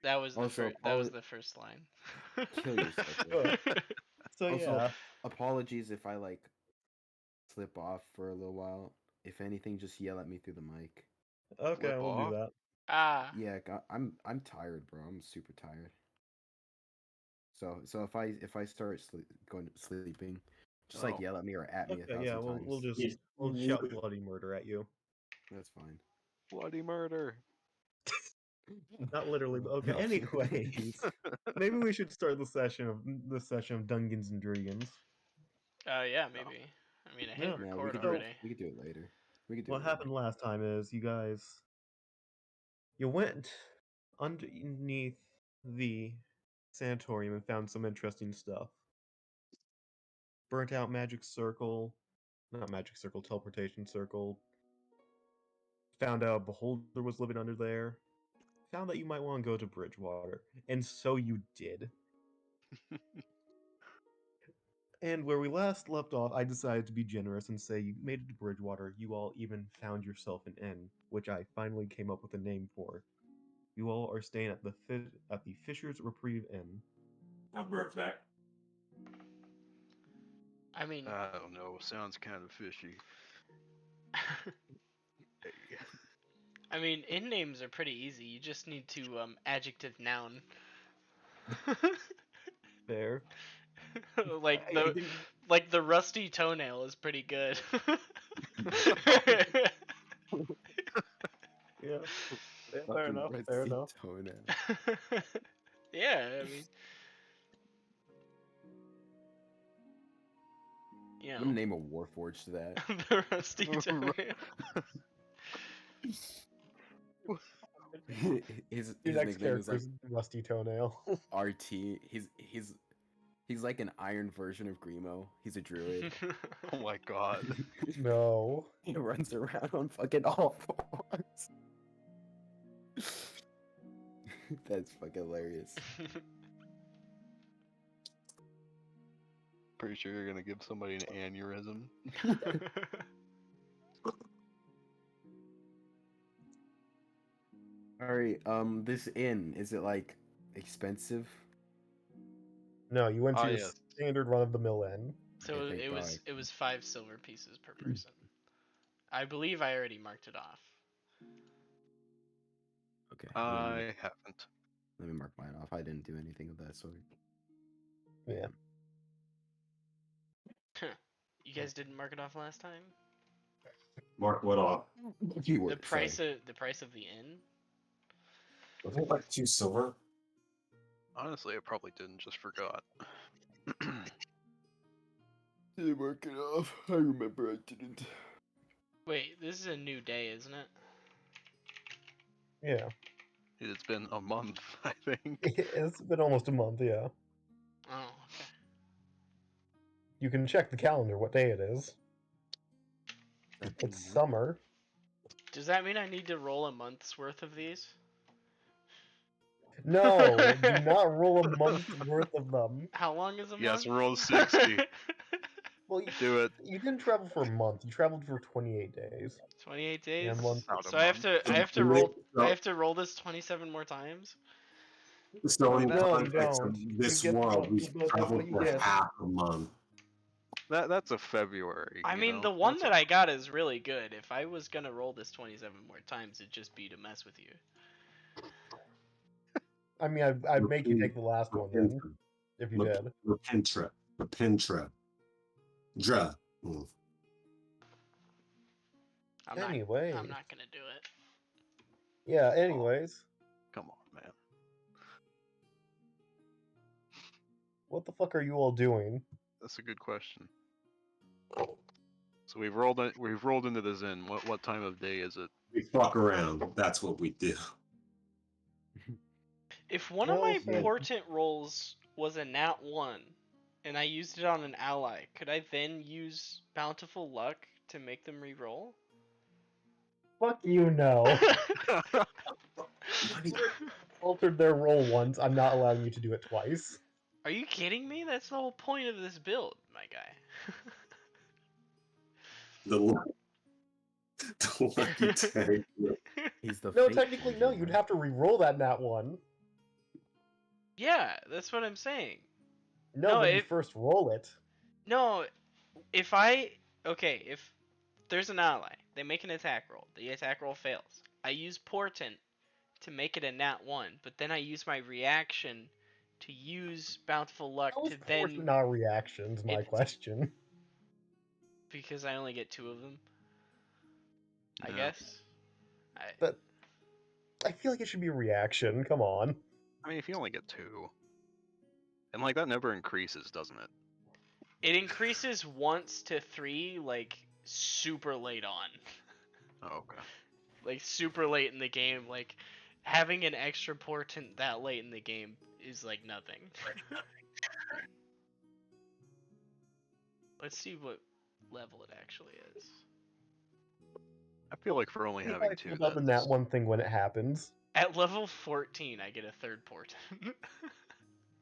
That was the Also, first. That was the first line. kill yourself. Oh, so Also, yeah. apologies if I like slip off for a little while. If anything, just yell at me through the mic. Okay, Flip we'll off? do that. Ah. Yeah, I'm tired, bro. I'm super tired. So if I start going sleeping, just like Oh. yell at me or at me Okay, 1,000 yeah, times. we'll just we'll shout bloody murder at you. That's fine. Bloody murder. Not literally, but okay. No. Anyways, maybe we should start the session of Dungins and Dreegins. Yeah, maybe. I mean, I hit Yeah. No, record do it. already. We could do it later. We could do What it happened last time is you went underneath the sanatorium and found some interesting stuff. Burnt out magic circle, not magic circle, teleportation circle. Found out a beholder was living under there. Found that you might want to go to Bridgewater, and so you did. And where we last left off, I decided to be generous and say you made it to Bridgewater. You all even found yourself an inn, which I finally came up with a name for. You all are staying at the Fisher's Reprieve Inn. I'll be right back. I mean, I don't know. Sounds kind of fishy. I mean, inn names are pretty easy. You just need to adjective noun. Fair. like I the didn't- like the rusty toenail is pretty good. Yeah. Fair Fucking enough. red Fair seat enough. toenail. Yeah, I mean, you I'm gonna know, name a Warforged to that. the rusty toenail. his Your next nickname is character like is Rusty Toenail. RT. He's like an iron version of Grimo. He's a druid. Oh my god. No. He runs around on fucking all fours. That's fucking hilarious. Pretty sure you're gonna give somebody an aneurysm. Alright, this inn, is it like expensive? No, you went to Ah, your yes. standard run-of-the-mill inn. So Okay, thank it God. was 5 silver pieces per person. I believe I already marked it off. Okay. I haven't. Let me mark mine off. I didn't do anything of that sort. Yeah. You guys didn't mark it off last time? Mark what off? You were, The price of the inn? Was it like 2 silver? Honestly, I probably didn't. Just forgot. Did I mark it off? I remember I didn't. Wait, this is a new day, isn't it? Yeah. It's been a month, I think. It's been almost a month, yeah. Oh, okay. You can check the calendar what day it is. It's summer. Does that mean I need to roll a month's worth of these? No, do not roll a month's worth of them. How long is a month? Yes, roll 60. Well, Do it. you didn't travel for a month. You traveled for 28 days. 28 days. And one- Not a So I have month. to roll this 27 more times. It's the only No, you context don't. of this You get world. what- We you get traveled what you for get. half a month. That's a February. I you mean, know? the one That's that I got is really good. If I was gonna roll this 27 more times, it'd just be to mess with you. I mean, I'd make you take the last one then, if you did. Repintra. Repintra. Dra. Mm. Anyway. I'm not gonna do it. Yeah, anyways. Come on, man. What the fuck are you all doing? That's a good question. So we've rolled into this inn. What time of day is it? We fuck around. That's what we do. If one of my Well, portent rolls was a nat 1, and I used it on an ally, could I then use bountiful luck to make them re-roll? Fuck you, no. Altered their roll once. I'm not allowing you to do it twice. Are you kidding me? That's the whole point of this build, my guy. The lucky tag. He's the No, fate technically, no. engine, You'd right? have to re-roll that nat one. Yeah, that's what I'm saying. No, No, when you it- first roll it. No, if there's an ally, they make an attack roll. The attack roll fails. I use Portent to make it a nat 1, but then I use my reaction to use Bountiful Luck How is to portion then not reactions? My It's- question. because I only get 2 of them. I Yeah. guess. But I feel like it should be a reaction. Come on. I mean, if you only get 2, and like that never increases, doesn't it? It increases once to 3, like super late on. Oh, okay. Like super late in the game. Like having an extra portent that late in the game is like nothing. Let's see what level it actually is. I feel like for only How having I 2, feel about the that's... nat one thing when it happens. At level 14, I get a 3rd portent.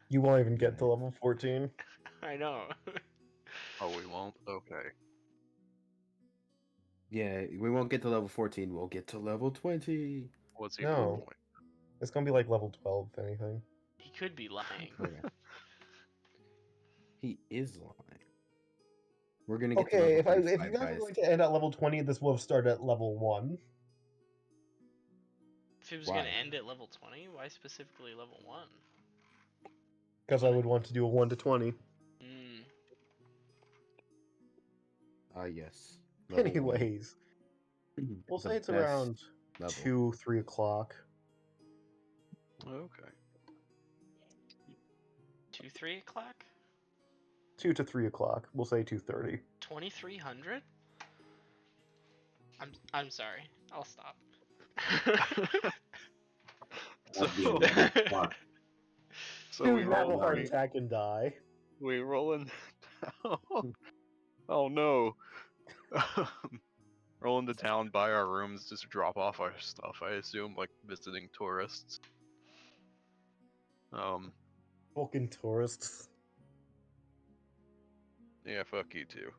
You won't even get to level 14. I know. Oh, we won't? Okay. Yeah, we won't get to level 14. We'll get to level 20. What's even No. the point? It's gonna be like level 12, if anything. He could be lying. Oh, yeah. He is lying. We're gonna get to Okay, level if you 35, guys were guys. going to end at level 20, this would have started at level 1. If it was Why? gonna end at level 20, why specifically level 1? Because I would want to do a 1 to 20. Hmm. Yes. Level one. Anyways, we'll The say it's best around level. 2, 3 o'clock. Okay. 2, 3 o'clock? 2 to 3 o'clock. We'll say 2:30. 2300? I'm sorry. I'll stop. That'd be a So, long clock. so Dude, we have a roll heart we, attack and die. we rolling down. Oh no. Roll into town, buy our rooms, just drop off our stuff. I assume like visiting tourists. Fucking tourists. Yeah, fuck you too.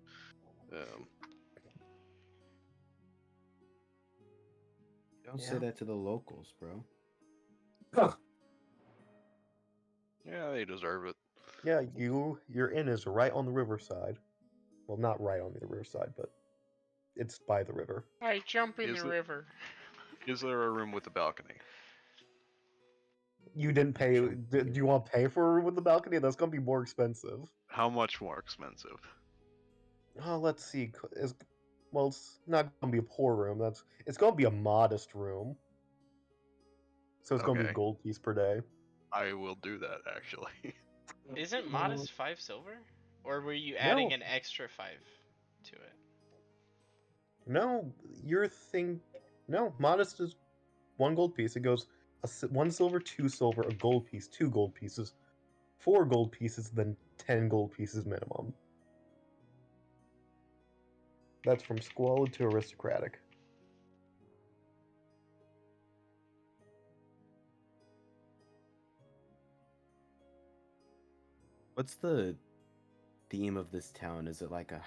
Don't Yeah. say that to the locals, bro. Huh. Yeah, they deserve it. Yeah, your inn is right on the riverside. Well, not right on the riverside, but it's by the river. I jump in Is the it- river. Is there a room with a balcony? You didn't pay. Sure. Do you want to pay for a room with the balcony? That's gonna be more expensive. How much more expensive? Oh, let's see. Well, it's not gonna be a poor room. It's gonna be a modest room. So it's gonna be a Okay. gold piece per day. I will do that actually. Isn't modest 5 silver? Or were you adding No. an extra 5 to it? No, No, modest is 1 gold piece. It goes 1 silver, 2 silver, a gold piece, 2 gold pieces, 4 gold pieces, then 10 gold pieces minimum. That's from squalid to aristocratic. What's the theme of this town? Is it like a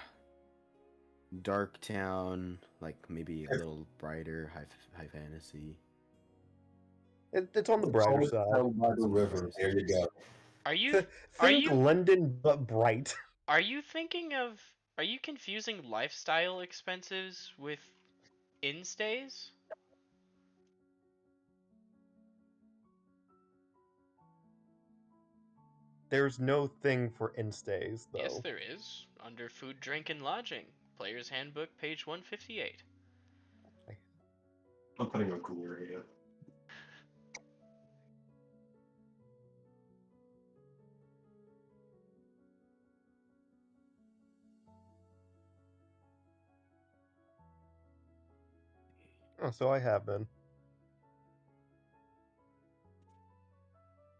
dark town, like maybe a little brighter, high fantasy? It's on the brighter Always side. down by the river. There you go. Are you Think you- London, but bright. are you confusing lifestyle expenses with inn stays? There's no thing for inn stays, though. Yes, there is. Under food, drink, and lodging. Player's Handbook, page 158. I'm putting a cooler here. Oh, so I have been.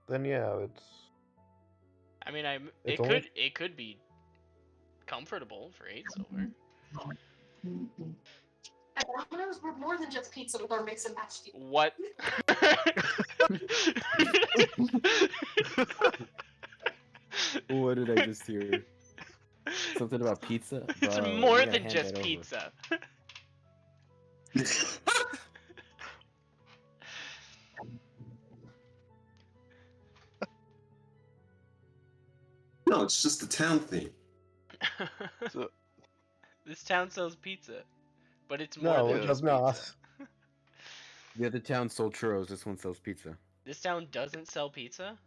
Then yeah, it's I mean, It's it could be comfortable for 8 silver. And Domino's were more than just pizza with our mix and match. What? What did I just hear? Something about pizza? It's Bro, more you gotta than hand just that over. pizza. No, it's just the town thing. So, This town sells pizza, but it's more No, than it Yeah. does just not. pizza. The other town sold churros. This one sells pizza. This town doesn't sell pizza?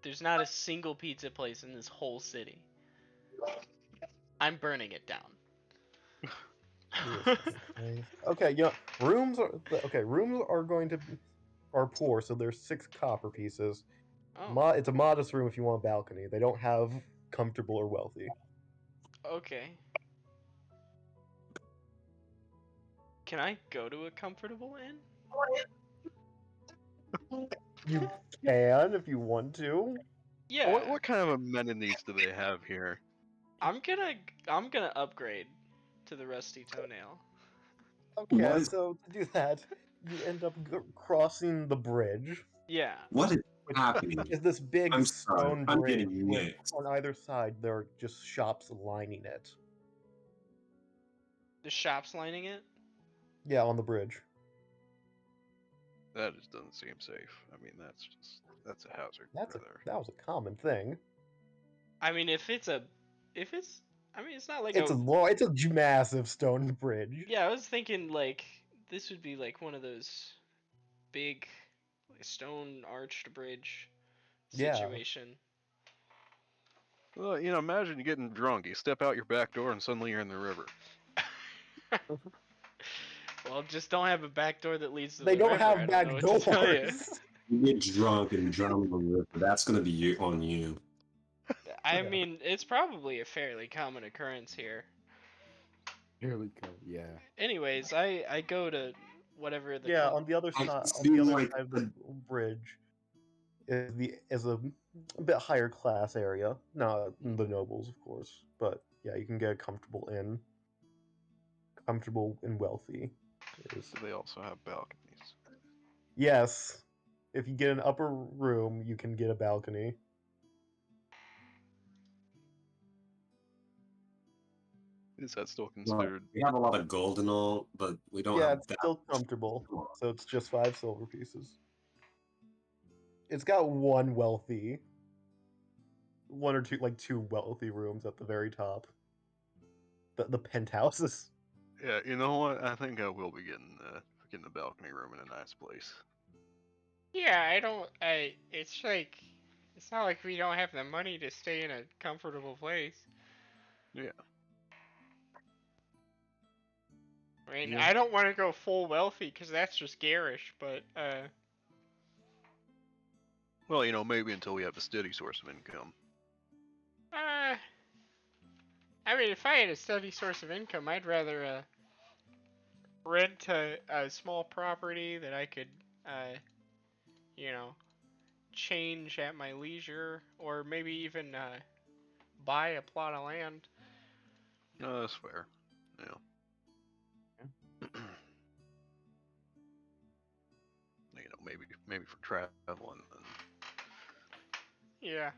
There's not a single pizza place in this whole city. I'm burning it down. Okay, yeah, rooms are Rooms are going to are poor, so there's 6 copper pieces. Oh, It's a modest room if you want a balcony. They don't have comfortable or wealthy. okay. Can I go to a comfortable inn? You can if you want to. Yeah. what kind of amenities do they have here? I'm gonna upgrade to the rusty toenail. Okay, What is- so to do that, you end up crossing the bridge, Yeah. What is which happening? is this big I'm sorry. stone I'm bridge getting with mixed. on either side there are just shops lining it. The shop's lining it. Yeah, on the bridge. That just doesn't seem safe. I mean, that's a hazard. That There. was a common thing. I mean, if it's, I mean, it's not like It's a massive stone bridge. Yeah, I was thinking like this would be like one of those big like, stone arched bridge Yeah. situation. Well, imagine you getting drunk. You step out your back door and suddenly you're in the river. Well, just don't have a back door that leads to They the don't river. have I back don't know what to tell you. doors. You get drunk and drown in the river. That's gonna be on you. I Yeah. mean, it's probably a fairly common occurrence here. Here we go. Yeah. Anyways, I go to whatever the Yeah, on the other I side, feel like of the bridge is a bit higher class area. Not the nobles, of course, but yeah, you can get a comfortable inn. Comfortable and wealthy. Is Do they also have balconies? yes. If you get an upper room, you can get a balcony. Is that still well, considered? we have a lot of gold and all, but we don't Yeah, have it's that. still comfortable. So it's just 5 silver pieces. It's got one or two, like 2 wealthy rooms at the very top. The penthouses. Yeah, you know what? I think I will be getting a balcony room in a nice place. Yeah, it's like it's not like we don't have the money to stay in a comfortable place. Yeah. I mean, Yeah. I don't want to go full wealthy because that's just garish, but Well, maybe until we have a steady source of income. I mean, if I had a steady source of income, I'd rather rent a small property that I could, you know, change at my leisure, or maybe even buy a plot of land. No, that's fair. Yeah. Maybe for traveling. Yeah.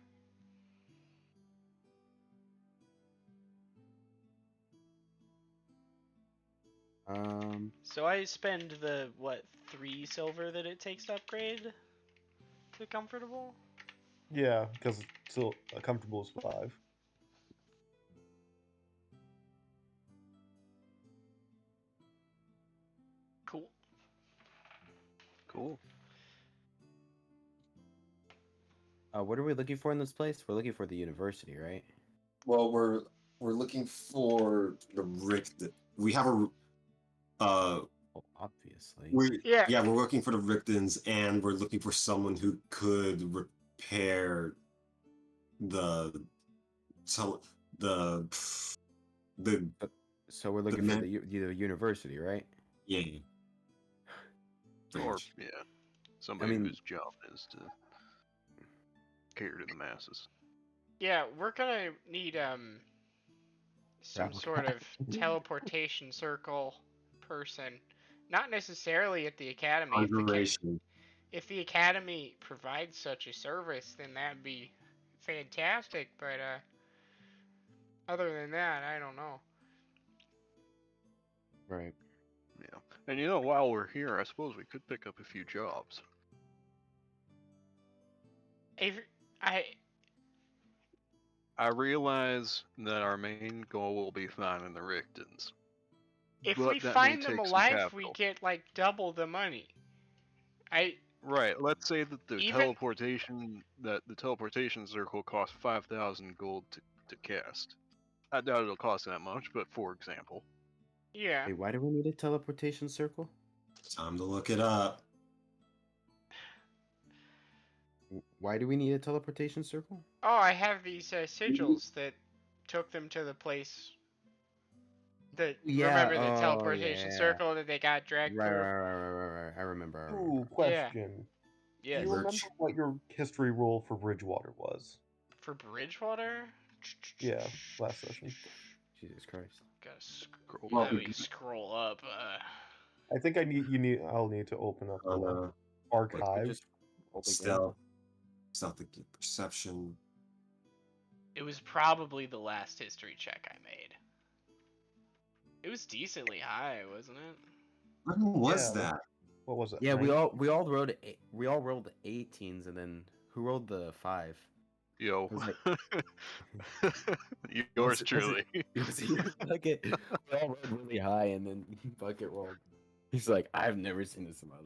So I spend the 3 silver that it takes to upgrade to comfortable. Yeah, because still comfortable is 5. Cool. Cool. What are we looking for in this place? We're looking for the university, right? Well, we're looking for the Richt. We have a Well, obviously. Yeah. we're looking for the Richtons, and we're looking for someone who could repair the so the So we're looking for the university, right? yeah. Or yeah, somebody mean- whose job is to cater to the masses. Yeah, we're gonna need some Travel sort of guide. teleportation circle person. Not necessarily at the academy. Conjuration. If the academy provides such a service, then that'd be fantastic. But other than that, I don't know. Right. Yeah, and while we're here, I suppose we could pick up a few jobs. If I I realize that our main goal will be finding the Richtons. If But we that may find them take some alive, we capital. get like double the money. Right. Let's say that the Even- teleportation circle costs 5,000 gold to cast. I doubt it'll cost that much, but for example. Yeah. Wait, why do we need a teleportation circle? Time to look it up. Why do we need a teleportation circle? Oh, I have these sigils that took them to the place. Remember the teleportation circle that they got dragged Right, through? right. I remember. Ooh, question. Do Yes. you remember what your history roll for Bridgewater was? For Bridgewater? Yeah, last session. Jesus Christ. Gotta Well, let me scroll up. I think I'll need to open up the Wait, archive. Just roll again. Stealth, perception. It was probably the last history check I made. It was decently high, wasn't it? When was Yeah. that? What was it? Yeah, we 9? all rolled 18s, and then who rolled the 5? Yo. It was Yours truly. It was Bucket. We all rolled really high, and then Bucket rolled. He's like, I've never seen this in my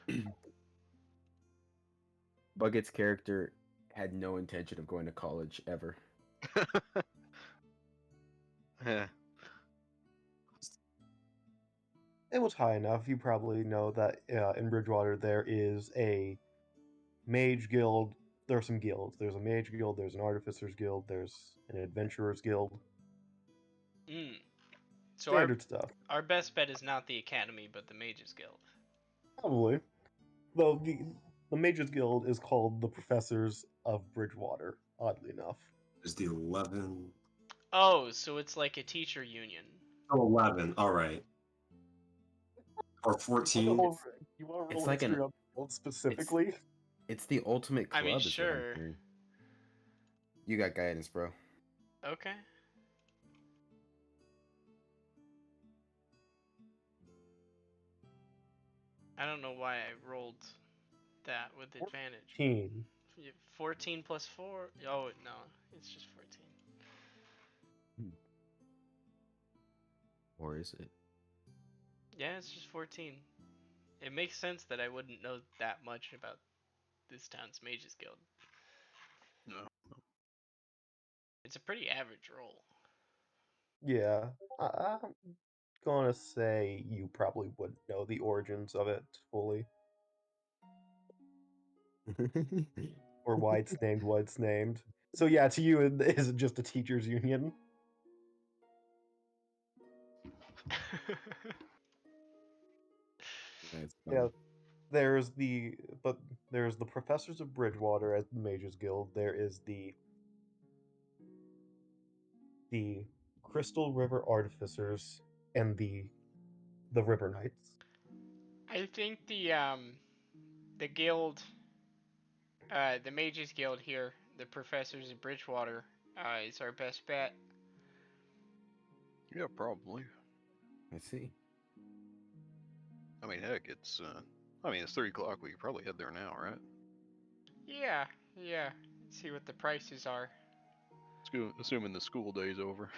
life. Bucket's character had no intention of going to college ever. Yeah. It was high enough. You probably know that in Bridgewater there is a mage guild. There are some guilds. There's a mage guild. There's an artificer's guild. There's an adventurer's guild. So Standard stuff. Our best bet is not the academy, but the Mages Guild. Probably. Though the Mages Guild is called the Professors of Bridgewater, oddly enough. Is the 11? Oh, so it's like a teacher union. Oh, 11. All right. Or 14. You want to roll It's like history on the guild specifically? It's the ultimate club. I mean, is what I'm sure. hearing. You got guidance, bro. Okay. I don't know why I rolled that with advantage. 14. 14 plus 4? Oh, no. It's just 14. Or is it? Yeah, it's just 14. It makes sense that I wouldn't know that much about this town's Mages Guild. No. It's a pretty average roll. Yeah. I'm gonna say you probably wouldn't know the origins of it fully. Or why it's named what it's named. So yeah, to you it isn't just a teachers union. Yeah. There's the Professors of Bridgewater as the Mages Guild. There is the Crystal River Artificers and the River Knights. I think the guild, the Mages Guild here, the Professors of Bridgewater, is our best bet. Yeah, probably. I see. I mean, heck, it's 3 o'clock. We could probably head there now, right? Yeah. See what the prices are. Assuming the school day's over.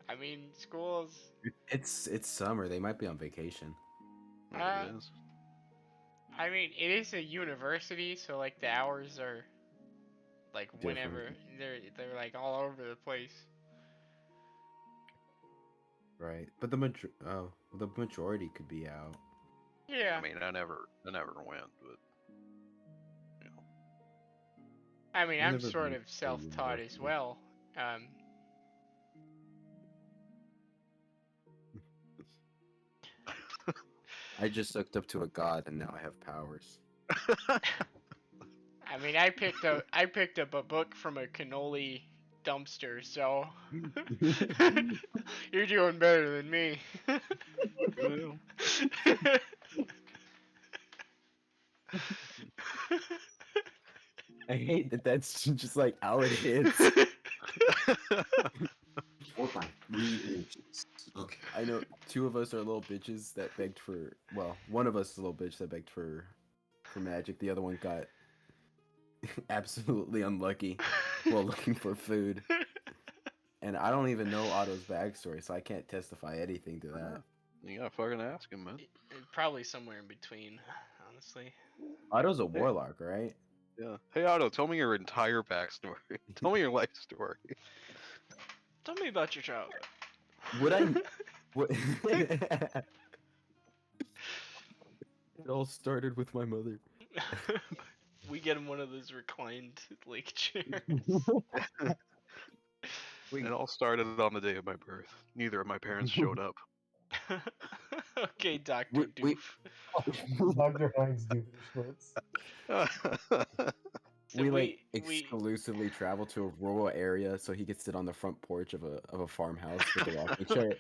I mean, schools. It's summer. They might be on vacation. It is. I mean, it is a university, so like the hours are like whenever they're like all over the place. Right, but the majority could be out. Yeah. I mean, I never went, but you know. I mean, I've I'm never sort been of to self-taught as university. well. I just looked up to a god and now I have powers. I mean, I picked up a book from a cannoli dumpster, so you're doing better than me. Well. I hate that that's just like how it is. 4 by 3 inches. Okay. I know 2 of us are little bitches that begged for. Well, one of us is a little bitch that begged for magic. The other one got absolutely unlucky while looking for food. And I don't even know Otto's backstory, so I can't testify anything to that. You gotta fucking ask him, man. Probably somewhere in between, honestly. Otto's a warlock, right? Yeah. Hey Otto, tell me your entire backstory. Tell me your life story. Tell me about your childhood. Would I? What? It all started with my mother. We get him one of those reclined like chairs. It all started on the day of my birth. Neither of my parents showed up. Okay, Dr. We- Doof. Dr. Heinz Doofenschmutz. So we like exclusively travel to a rural area so he could sit on the front porch of a farmhouse with a rocking chair.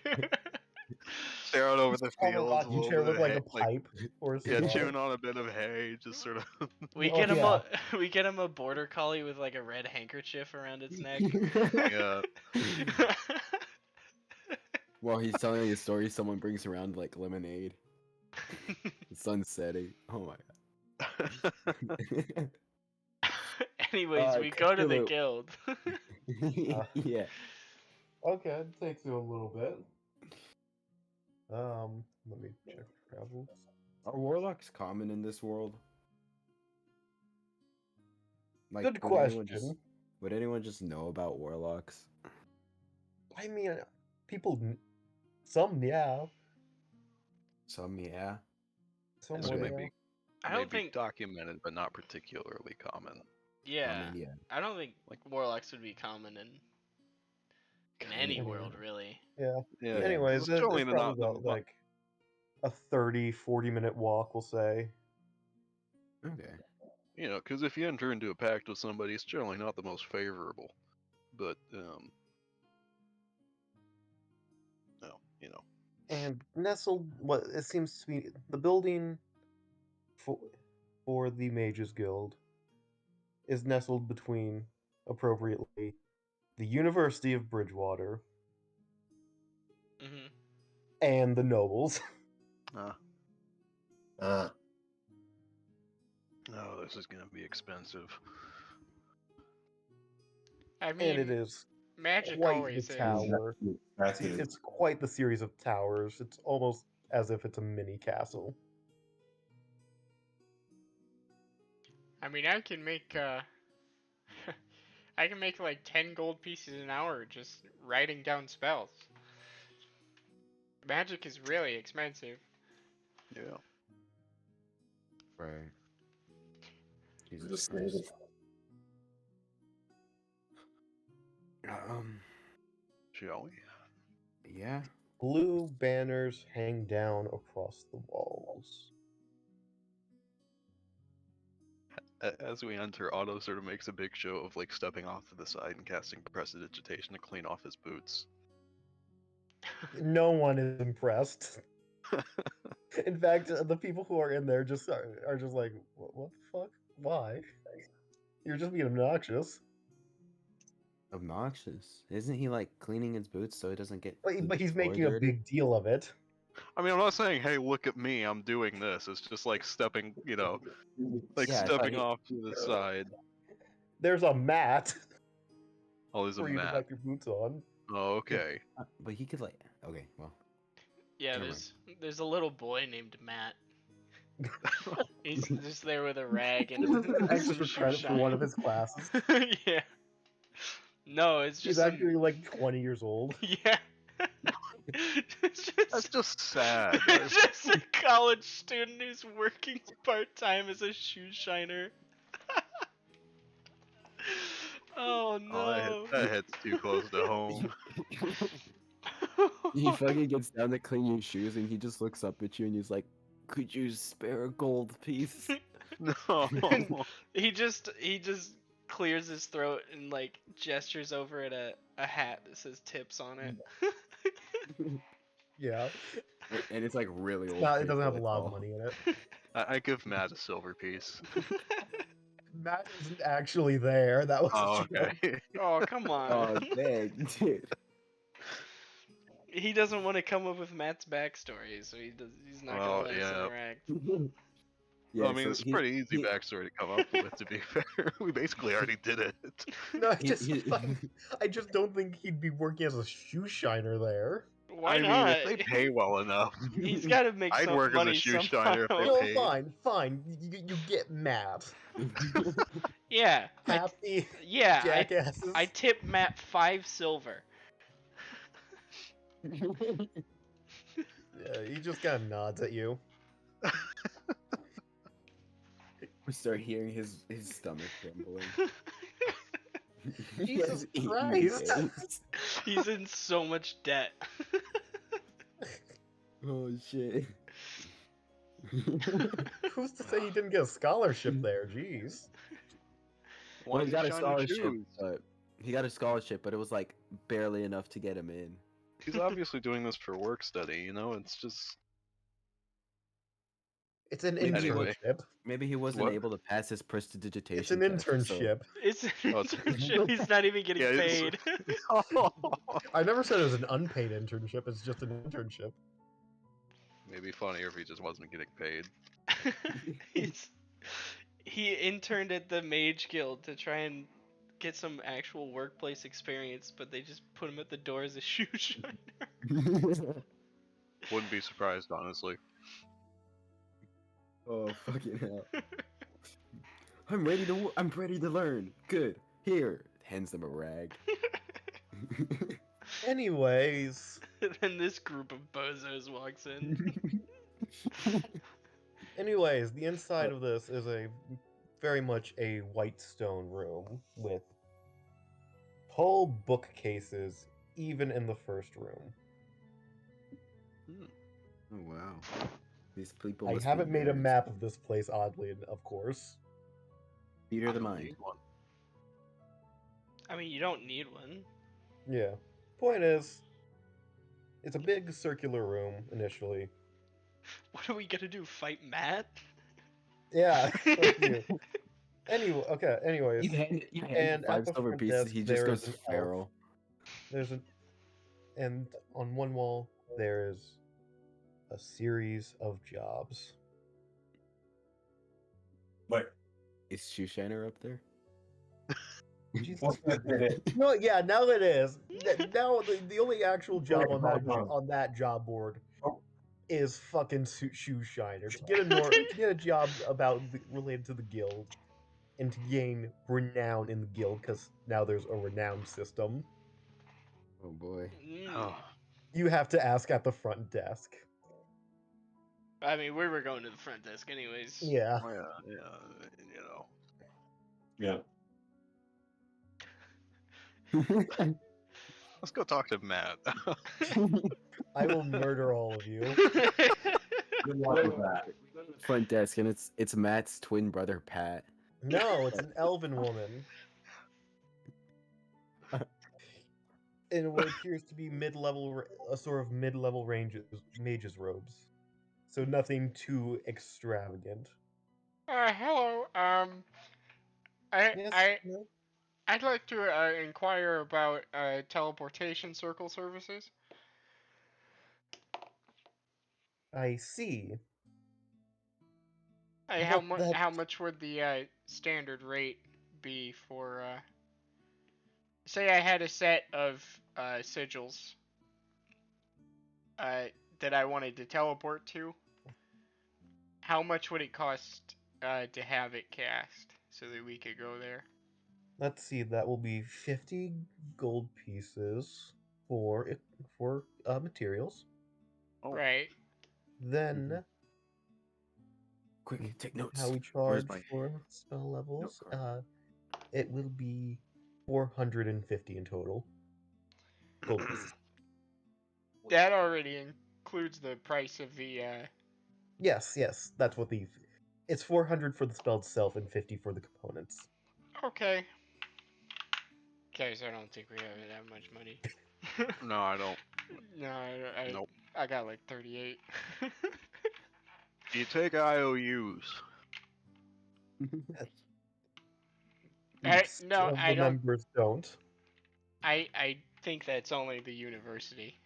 Stare out over the On a fields. rocking chair with like a pipe or a Yeah, cigar. chewing on a bit of hay, just sort of. we Oh, get him yeah. we get him a border collie with like a red handkerchief around its neck. Yeah. While he's telling you a story, someone brings around like lemonade. The sun's setting. Oh my god. Anyways, we go to the Cthulhu. guild. Yeah. Okay, it takes you a little bit. Let me check travels. Are warlocks common in this world? Like, Good would anyone just know about warlocks? I mean, people, some, yeah. Some, yeah. Some So would, maybe, yeah. I don't maybe think. documented, but not particularly common. Yeah, I mean, yeah. I don't think like warlocks would be common in any Anyway. world really. Yeah. Yeah. Anyways, it's certainly probably not about like a 30-40 minute walk, we'll say. Okay. You know, because if you enter into a pact with somebody, it's generally not the most favorable. But no, you know. And nestled, what it seems to be the building for the Mages Guild is nestled between, appropriately, the University of Bridgewater Hmm. and the Nobles. Oh, this is gonna be expensive. I mean, And it is magic quite always the is. tower. That's it. It's quite the series of towers. It's almost as if it's a mini castle. I mean, I can make I can make like 10 gold pieces an hour just writing down spells. Magic is really expensive. Yeah. Right. Jesus Just Christ. Shall we? Yeah. Blue banners hang down across the walls. As we enter, Otto sort of makes a big show of like stepping off to the side and casting prestidigitation to clean off his boots. No one is impressed. In fact, the people who are in there just are just like, what the fuck? Why? You're just being obnoxious. Obnoxious. Isn't he like cleaning his boots so it doesn't get But he's floor making a dirty? big deal of it. I mean, I'm not saying, hey, look at me, I'm doing this. It's just like stepping, you know, like Yeah, I thought stepping he- off to the side. There's a mat Oh, there's a for you to mat. wipe your boots on. Oh, okay. But he could like. Okay, well. Yeah, Never there's a little boy named Matt. He's just there with a rag and Extra some shoe credit for one shine. of his classes. Yeah. No, it's He's just actually like 20 years old. yeah. It's That's just, just sad. it's just a college student who's working part time as a shoe shiner. Oh Oh, no. that hits too close to home. He fucking gets down to clean your shoes and he just looks up at you and he's like, "Could you spare a gold piece?" No. he just clears his throat and like gestures over at a hat that says tips on it. Yeah. And it's like really old. It doesn't paper, have a that's lot of all. money in it. I give Matt a silver piece. Matt isn't actually there. That was Oh, a joke. okay. Oh, come on. Oh dang, dude. He doesn't want to come up with Matt's backstory, so he's not Well, gonna let us yeah. interact. Yeah, Well, I mean, so it's a pretty easy backstory to come up with, to be fair. We basically already did it. No, he- I just don't think he'd be working as a shoe shiner there. Why I mean, not? if they pay well enough, He's got to make I'd some work as a money shoe somehow. shiner if they No, paid. fine. You get Matt. Yeah, Happy yeah. jackasses. I tip Matt 5 silver. Yeah, he just kind of nods at you. We start hearing his stomach rumbling. He Jesus has eaten Christ. eggs. He's in so much debt. Oh shit. Who's to say he didn't get a scholarship there? Jeez. Why Well, he is got a shining scholarship, shoes? but it was like barely enough to get him in. He's obviously doing this for work study, you know? It's just. It's an Anyway. internship. Maybe he wasn't What? able to pass his prestidigitation. It's an test, so- internship. It's Oh, it's- he's not even getting Yeah, it's- paid. I never said it was an unpaid internship. It's just an internship. It'd be funnier if he just wasn't getting paid. He interned at the Mage Guild to try and get some actual workplace experience, but they just put him at the door as a shoe shiner. Wouldn't be surprised, honestly. Oh fucking hell! I'm ready to learn. Good. Here, hands them a rag. Anyways, Then this group of bozos walks in. the inside of this is very much a white stone room with tall bookcases, even in the first room. Oh wow. These people. I must haven't be made a nerds. map of this place, oddly, of course. Theater of the I don't mind. need one. I mean, you don't need one. Yeah. Point is, it's a big circular room initially. What are we gonna do? Fight Matt? Yeah, fuck you. Anyways, You hand and him at 5 the silver front pieces. desk, He just there goes is an elf. feral. And on one wall there is a series of jobs. Wait, Is Shoe Shiner up there? Jesus. what did it? No, yeah, now it is. Now the only actual job on that job board is fucking shoe shiner. To get a job related to the guild, and to gain renown in the guild, because now there's a renown system. Oh boy. Oh, You have to ask at the front desk. I mean, we were going to the front desk anyways. Yeah. yeah, you know. Yeah. Let's go talk to Matt. I will murder all of you. Good luck with that. Front desk, and it's Matt's twin brother Pat. No, it's an elven woman. In what appears to be a sort of mid-level mage's robes. So nothing too extravagant. Hello. Yes, no? I'd like to inquire about teleportation circle services. I see. Hey, But how much would the standard rate be for say I had a set of sigils that I wanted to teleport to? How much would it cost to have it cast so that we could go there? Let's see, that will be 50 gold pieces for materials. Oh. Right. Then Quick, take notes. how we Where's charge my for spell levels, card? it will be 450 in total. Gold pieces. That already includes the price of the Yes, that's what it's 400 for the spell itself and 50 for the components. Okay. Guys, I don't think we have that much money. No, I don't. No, Nope. I got like 38. You take IOUs. Most no, of I the don't. members don't. I think that's only the university.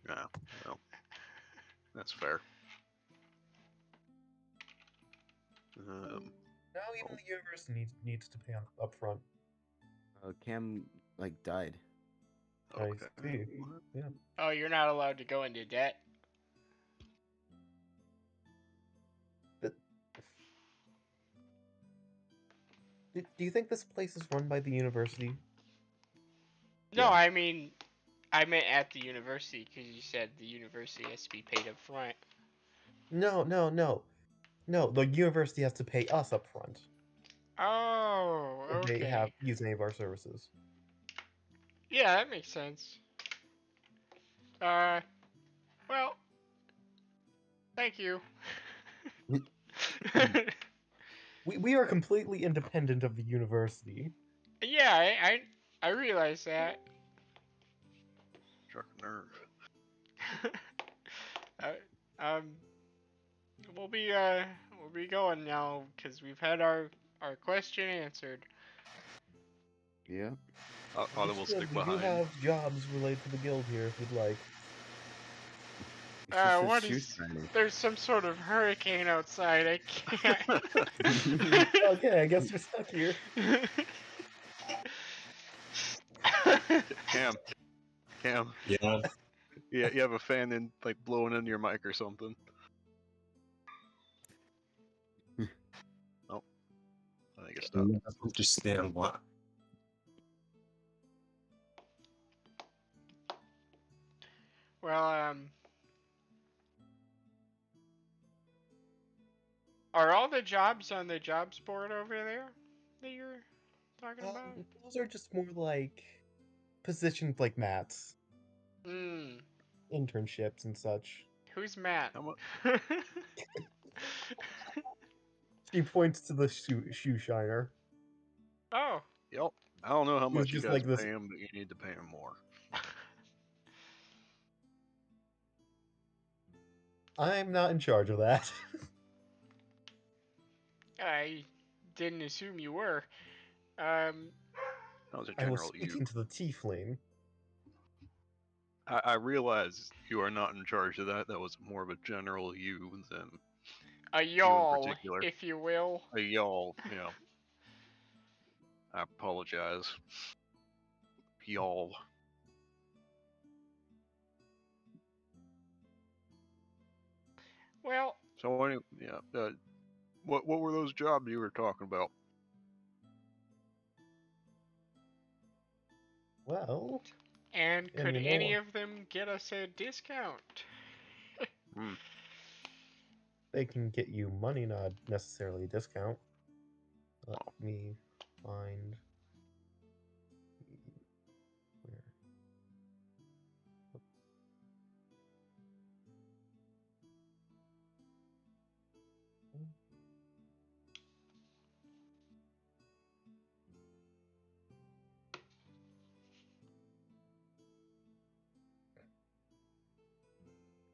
Yeah, well, that's fair. No, even the university needs to pay up front. Cam died. I Okay. see. Yeah. Oh, you're not allowed to go into debt. Do you think this place is run by the university? No, Yeah. I mean, I meant at the university because you said the university has to be paid up front. No. The university has to pay us up front Oh, if they okay. use any of our services. Yeah, that makes sense. Well, thank you. We are completely independent of the university. Yeah, I realize that. Struck a nerve. um, we'll be going now because we've had our question answered. Yeah. Otto will stick We do behind. have jobs related to the guild here if you'd like. It's just What his shoe is? shiny. There's some sort of hurricane outside. I can't. Okay, I guess we're stuck here. Cam, Yeah. you have a fan in blowing into your mic or something. Oh, I think it I stopped. don't understand what. Well, are all the jobs on the jobs board over there that you're talking about? Those are just more like positions like Matt's, Hmm. internships and such. Who's Matt? How much? She points to the shoe shiner. Oh. Yep. I don't know how He was much you just guys like this. pay him, but you need to pay him more. I'm not in charge of that. I didn't assume you were. That was a I was general speaking you. to the tiefling. I realize you are not in charge of that. That was more of a general you than A you in y'all, particular. if you will. A y'all, yeah. I apologize. Y'all. Well, So anyway, yeah. What were those jobs you were talking about? Well, and could you know any what? of them get us a discount? They can get you money, not necessarily a discount. Let me find where.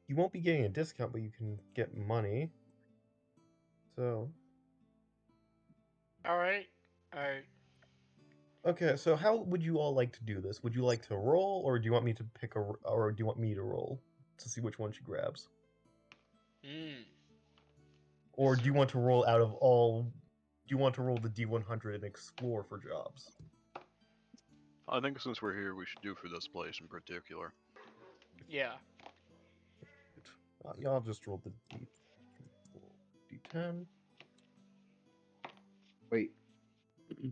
You won't be getting a discount, but you can get money. So, All right. okay. So, how would you all like to do this? Would you like to roll, or do you want me to pick or do you want me to roll to see which one she grabs? Or do you want to roll out of all? Do you want to roll the D100 and explore for jobs? I think since we're here, we should do for this place in particular. Yeah. Y'all just roll the D10. Wait. Do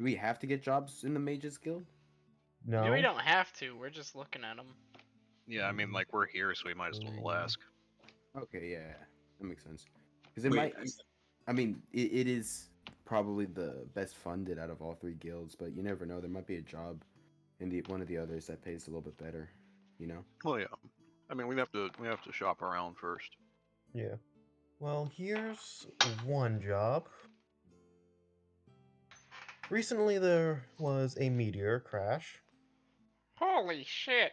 we have to get jobs in the Mages Guild? No. We don't have to. We're just looking at them. Yeah, I mean, we're here, so we might as well ask. Okay, yeah, that makes sense. Because it Wait, might. I mean, it is probably the best funded out of all three guilds, but you never know. There might be a job in one of the others that pays a little bit better. You know. Well, yeah. I mean, we have to shop around first. Yeah. Well, here's one job. Recently, there was a meteor crash. Holy shit!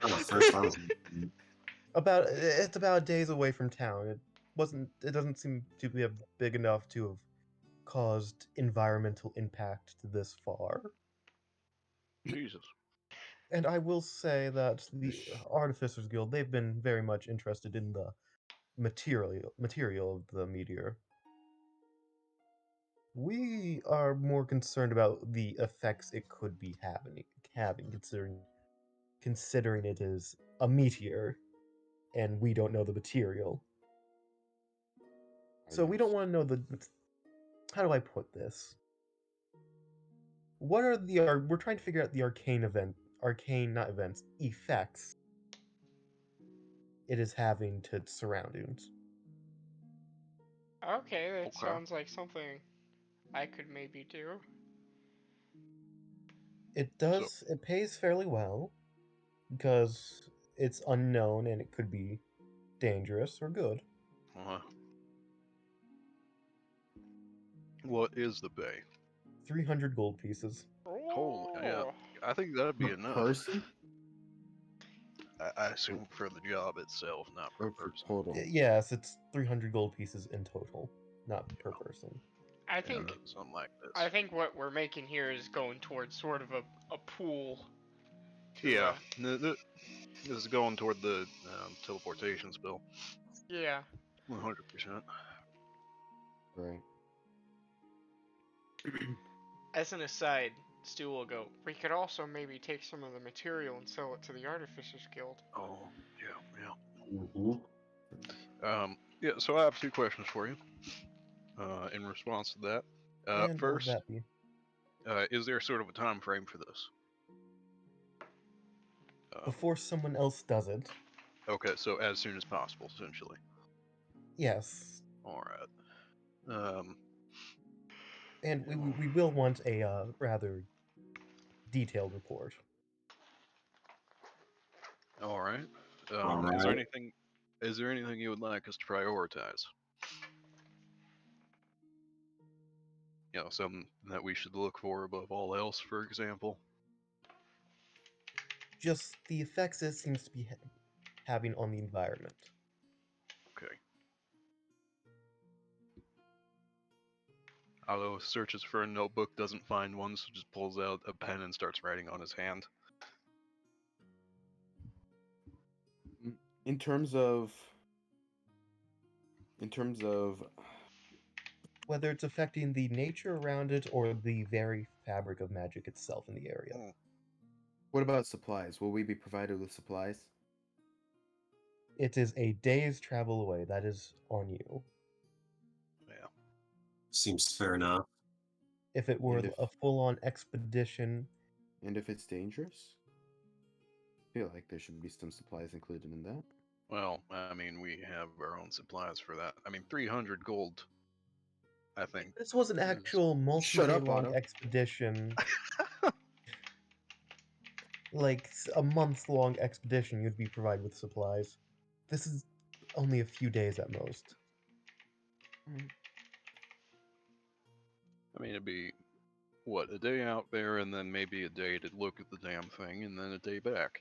Oh, first time. It's about days away from town. It doesn't seem to be big enough to have caused environmental impact this far. Jesus. And I will say that the Artificers Guild, they've been very much interested in the material of the meteor. We are more concerned about the effects it could be having considering it is a meteor, and we don't know the material. So we don't want to know the. How do I put this? What are we're trying to figure out the not events, effects it is having to its surroundings. Okay, that Okay. sounds like something I could maybe do. It does. It pays fairly well because it's unknown and it could be dangerous or good. What is the pay? 300 gold pieces. Holy, yeah. Oh, I think that'd be Per enough. person I assume for the job itself, not per or for person. total? Yes, it's 300 gold pieces in total, not per person. I Yeah, think something like this. I think what we're making here is going towards sort of a pool. Yeah, this is going toward the teleportation spell. Yeah. 100%. Right. As an aside, Stu will go, we could also maybe take some of the material and sell it to the Artificers Guild. Oh, yeah. Mm-hmm. Yeah, so I have two questions for you. In response to that. And what would First, that be? is there sort of a time frame for this? Before someone else does it, Okay, so as soon as possible, essentially. yes. Alright. And we will want a rather detailed report. Alright. Alright. Is there anything you would like us to prioritize? You know, something that we should look for above all else, for example? Just the effects it seems to be having on the environment. Okay. Alo searches for a notebook, doesn't find one, so just pulls out a pen and starts writing on his hand. In terms of Whether it's affecting the nature around it or the very fabric of magic itself in the area. what about supplies? Will we be provided with supplies? It is a day's travel away. That is on you. Yeah. Seems fair enough. If it were a full-on expedition, And if it's dangerous? I feel like there should be some supplies included in that. Well, I mean, we have our own supplies for that. I mean, 300 gold, I think. this was an actual Shut up, multi-day-long Otto. expedition. Like a month-long expedition, you'd be provided with supplies. This is only a few days at most. I mean, it'd be, what, a day out there, and then maybe a day to look at the damn thing, and then a day back.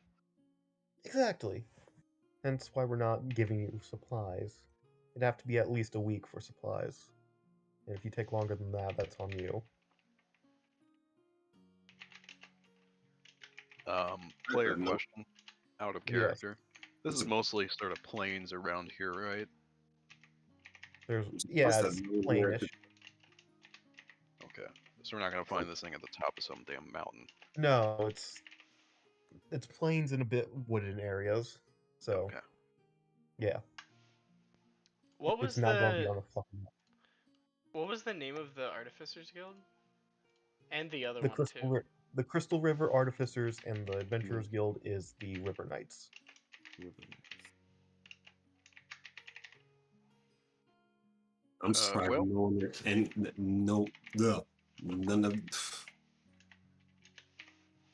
Exactly. Hence why we're not giving you supplies. It'd have to be at least a week for supplies. And if you take longer than that, that's on you. Player No. question, out of Yes. character. This is mostly sort of plains around here, right? It's that's plainish. Okay. So we're not gonna find this thing at the top of some damn mountain. No, it's plains and a bit wooded areas. So Okay. yeah, What was it's not going to be the on a fucking map. what was the name of the Artificers Guild? And the other The one too. the Crystal River Artificers and the Adventurers Guild is the River Knights. I'm surprised well- no one none of.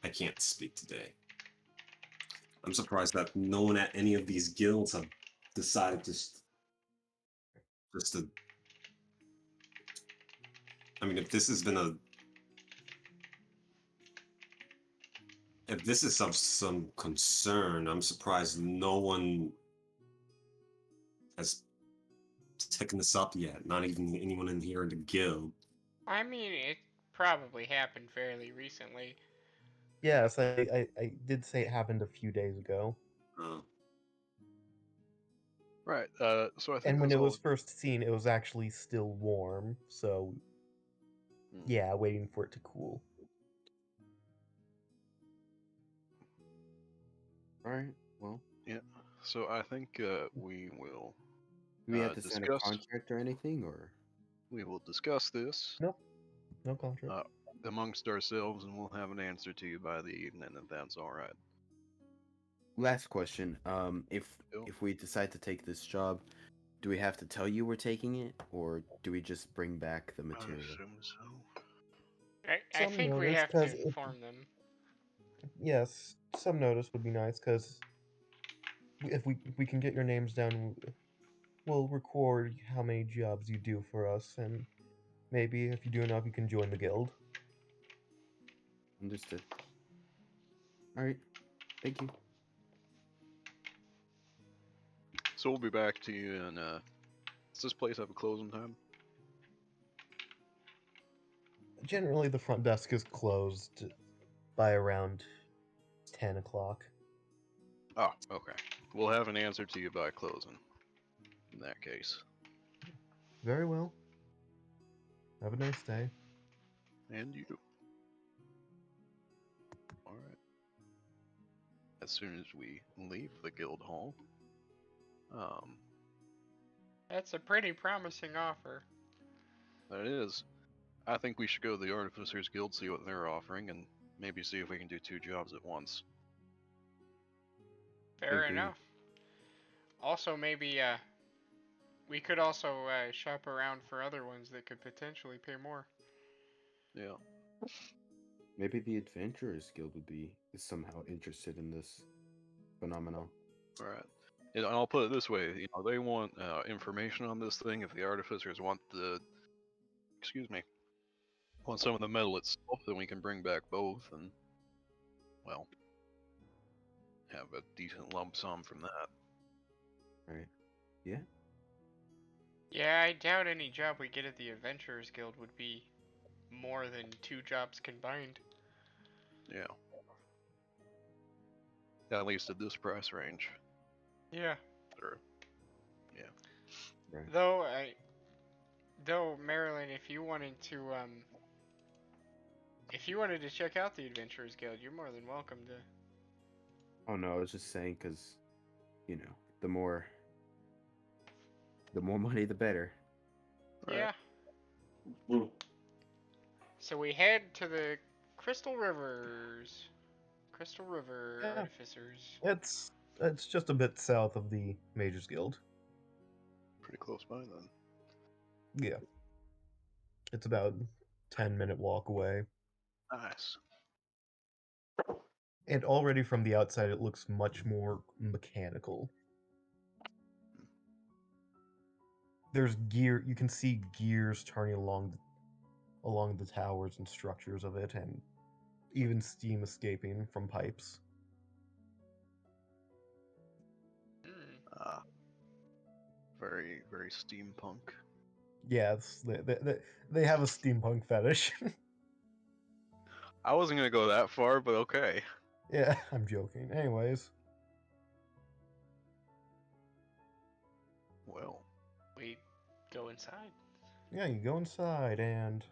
I can't speak today. I'm surprised that no one at any of these guilds have decided just to. I mean, if this has been if this is of some concern, I'm surprised no one has taken this up yet. Not even anyone in here in the guild. I mean, it probably happened fairly recently. Yes, I did say it happened a few days ago. Right. So I think And when that's it all. was first seen, it was actually still warm. So, Hmm. yeah, waiting for it to cool. All right. Well, Yeah. So I think we will do we have to sign a discuss. contract or anything, or? We will discuss this No, no contract. amongst ourselves, and we'll have an answer to you by the evening, if that's all right. Last question. If Bill? we decide to take this job, do we have to tell you we're taking it, or do we just bring back the I material? assume so. I Some think we notice, have to 'cause inform them. yes, some notice would be nice because if we can get your names down, we'll record how many jobs you do for us, and maybe if you do enough, you can join the guild. Understood. All right. Thank you. So we'll be back to you, and does this place have a closing time? Generally, the front desk is closed by around 10 o'clock. Oh, okay. We'll have an answer to you by closing. In that case. Very well. Have a nice day. And you. Alright. As soon as we leave the guild hall, That's a pretty promising offer. that is. I think we should go to the Artificers Guild, see what they're offering, and maybe see if we can do 2 jobs at once. Fair Agreed. enough. Also, maybe we could also shop around for other ones that could potentially pay more. Yeah. Maybe the Adventurers Guild would be somehow interested in this phenomenon. Alright. And I'll put it this way, they want information on this thing. If the Artificers want want some of the metal itself, then we can bring back both and, well, have a decent lump sum from that. Right. Yeah. Yeah, I doubt any job we get at the Adventurers Guild would be more than 2 jobs combined. Yeah. At least at this price range. Yeah. Or, yeah. Right. Though Marilyn, if you wanted to check out the Adventurers Guild, you're more than welcome to. Oh no, I was just saying because, the more money, the better. Yeah. Mm. So we head to the Crystal River Yeah. Artificers. It's just a bit south of the Mages Guild. Pretty close by then. Yeah. It's about 10-minute walk away. Nice. And already from the outside, it looks much more mechanical. There's gear. You can see gears turning along the towers and structures of it, and even steam escaping from pipes. Hmm. Very, very steampunk. Yes, they have a steampunk fetish. I wasn't gonna go that far, but okay. Yeah, I'm joking. Anyways, Well, We go inside. yeah, you go inside, and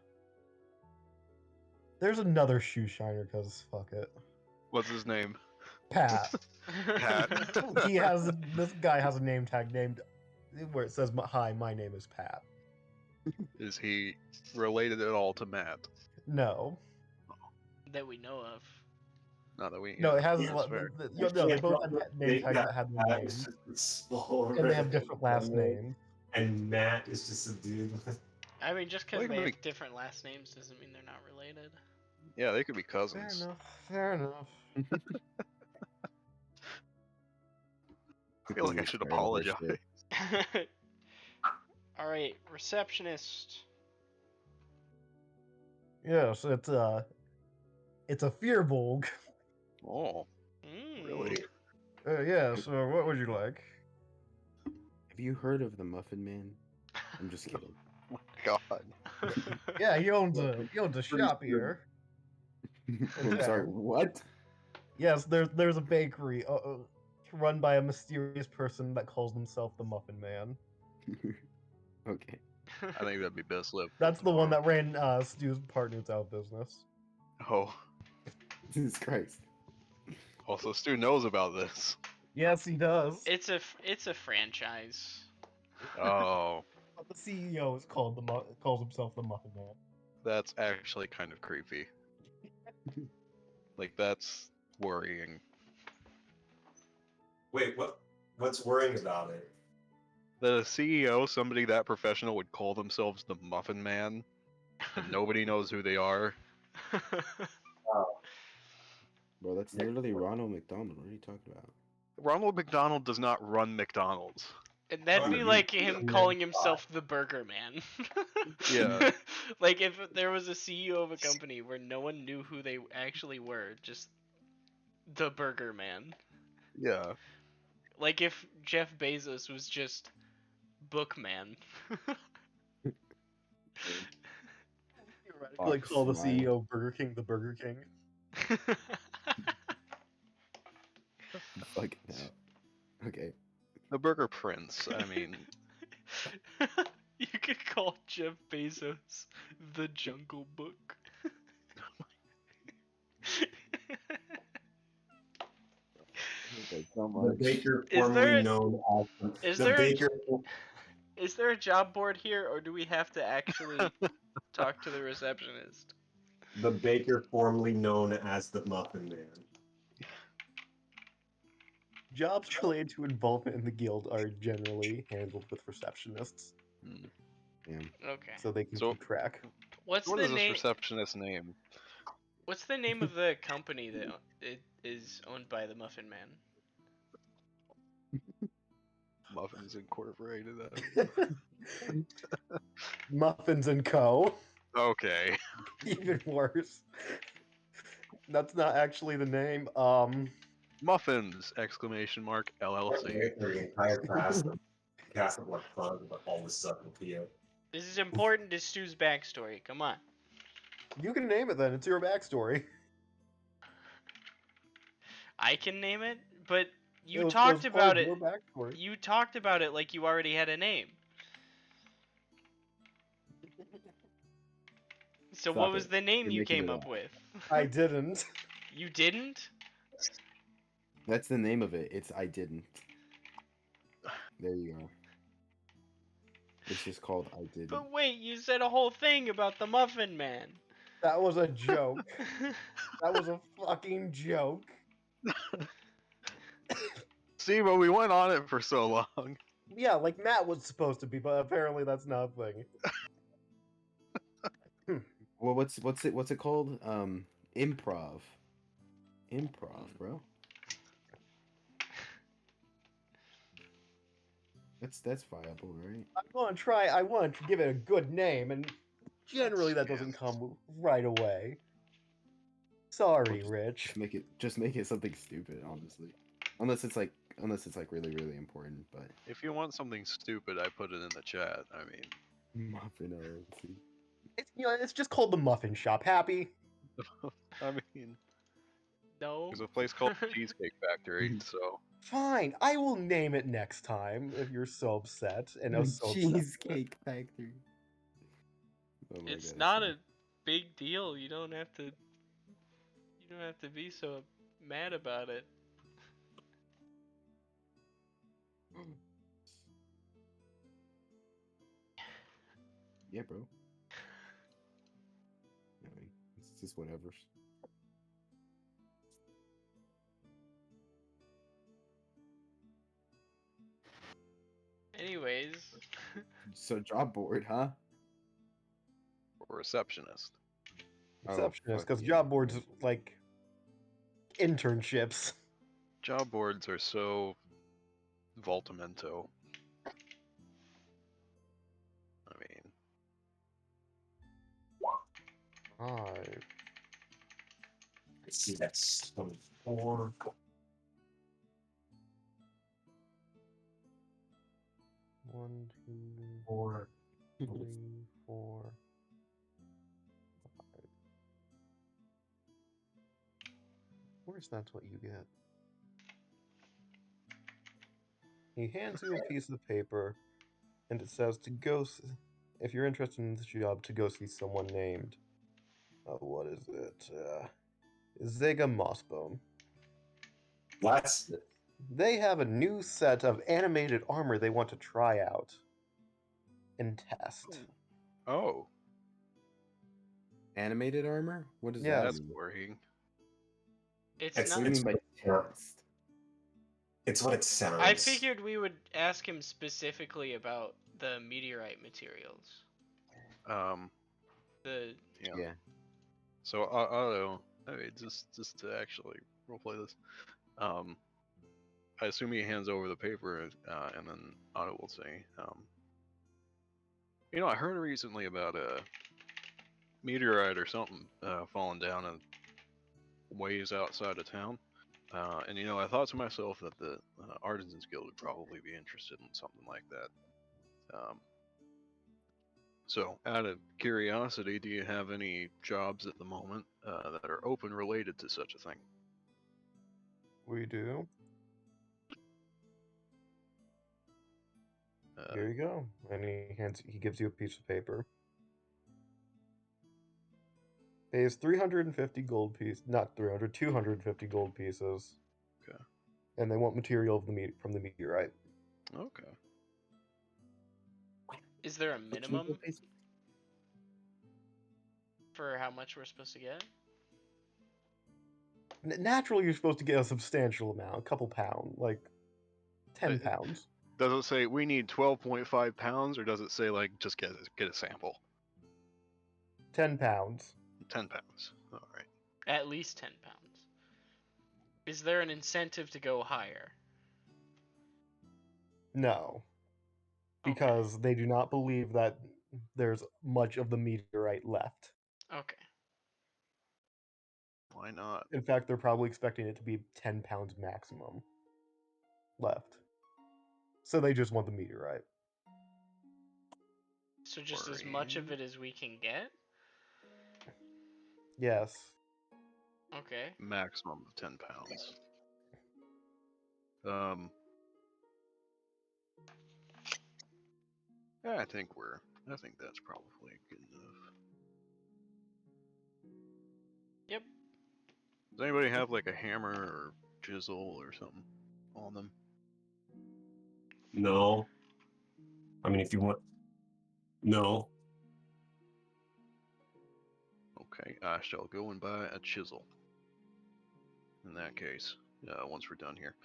there's another shoe shiner, because fuck it. what's his name? Pat. Pat. This guy has a name tag named where it says, "Hi, my name is Pat." Is he related at all to Matt? No. That we know of. Not that we. No, it has Yeah, that's fair. no, they both have name tags that have their Pat names. is just a small And they have red different last lemon, names. And Matt is just a dude with I mean, just because Well, they they could have different last names doesn't mean they're not related. Yeah, they could be Fair cousins. enough. Fair enough. I feel like I should apologize. Alright, receptionist. Yes, it's a Fearbolg. Oh, Mm. really? Yeah, so what would you like? Have you heard of the Muffin Man? I'm just kidding. Oh my god. Yeah, he owns a shop here. I'm sorry. What? Yes, there's a bakery run by a mysterious person that calls themselves the Muffin Man. Okay. I think that'd be best left. That's the one that ran Stu's partners out of business. Oh, Jesus Christ. also Stu knows about this. Yes, he does. It's a franchise. Oh, But the CEO is calls himself the Muffin Man. that's actually kind of creepy. Like that's worrying. Wait, what's worrying about it? That a CEO, somebody that professional, would call themselves the Muffin Man, and nobody knows who they are. Bro, that's literally Ronald McDonald. What are you talking about? Ronald McDonald does not run McDonald's. And that'd be like him calling himself the Burger Man. Yeah. Like if there was a CEO of a company where no one knew who they actually were, just the Burger Man. Yeah. Like if Jeff Bezos was just Bookman. Theoretically, call the CEO of Burger King the Burger King. Fucking hell. Okay. The Burger Prince. I mean, You could call Jeff Bezos the Jungle Book. Okay, so The much. baker Is formerly there- known as is the there a- baker. Is there a job board here, or do we have to actually talk to the receptionist? The baker formerly known as the Muffin Man. Jobs related to involvement in the guild are generally handled with receptionists, Damn. Okay. so they can So- keep track. What's what the is this name? receptionist's name? What's the name of the company that it is owned by the Muffin Man? Muffins Incorporated. Muffins and Co. Okay. Even worse. That's not actually the name. Muffins! Exclamation mark LLC. The entire cast of like fun, but all of a sudden appear. This is important to Stu's backstory. Come on. You can name it then. It's your backstory. I can name it, but you It was talked part about of it. Your backstory. You talked about it like you already had a name. So Stop what was it. the name You're you making came it up up. with? I didn't. You didn't? That's the name of it. It's I didn't. There you go. It's just called I didn't. But wait, you said a whole thing about the Muffin Man. That was a joke. That was a fucking joke. See, but we went on it for so long. Yeah, like Matt was supposed to be, but apparently that's not a thing. Well, what's it called? Improv. Improv, bro. That's viable, right? I want to give it a good name, and generally that doesn't come right away. Sorry, Just- Rich. Just make it something stupid, honestly. Unless it's like really really important, but If you want something stupid, I put it in the chat. I mean, Muffin LLC. It's just called the Muffin Shop. Happy? I mean, No. there's a place called the Cheesecake Factory, so Fine, I will name it next time if you're so upset. And I'm so upset. Cheesecake Factory. Oh my It's God, not sorry. a big deal. You don't have to be so mad about it. Yeah, bro. I mean, it's just whatever. Anyways, So job board, huh? or receptionist. Receptionist, because fuck yeah. job boards like internships. Job boards are so Voltamento. I mean, Alright. Let's see, that's 24. One, two, 4. 3, 4. 5. Where's that's what you get? He hands you a piece of paper, and it says to go. If you're interested in this job, to go see someone named. What is it? Zega Mossbone. What? They have a new set of animated armor they want to try out and test. Oh, Animated armor? What does Yeah, that that's mean? worrying. It's It's- What not. do you mean by Yeah. test? It's what it sounds. I figured we would ask him specifically about the meteorite materials. The Yeah. Yeah. So Otto, I mean, just to actually roleplay this, I assume he hands over the paper, and then Otto will say, I heard recently about a meteorite or something falling down in ways outside of town. And I thought to myself that the Artisans Guild would probably be interested in something like that. So, out of curiosity, do you have any jobs at the moment that are open related to such a thing? we do. Here you go. And he gives you a piece of paper. Pays 350 gold pieces, not 300, 250 gold pieces. Okay. And they want material from the meteorite. Okay. is there a What can you minimum go base- for how much we're supposed to get? Naturally, you're supposed to get a substantial amount, a couple pounds, like 10 But- pounds. Does it say we need 12.5 pounds, or does it say like just get a sample? 10 pounds. 10 pounds. All right. At least 10 pounds. Is there an incentive to go higher? No. Okay. Because they do not believe that there's much of the meteorite left. Okay. Why not? In fact, they're probably expecting it to be 10 pounds maximum left. So they just want the meteorite. So just as much of it as we can get? Yes. Okay. Maximum of 10 pounds. Yeah, I think that's probably good enough. Yep. Does anybody have like a hammer or chisel or something on them? No. I mean, if you want. No. Okay, I shall go and buy a chisel. In that case, once we're done here.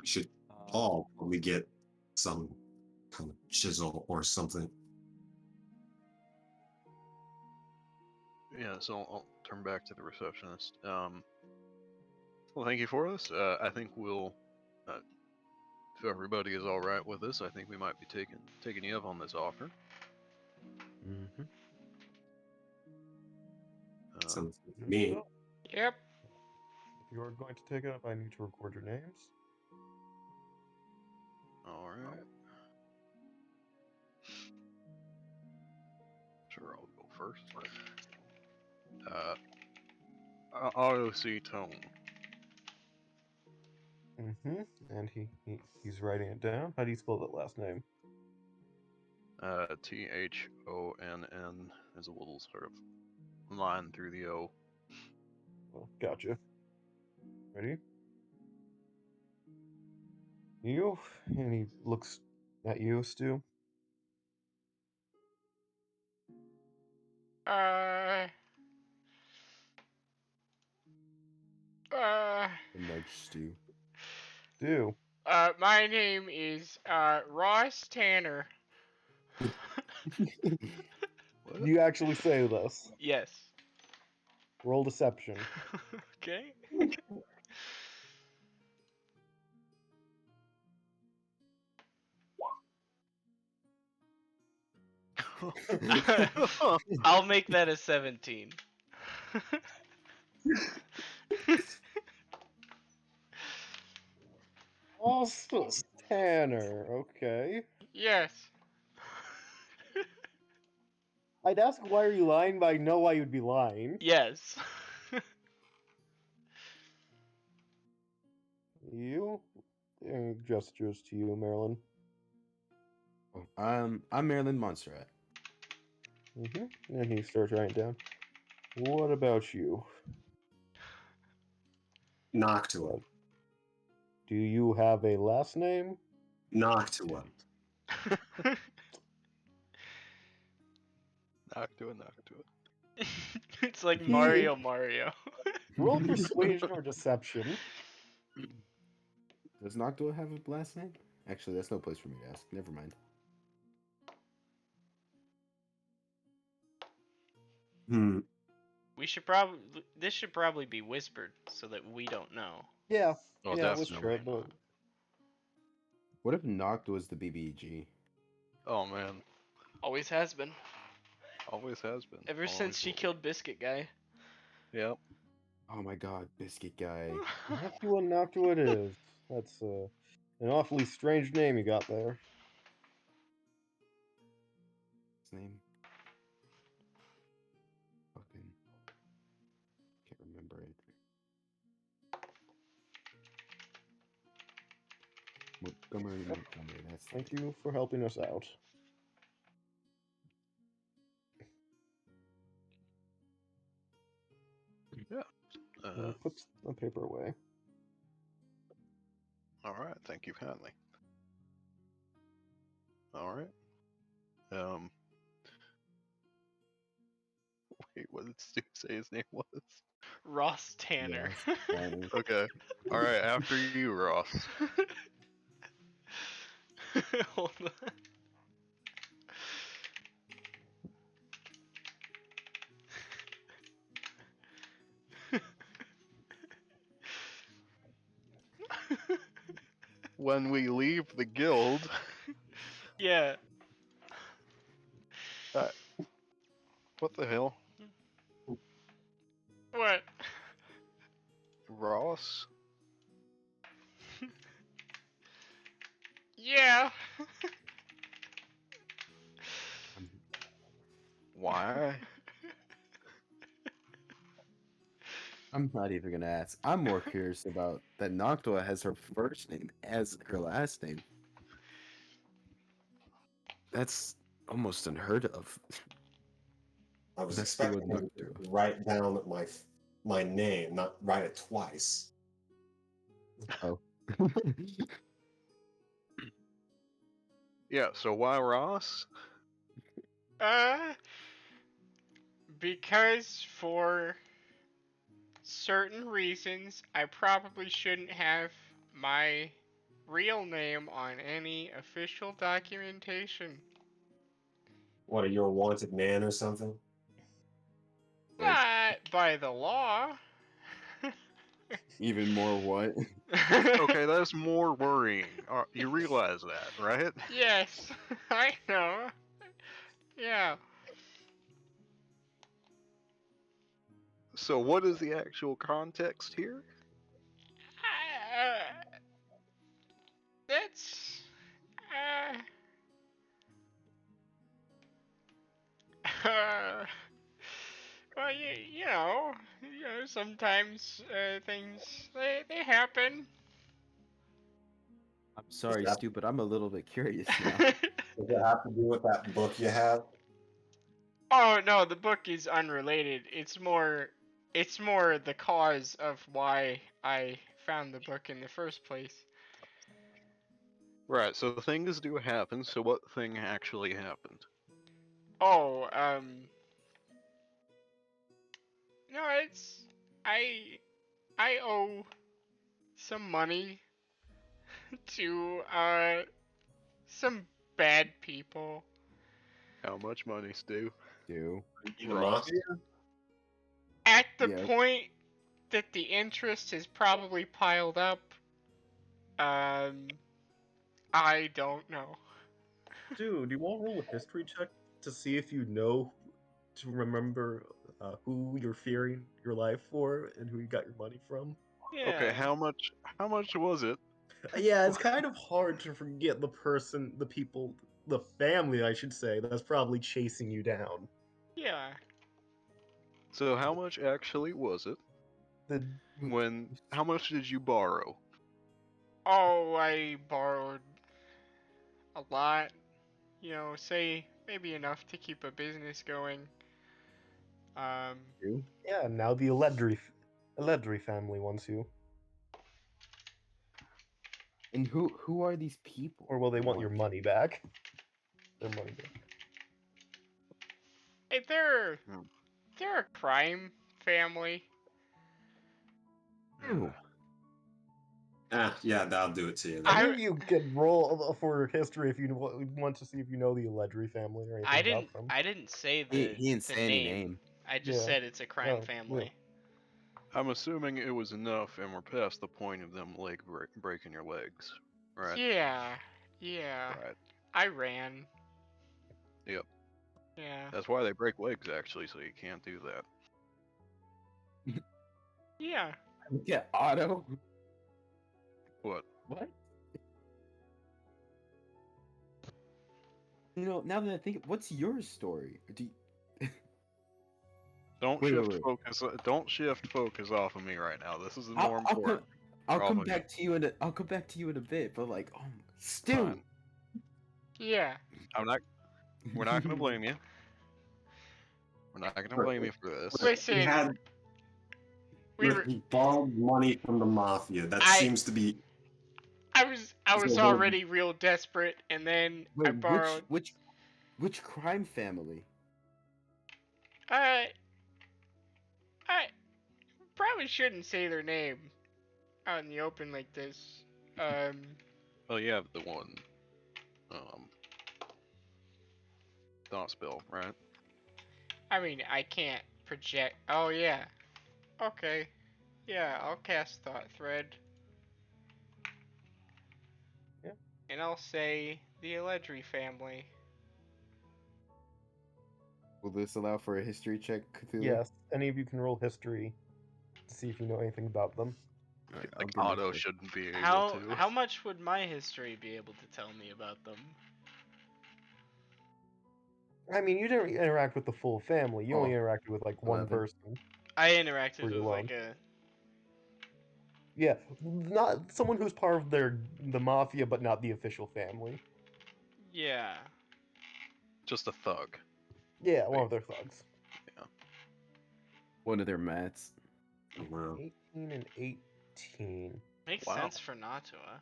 We should all probably get some kind of chisel or something. Yeah, so I'll turn back to the receptionist. Well, thank you for this. I think we'll, if everybody is all right with this, I think we might be taking you up on this offer. Mhm. Sounds good to me. Yep. If you are going to take it up, I need to record your names. All right. Sure, I'll go first. ROC Tone. And he's writing it down. How do you spell that last name? THONN. There's a little sort of line through the O. Well, gotcha. Ready? You? And he looks at you, Stu. Nudge Stu. Stu. My name is, Ross Tanner. Do you actually say this? Yes. Roll deception. Okay. I'll make that a 17. Austin Tanner. Okay. Yes. I'd ask why are you lying, but I know why you'd be lying. Yes. You Gestures to you, Marilyn. Oh, I'm Marilyn Montserrat. And he starts writing down. What about you? Noctua. Do you have a last name? Noctua. Noctua, Noctua. It's like He- Mario. Roll persuasion or deception. Does Noctua have a last name? Actually, that's no place for me to ask. Never mind. We should probably this should probably be whispered so that we don't know. Yeah, Oh, yeah, definitely. whisper it, but What if Noctua is the BBG? Oh man, Always has been. always has been. Ever Always since she will be. killed Biscuit Guy. Yep. Oh my god, Biscuit Guy. Noctua it is. That's an awfully strange name you got there. His name? Fucking can't remember it. Montgomery, that's the Thank name. you for helping us out. Uh, Puts the paper away. all right. Thank you kindly. All right. Wait, what did Stu say his name was? Ross Tanner. Tanner. Okay. All right. After you, Ross. Hold on. When we leave the guild, Yeah. what the hell, What? Ross? Yeah. Why? I'm not even gonna ask. I'm more curious about that Noctua has her first name as her last name. That's almost unheard of. I was Let's see what expecting him to Noctua. write down my name, not write it twice. Oh. Yeah. So why Ross? Because for certain reasons, I probably shouldn't have my real name on any official documentation. What, are you a wanted man or something? Not by the law. Even more what? Okay, that's more worrying. You realize that, right? Yes, I know. Yeah. So what is the actual context here? That's. Uh, well, you know, sometimes things they happen. I'm sorry, that- Stu, but I'm a little bit curious now. Does it have to do with that book you have? Oh no, the book is unrelated. It's more the cause of why I found the book in the first place. Right. So things do happen. So what thing actually happened? Oh, no, it's I owe some money to some bad people. How much money, Stu? Stu. You the Ross. mafia? At the Yeah. point that the interest is probably piled up, I don't know. Dude, do you want to roll a history check to see if you know to remember who you're fearing your life for and who you got your money from? Yeah. Okay, how much was it? Yeah, it's kind of hard to forget the person, the people, the family, I should say, that's probably chasing you down. Yeah. So how much actually was it? The How much did you borrow? Oh, I borrowed a lot. You know, say maybe enough to keep a business going. Um, You? Yeah, now the Eledri family wants you. And who are these people? Or will they want your money back? Their money back. hey, they're a crime family. Ew. Yeah, that'll do it to you. Any Then. I of you can roll for history if you want to see if you know the Eledri family or anything about them. I didn't say He the didn't say any name. name. I just Yeah. said it's a crime Oh, family. I'm assuming it was enough, and we're past the point of them breaking your legs, right? Yeah. Yeah. Right. I ran. Yep. Yeah. That's why they break legs, actually, so you can't do that. Yeah. Yeah, Otto. What? What? You know, now that I think, what's your story? Do you... Don't Wait, shift wait, wait. focus. Don't shift focus off of me right now. This is more I'll come. important. I'll for all come of you. back to you in a. I'll come back to you in a bit. But like, Stu. Fine. Yeah. I'm not. We're not gonna blame you. We're not gonna blame you for this. Listen, we were. He borrowed money from the mafia. That I- seems to be. I was So, already real desperate, and then I Wait, borrowed. which crime family? I probably shouldn't say their name out in the open like this. Well, you have the one. Thought spill, right? I mean, I can't project. Oh yeah. Okay. Yeah, I'll cast Thought Thread. Yeah. And I'll say the Eledri family. Will this allow for a history check, Cthulhu? Yes, any of you can roll history to see if you know anything about them. All right, I'll Like give my Otto first. shouldn't be able How to. how much would my history be able to tell me about them? I mean, you didn't interact with the full family. You only Oh, interacted with like one 11. person. I interacted Pretty with long. like a Yeah, not someone who's part of the mafia, but not the official family. yeah. Just a thug. Yeah, one of their thugs. One of their mats. Wow. 18 and 18. Makes Wow. sense for Natua.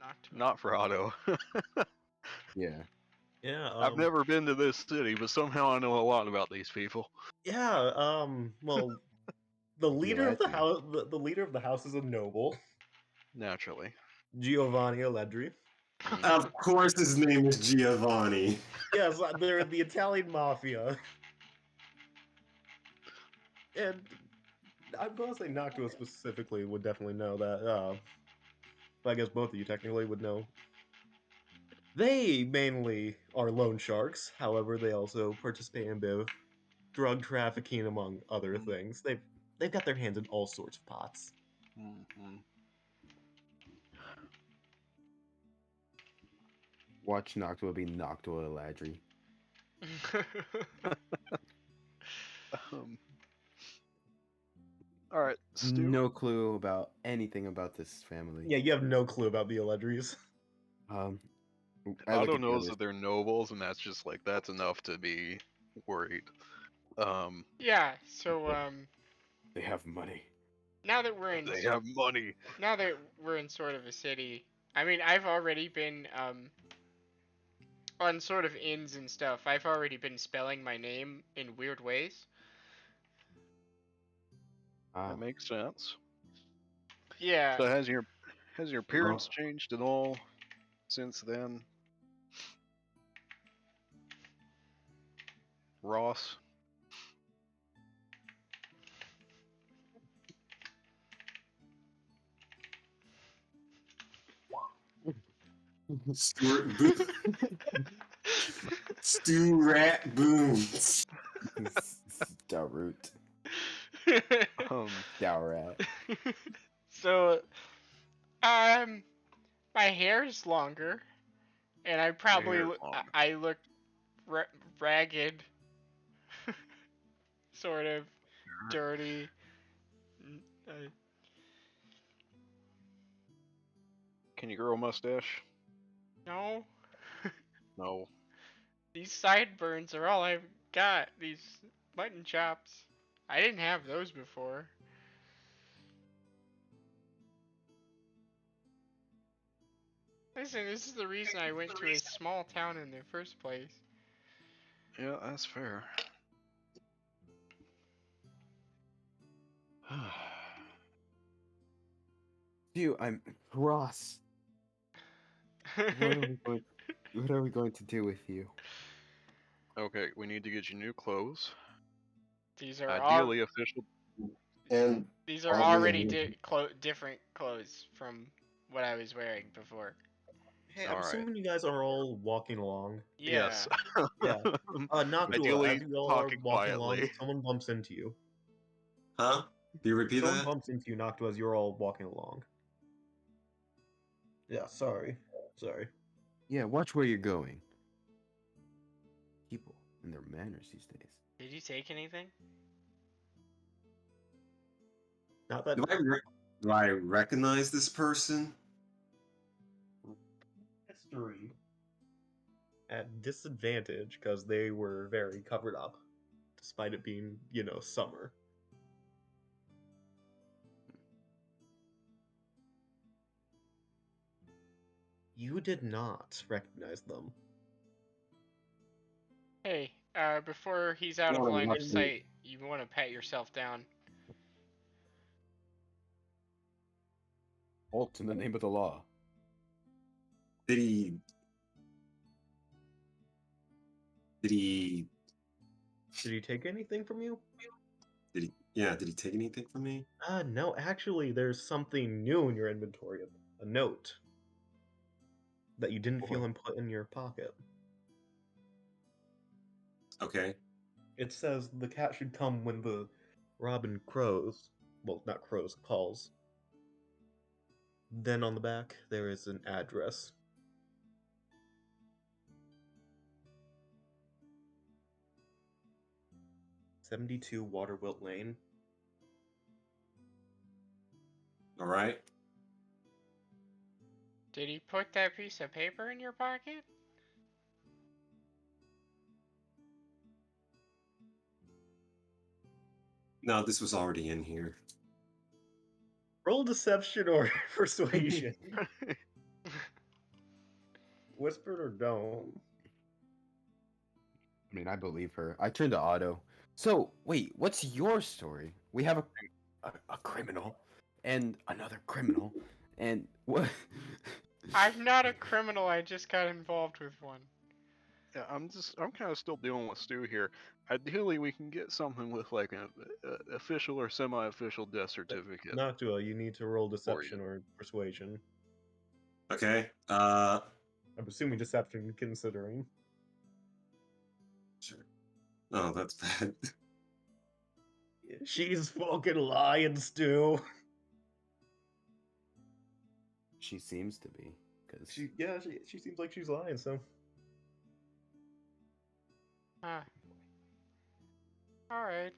Noctua. Not for Otto. Yeah. Yeah. I've never been to this city, but somehow I know a lot about these people. Yeah. Well, the leader of the Latin. house, the leader of the house is a noble, Naturally. Giovanni Eledri. Of course, his name is Giovanni. Yes, they're the Italian mafia. And I'm gonna say Noctua specifically would definitely know that. But I guess both of you technically would know. They mainly are loan sharks. However, they also participate in a bit of drug trafficking, among other things. They've got their hands in all sorts of pots. Mm-hmm. Watch Noctua be Noctua Eladri. All right, Stu. No clue about anything about this family. Yeah, you have no clue about the Eledris. I look Otto at the knows others. that they're nobles, and that's just like that's enough to be worried. yeah, so They have money. now that we're in They have money. now that we're in sort of a city, I mean, I've already been on sort of inns and stuff. I've already been spelling my name in weird ways. Ah, That makes sense. Yeah. So has your appearance changed at all since then, Ross? Stuart Bo- Stu Rat Booms. Dalrut. Um, Dalrat. So, my hair's longer, and I probably hair's longer. I look ragged, sort of dirty. Can you grow a mustache? No, No. these sideburns are all I've got. These mutton chops. I didn't have those before. Listen, this is the reason I went to a small town in the first place. Yeah, that's fair. Phew, I'm Ross. What are we going to do with you? Okay, we need to get you new clothes. These are Ideally official. And these are probably already a different clothes from what I was wearing before. Hey, I'm All right. assuming you guys are all walking along. Yeah. Yes. Yeah. Noctua, Ideally, as you all are talking walking along, quietly. someone bumps into you. Huh? Can you repeat Someone that? bumps into you, Noctua, as you're all walking along. Yeah, sorry. Sorry. Yeah, watch where you're going. People and their manners these days. Did you take anything? Not that Do I recognize this person? history at disadvantage because they were very covered up, despite it being, summer. You did not recognize them. Hey, before he's out of No, line of nothing. sight, you want to pat yourself down. Halt in the name of the law. Did he? Did he? Did he take anything from you? Did he? Yeah. Did he take anything from me? No, actually, there's something new in your inventory. A note that you didn't feel him put in your pocket. Okay. It says the cat should come when the robin crows. Well, not crows, calls. Then on the back, there is an address. 72 Waterwilt Lane. All right. Did he put that piece of paper in your pocket? No, this was already in here. Roll deception or persuasion. Whispered or don't. I mean, I believe her. I turned to Otto. So, wait, what's your story? We have a criminal and another criminal, and what? I'm not a criminal, I just got involved with one. Yeah, I'm kind of still dealing with Stu here. Ideally, we can get something with like an official or semi-official death certificate. Noctua, you need to roll deception or persuasion. Okay. I'm assuming deception, considering. Sure. Oh, that's bad. She's fucking lying, Stu. She seems to be, because She seems like she's lying. So Huh. Alright.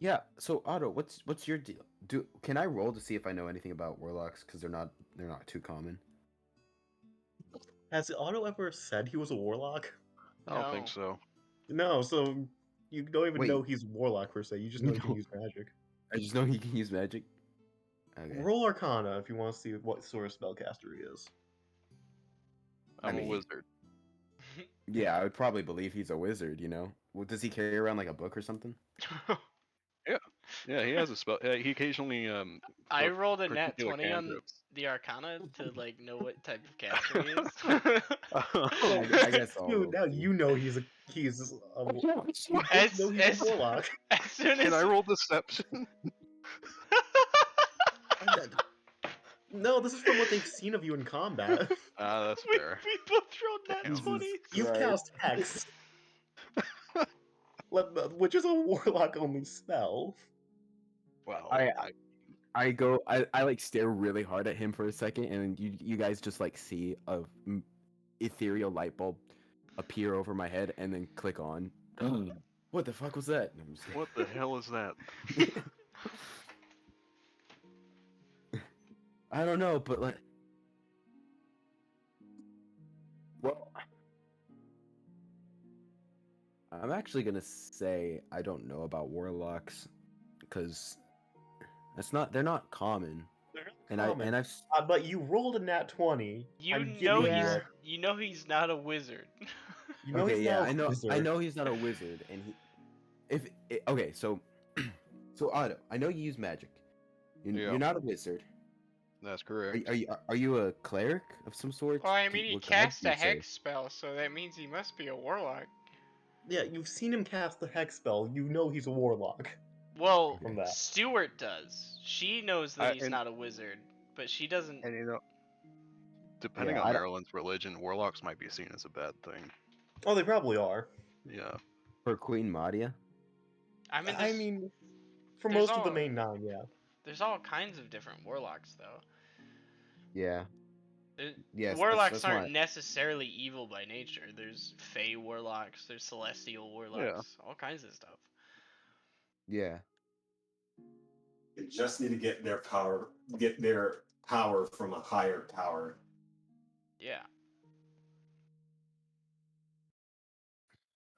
yeah. So Otto, what's your deal? Can I roll to see if I know anything about warlocks? Because they're not too common. has Otto ever said he was a warlock? I don't think No. so. No, so you don't even Wait. know he's a warlock per se. You just know he can No. use magic. I just know he can use magic. Okay. Roll Arcana if you want to see what sort of spellcaster he is. I'm I mean, a wizard. Yeah, I would probably believe he's a wizard. Well, does he carry around like a book or something? Yeah, he has a spell. He occasionally I for rolled a nat particular 20 on cantrips. the Arcana to like know what type of caster he is. I guess I'll roll Now too. you know he's a you both As- know he's a as- warlock. As soon as Can I roll deception? No, this is from what they've seen of you in combat. That's we fair. both rolled nat Damn. 20s. You've Right. cast Hex, which is a warlock only spell. Wow. I like stare really hard at him for a second, and you guys just like see a ethereal light bulb appear over my head and then click on. What the fuck was that? And I'm just What the hell is that? I don't know, but like, well, I'm actually gonna say I don't know about warlocks because they're not common, They're not and common. I've But you rolled a nat 20. I'm giving you it. You know he's not a wizard. You know okay, he's yeah, not a wizard. I know he's not a wizard, and okay, so so Otto, I know you use magic. Yeah. You're not a wizard. That's correct. Are you a cleric of some sort? Well, I mean, he What god cast do a you say? hex spell, so that means he must be a warlock. Yeah, you've seen him cast the hex spell. You know he's a warlock. Well, From that. Stuart does. She knows that he's and, not a wizard, but she doesn't. and you know, depending Yeah, on I don't- Maryland's religion, warlocks might be seen as a bad thing. Oh, they probably are. Yeah. For Queen Madia. I mean, I mean, for there's most of the all- main 9, yeah. there's all kinds of different warlocks, though. Yeah. Yes, Warlocks that's aren't why. necessarily evil by nature. There's fey warlocks, there's celestial warlocks, all kinds of stuff. Yeah. They just need to get their power from a higher power. Yeah.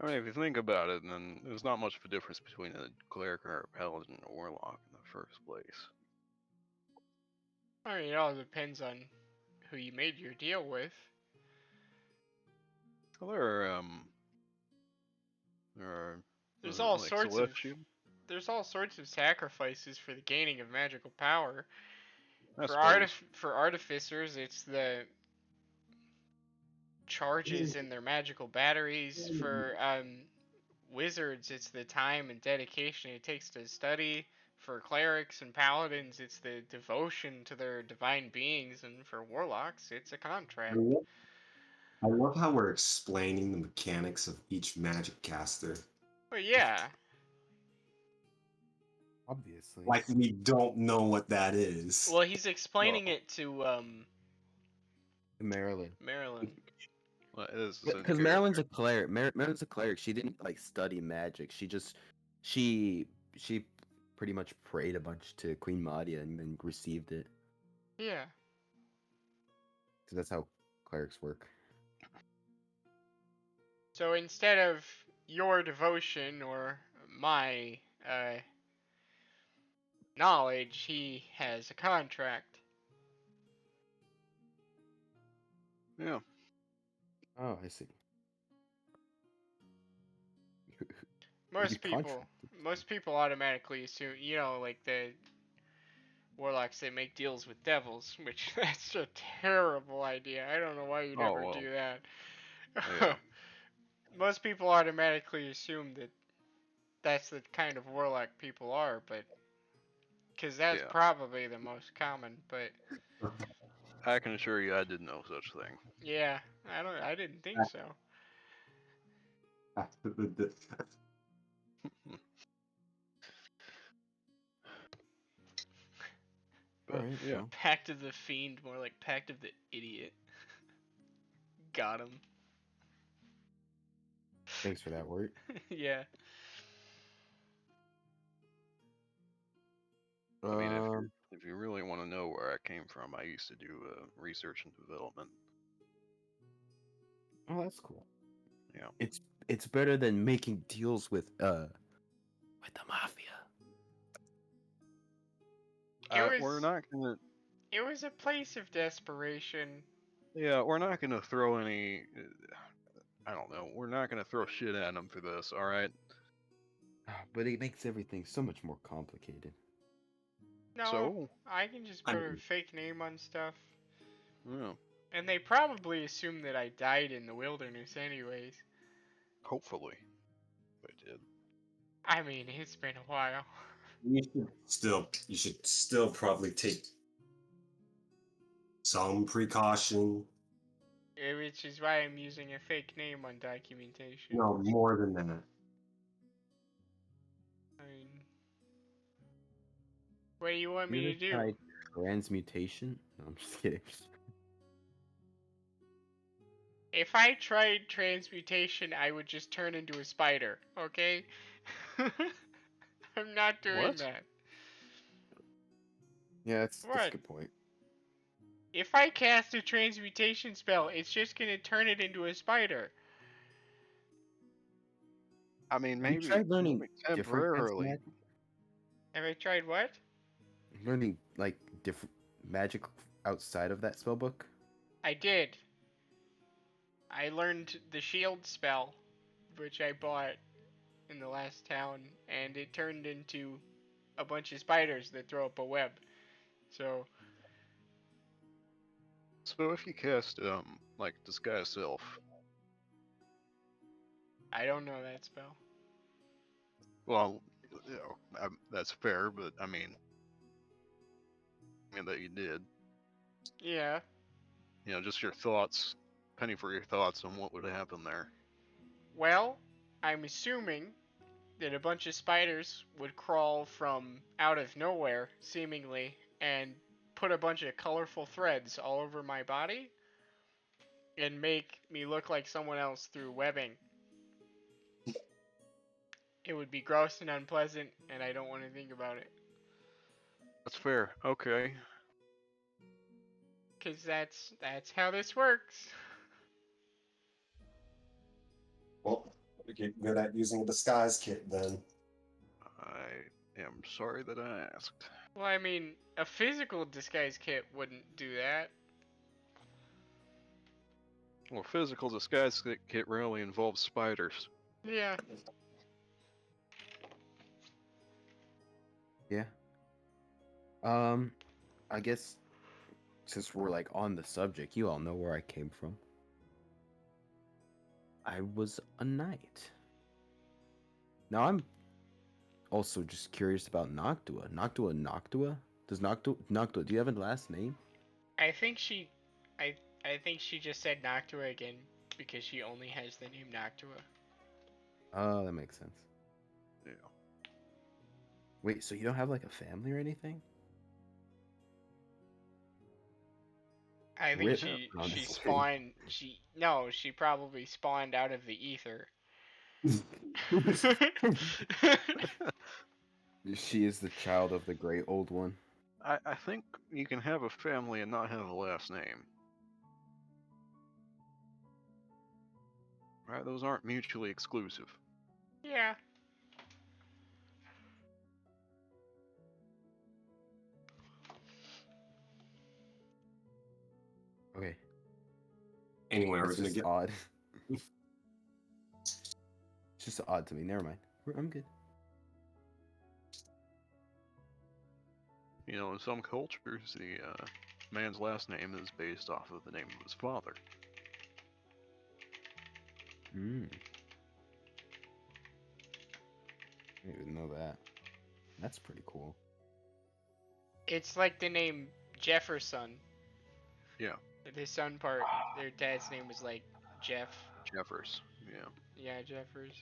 I mean, if you think about it, then there's not much of a difference between a cleric or a paladin or a warlock in the first place. I mean, it all depends on who you made your deal with. Well, there are There's all like sorts celestial. there's all sorts of sacrifices for the gaining of magical power. I For suppose. for artificers, it's the charges in their magical batteries. For wizards, it's the time and dedication it takes to study. For clerics and paladins, it's the devotion to their divine beings, and for warlocks, it's a contract. I love how we're explaining the mechanics of each magic caster. Well, yeah. Obviously. Like we don't know what that is. Well, he's explaining it to Maryland. Maryland. Well, it is Because Maryland's a cleric. Maryland's a cleric. She didn't like study magic. She pretty much prayed a bunch to Queen Madia and then received it. Yeah. Because that's how clerics work. So instead of your devotion or my knowledge, he has a contract. Yeah. Oh, I see. Most people automatically assume, like the warlocks, they make deals with devils, which that's a terrible idea. I don't know why you'd ever do that. Yeah. Most people automatically assume that that's the kind of warlock people are, but because that's probably the most common. But I can assure you, I did no such thing. yeah, I didn't think so. But Alright, yeah. well. Pact of the Fiend, more like Pact of the Idiot. Got him. Thanks for that word. Yeah. I mean, if you really want to know where I came from, I used to do research and development. Oh, that's cool. Yeah. It's better than making deals with the mafia. We're not gonna. It was a place of desperation. Yeah, we're not gonna throw any. I don't know. We're not gonna throw shit at them for this. All right. But it makes everything so much more complicated. No, So? I can just put a fake name on stuff. Yeah. And they probably assume that I died in the wilderness anyways. Hopefully, I did. I mean, it's been a while. You should still probably take some precaution. Which is why I'm using a fake name on documentation. No, more than that. I mean, what do you want me to do? Try transmutation? No, I'm just kidding. If I tried transmutation, I would just turn into a spider, okay? I'm not doing that. Yeah, that's a What? good point. If I cast a transmutation spell, it's just gonna turn it into a spider. I mean, Have you maybe tried learning different kinds of temporarily. magic? Have I tried what? Learning like different magic outside of that spell book? I did. I learned the shield spell, which I bought in the last town, and it turned into a bunch of spiders that throw up a web. So, So if you cast like disguise self, I don't know that spell. well, that's fair, but I mean that you did. Yeah. Just your thoughts, penny for your thoughts on what would happen there. Well, I'm assuming that a bunch of spiders would crawl from out of nowhere, seemingly, and put a bunch of colorful threads all over my body and make me look like someone else through webbing. It would be gross and unpleasant, and I don't want to think about it. That's fair. Okay. Cause that's how this works. Well, we get good at using a disguise kit then. I am sorry that I asked. Well, I mean, a physical disguise kit wouldn't do that. Well, physical disguise kit rarely involves spiders. Yeah. Yeah. I guess since we're like on the subject, you all know where I came from. I was a knight. Now I'm also just curious about Noctua. Noctua? Does Noctua, do you have a last name? I think she just said Noctua again because she only has the name Noctua. Oh, that makes sense. Yeah. Wait, so you don't have like a family or anything? I think Rip, she honestly. spawned she probably spawned out of the ether. She is the child of the great old one. I think you can have a family and not have a last name. Right? Those aren't mutually exclusive. Yeah. Okay. Anyway, we're That's gonna just get. odd. It's just odd to me. Never mind. I'm good. In some cultures, the man's last name is based off of the name of his father. I didn't even know that. That's pretty cool. It's like the name Jefferson. Yeah. His son part, their dad's name was like Jeff. Jeffers. Yeah. Yeah, Jeffers.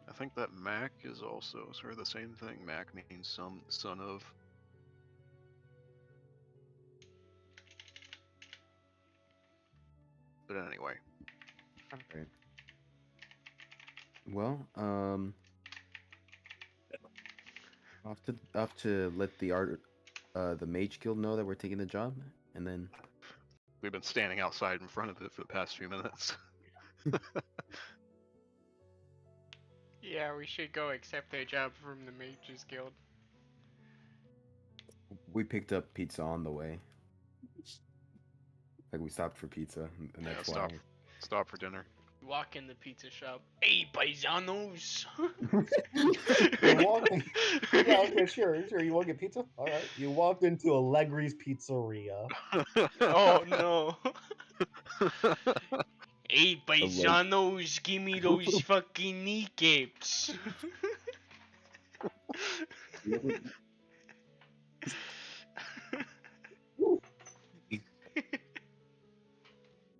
I think that Mac is also sort of the same thing. Mac means son of. But anyway. Alright. Well, I'll have to let the Mage Guild know that we're taking the job, and then We've been standing outside in front of it for the past few minutes. Yeah, we should go accept their job from the Mages Guild. we picked up pizza on the way. Like we stopped for pizza, and that's why. Stop for dinner. Walk in the pizza shop. Hey, paisanos! You're walking. Yeah, okay, sure. You want to get pizza? All right. You walked into Allegri's Pizzeria. Oh no! Hey, paisanos, give me those fucking kneecaps!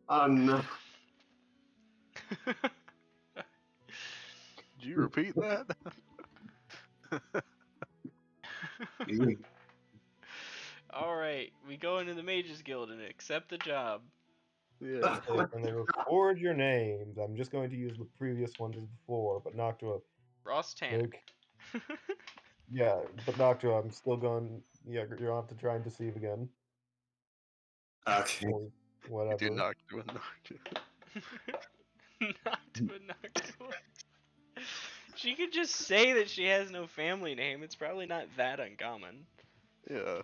Oh no. Did you repeat that? Alright, we go into the Mages Guild and accept the job. Yeah. And they record your names. I'm just going to use the previous ones as before, but Noctua. Ross Tannic. Yeah, but Noctua, I'm still going. Yeah, you'll have to try and deceive again. Okay. Or You whatever. do Noctua, Noctua. Noctua. She could just say that she has no family name. It's probably not that uncommon. Yeah.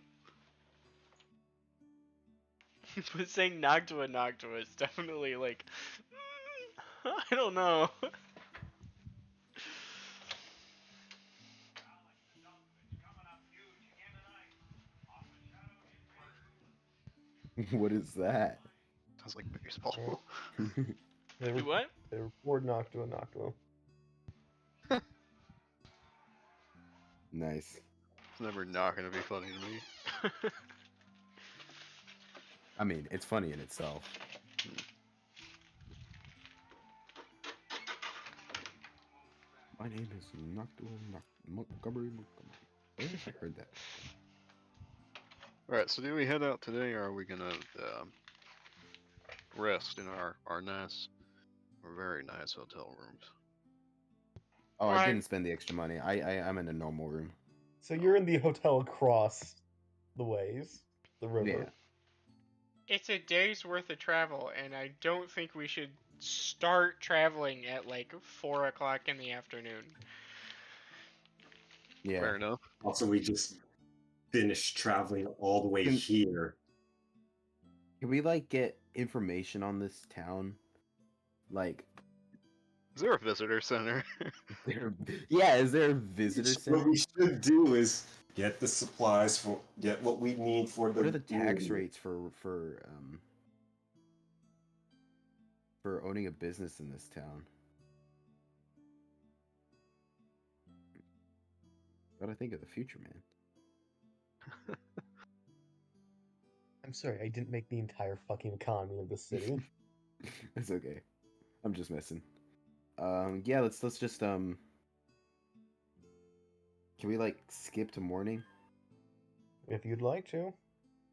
But saying Noctua is definitely like, I don't know. What is that? Sounds like baseball. They Do what? They record Noctua. Nice. It's never not gonna be funny to me. I mean, it's funny in itself. My name is Montgomery. Where have I heard that? Alright, so do we head out today, or are we gonna rest in our nice, or very nice hotel rooms? Oh, Why? I didn't spend the extra money. I'm in a normal room. So you're in the hotel across the ways, the river. Yeah. It's a day's worth of travel, and I don't think we should start traveling at like 4 o'clock in the afternoon. Yeah. Fair enough. Also, we just finished traveling all the way Can- here. Can we like get information on this town? Like, Is there a visitor center? is there a visitor What center? we should do is get the supplies get what we need for the. What are the tax rates for owning a business in this town? Gotta think of the future, man. I'm sorry, I didn't make the entire fucking economy of the city. It's okay. I'm just messing. Yeah, let's just can we like skip to morning? If you'd like to.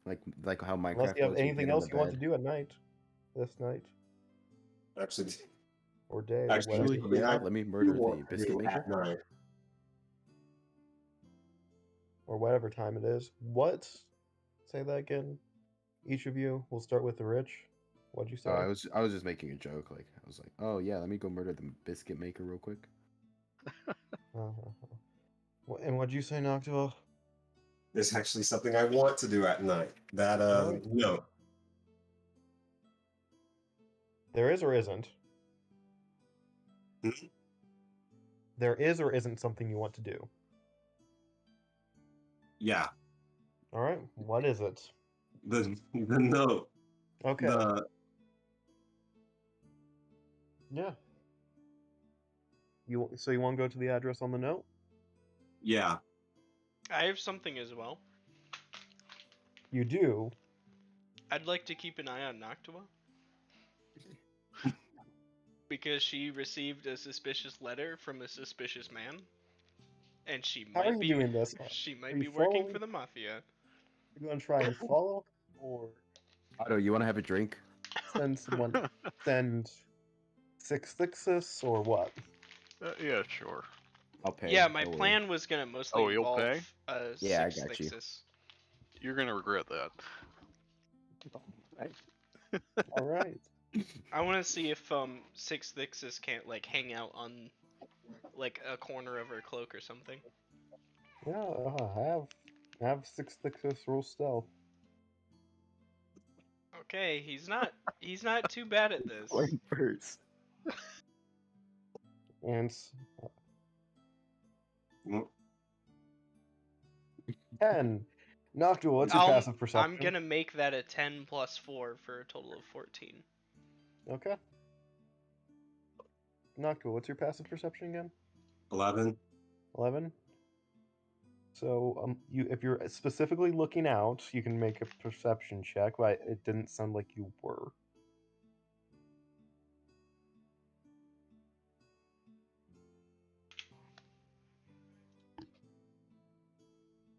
Like how Minecraft Unless you have was, we anything get else into you want to bed. do at night. This night. Actually, Or day. Actually, whatever. Yeah, I let me do murder want the to biscuit do maker. at night. Or whatever time it is. What? Say that again. Each of you. We'll start with the rich. What'd you say? I was just making a joke. Like I was like, oh yeah, let me go murder the biscuit maker real quick. And what'd you say, Noctua? There's actually something I want to do at night. That Alright. no. There is or isn't? Hmm? There is or isn't something you want to do? Yeah. Alright, what is it? The note. Okay. Yeah. So you want to go to the address on the note? Yeah. I have something as well. You do. I'd like to keep an eye on Noctua. Because she received a suspicious letter from a suspicious man. And she How are might you be doing this? she Are might you be working following? for the mafia. You going to try and follow? Or Otto, you want to have a drink? send someone... send Six Thixus or what? Yeah, sure. I'll pay. Yeah, my don't worry. plan was gonna mostly Oh, you'll involve pay? Yeah, I Six got you. Thixus. You're gonna regret that. Alright. I want to see if Six Thixus can't like hang out on like a corner of her cloak or something. Yeah, have Six Thixus roll stealth. Okay, he's not too bad at this. Going first. And Mm, 10. Noctua, what's your I'll- passive perception? I'm gonna make that a 10 plus 4 for a total of 14. Okay. Noctua, what's your passive perception again? 11. 11. So, if you're specifically looking out, you can make a perception check, but it didn't sound like you were.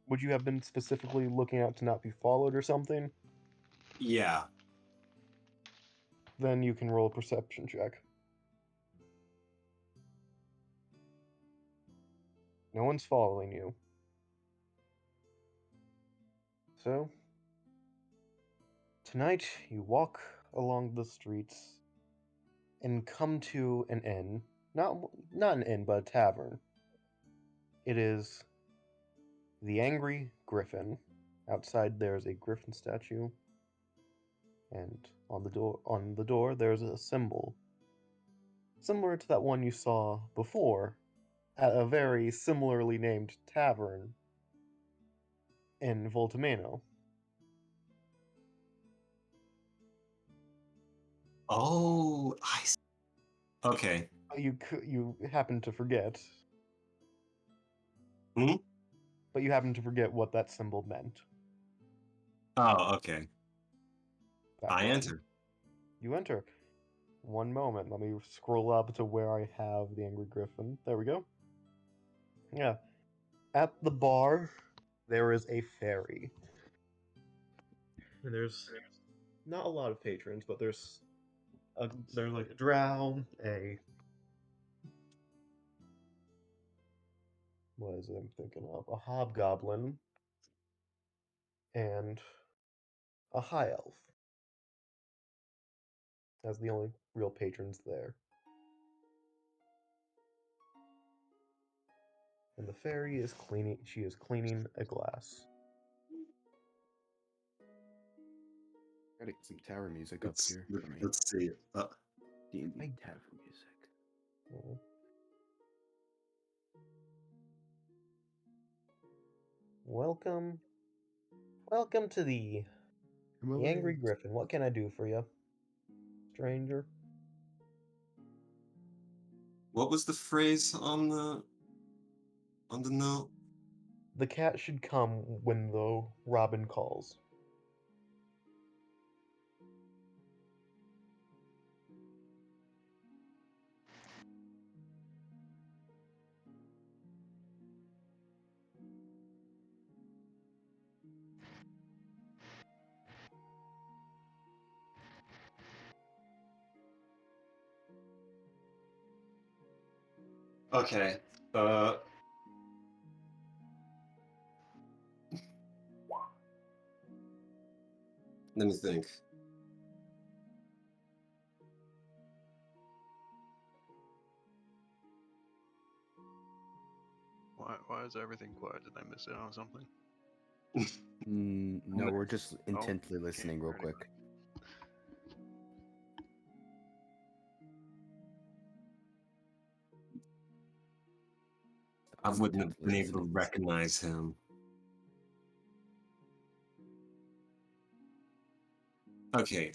Would you have been specifically looking out to not be followed or something? Yeah. Then you can roll a perception check. No one's following you. So, tonight you walk along the streets and come to an inn. Not an inn, but a tavern. It is the Angry Griffin. Outside there's a griffin statue, and on the door there's a symbol similar to that one you saw before at a very similarly named tavern in Voltamano. Oh, okay. You happen to forget. Hmm? But you happen to forget what that symbol meant. Oh, okay. back I then. enter. You enter. One moment. Let me scroll up to where I have the Angry Griffin. There we go. Yeah. At the bar, there is a fairy. And there's not a lot of patrons, but there's like a drow, what is it I'm thinking of? A hobgoblin, and a high elf as the only real patrons there. And the fairy is cleaning. She is cleaning a glass. Gotta get some tower music up Let's, here for me. let's see. D&D tower music. Oh. Welcome to the Angry Griffin. What can I do for you, stranger? What was the phrase on the note? The cat should come when the robin calls. Okay. Let me think. Why is everything quiet? Did I miss out on something? No, we're just intently listening real ready. quick. I wouldn't have been Intently able to listening. recognize him. Okay.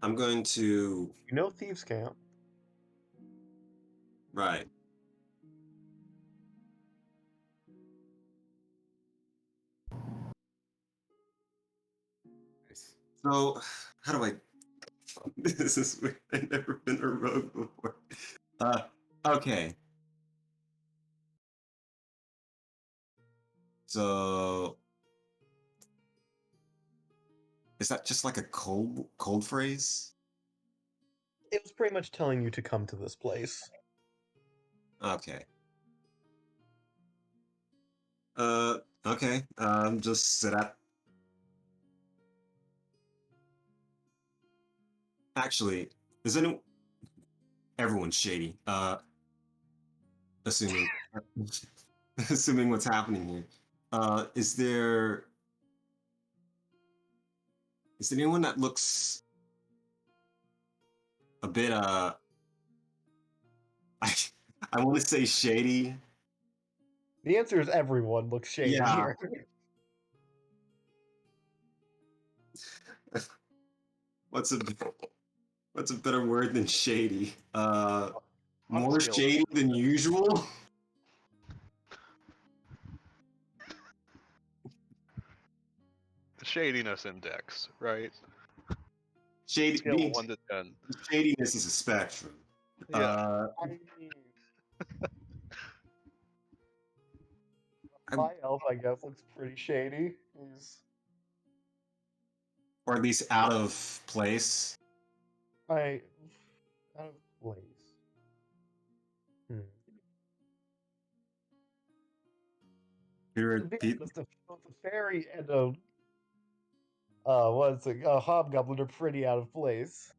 I'm going to... You know Thieves' Camp. Right. Nice. So, how do I... This is weird. I've never been a rogue before. Okay. So... Is that just like a cold phrase? It was pretty much telling you to come to this place. Okay. Okay. Just sit at... Actually, is anyone... Everyone's shady. Assuming... assuming what's happening here. Is there anyone that looks a bit, I want to say shady? The answer is everyone looks shady Yeah. here. What's a better word than shady? More Unskilled. shady than usual? The shadiness index, right? Shady, Scale of 1 to 10. shadiness is a spectrum. Yeah. I mean, my elf, I guess, looks pretty shady. He's Or at least out of place. out of place. Here To at be Pete. honest, both a fairy and a hobgoblin are pretty out of place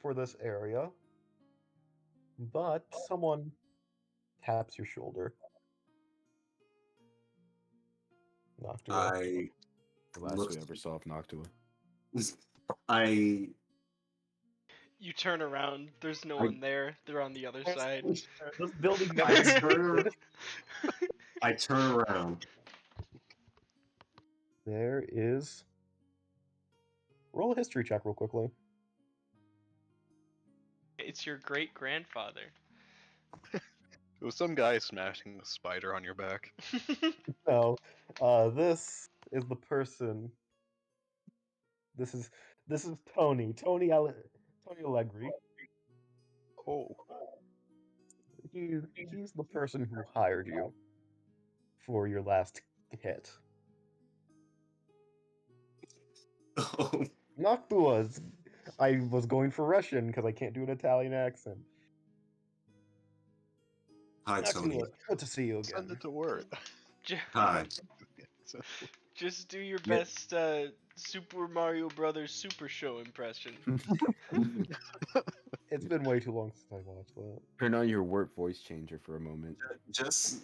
for this area. But someone taps your shoulder. Noctua. I The last look. we ever saw of Noctua. I You turn around. There's no I- one there. They're on the other side. This building I never turn. existed. I turn around. There is. Roll a history check real quickly. It's your great grandfather. It was some guy smashing the spider on your back. No, this is the person. This is Tony. Tony Allegri. Oh, He's the person who hired you for your last hit. Oh, Noctua. I was going for Russian because I can't do an Italian accent. hi, Tony. Noctua, good to see you send again. it to word. Ju- Hi. Just do your Yeah. best Super Mario Brothers Super Show impression. It's been way too long since I watched that. Turn on your warp voice changer for a moment. Just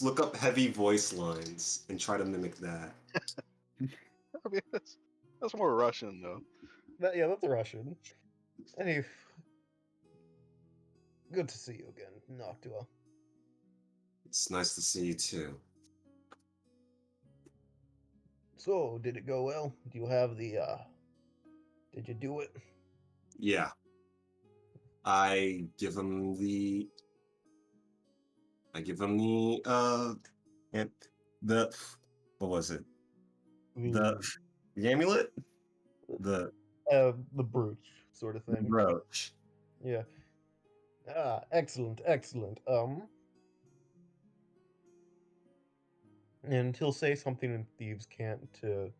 look up heavy voice lines and try to mimic that. I mean, that's more Russian though. Yeah, that's Russian. Anyway, good to see you again, Noctua. It's nice to see you too. So, did it go well? Do you have the, did you do it? Yeah. I give him the and the what was it? The amulet? The brooch sort of thing. brooch. Yeah. Ah, excellent, excellent. And he'll say something in thieves' cant to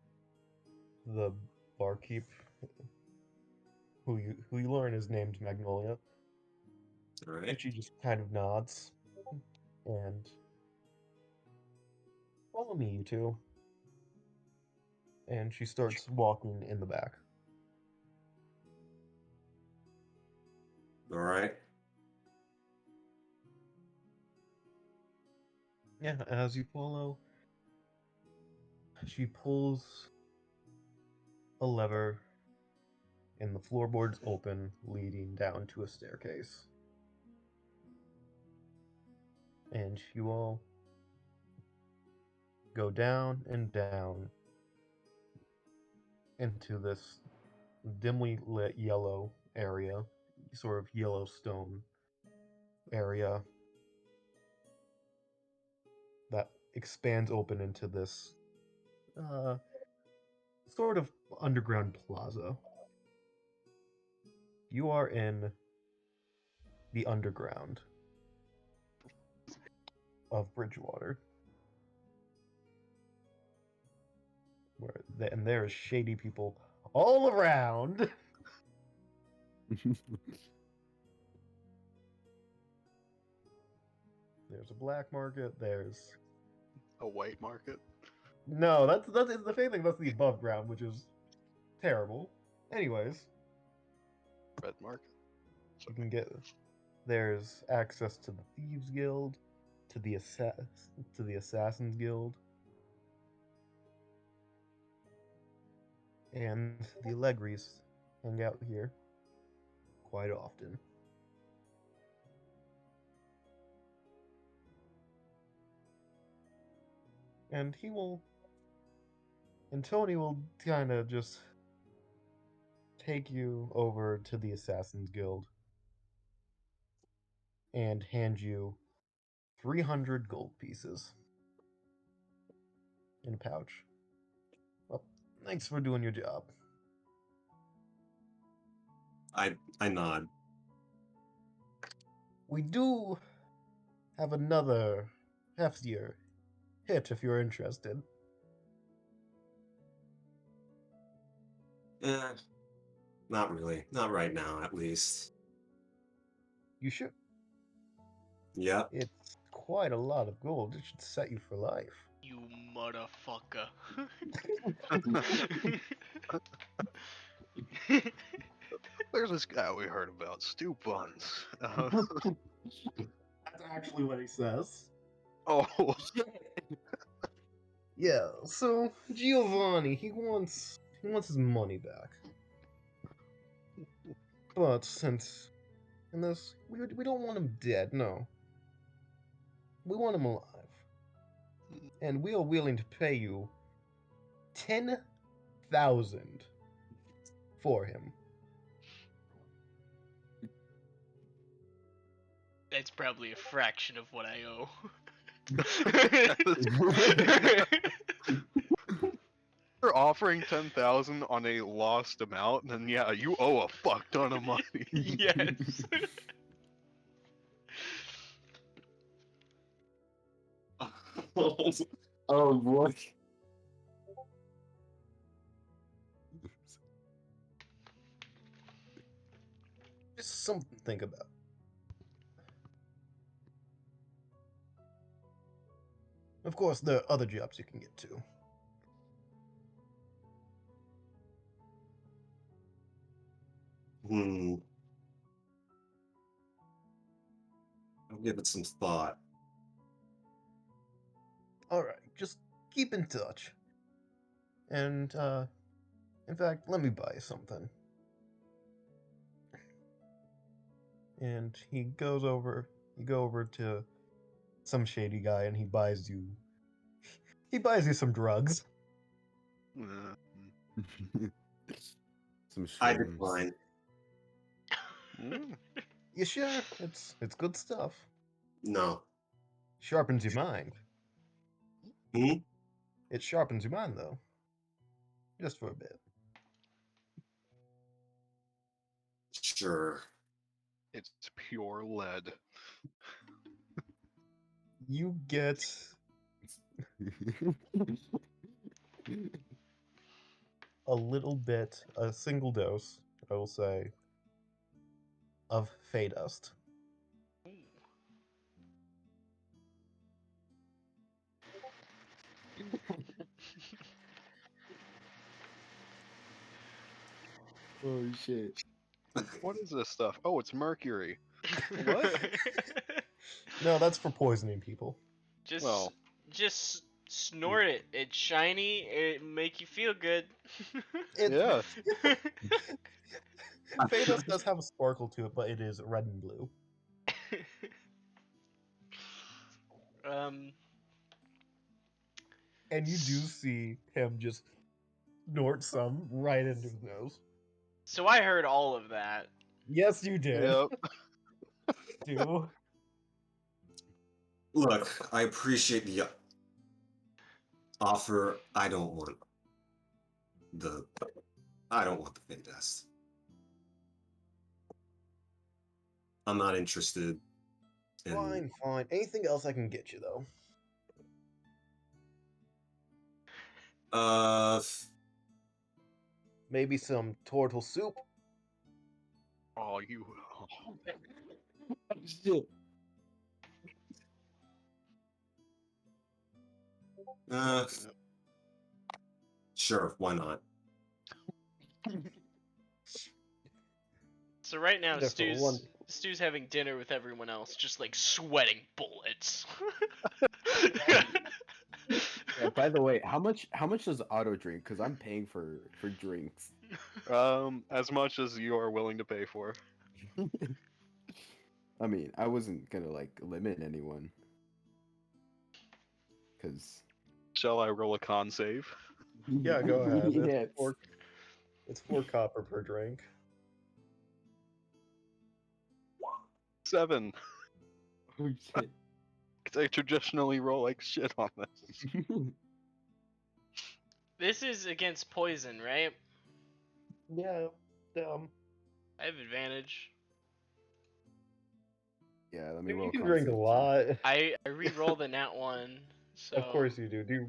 the barkeep, who you learn is named Magnolia, All and right. she just kind of nods, and follow me, you two. And she starts walking in the back. All right. Yeah, as you follow, she pulls a lever, and the floorboards open, leading down to a staircase. And you all go down and down into this dimly lit yellow area, sort of Yellowstone area that expands open into this sort of underground plaza. You are in the underground of Bridgewater, and there's shady people all around. There's a black market. There's A white market. no. That's the same thing. That's the above ground, which is terrible. Anyways, Red market. you can get. There's access to the Thieves Guild, to the Assassins Guild, and the Allegris hang out here quite often. And Tony will kind of just take you over to the Assassin's Guild and hand you 300 gold pieces in a pouch. Well, thanks for doing your job. I nod. We do have another heftier hit if you're interested. Not really. Not right now, at least. You should. Yeah. It's quite a lot of gold. It should set you for life. You motherfucker. There's this guy we heard about, Stew Buns. That's actually what he says. Oh, Yeah, so Giovanni, he wants his money back. But since in this we don't want him dead, no. We want him alive. And we are willing to pay you 10,000 for him. That's probably a fraction of what I owe. you're offering 10,000 on a lost amount, then yeah, you owe a fuck ton of money. Yes. Oh boy. Just something to think about. Of course, there are other jobs you can get to. I'll give it some thought. Alright, just keep in touch. And, in fact, let me buy you something. And you go over to some shady guy and he buys you some drugs. Some I shrooms. decline. You sure? It's good stuff. No. Sharpens your mind. Hmm? It sharpens your mind though. Just for a bit. Sure. It's pure lead. You get a single dose, I will say, of Fey Dust. Oh shit. What is this stuff? Oh, it's mercury. What? No, that's for poisoning people. Just, Well. just snort it. It's shiny. It make you feel good. Yeah. Fey Dust does have a sparkle to it, but it is red and blue. um. And you do see him just snort some right into his nose. So I heard all of that. Yes, you did. Yep. Do. Look, I appreciate the offer. I don't want the Fey Dust. I'm not interested in Fine. Anything else I can get you though? Maybe some turtle soup. Oh, you. Shit. Sure, why not? So right now, Therefore, one- Stu's having dinner with everyone else, just like sweating bullets. Yeah, by the way, how much does auto drink? Because I'm paying for drinks. As much as you are willing to pay for. I mean, I wasn't gonna like limit anyone. Cause Shall I roll a con save? Yeah, go ahead. Yeah, It's 4 copper per drink. 7. oh shit. Because I traditionally roll like shit on this. This is against poison, right? Yeah. I have advantage. Yeah, let me roll. You can con drink a save, too. lot. I re-roll the nat one. So Of course you do.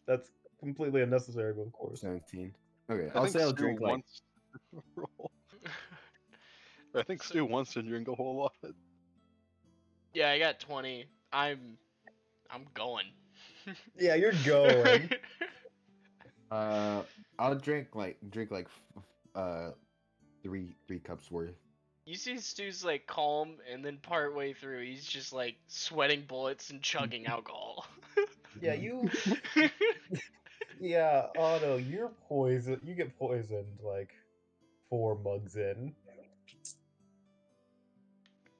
That's completely unnecessary, but of course. 17. Okay, I I'll think say I'll Stu drink like. wants to roll. I think Stu wants to drink a whole lot. Yeah, I got 20. I'm going. Yeah, you're going. I'll drink like three cups worth. You see Stu's like calm, and then part way through, he's just like sweating bullets and chugging alcohol. Yeah, you. Yeah, Otto, you're poison. You get poisoned like 4 mugs in.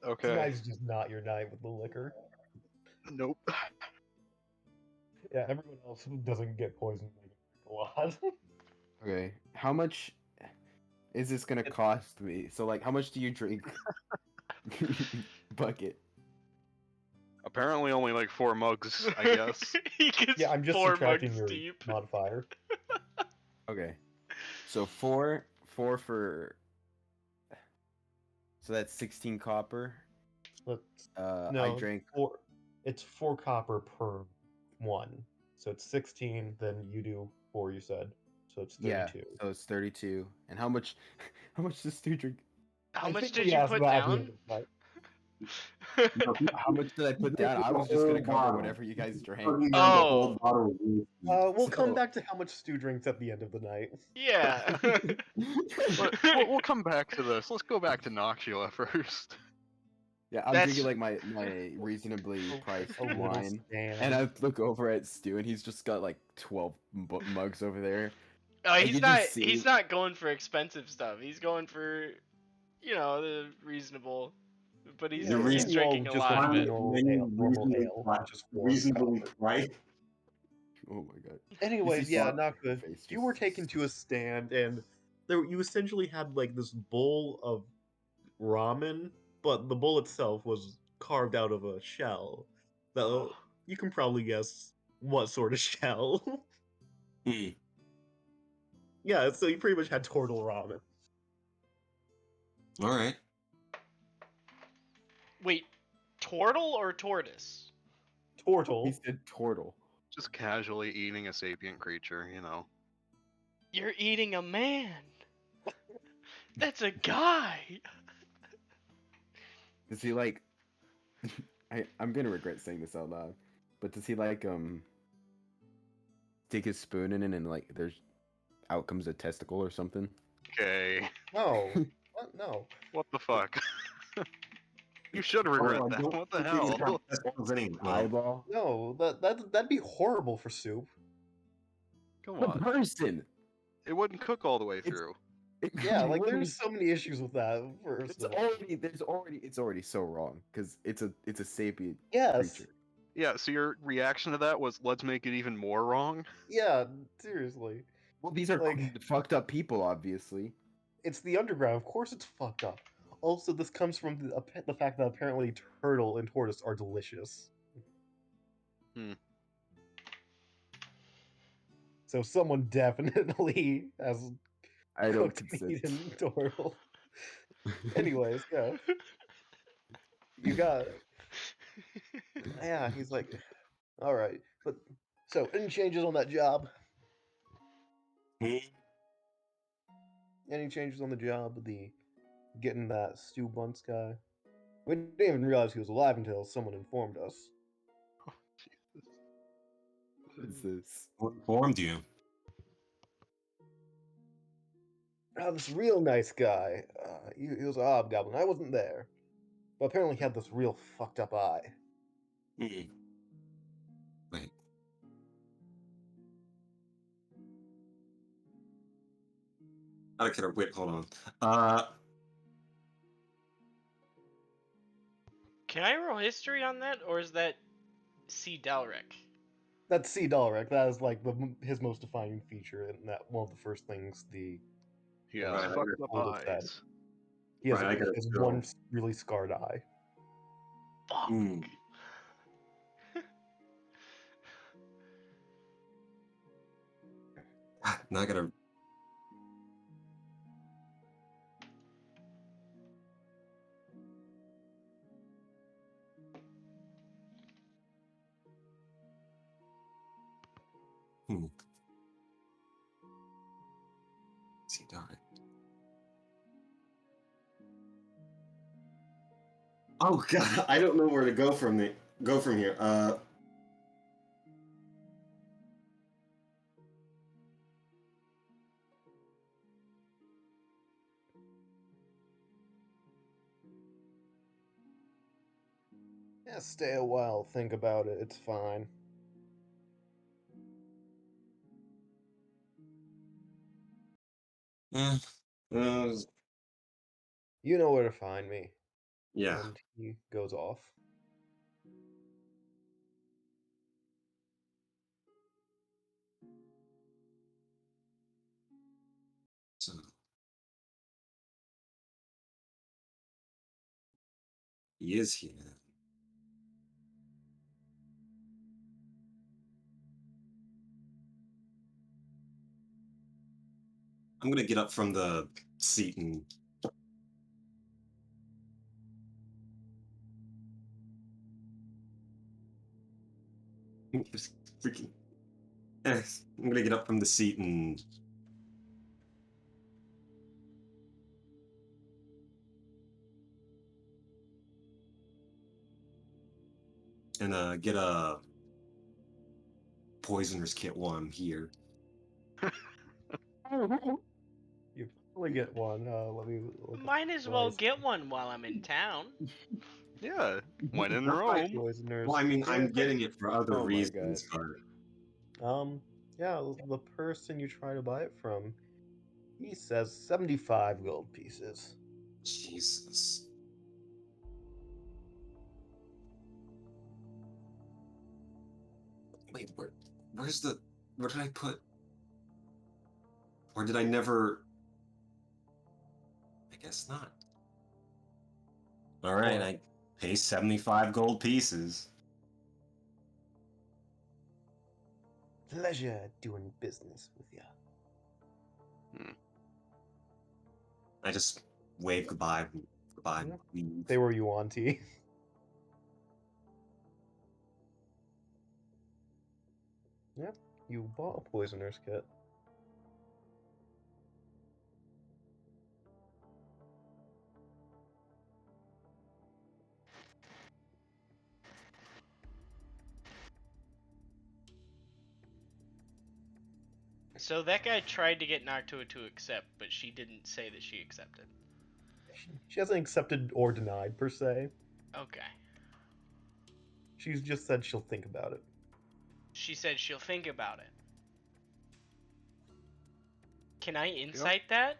Okay. Tonight's just not your night with the liquor. Nope. Yeah, everyone else doesn't get poisoned a lot. Okay, how much is this gonna cost me? So like, how much do you drink? Bucket. Apparently only like 4 mugs, I guess. He gets Yeah, I'm just 4 subtracting mugs your deep. modifier. Okay, so four for. So that's 16 copper. Let's, I no, drank. it's 4 copper per one. So it's 16, then you do 4, you said. So it's 32. Yeah, so it's 32. And how much? How much does Stu drink? How I much think did we you asked put that at the down? end of the night. How much did I put down? I was just gonna cover whatever you guys drank. Chugging down the whole Oh. bottle of whiskey. We'll come So- back to how much Stu drinks at the end of the night. Yeah. We'll come back to this. Let's go back to Noxula first. Yeah, I'm That's- drinking like my reasonably priced A little wine, stand. and I look over at Stu, and he's just got like 12 mugs over there. Oh, Like, he's you not. just see- He's not going for expensive stuff. He's going for, the reasonable. But he's, The he's reason- drinking a just lot of want it. normal ale, which is 4 reasonably copper. right. Oh my god. Anyways, see yeah, Sark- not good. face You were just- taken to a stand, and you essentially had like this bowl of ramen, but the bowl itself was carved out of a shell. So you can probably guess what sort of shell. Hmm. Yeah, so you pretty much had turtle ramen. All right. Wait, turtle or tortoise? Turtle. He said turtle. Just casually eating a sapient creature, you know. You're eating a man. That's a guy. Does he like? I'm gonna regret saying this out loud, but does he like stick his spoon in it and like there's out comes a testicle or something? Okay. No. What? No. What the fuck? You should regret I that. don't What the think these hell? testicles anyway. Eyeball. No, that'd be horrible for soup. Come The on. person. It wouldn't cook all the way It's- through. Yeah, like there's so many issues with that. It's already so wrong because it's a sapient Yes. creature. Yeah, so your reaction to that was, let's make it even more wrong? Yeah, seriously. Well, these are Like- fucked up people, obviously. It's the underground. Of course it's fucked up. Also, this comes from the fact that apparently turtle and tortoise are delicious. Hmm. So someone definitely has I don't cooked consent. meat and turtle. Anyways, yeah. You got it. Yeah, he's like, all right. But so, any changes on that job? Hmm. Any changes on the job? The getting that Stu Bunce guy? We didn't even realize he was alive until someone informed us. What is this? What informed you? This real nice guy. He was a hobgoblin. I wasn't there. But apparently he had this real fucked up eye. Hmm. Wait. I don't care. Wait, hold on. Can I roll history on that, or is that C. Dalrech? That's C. Dalrech. That is like his most defining feature, and that one of the first things He has Right, I fucked up would've said. eyes. he has. Right, I gotta His go. one really scarred eye. Fuck. Hmm. Now I gotta. Hmm. See, darn it. Oh god, I don't know where to go from here. Yeah, stay a while, think about it, it's fine. uh, You know where to find me. yeah. And he goes off. So he is here. I'm gonna get up from the seat and just freaking. I'm gonna get up from the seat and get a poisoner's kit while I'm here. You probably get one. Let me look up Might as the well price. get one while I'm in town. Yeah, when in That might- Rome. Poisoners. Well, I mean, I'm kit. getting it for other Oh my reasons, God. but Yeah, the person you try to buy it from, he says 75 gold pieces. Jesus. Wait, where did I put? Or did I never? I guess not. All right, What? I pay 75 gold pieces. Pleasure doing business with you. I just wave goodbye, Yeah. and leave. They were Yuan-Ti. Yep, you bought a poisoner's kit. So that guy tried to get Noctua to accept, but she didn't say that she accepted. She hasn't accepted or denied, per se. Okay. She's just said she'll think about it. She said she'll think about it. Can I insight that?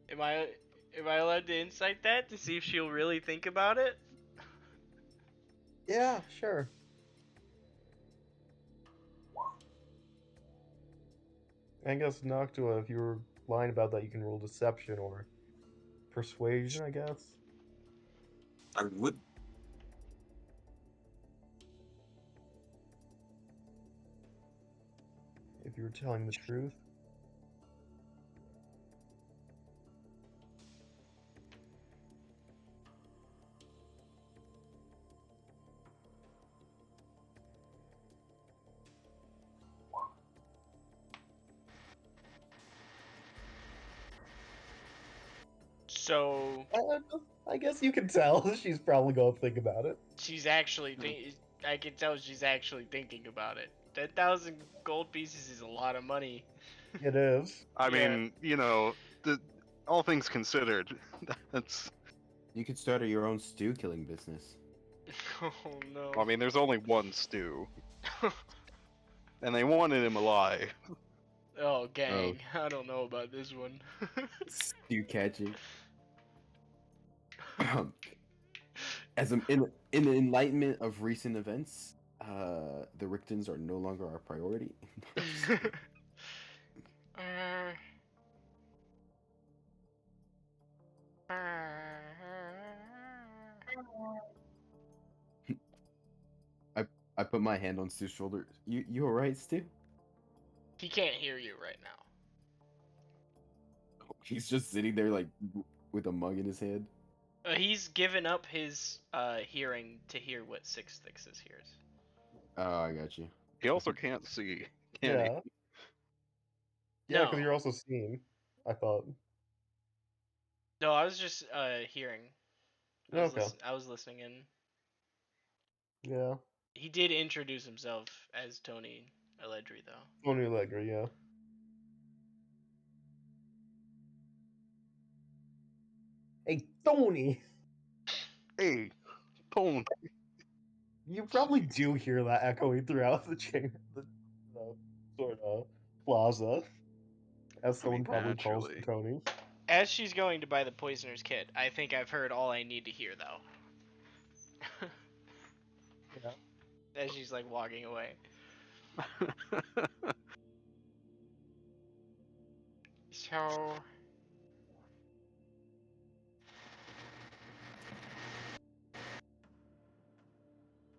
Am I allowed to insight that to see if she'll really think about it? Yeah, sure. I guess Noctua, if you were lying about that, you can roll deception or persuasion, I guess. I would. If you were telling the truth. So I guess you can tell she's probably gonna think about it. she's actually I can tell she's actually thinking about it. 10,000 gold pieces is a lot of money. It is. I Yeah. mean, all things considered, that's. You could start your own stew killing business. Oh no. I mean, there's only one stew, and they wanted him alive. Oh gang, I don't know about this one. Stew catching. In the enlightenment of recent events, the Richtons are no longer our priority. I put my hand on Stu's shoulder. You alright, Stu? He can't hear you right now. He's just sitting there like with a mug in his hand. He's given up his hearing to hear what Six Sixes hears. Oh, I got you. He also can't see, can Yeah. Yeah, because No. you're also seeing. I thought. No, I was just hearing. Okay. I was listening in. Yeah. He did introduce himself as Tony Allegri, though. Tony Allegri, yeah. Hey, Tony! Hey, Tone. You probably do hear that echoing throughout the sort of plaza, as someone probably calls naturally. Tony. As she's going to buy the poisoner's kit, I think I've heard all I need to hear, though. Yeah. As she's like walking away. So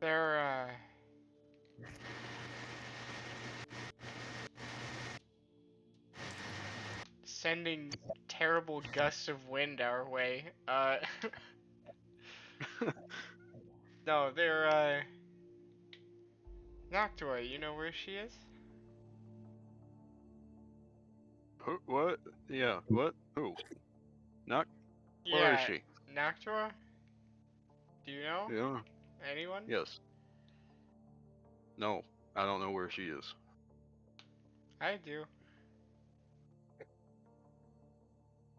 they're sending terrible gusts of wind our way. No, they're Noctua, you know where she is? What? Yeah, what? Who? Not. Where is Yeah, she? Noctua? Do you know? Yeah. Anyone? Yes. No, I don't know where she is. I do.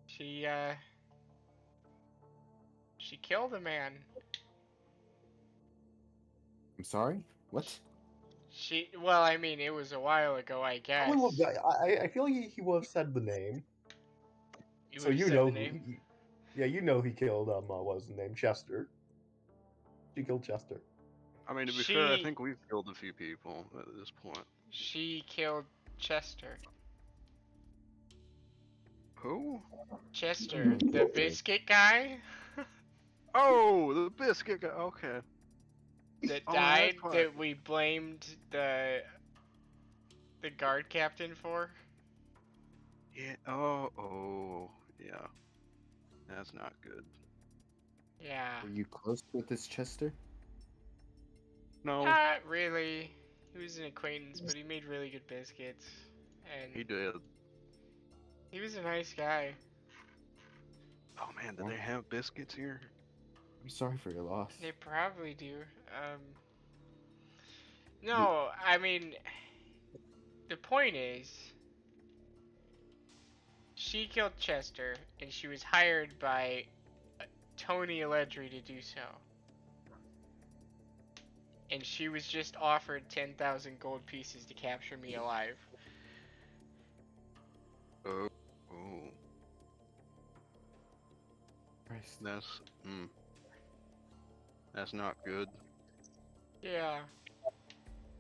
She she killed a man. I'm sorry? What? Well, I mean, it was a while ago, I guess. I feel he would have said the name. You So would've you said know the who. name? Yeah, you know he killed what was his name? Chester. She killed Chester. I mean, to be fair, I She think we've killed a few people at this point. she killed Chester. Who? Chester, the biscuit guy Oh, the biscuit guy. Okay. that Oh, died that's that we blamed the guard captain for. Yeah. Oh. Yeah. That's not good. Yeah. Were you close with this Chester? No, Not really. He was an acquaintance, but he made really good biscuits. And he did. he was a nice guy. Oh man, do they have biscuits here? I'm sorry for your loss. They probably do. No, I mean, the point is, she killed Chester, and she was hired by Tony Allegri to do so. And she was just offered 10,000 gold pieces to capture me alive. Oh. Christ. That's not good. Yeah.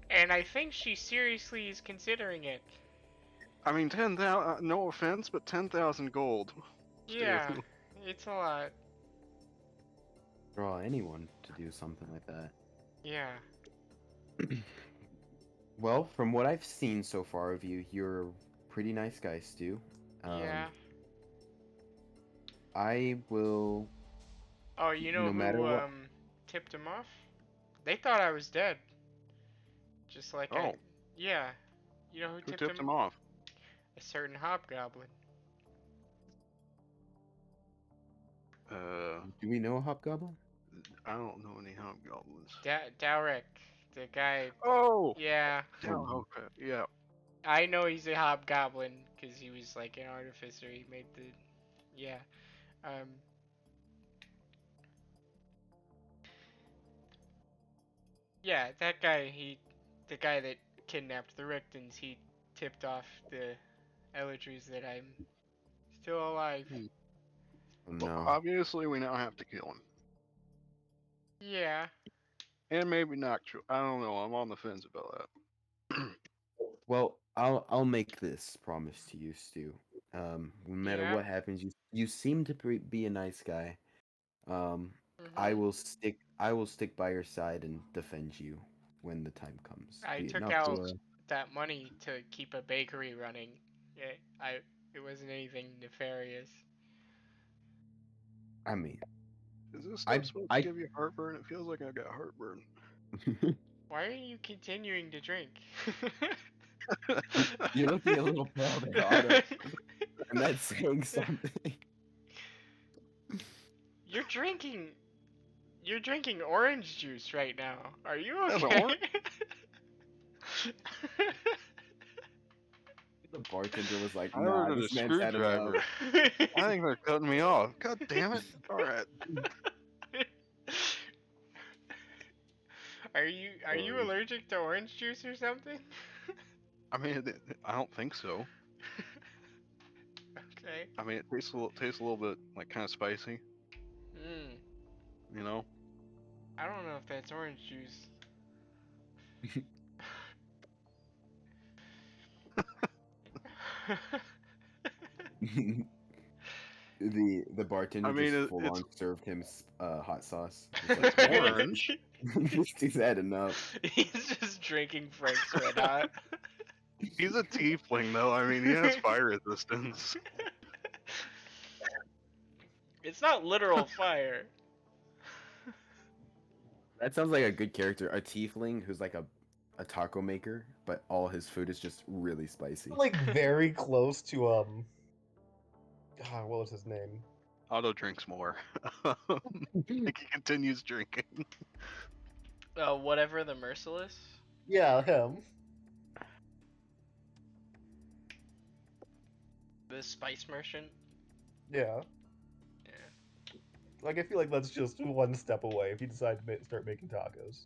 And I think she seriously is considering it. I mean, 10,000. No offense, but 10,000 gold. Yeah, it's a lot. Draw anyone to do something like that. Yeah. Well, from what I've seen so far of you, you're a pretty nice guy, Stu. Yeah. I will. Oh, you know No who matter what. tipped him off? They thought I was dead. Just like Oh. Yeah. You know who Who tipped tipped him off? A certain hobgoblin. Do we know a hobgoblin? I don't know any hobgoblins. Dalrech, the guy. Oh! Yeah. Oh, okay, yeah. I know he's a hobgoblin because he was like an artificer. He made the. Yeah. Yeah, that guy, the guy that kidnapped the Richtons, he tipped off the Eladries that I'm still alive. Oh, no. Obviously, we now have to kill him. Yeah. And maybe Noctua. I don't know. I'm on the fence about that. Well, I'll make this promise to you, Stu. No matter Yeah. what happens, you seem to be a nice guy. I Mhm. will stick by your side and defend you when the time comes. I Be it took out Noctua. that money to keep a bakery running. It wasn't anything nefarious. I mean, Is this stuff supposed to give you heartburn? It feels like I got heartburn. Why are you continuing to drink? You're looking a little pale there, Otto. And that's saying something. You're drinking orange juice right now. Are you That's okay? orange? The bartender was like, I nah, ordered a this man's had enough. screwdriver. I think they're cutting me off. God damn it. Alright. Are you allergic to orange juice or something? I mean, I don't think so. Okay. I mean, it tastes a little bit like kind of spicy. Hmm. You know. I don't know if that's orange juice. The bartender I mean, just full it's on served him hot sauce. It's like, orange. this dude's had enough. He's just drinking Frank's Red Hot. He's a tiefling, though. I mean, he has fire resistance. It's not literal fire. That sounds like a good character. A tiefling who's like a taco maker, but all his food is just really spicy. Like very close to what was his name? Otto drinks more. Like he continues drinking. Whatever the Merciless. Yeah, him. The Spice Merchant. Yeah. Yeah. Like I feel like that's just one step away if you decide to start making tacos.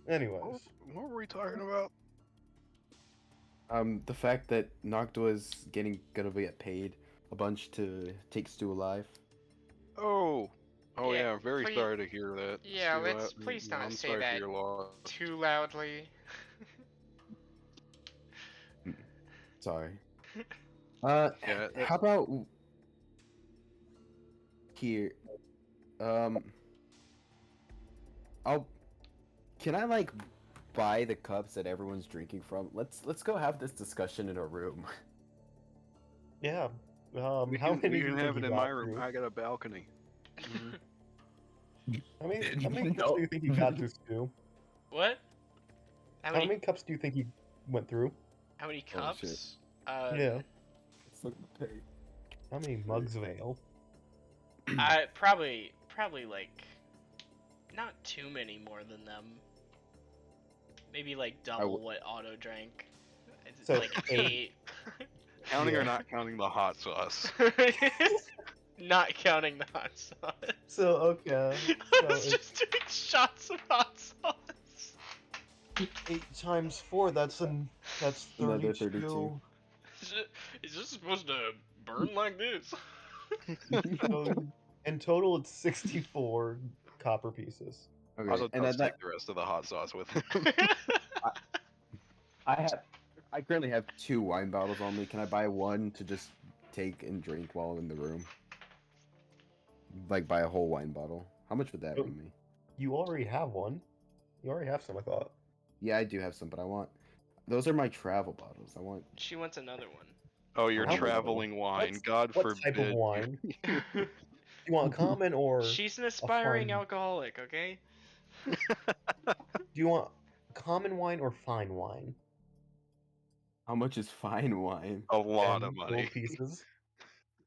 Anyways, What were we talking about? The fact that Noctua is gonna get paid a bunch to take Stu alive. Oh, Yeah, yeah. I'm very please- sorry to hear that. Yeah, Stu. let's please I'm not say sorry that for your loss. too loudly. Sorry. Yeah, How about here? Can I like buy the cups that everyone's drinking from? Let's go have this discussion in a room. yeah. we How can, many we do you can think have you it in got my room. through? I got a balcony. How many cups No. do you think you got through, Stu? What? How How many many cups do you think you went through? how many Oh, shit. cups? Yeah. Let's look at the pay. How many mugs of ale? I probably like not too many more than them. Maybe like double what Otto drank. It's So, like 8. Counting Yeah. or not counting the hot sauce? Not counting the hot sauce. So okay. I So was it's just doing shots of hot sauce. 8 times 4. That's Another 32. 32. Is this supposed to burn like this? So in total, it's 64 copper pieces. Okay, Also, and does that take the rest of the hot sauce with him. I currently have 2 wine bottles on me. Can I buy one to just take and drink while I'm in the room? Like buy a whole wine bottle. How much would that Oh. bring me? You already have one. You already have some, I thought. Yeah, I do have some, but I want. Those are my travel bottles. I want. She wants another one. Oh, you're How- traveling wine. what's- God What forbid. type of wine? You want a common or She's an aspiring fine- alcoholic, okay? do you want common wine or fine wine? How much is fine wine? A lot 10 of money. gold pieces.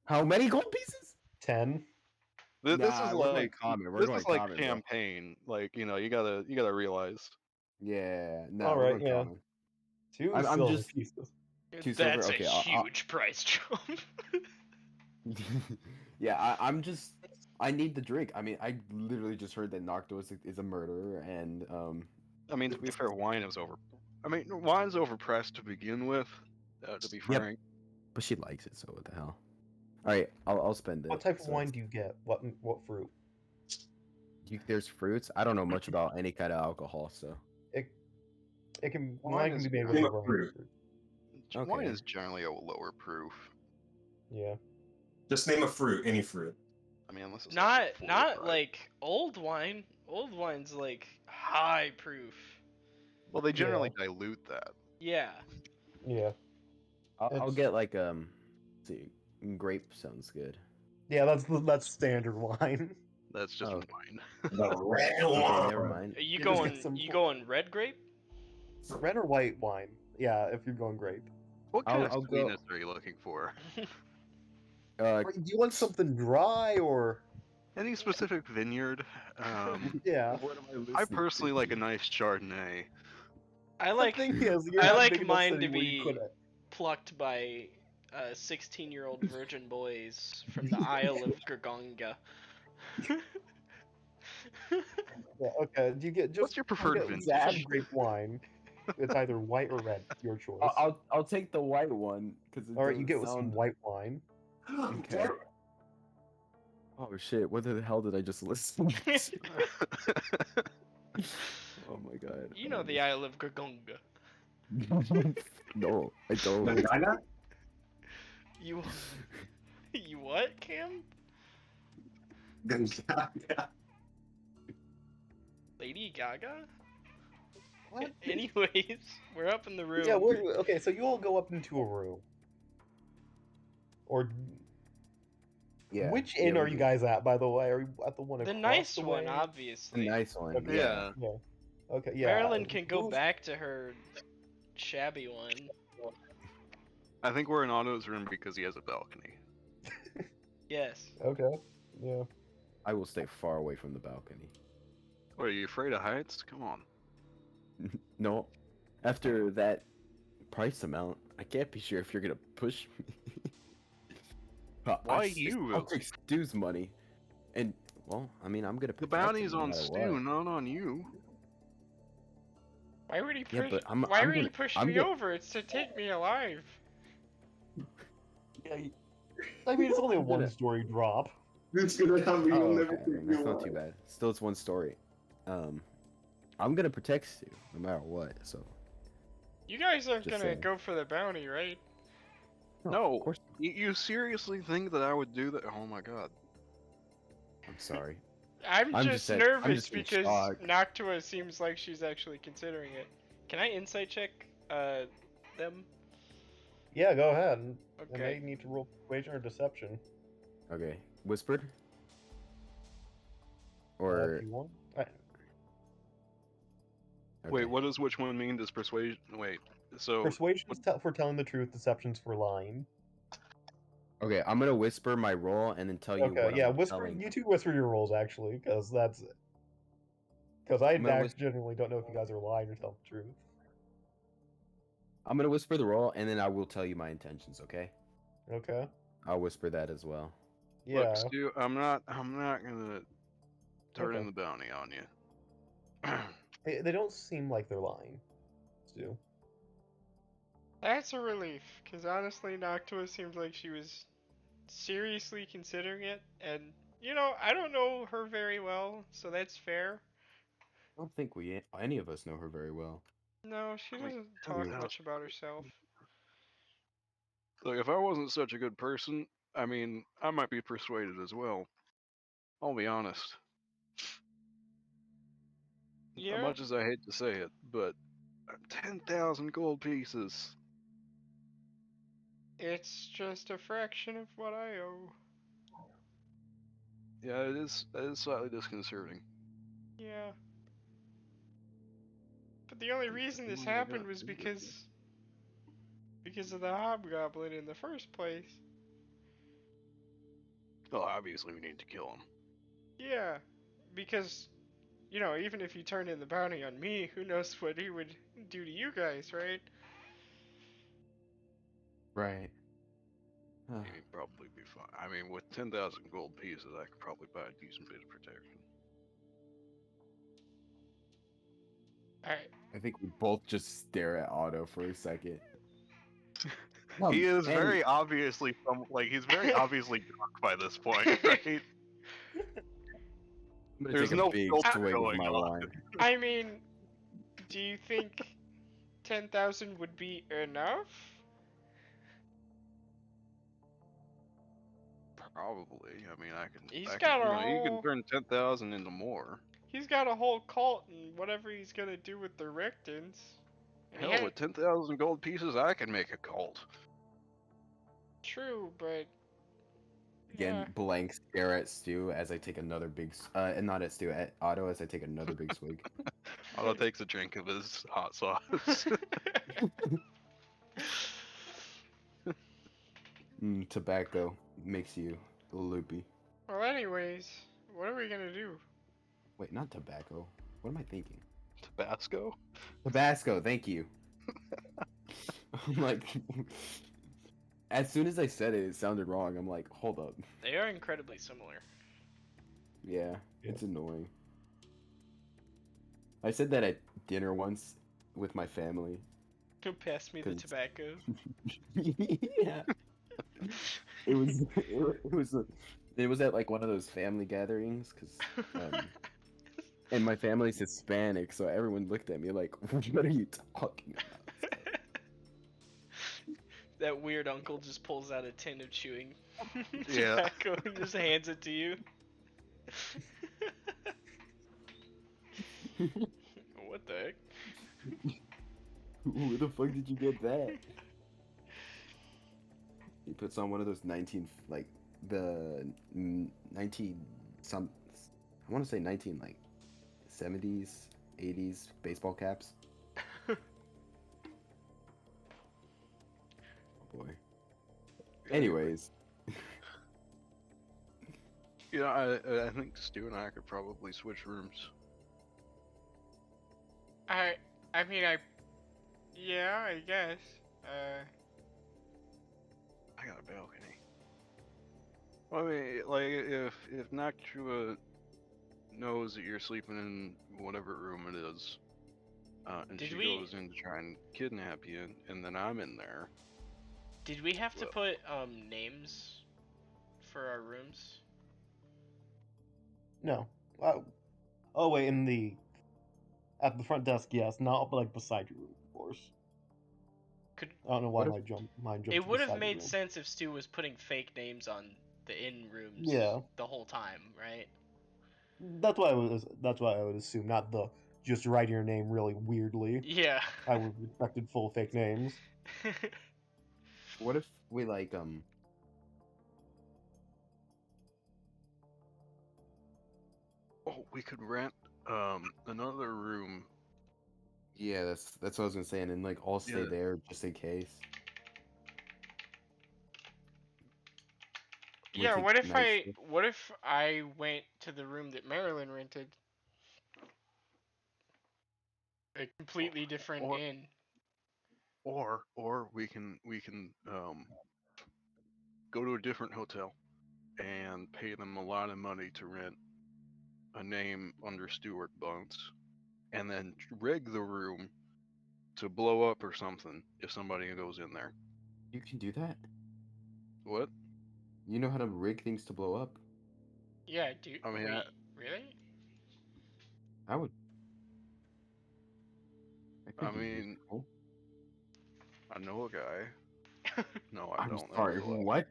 How many gold pieces? 10. This Nah, is we're going like common. We're this going is like common, bro. champagne. Like you gotta realize. Yeah, no, All we're right, going yeah. common. 2 I'm silver just- pieces. 2 silver. That's Okay, a I'll- huge price jump. Yeah, I'm just. I need the drink. I mean, I literally just heard that Noctua is a murderer, and I mean, to be fair, wine is over. I mean, wine's overpriced to begin with. To be Yep. frank, but she likes it, so what the hell? All right, I'll spend it. What type of so wine it's- do you get? What fruit? There's fruits. I don't know much about any kind of alcohol, so. It can Wine wine is can be made with Name a a variety fruit. of fruit. wine Okay. is generally a lower proof. Yeah. Just name a fruit, any fruit. I mean, unless it's not like not fortified. like old wine. Old wine's like high proof. Well, they generally dilute that. Yeah. Yeah. I'll It's- get like let's see, grape sounds good. Yeah, that's standard wine. That's just Oh. wine. The red Okay, wine. never mind. You You just going get some you fl- going red grape? Red or white wine? Yeah, if you're going grape. What kind I'll of go- sweetness are you looking for? Do you want something dry or? Any specific vineyard? Yeah. What am I I listening personally to? like a nice Chardonnay. I like The thing is, you're I not like big enough mine city to where you be could. plucked by 16-year-old virgin boys from the Isle of Gurgonga. Yeah, okay. Do you get just? What's your preferred get vintage? some grape wine. It's either white or red. Your choice. I'll take the white one because it All right, you doesn't get with some sound white wine. okay. Oh shit! What the hell did I just listen to? Oh my god. You know the Isle of Gurgonga. No, I don't. Gaga? You you what, Cam? Gaga. Lady Gaga? What? Anyways, we're up in the room. Yeah, okay, so you all go up into a room. Or Yeah. which yeah, inn are we you do. guys at, by the way? Are you at the one the across nice the one, way? The obviously. nice one. Okay, Yeah. Yeah. Okay, yeah. Marilyn can go Who's- back to her shabby one. I think we're in Otto's room because he has a balcony. Yes. Okay, yeah. I will stay far away from the balcony. What, are you afraid of heights? Come on. No, after that price amount, I can't be sure if you're gonna push me. Why you? I'll take Stu's money, and well, I mean, I'm gonna. The protect him bounty's no on matter Stu, what. not on you. Why would he push? Yeah, but I'm he gonna- push I'm me gonna- over? It's to take me alive. Yeah, I mean, it's only a I'm gonna- one-story drop. It's gonna have me. Oh, You'll okay, never I mean, take that's me not too alive. bad. Still, it's one story. I'm gonna protect Stu no matter what. So. You guys aren't Just gonna saying. go for the bounty, right? No. Of course. You seriously think that I would do that? Oh my god. I'm sorry. I'm just just I'm nervous just in because shock. Noctua seems like she's actually considering it. Can I insight check them? Yeah, go ahead. And they Okay. need to roll persuasion or deception. Okay, whispered. If Or you want. Wait, okay. what does which one mean? Does persuasion? Wait, so Persuasion is for telling the truth, deception's for lying. Okay, I'm gonna whisper my roll and then tell you Okay, what yeah, I'm whisper. telling. You two whisper your rolls actually, because that's. Because I I'm gonna genuinely don't know if you guys are lying or telling the truth. I'm gonna whisper the roll and then I will tell you my intentions. Okay? Okay. I'll whisper that as well. Yeah. look, Stu, I'm not gonna turn in Okay. the bounty on you. They don't seem like they're lying. Stu. That's a relief, because honestly, Noctua seems like she was seriously considering it, and you know, I don't know her very well, so that's fair. I don't think any of us know her very well. No, she I mean, doesn't talk yeah. much about herself. Look, if I wasn't such a good person, I mean, I might be persuaded as well. I'll be honest. As Yeah, much as I hate to say it, but 10,000 gold pieces. it's just a fraction of what I owe. Yeah, it is slightly disconcerting. Yeah. But the only reason this Oh my happened God, was really? because of the hobgoblin in the first place. Well, obviously we need to kill him. Yeah, because, you know, even if he turned in the bounty on me, who knows what he would do to you guys, right? Right. He'd probably be fine. I mean, with 10,000 gold pieces, I could probably buy a decent bit of protection. Alright. I think we both just stare at Otto for a second. He is and- very obviously he's very obviously drunk by this point, right? I'm gonna There's take a no big filter swig of going my on. wine. I mean, do you think 10,000 would be enough? Probably. I mean, He's I got can, a you can whole- turn 10,000 into more. He's got a whole cult and whatever he's gonna do with the Richtons. And he Hell, had- with 10,000 gold pieces, I can make a cult. True, but Again, yeah. blank stare at Stu as I take another big, and not at Stu, at Otto as I take another big swig. Otto takes a drink of his hot sauce. Tobacco makes you loopy. Well, anyways, what are we gonna do? Wait, not tobacco. What am I thinking? Tabasco? Tabasco, thank you. I'm like, as soon as I said it, it sounded wrong. I'm like, hold up. They are incredibly similar. Yeah, it's annoying. I said that at dinner once with my family. Pass me the 'Cause- tobacco. Yeah. It was at like one of those family gatherings because and my family's Hispanic, so everyone looked at me like, "What are you talking about?" That weird uncle just pulls out a tin of chewing Yeah. tobacco and just hands it to you. What the heck? Where the fuck did you get that? He puts on one of those 19 like the 19 some I want to say 19 like 70s 80s baseball caps. Oh boy. Anyways, Yeah, I think Stu and I could probably switch rooms. I mean, yeah, I guess. I got a balcony. Well, I mean, like, if Noctua knows that you're sleeping in whatever room it is, and Did she we- goes in to try and kidnap you, and then I'm in there. Did we have to Well- put names for our rooms? No. Oh wait, at the front desk, yes. Not like beside your room, of course. Could I don't know why What mine jumped. it to would have beside your made room. sense if Stu was putting fake names on the in rooms Yeah. the whole time, right? That's why I would assume, not the just write your name really weirdly. Yeah. I would have expected full fake names. what if we like Oh, we could rent another room. yeah, that's what I was gonna say, and then like all stay Yeah. there just in case. We Yeah, take what if night shift. what if I went to the room that Marilyn rented? A completely different or- inn. Or we can go to a different hotel and pay them a lot of money to rent a name under Stuart Bunce, and then rig the room to blow up or something if somebody goes in there. You can do that. What? You know how to rig things to blow up. Yeah, dude. I mean, Wait, really? I would. That could I be mean, useful. I know a guy. No, I I'm don't. sorry. I lied. What?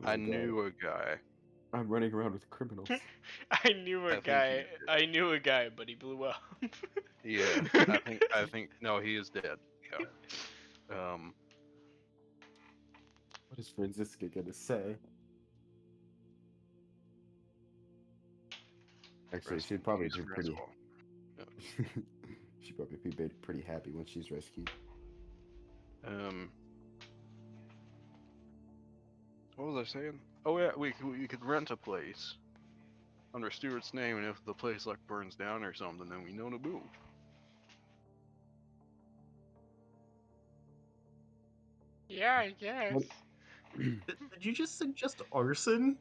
Oh I my God. knew a guy. I'm running around with criminals. I knew a I think guy. he did. I knew a guy, but he blew up. Yeah, I think no, he is dead. Yeah. What is Franziska gonna say? Actually, rest she'd in probably peace, be pretty. Francois. She'd probably be pretty happy when she's rescued. What was I saying? Oh yeah, we could rent a place under Stuart's name, and if the place like burns down or something, then we know to move. Yeah, I guess. Did you just suggest arson?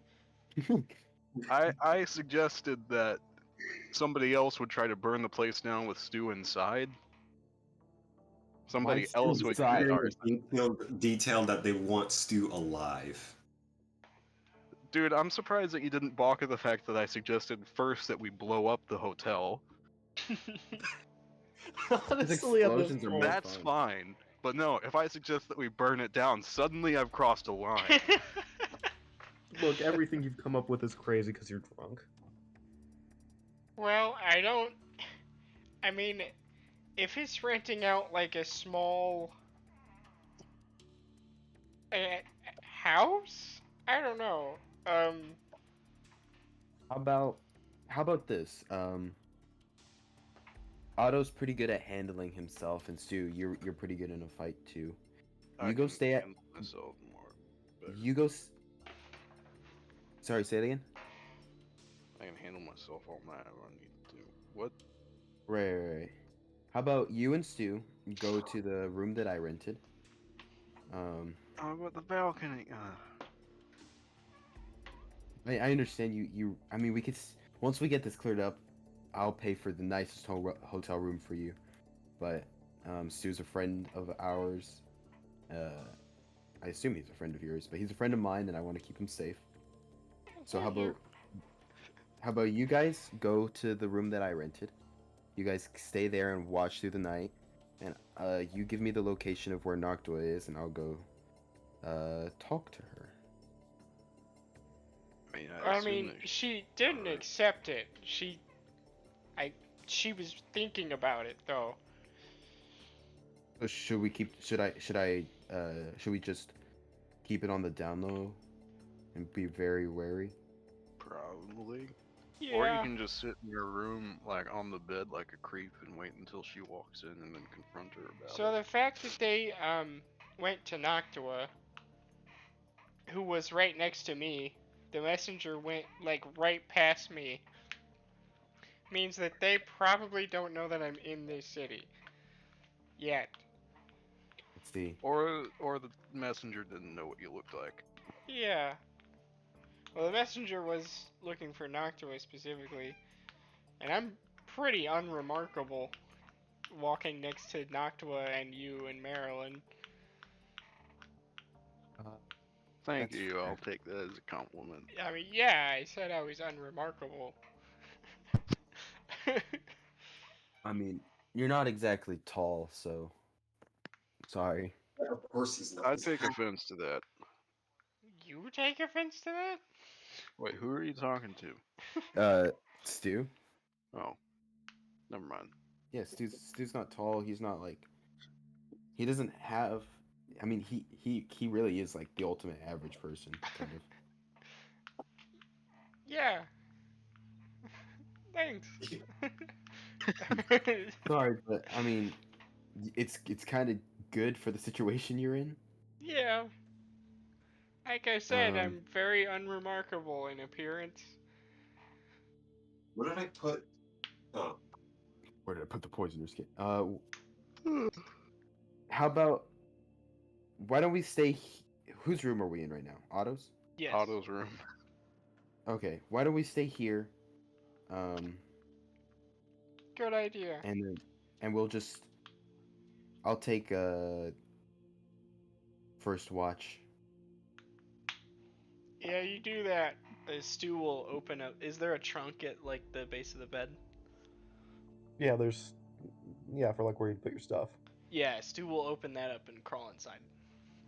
I suggested that somebody else would try to burn the place down with Stu inside. Somebody Stu else would inside? commit arson. Detailed that they want Stu alive. Dude, I'm surprised that you didn't balk at the fact that I suggested first that we blow up the hotel. Honestly, at this explosions are point, more That's fun. fine. But no, if I suggest that we burn it down, suddenly I've crossed a line. look, everything you've come up with is crazy because you're drunk. Well, I don't. I mean, if it's renting out like a small house, I don't know. How about this? Otto's pretty good at handling himself, and Stu, you're pretty good in a fight too. You go can stay at. handle myself more. Better. You go. Sorry, say it again. I can handle myself all night if I need to. What? Right. How about you and Stu go to the room that I rented? Oh, about the balcony. I understand you. I mean, we could. Once we get this cleared up, I'll pay for the nicest hotel room for you. But Stu's a friend of ours. I assume he's a friend of yours, but he's a friend of mine, and I want to keep him safe. So how about you guys go to the room that I rented? You guys stay there and watch through the night, and you give me the location of where Noctua is, and I'll go talk to her. I mean, I mean, she didn't accept it. She was thinking about it though. So should we keep? Should we just keep it on the down low and be very wary? Probably. Yeah. Or you can just sit in your room, like on the bed, like a creep, and wait until she walks in, and then confront her about So it. the fact that they went to Noctua, who was right next to me, the messenger went like right past me, means that they probably don't know that I'm in this city yet. Let's see. Or the messenger didn't know what you looked like. Yeah. Well, the messenger was looking for Noctua specifically, and I'm pretty unremarkable walking next to Noctua and you and Marilyn. Thank That's you. fair. I'll take that as a compliment. I mean, yeah, I said I was unremarkable. I mean, you're not exactly tall, so sorry. Of course he's not. I take offense to that. You take offense to that? Wait, who are you talking to? Stu? Oh, never mind. Yeah, Stu's not tall. He's not like he doesn't have. I mean, he really is like the ultimate average person, kind of. Yeah. Thanks. Sorry, but I mean, it's kind of good for the situation you're in. Yeah. Like I said, Um, I'm very unremarkable in appearance. What did I put? Oh, Where did I put the poisoner's kit? How about why don't we stay? Whose room are we in right now? Otto's. Yes. Otto's room. Okay, why don't we stay here? Um, Good idea. and we'll just. I'll take first watch. Yeah, you do that. The Stu will open up. Is there a trunk at like the base of the bed? Yeah, there's. Yeah, for like where you put your stuff. Yeah, Stu will open that up and crawl inside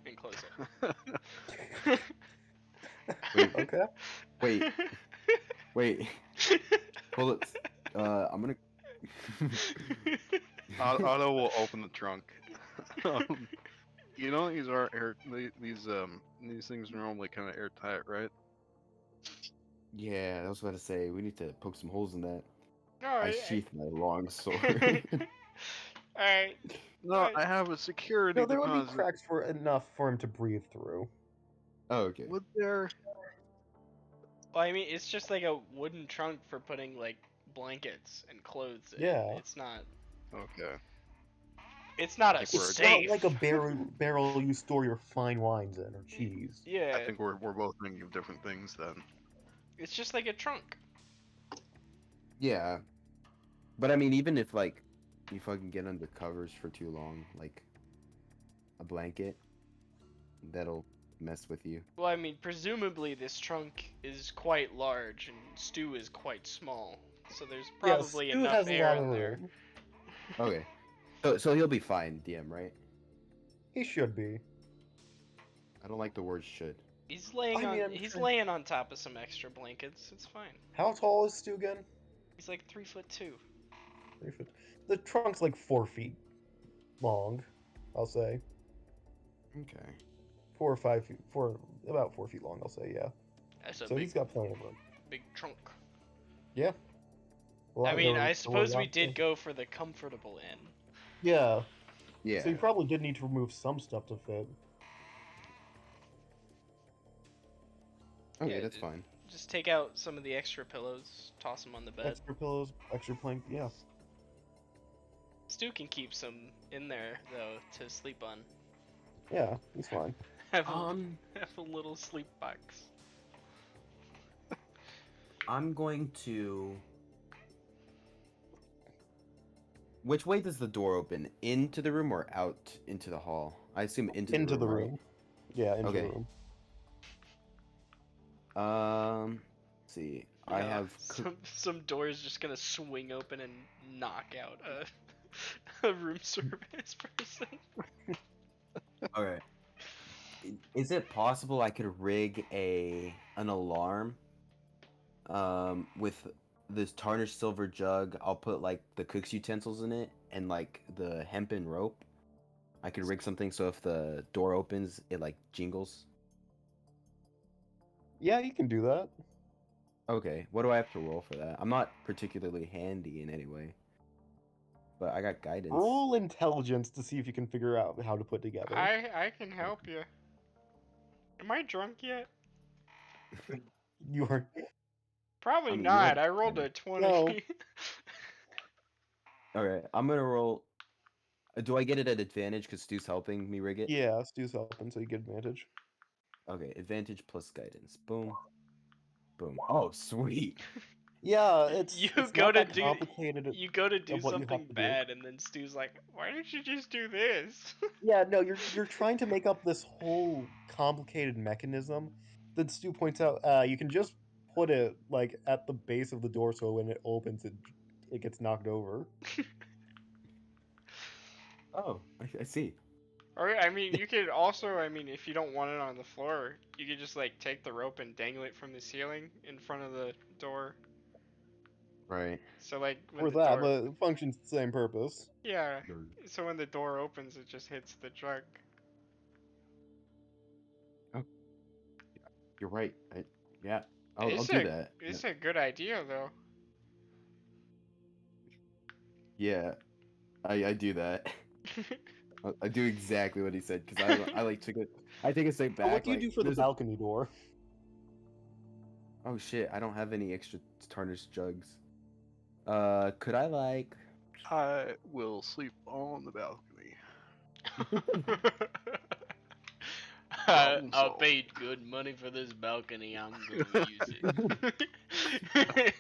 and close it. Wait, Okay. wait. Hold it. I'm gonna. Otto will open the trunk. You know these are these things are normally kind of airtight, right? Yeah, I was about to say we need to poke some holes in that. I Alright. sheath my long sword. Alright. No, I have a security No, there would be deposit. cracks for enough for him to breathe through. Oh, okay. Would there? Well, I mean, it's just like a wooden trunk for putting like blankets and clothes in. Yeah. It's not. Okay. It's not a Like we're- It's safe. not like a barrel you store your fine wines in or cheese. Yeah. I think we're both thinking of different things then. It's just like a trunk. Yeah, but I mean, even if like you fucking get under covers for too long, like a blanket, that'll mess with you. Well, I mean, presumably this trunk is quite large and Stu is quite small, so there's probably Stu enough has a air lot in of there. room. Okay, so he'll be fine, DM, right? He should be. I don't like the word should. He's laying I on. mean, I'm He's sure- laying on top of some extra blankets. It's fine. How tall is Stu again? He's like 3'2". 3 foot. The trunk's like 4 feet long, I'll say. Okay. 4 or 5 feet. About 4 feet long, I'll say. Yeah. That's a So big, he's got plenty of room. big trunk. Yeah. I mean, I There suppose were we lots did of- go for the comfortable end. Yeah. Yeah. So you probably did need to remove some stuff to fit. Okay, Yeah, that's fine. Just take out some of the extra pillows, toss them on the bed. Extra pillows, extra plank. Yeah. Stu can keep some in there though to sleep on. Yeah, he's fine. Have have a little sleep box. I'm going to. Which way does the door open? Into the room or out into the hall? I assume into the room. Right? Yeah, into Okay. the room. Let's see. I Yeah, have. some doors just gonna swing open and knock out a room service person. Okay. Is it possible I could rig an alarm? With this tarnished silver jug, I'll put like the cook's utensils in it and like the hempen rope. I could rig something so if the door opens, it like jingles. Yeah, you can do that. Okay, what do I have to roll for that? I'm not particularly handy in any way, but I got guidance. Roll intelligence to see if you can figure out how to put together. I can help you. Am I drunk yet? You are. Probably I mean, not. I rolled a 20. No. Okay, I'm gonna roll. Do I get it at advantage because Stu's helping me rig it? Yeah, Stu's helping, so you get advantage. Okay, advantage plus guidance. Boom. Boom. Oh, sweet. Yeah, it's You it's go not to that do complicated. you go to do of what you something have to do. bad, and then Stu's like, Why don't you just do this? Yeah, no, you're trying to make up this whole complicated mechanism. Then Stu points out, you can just put it like at the base of the door, so when it opens, it gets knocked over. Oh, I see. Or I mean, you could also, I mean, if you don't want it on the floor, you could just like take the rope and dangle it from the ceiling in front of the door. Right. So like when For the that, door, but it functions the same purpose. yeah. Nerd. So when the door opens, it just hits the jug. You're right. Yeah, I'll It's do a that. it's a good idea though. Yeah, I do that. I do exactly what he said because I like took it. I take a step So back. what do you like, do for the there's a- balcony door? Oh shit! I don't have any extra tarnished jugs. Could I like? I will sleep on the balcony. Problem I solved. paid good money for this balcony. I'm gonna use it.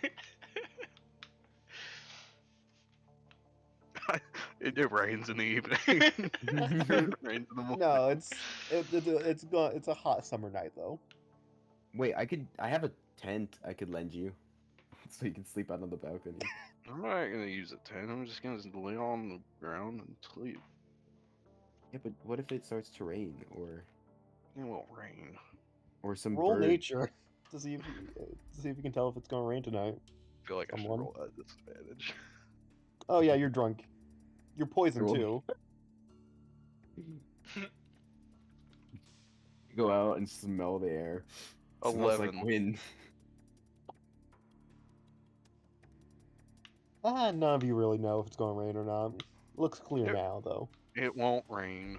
It rains in the evening. It rains in the morning. No, it's a hot summer night though. Wait, I have a tent I could lend you, so you can sleep out on the balcony. I'm not gonna use a tent. I'm just gonna lay on the ground and sleep. Yeah, but what if it starts to rain It won't rain. or some Roll bird? nature to see if you can tell if it's gonna rain tonight. I feel like I should Someone. roll at disadvantage. Oh yeah, you're drunk. You're poisoned Roll. too. Go out and smell the air. It smells like 11. wind. None of you really know if it's gonna rain or not. Looks clear Yep. now though. It won't rain.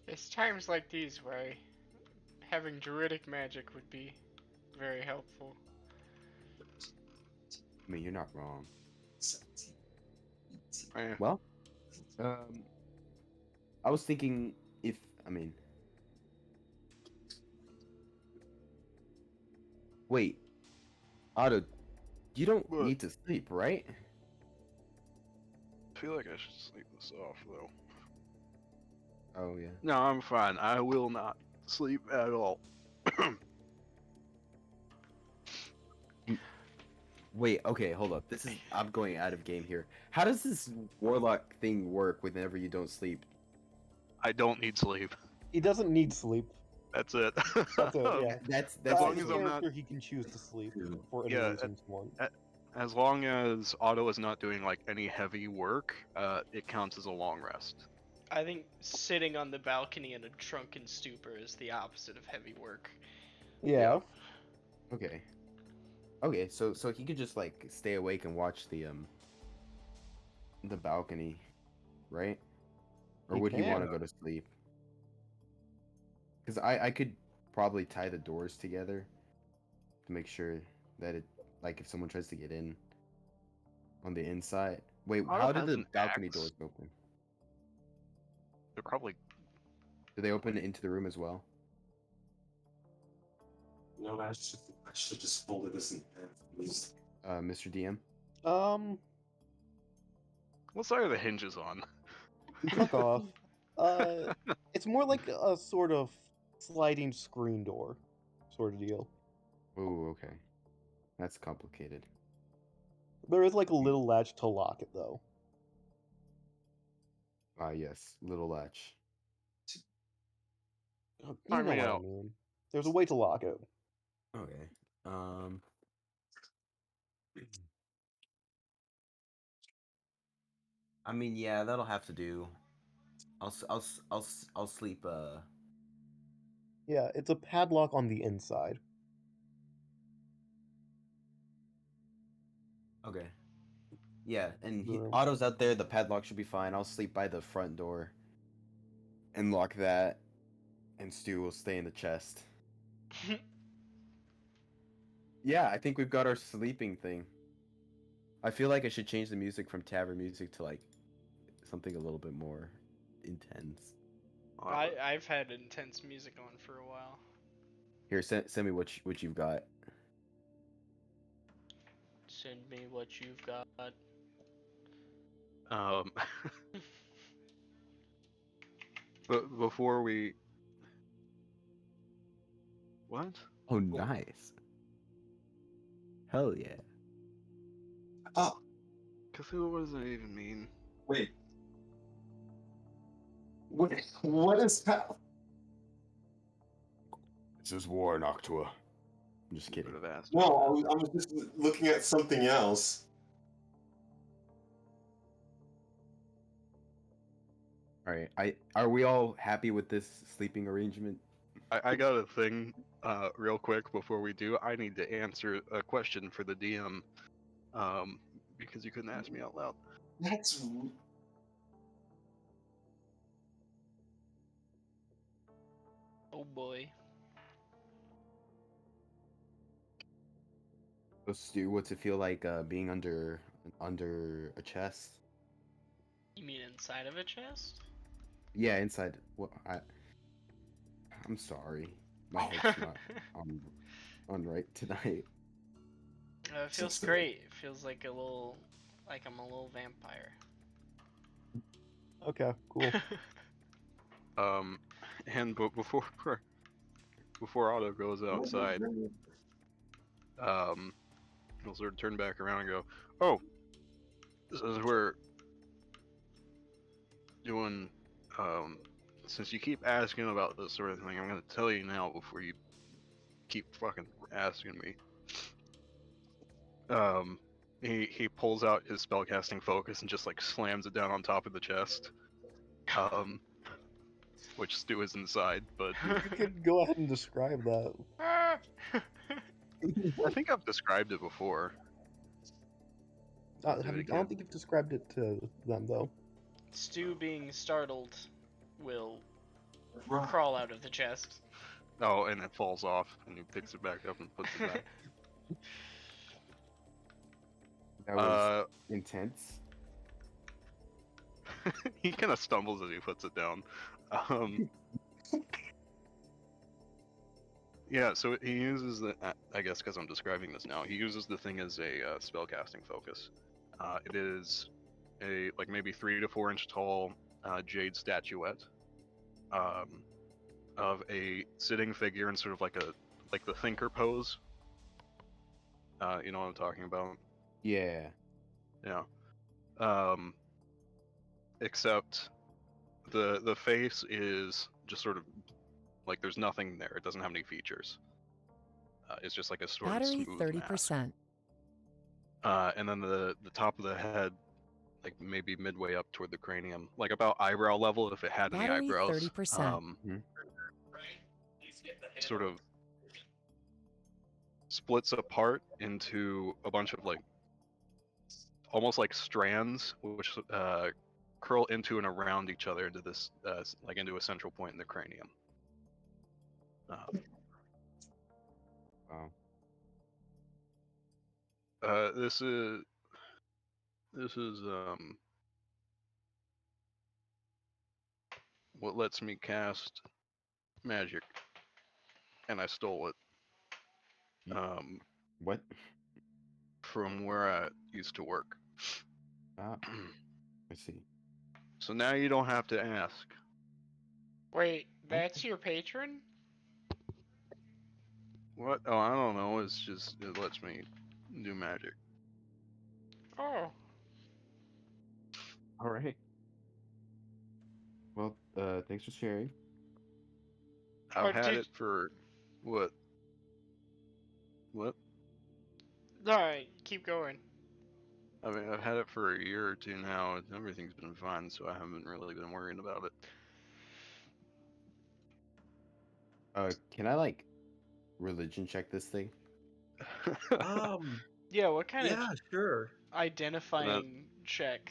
It's times like these where having druidic magic would be very helpful. I mean, you're not wrong. 17, 18. Eh, Well, I was thinking wait, Otto, you don't What? need to sleep, right? I feel like I should sleep this off though. Oh yeah. No, I'm fine. I will not sleep at all. Wait, okay, hold up. I'm going out of game here. How does this warlock thing work whenever you don't sleep? I don't need sleep. He doesn't need sleep. That's it. That's it. Yeah. That's As long As as a I'm not- character, he can choose to sleep Yeah. for any Yeah, reason he wants. As long as Otto is not doing like any heavy work, it counts as a long rest. I think sitting on the balcony in a drunken stupor is the opposite of heavy work. Yeah. okay. Okay, so he could just like stay awake and watch the balcony. right? Or You would he want to can. go to sleep? Because I could probably tie the doors together to make sure that it, like, if someone tries to get in on the inside. Wait, Otto how did has the an balcony axe. doors open? They're probably Do they open into the room as well? No, I should just folded this in half. Mr. DM? What side are the hinges on? Fuck off. It's more like a sort of sliding screen door sort of deal. Oh, okay. That's complicated. There is like a little latch to lock it though. Ah, yes, little latch. You Find know me what I out. mean. There's a way to lock it. Okay. I mean, yeah, that'll have to do. I'll sleep. Yeah, it's a padlock on the inside. Okay. Yeah, and The room. Otto's out there. The padlock should be fine. I'll sleep by the front door and lock that, and Stu will stay in the chest. Yeah, I think we've got our sleeping thing. I feel like I should change the music from tavern music to like something a little bit more intense. I've had intense music on for a while. Here, send me what you've got. Send me what you've got. But before we, what? Oh, nice. Hell yeah. Oh, Cthulhu, what does that even mean? wait. What is that? This is War in Octua. I'm just kidding. Could have asked. No, I was just looking at something else. All right. Are we all happy with this sleeping arrangement? I got a thing, real quick before we do. I need to answer a question for the DM, because you couldn't ask me out loud. That's Oh boy. So Stu, what's it feel like being under a chest? You mean inside of a chest? Yeah, inside. Well, I'm sorry. My head's not on right tonight. It feels great. It feels like I'm a little vampire. Okay, cool. And before Otto goes outside, he'll sort of turn back around and go, "Oh, as we're doing, since you keep asking about this sort of thing, I'm gonna tell you now before you keep fucking asking me." He pulls out his spellcasting focus and just like slams it down on top of the chest. Which Stu is inside, but You could go ahead and describe that. I think I've described it before. I don't think you've described it to them though. Stu, being startled, will crawl out of the chest. Oh, and it falls off, and he picks it back up and puts it back. That was intense. He kind of stumbles as he puts it down. Yeah, so he uses the, I guess because I'm describing this now, he uses the thing as a spellcasting focus. It is a like maybe 3 to 4 inch tall jade statuette of a sitting figure in sort of like the thinker pose. You know what I'm talking about? Yeah. Yeah. Except the face is just sort of like there's nothing there. It doesn't have any features. It's just like a sort Battery of smooth 30%. mask. And then the top of the head, like maybe midway up toward the cranium, like about eyebrow level if it had any Battery eyebrows. 30%. Sort of splits apart into a bunch of like almost like strands, which curl into and around each other into this, like into a central point in the cranium. Wow. This is what lets me cast magic, and I stole it What? from where I used to work. Ah, I see. So now you don't have to ask. Wait, that's your patron? What? Oh, I don't know. It's just it lets me do magic. Oh, All right. Well, thanks for sharing. I've But had did- it for what? What? no, keep going. I mean, I've had it for a year or two now, and everything's been fine, so I haven't really been worrying about it. Can I like religion check this thing? Yeah, what kind Yeah, of sure. identifying check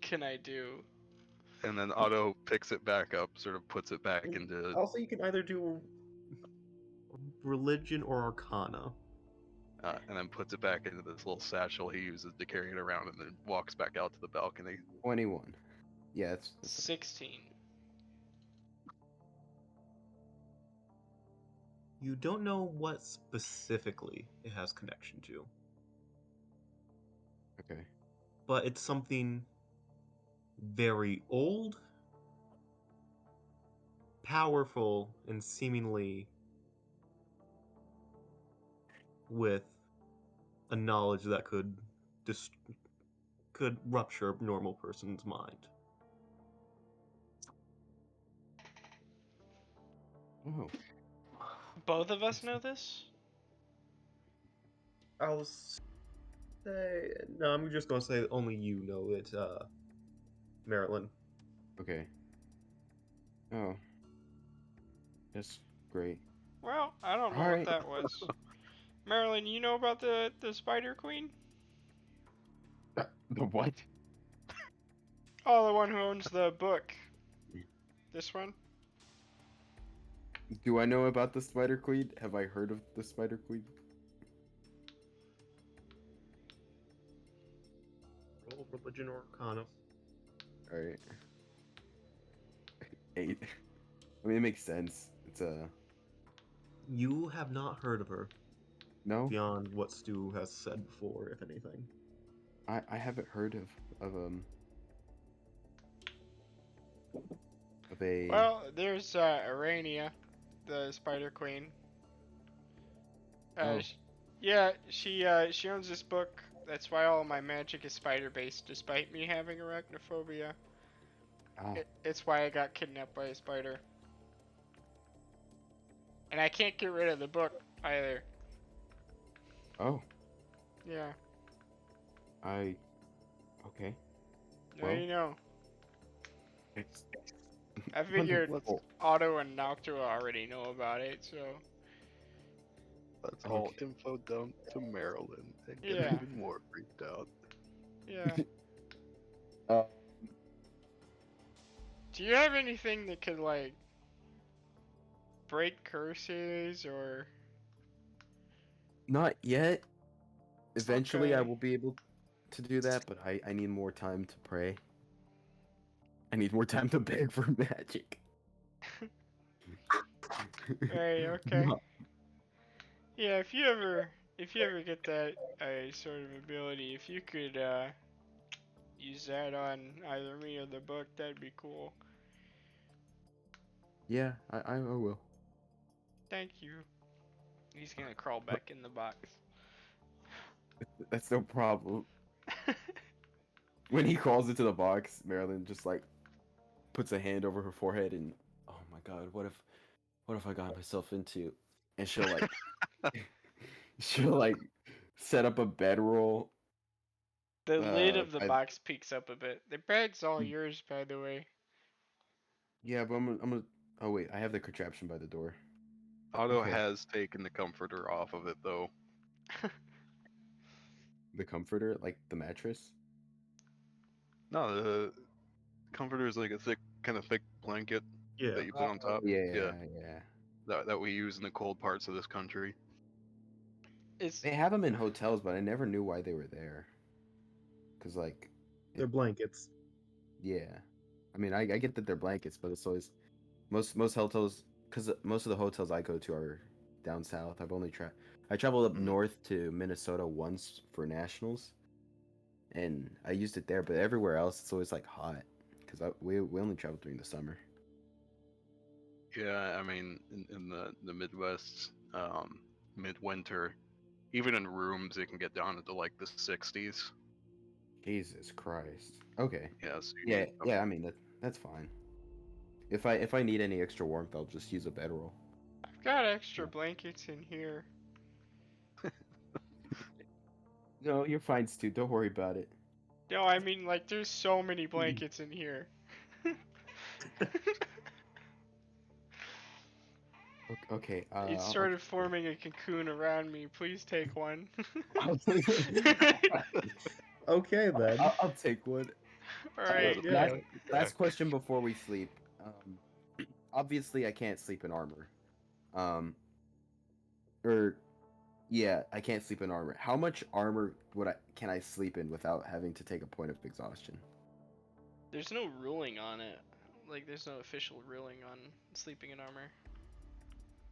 can I do? And then Otto picks it back up, sort of puts it back into. Also, you can either do religion or arcana. And then puts it back into this little satchel he uses to carry it around, and then walks back out to the balcony. 21. Yeah, that's 16. You don't know what specifically it has connection to, okay. but it's something very old, powerful, and seemingly with a knowledge that could rupture a normal person's mind. Oh, Both of us know this? I'll say no. I'm just gonna say only you know it, Marilyn. okay. Oh, that's great. Well, I don't know Alright. what that was. Marilyn, you know about the Spider Queen? The what? Oh, the one who owns the book. This one? Do I know about the Spider Queen? Have I heard of the Spider Queen? Roll religion or arcana. Alright. 8. I mean, it makes sense. It's You have not heard of her no. beyond what Stu has said before, if anything. I haven't heard of a. Well, there's Arania, the Spider Queen. Oh. Yeah, she owns this book. That's why all my magic is spider based, despite me having arachnophobia. Ah. It's why I got kidnapped by a spider. And I can't get rid of the book either. Oh. Yeah. Okay. Now Well. you know. It's. I figured Wonderful. Otto and Noctua already know about it, so. That's all Okay. info dumped to Marilyn and get Yeah. even more freaked out. Yeah. Uh, Do you have anything that could, like, break curses or. not yet. Eventually, I Okay. will be able to do that, but I need more time to pray. I need more time to beg for magic. Hey, okay. Yeah, if you ever get that sort of ability, if you could use that on either me or the book, that'd be cool. Yeah, I will. Thank you. He's gonna crawl back in the box. That's no problem. When he crawls into the box, Marilyn just like puts a hand over her forehead and, oh my god, what if I got myself into? And she'll like she'll like set up a bedroll. The lid of the I- box peeks up a bit. The bed's all yours, by the way. Yeah, but I'm gonna. Oh wait, I have the contraption by the door. Otto Okay. has taken the comforter off of it, though. The comforter, like the mattress. No, comforter is like a kind of thick blanket Yeah. that you put on top. Yeah. That we use in the cold parts of this country. Is They have them in hotels, but I never knew why they were there. Cause like, They're blankets. yeah, I mean, I get that they're blankets, but it's always most hotels. Cause most of the hotels I go to are down south. I traveled up Mhm. north to Minnesota once for nationals, and I used it there. But everywhere else, it's always like hot. Cause we only travel during the summer. Yeah, I mean, in the Midwest, midwinter, even in rooms, it can get down into like the 60s. Jesus Christ. Okay. Yeah, so you Yeah, need yeah. I mean that's fine. If I need any extra warmth, I'll just use a bedroll. I've got extra blankets in here. No, you're fine, Stu. Don't worry about it. No, I mean like there's so many blankets in here. Okay. It's sort of forming a cocoon around me. Please take one. Okay then. I'll take one. Alright. Yeah. Last question before we sleep. Obviously I can't sleep in armor. Or yeah, I can't sleep in armor. How much armor can I sleep in without having to take a point of exhaustion? there's no ruling on it. Like there's no official ruling on sleeping in armor.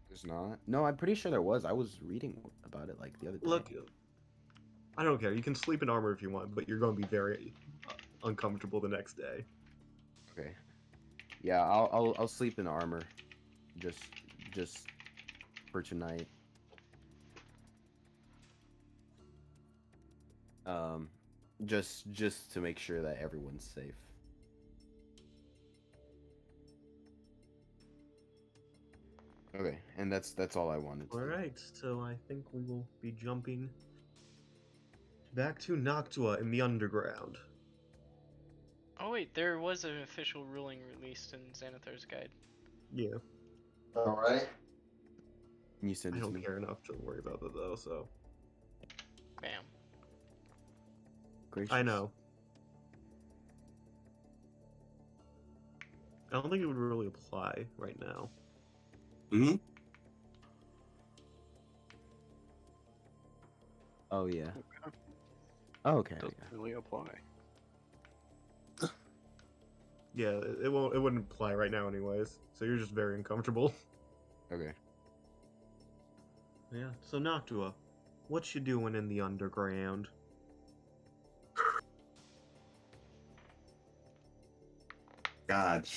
There's not. No, I'm pretty sure there was. I was reading about it like the other day. Look, I don't care. You can sleep in armor if you want, but you're going to be very uncomfortable the next day. Okay. Yeah, I'll sleep in armor. Just for tonight. Just to make sure that everyone's safe. Okay, and that's all I wanted to All do. right, so I think we will be jumping back to Noctua in the underground. Oh wait, there was an official ruling released in Xanathar's guide. Yeah, All right. Can you send I it to don't me? care enough to worry about that though. So Bam. Gracious. I know. I don't think it would really apply right now. Hmm. Oh yeah. Oh, okay. Doesn't really apply. Yeah, it won't. It wouldn't apply right now, anyways. So you're just very uncomfortable. Okay. Yeah. So Noctua, what you doing in the underground? God.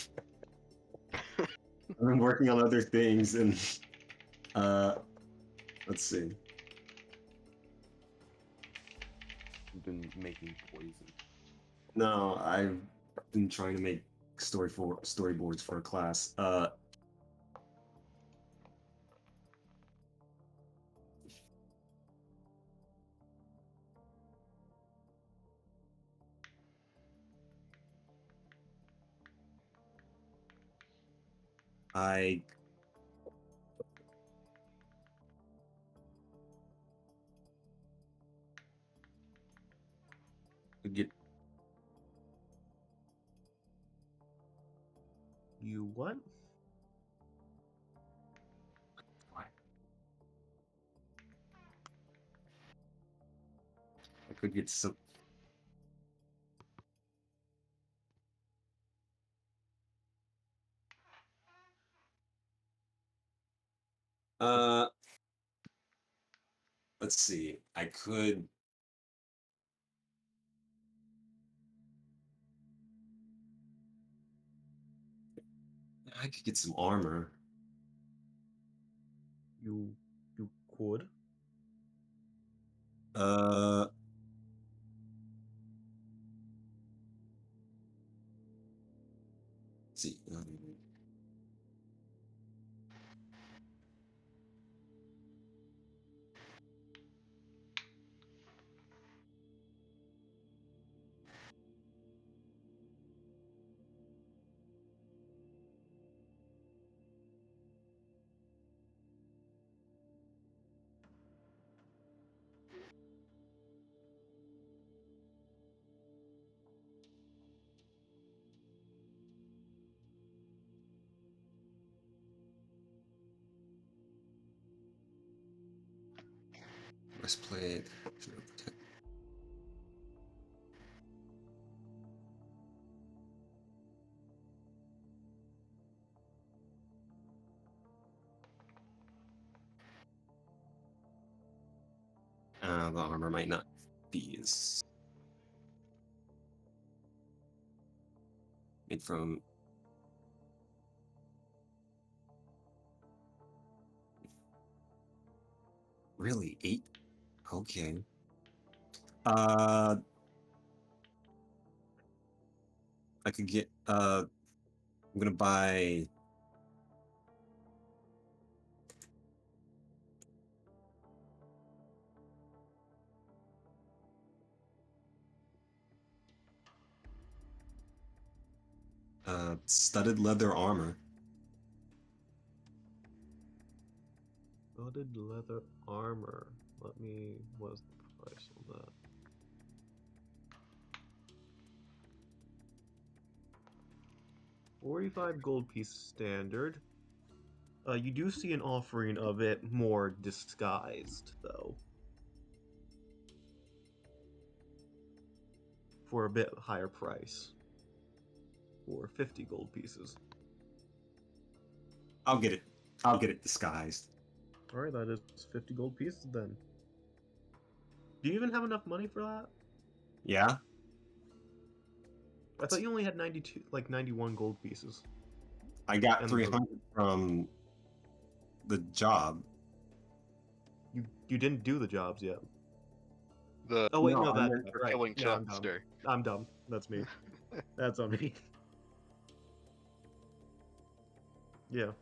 I've been working on other things and let's see. You've been making poison. No, I've been trying to make storyboards for a class. I could get You what? I could get some. Uh, let's see. I could get some armor. You could. Uh, let's see. breastplate. The armor might not be as made from. Really, 8? Okay. I could get. I'm gonna buy. Studded leather armor. Studded leather armor. What is the price on that? $45 gold piece standard. You do see an offering of it more disguised, though. For a bit higher price. For 50 gold pieces. I'll get it. I'll get it disguised. Alright, that is 50 gold pieces then. Do you even have enough money for that? Yeah. I thought you only had 91 gold pieces. I got And 300 from the job. You didn't do the jobs yet. The Oh wait, No, no, I that meant for right. killing Yeah, I'm Chuck dumb. today. I'm dumb. That's me. That's on me. Yeah.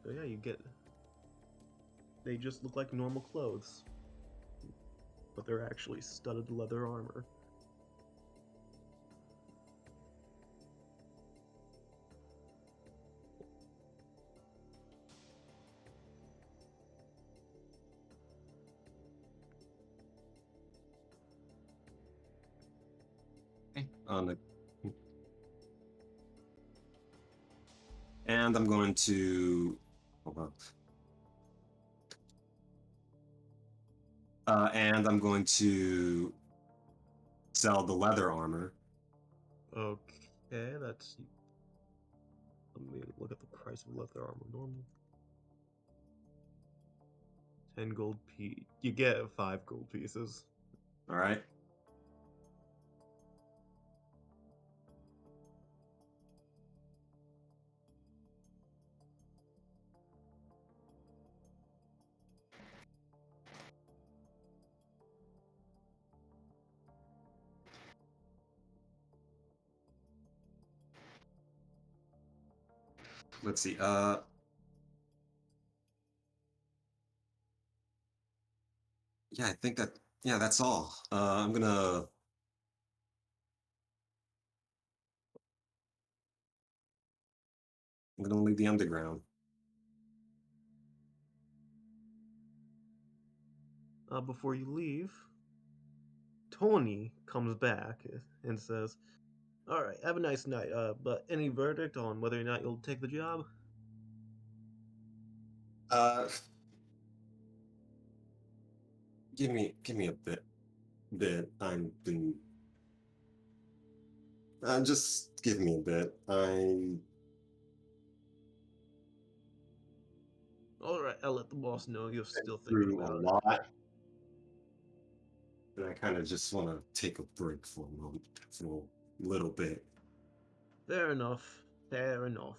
So yeah, you get. They just look like normal clothes, but they're actually studded leather armor. On the. And I'm going to. Hold on. And I'm going to sell the leather armor. Okay, that's. Let me look at the price of leather armor. Normal. 10 gold piece. You get 5 gold pieces. All right. Let's see. Yeah, I think that. Yeah, that's all. I'm gonna. I'm gonna leave the underground. Before you leave, Tony comes back and says, "All right, have a nice night. But any verdict on whether or not you'll take the job?" Uh, give me a bit. I've been. Just give me a bit. All right, I'll let the boss know you're still thinking Through a about it. lot, and I kind of just want to take a break for a moment, for a little bit. Fair enough. Fair enough.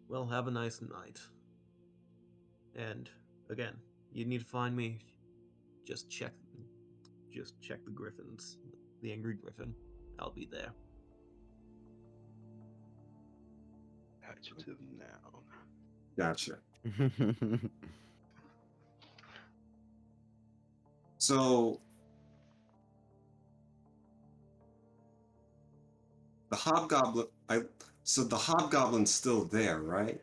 Well, have a nice night. And again, you need to find me. Just check. Just check the Griffins. The Angry Griffin. I'll be there. Adjective noun. Gotcha. So the hobgoblin. So the hobgoblin's still there, right?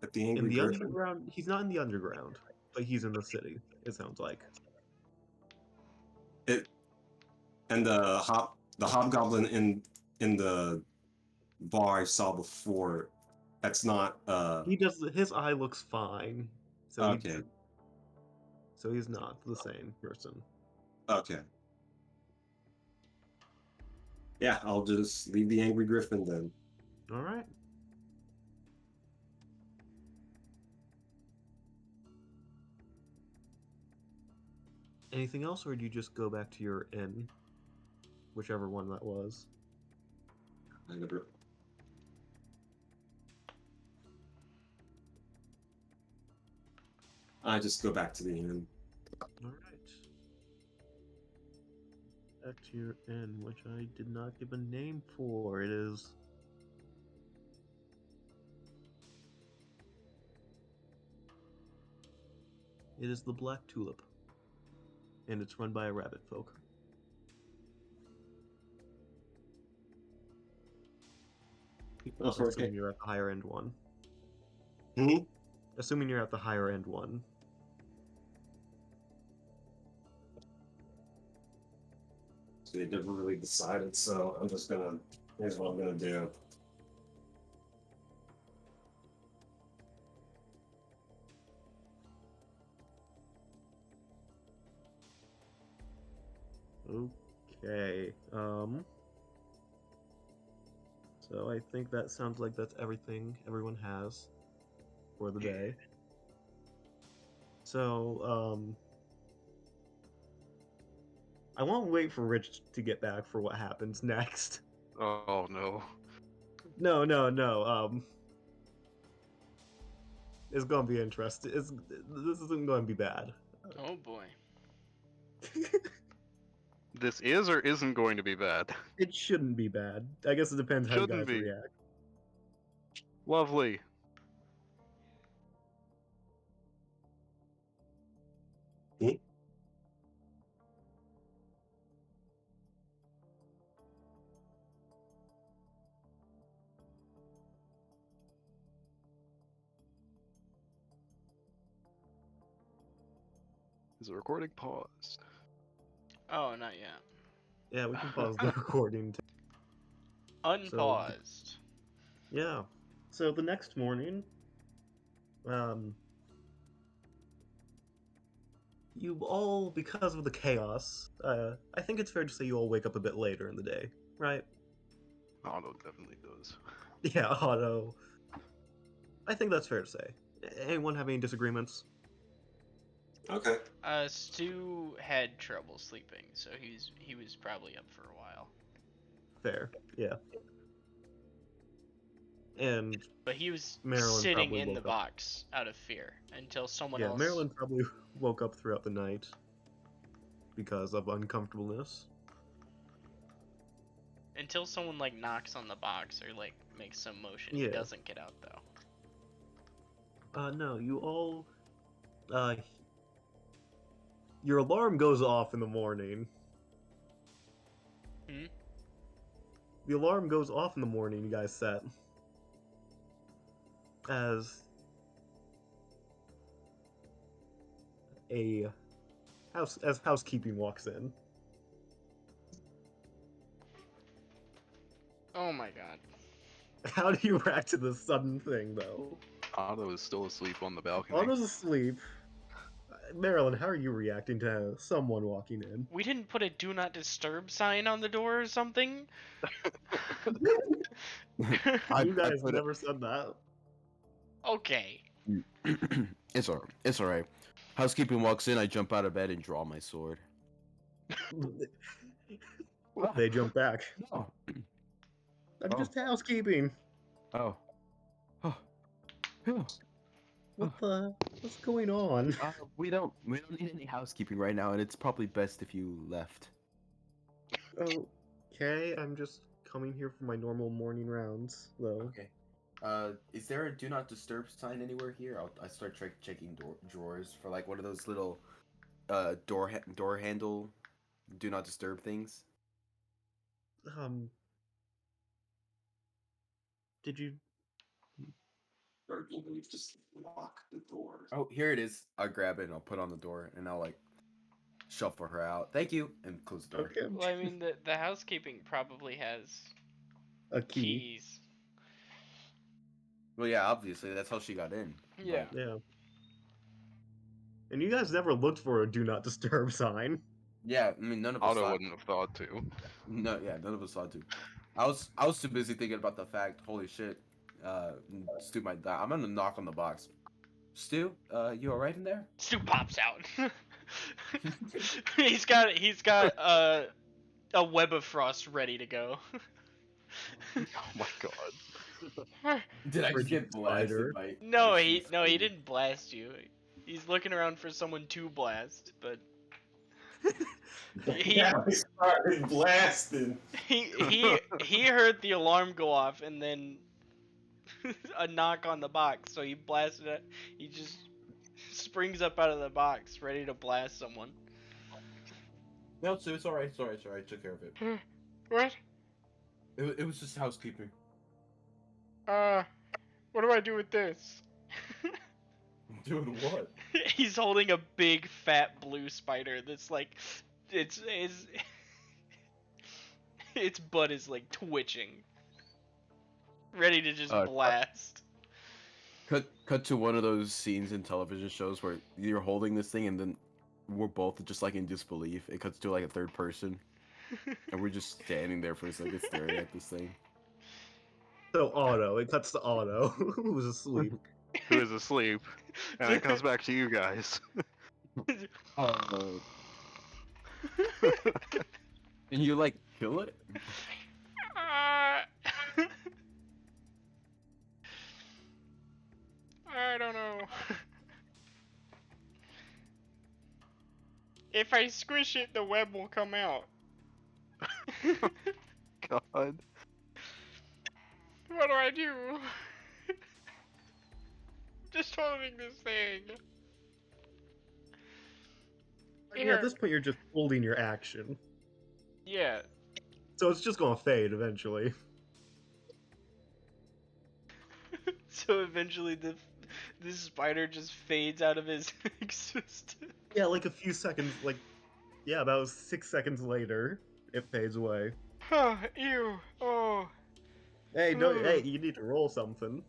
At the In Angry the Griffin. underground, he's not in the underground, but he's in the city. It sounds like. It and the the hobgoblin in the bar I saw before. That's not. He does. His eye looks fine. So Okay. he's not the same person. Okay. Yeah, I'll just leave the angry griffin then. All right. Anything else, or do you just go back to your inn, whichever one that was? I just go back to the inn. All right. Back to your inn, which I did not give a name for. It is. It is the Black Tulip, and it's run by a rabbit folk. Assuming you're at the higher end one. Hmm? Assuming you're at the higher end one. So they never really decided, so I'm just gonna. Here's what I'm gonna do. Okay. So I think that sounds like that's everything everyone has for the day. So, I won't wait for Rich to get back for what happens next. Oh no. No. It's gonna be interesting. This isn't going to be bad. Oh boy. This is or isn't going to be bad. It shouldn't be bad. I guess it depends how you Shouldn't guys be. react. Lovely. Hmm? Is the recording paused? Oh, not yet. Yeah, we can pause the recording. Unpaused. Yeah. So the next morning, you all, because of the chaos, I think it's fair to say you all wake up a bit later in the day, right? Otto definitely does. Yeah, Otto. I think that's fair to say. Anyone have any disagreements? Okay. Stu had trouble sleeping, so he was probably up for a while. Fair, yeah. And But he was Marilyn sitting probably in the woke up. box out of fear until someone Yeah, else. Marilyn probably woke up throughout the night because of uncomfortableness. Until someone like knocks on the box or like makes some motion. Yeah. He doesn't get out though. No, you all. Your alarm goes off in the morning. Hmm? The alarm goes off in the morning, you guys set. As housekeeping walks in. Oh my god. How do you react to this sudden thing, though? Otto is still asleep on the balcony. Otto's asleep. Marilyn, how are you reacting to someone walking in? We didn't put a do not disturb sign on the door or something? You guys put it- never said that. Okay. It's alright. Housekeeping walks in, I jump out of bed and draw my sword. They jump back. Oh. I'm Oh. just housekeeping. Oh. Oh. Phew. What's going on? We don't need any housekeeping right now, and it's probably best if you left. Okay, I'm just coming here for my normal morning rounds, though. Okay. Is there a do not disturb sign anywhere here? I start checking drawers for like one of those little door handle do not disturb things. Did you? Or you just lock the door. Oh, here it is. I'll grab it and I'll put it on the door and I'll like shuffle her out. Thank you, and close the door. Okay. Well, I mean, the housekeeping probably has A key. keys. Well, yeah, obviously that's how she got in. Yeah. Yeah. And you guys never looked for a do not disturb sign. Yeah, I mean none of us Otto thought. wouldn't have thought to. No, yeah, none of us thought to. I was too busy thinking about the fact. Holy shit, Stu might die. I'm gonna knock on the box. Stu, you all right in there? Stu pops out. he's got a web of frost ready to go. Oh my god. Did I just get Spider. blasted by? No, by he Steve's didn't blast you. He's looking around for someone to blast, but he Yeah, we started blasting. he heard the alarm go off and then a knock on the box, so he blasted it. He just springs up out of the box, ready to blast someone. No, Stu, it's alright. It's alright. It's alright. I took care of it. What? It was just housekeeping. What do I do with this? Doing what? He's holding a big fat blue spider that's like its butt is like twitching, ready to just blast. Cut to one of those scenes in television shows where you're holding this thing and then we're both just like in disbelief. It cuts to like a third person, and we're just standing there for a second staring at this thing. So Otto, it cuts to Otto, who's asleep. Who is asleep, and it comes back to you guys. And you like kill it? I don't know. If I squish it, the web will come out. God. What do I do? Just holding this thing. I mean, at this point, you're just holding your action. Yeah. So it's just gonna fade eventually. So eventually this spider just fades out of his existence. Yeah, like a few seconds, yeah, about 6 seconds later, it fades away. Huh, ew. Oh. Hey, hey, you need to roll something.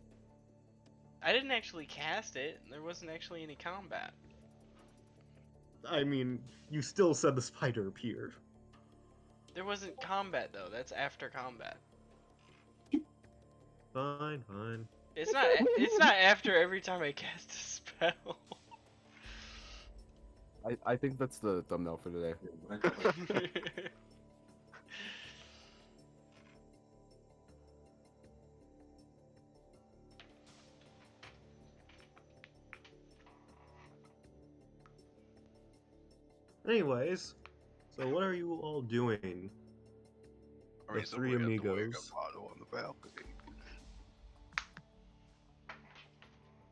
I didn't actually cast it. There wasn't actually any combat. I mean, you still said the spider appeared. There wasn't combat though. That's after combat. Fine, fine. It's not after every time I cast a spell. I think that's the thumbnail for today. Anyways, so what are you all doing? The three amigos. Otto on the balcony.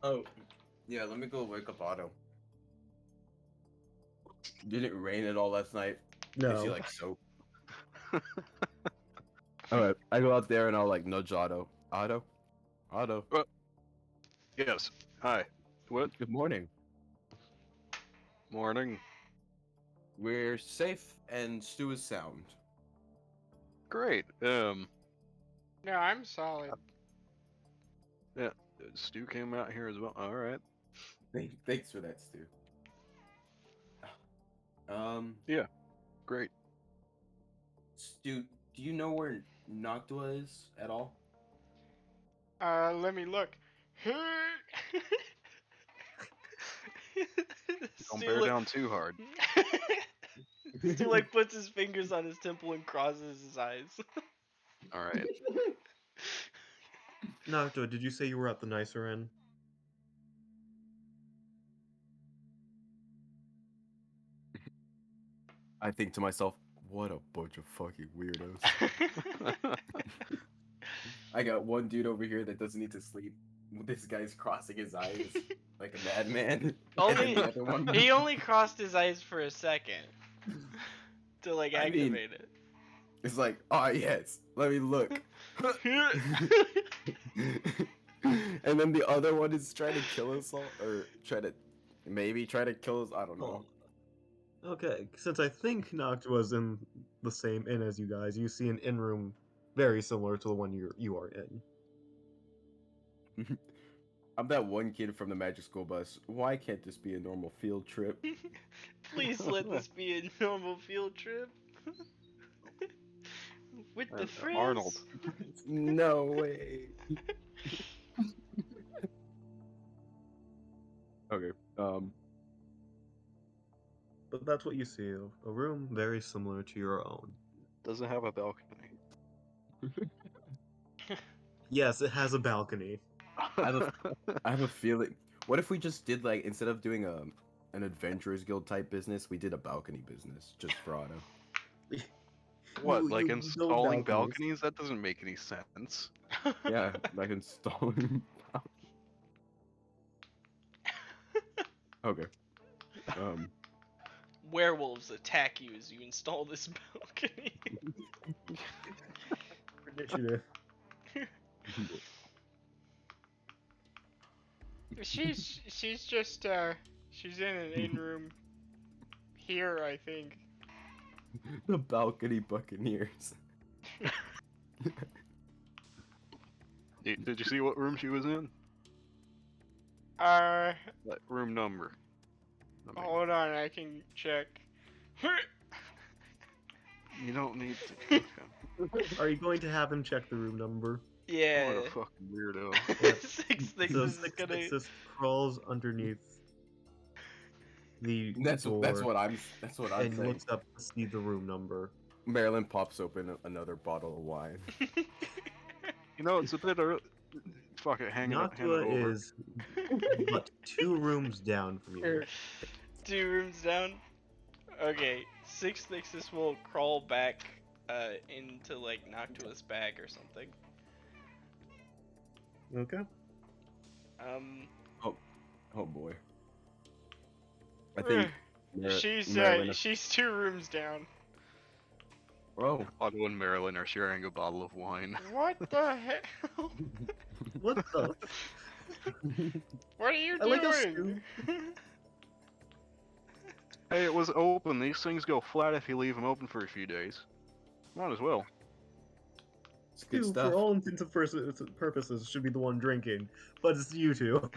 Oh, yeah. Let me go wake up Otto. Did it rain at all last night? No. Is he like soap? Alright, I go out there and I'll like nudge Otto. Otto? Yes. Hi. What? Good morning. Morning. We're safe and Stu is sound. Great. No, I'm solid. Stu came out here as well. All right. Thanks for that, Stu. Great. Stu, do you know where Noctua is at all? Let me look. Don't bear down too hard. Stu like puts his fingers on his temple and crosses his eyes. All right. Noctua, did you say you were at the nicer end? I think to myself, what a bunch of fucking weirdos. I got one dude over here that doesn't need to sleep. This guy's crossing his eyes like a madman. He only crossed his eyes for a second to like activate it. It's like, oh yes, let me look. And then the other one is trying to kill us all, or try to kill us. I don't know. Okay, since I think Noct was in the same inn as you guys, you see an inn room very similar to the one you are in. I'm that one kid from the magic school bus. Why can't this be a normal field trip? Please let this be a normal field trip. With the friends. Arnold. No way. Okay. But that's what you see, a room very similar to your own. Does it have a balcony? Yes, it has a balcony. I have a feeling. What if we just did like instead of doing an adventurers guild type business, we did a balcony business just for Otto. What, You- like you build installing balconies. balconies? That doesn't make any sense. Yeah, like installing. Okay. Werewolves attack you as you install this balcony. Initiative. She's just she's in an in room here, I think. The balcony buccaneers. Did you see what room she was in? Uh, That room number. I mean, hold on, I can check. you don't need to. Okay. Are you going to have him check the room number? Yeah. What a fucking weirdo. Six So Nixes is gonna. Sixtus crawls underneath the That's door what I'm and saying. looks up to see the room number. Marilyn pops open another bottle of wine. You know, it's a bit of. Fuck it, hand it Noctua over. is but 2 rooms down from you. 2 rooms down. Okay, Six Nixes will crawl back into like Noctua's bag or something. Okay. Oh boy. I think Marilyn. She's 2 rooms down. Oh, Otto and Marilyn are sharing a bottle of wine. What the hell? What the? What are you I like how doing? Hey, it was open. These things go flat if you leave them open for a few days. Might as well. it's good You, stuff. for all intents and purposes, should be the one drinking, but it's you two.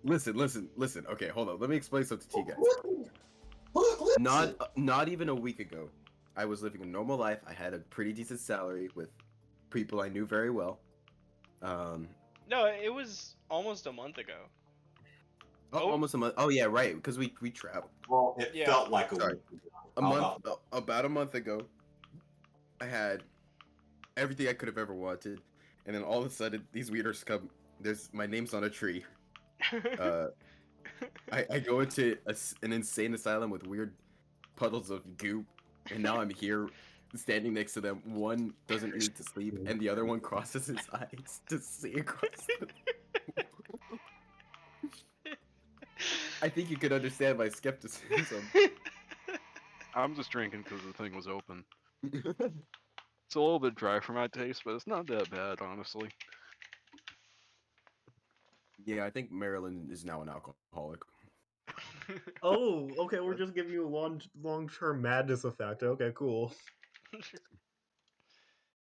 Listen. Okay, hold on. Let me explain something to you guys. Not even a week ago, I was living a normal life. I had a pretty decent salary with people I knew very well. No, it was almost a month ago. Oh. Almost a month. Oh yeah, right. Because we traveled. Well, it Yeah. felt like a Sorry. week ago. About a month ago, I had everything I could have ever wanted, and then all of a sudden these weirdos come. My name's on a tree. I go into an insane asylum with weird puddles of goop, and now I'm here standing next to them. One doesn't need to sleep, and the other one crosses his eyes to see across the... I think you could understand my skepticism. I'm just drinking because the thing was open. It's a little bit dry for my taste, but it's not that bad, honestly. Yeah, I think Marilyn is now an alcoholic. Oh, okay, we're just giving you a long-term madness effect. Okay, cool.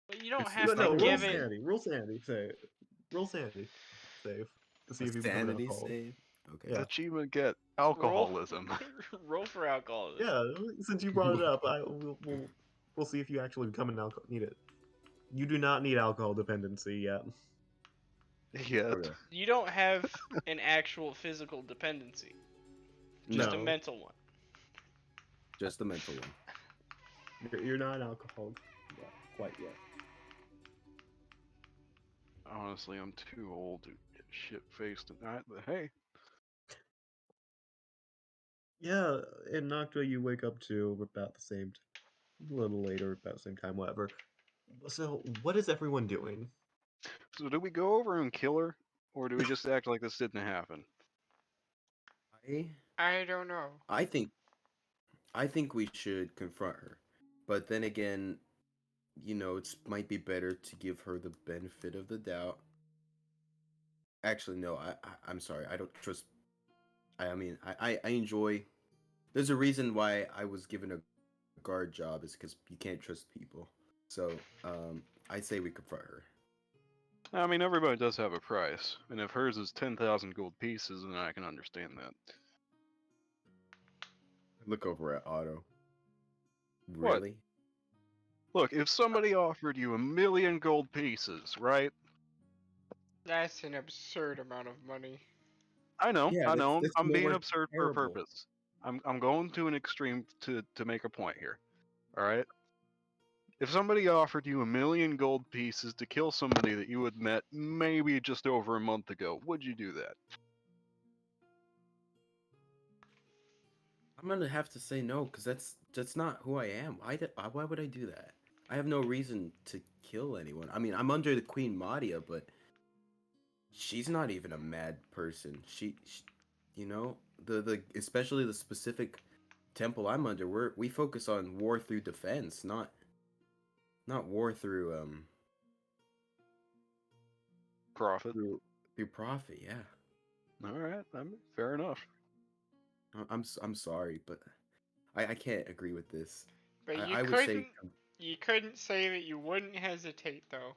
But you don't It's- have it's No, to not roll give it. sanity. Roll sanity. Roll sanity. Save to see A if you become an sanity alcoholic. save. Okay. Yeah. Achievement get alcoholism. Roll for alcoholism. Yeah, since you brought it up, we'll see if you actually become an alcohol. Need it. You do not need alcohol dependency yet. Yet. Okay. You don't have an actual physical dependency, just a No. mental one. Just the mental one. You're not an alcoholic quite yet. Honestly, I'm too old to get shit-faced tonight, but hey. Yeah, in Noctua you wake up to about the same, a little later, about the same time, whatever. So, what is everyone doing? So do we go over and kill her? Or do we just act like this didn't happen? I don't know. I think we should confront her, but then again, it might be better to give her the benefit of the doubt. Actually, no. I'm sorry. I don't trust I mean, I enjoy. There's a reason why I was given a guard job is because you can't trust people. So, I say we confront her. I mean, everybody does have a price, and if hers is 10,000 gold pieces, then I can understand that. Look over at Otto. What? Really? Look, if somebody offered you 1,000,000 gold pieces, right? That's an absurd amount of money. I know, Yeah, I know. that's I'm being more absurd for a terrible. purpose. I'm going to an extreme to make a point here. All right. If somebody offered you 1,000,000 gold pieces to kill somebody that you had met maybe just over a month ago, would you do that? I'm gonna have to say no, because that's not who I am. Why would I do that? I have no reason to kill anyone. I mean, I'm under the Queen Madia, but she's not even a mad person. She you know, the especially the specific temple I'm under, we focus on war through defense, not war through Profit. through profit. Yeah, All right. I mean, fair enough. I'm sorry, but I can't agree with this. But I would say you couldn't say that you wouldn't hesitate though.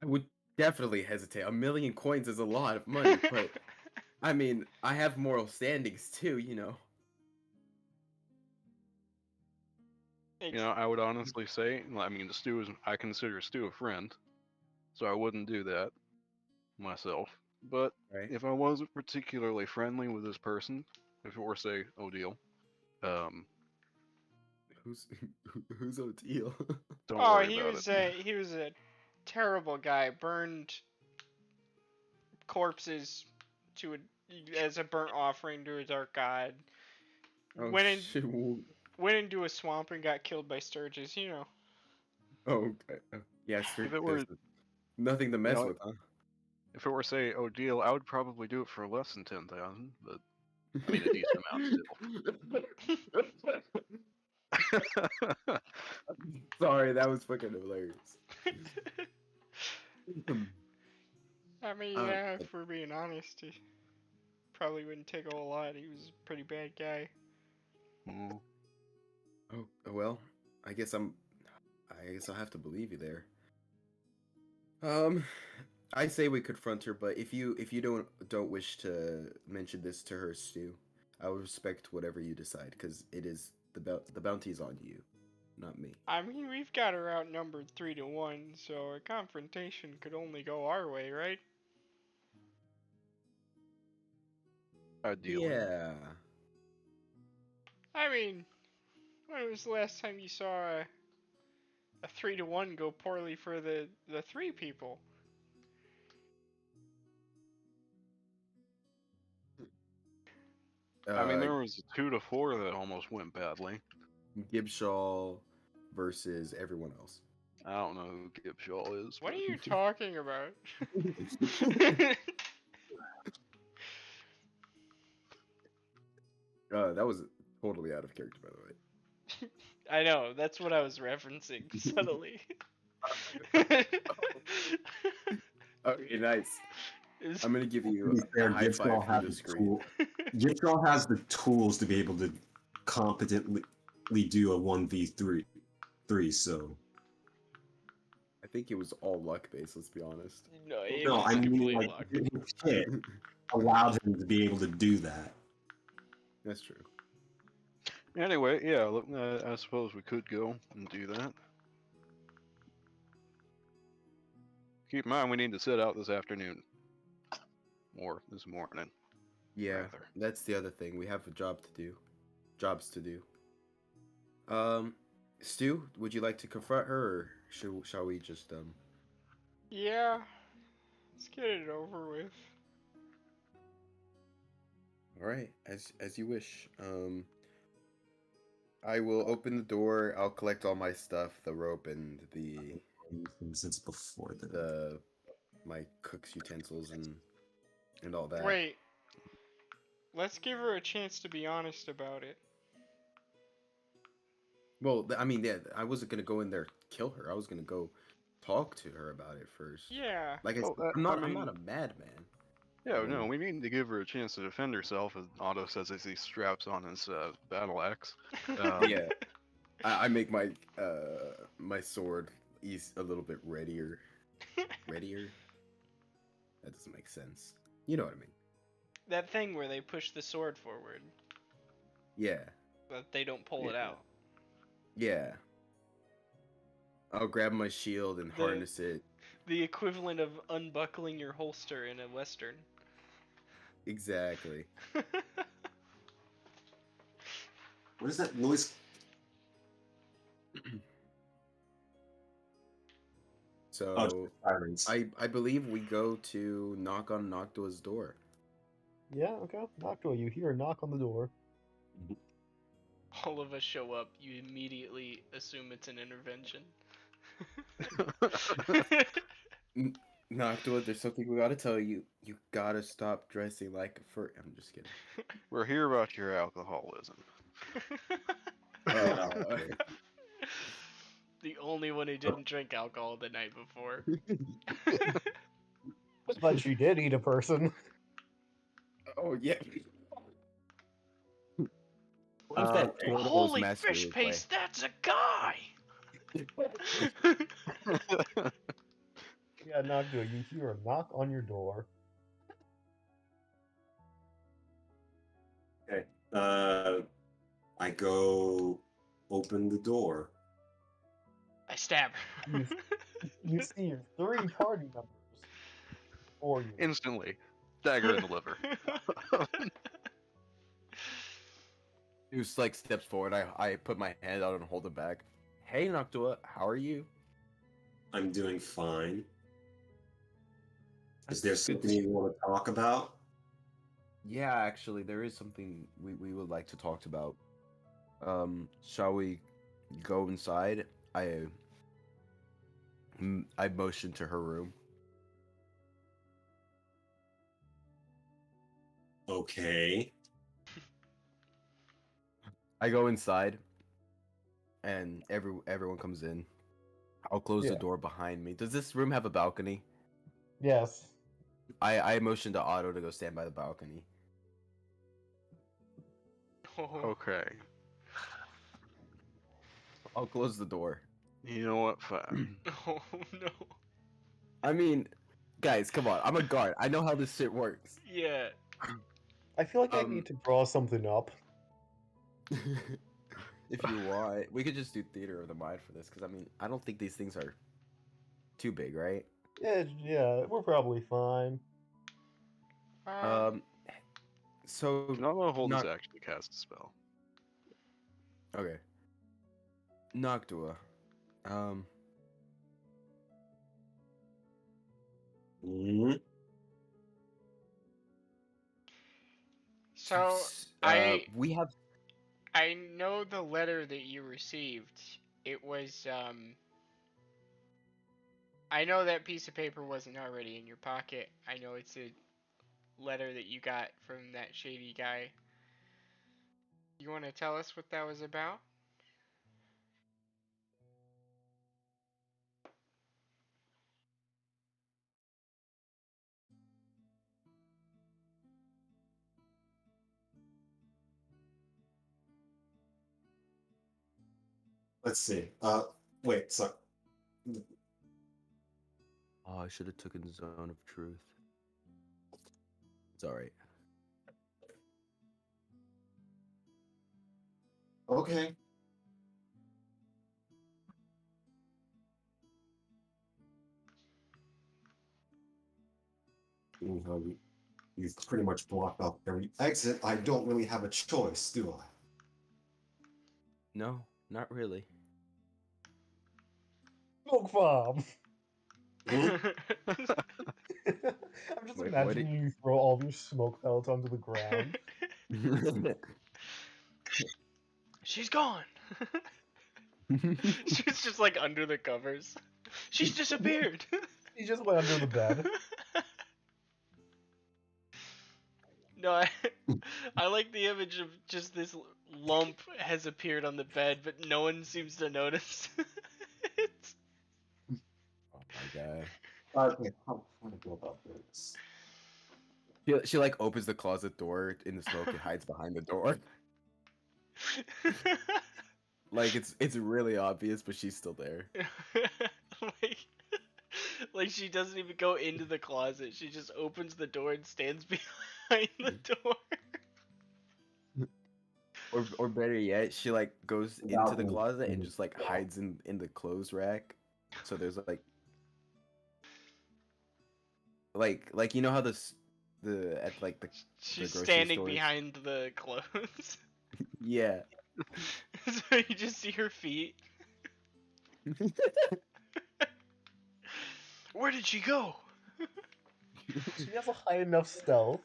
I would definitely hesitate. 1,000,000 coins is a lot of money, but I mean, I have moral standings too, you know. You know, I would honestly say, I mean, I consider Stu a friend, so I wouldn't do that myself. But Right? if I wasn't particularly friendly with this person, if it were, say, Odile, um, Who's who's O'Teal? don't Oh, worry about it. he was a terrible guy. Burned corpses to as a burnt offering to a dark god. Oh Went in shit! went into a swamp and got killed by sturges. You know. Oh, okay. Yeah, If it there's were, nothing to you mess know, with, huh? if it were, say, Odile, I would probably do it for less than 10,000, but I mean, a decent amount still. Sorry, that was fucking hilarious. I mean, Uh, yeah, if we're being honest, he probably wouldn't take a whole lot. He was a pretty bad guy. Mm. oh well, I guess I'll have to believe you there. Um, I say we confront her, but if you don't wish to mention this to her, Stu, I will respect whatever you decide, because it is the bounty is on you, not me. I mean, we've got her outnumbered 3-1, so a confrontation could only go our way, right? Ideally. Yeah. I mean, when was the last time you saw a 3-1 go poorly for the three people? I mean, Uh, there was a 2 to 4 that almost went badly. Gibshaw versus everyone else. I don't know who Gibshaw is, What but are you talking about? That was totally out of character, by the way. I know, that's what I was referencing subtly. Okay, nice. I'm gonna give To you be a fair, high five through the screen. Gibshaw has the tools to be able to competently do a 1v3, so. I think it was all luck based. Let's be honest. No, it No, was I mean, complete like, luck. his shit allowed him to be able to do that. That's true. anyway, yeah, look, I suppose we could go and do that. Keep in mind, we need to set out this afternoon. Or this morning. Yeah, Rather. that's the other thing. We have a job to do. Jobs to do. Stu, would you like to confront her, or shall we just Yeah, let's get it over with. All right, as you wish. I will open the door. I'll collect all my stuff, the rope and Since before my cook's utensils and all that. Wait, let's give her a chance to be honest about it. Well, I mean, yeah, I wasn't gonna go in there kill her. I was gonna go talk to her about it first. Yeah. Like Well, I'm not I mean- a madman. Yeah, And no, then- we need to give her a chance to defend herself, as Otto says as he straps on his battle axe. Yeah, I make my my sword a little bit readier. Readier? That doesn't make sense. You know what I mean? That thing where they push the sword forward, Yeah, but they don't pull it Yeah. out. yeah. I'll grab my shield and The- harness it. The equivalent of unbuckling your holster in a western. Exactly. What is that noise? So Sirens. I believe we go to knock on Noctua's door. Yeah, okay. Noctua, you hear a knock on the door. All of us show up, you immediately assume it's an intervention. Noctua, there's something we gotta tell you. You gotta stop dressing like a fur. I'm just kidding. We're here about your alcoholism. Oh, The only one who didn't drink alcohol the night before. But she did eat a person. oh yeah. What if that Okay. turtle was Holy masquerading fish away? paste, that's a guy! Yeah, Noctua, you hear a knock on your door. Okay. I go open the door. I stab her. You see your 3 party members before you. Instantly. Dagger in the liver. He was like steps forward. I put my hand out and hold him back. Hey Noctua, how are you? I'm doing fine. Is That's there good something to- you want to talk about? Yeah, actually, there is something we would like to talk about. Shall we go inside? I motioned to her room. Okay. I go inside, and everyone comes in. I'll close the Yeah. door behind me. Does this room have a balcony? Yes. I motioned to Otto to go stand by the balcony. Oh, Okay. I'll close the door. You know what? Fine. oh no. I mean, guys, come on. I'm a guard. I know how this shit works. Yeah. I feel like I need to draw something up. If you want, we could just do theater of the mind for this, because I mean, I don't think these things are too big, right? Yeah, we're probably fine. So Not gonna hold Noc- this action to cast a spell. okay, Noctua. Hmm? So I we have I know the letter that you received. It was I know that piece of paper wasn't already in your pocket. I know it's a letter that you got from that shady guy. You want to tell us what that was about? Let's see. Wait, so Oh, I should have taken Zone of Truth. It's alright. okay. You've pretty much blocked off every exit. I don't really have a choice, do I? No, not really. Smoke bomb! Hmm? I'm just Wait, what imagining you throw all of your smoke pellets onto the ground. She's gone. She's just like under the covers. She's disappeared. He just went under the bed. No, I like the image of just this lump has appeared on the bed, but no one seems to notice. It's- Oh my god. Okay, how do I go about this? She like opens the closet door in the smoke and hides behind the door. Like it's really obvious, but she's still there. like, like she doesn't even go into the closet. She just opens the door and stands behind the door. Or better yet, she like goes into Without the me. closet and just like hides in the clothes rack. So there's like you know how the at like the She's grocery standing stores? behind the clothes. Yeah. So you just see her feet. Where did she go? She has a high enough stealth.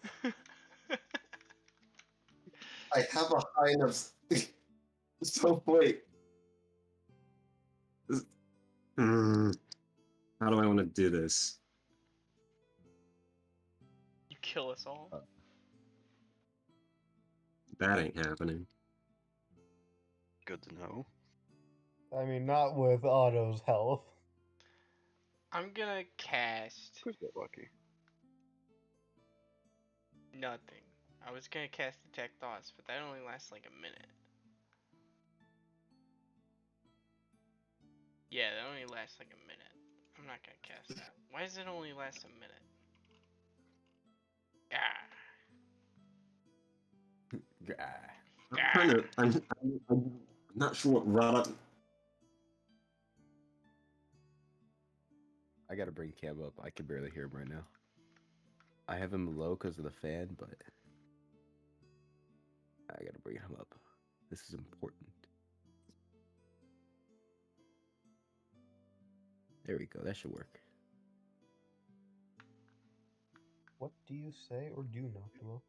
I have a high enough. So wait. How do I want to do this? You kill us all. That ain't happening. Good to know. I mean, not with Otto's health. I'm gonna cast Could get lucky. nothing. I was gonna cast Detect Thoughts, but that only lasts like a minute. Yeah, that only lasts like a minute. I'm not gonna cast that. Why does it only last a minute? Ah. Ah. I'm trying to. I'm not sure what route. I gotta bring Cam up. I can barely hear him right now. I have him low because of the fan, but I gotta bring him up. This is important. There we go. That should work. What do you say or do, Noctimo?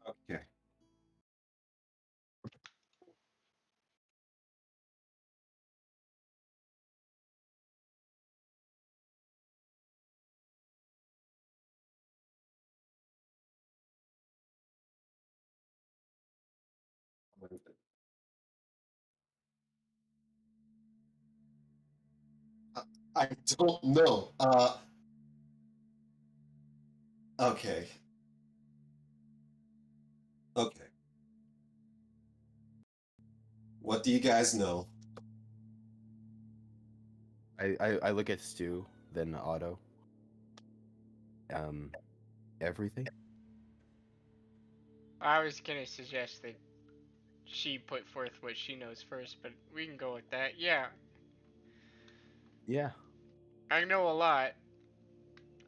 Okay. I don't know. Okay. Okay. What do you guys know? I look at Stu, then Otto. Everything. I was gonna suggest that she put forth what she knows first, but we can go with that. Yeah, Yeah. I know a lot.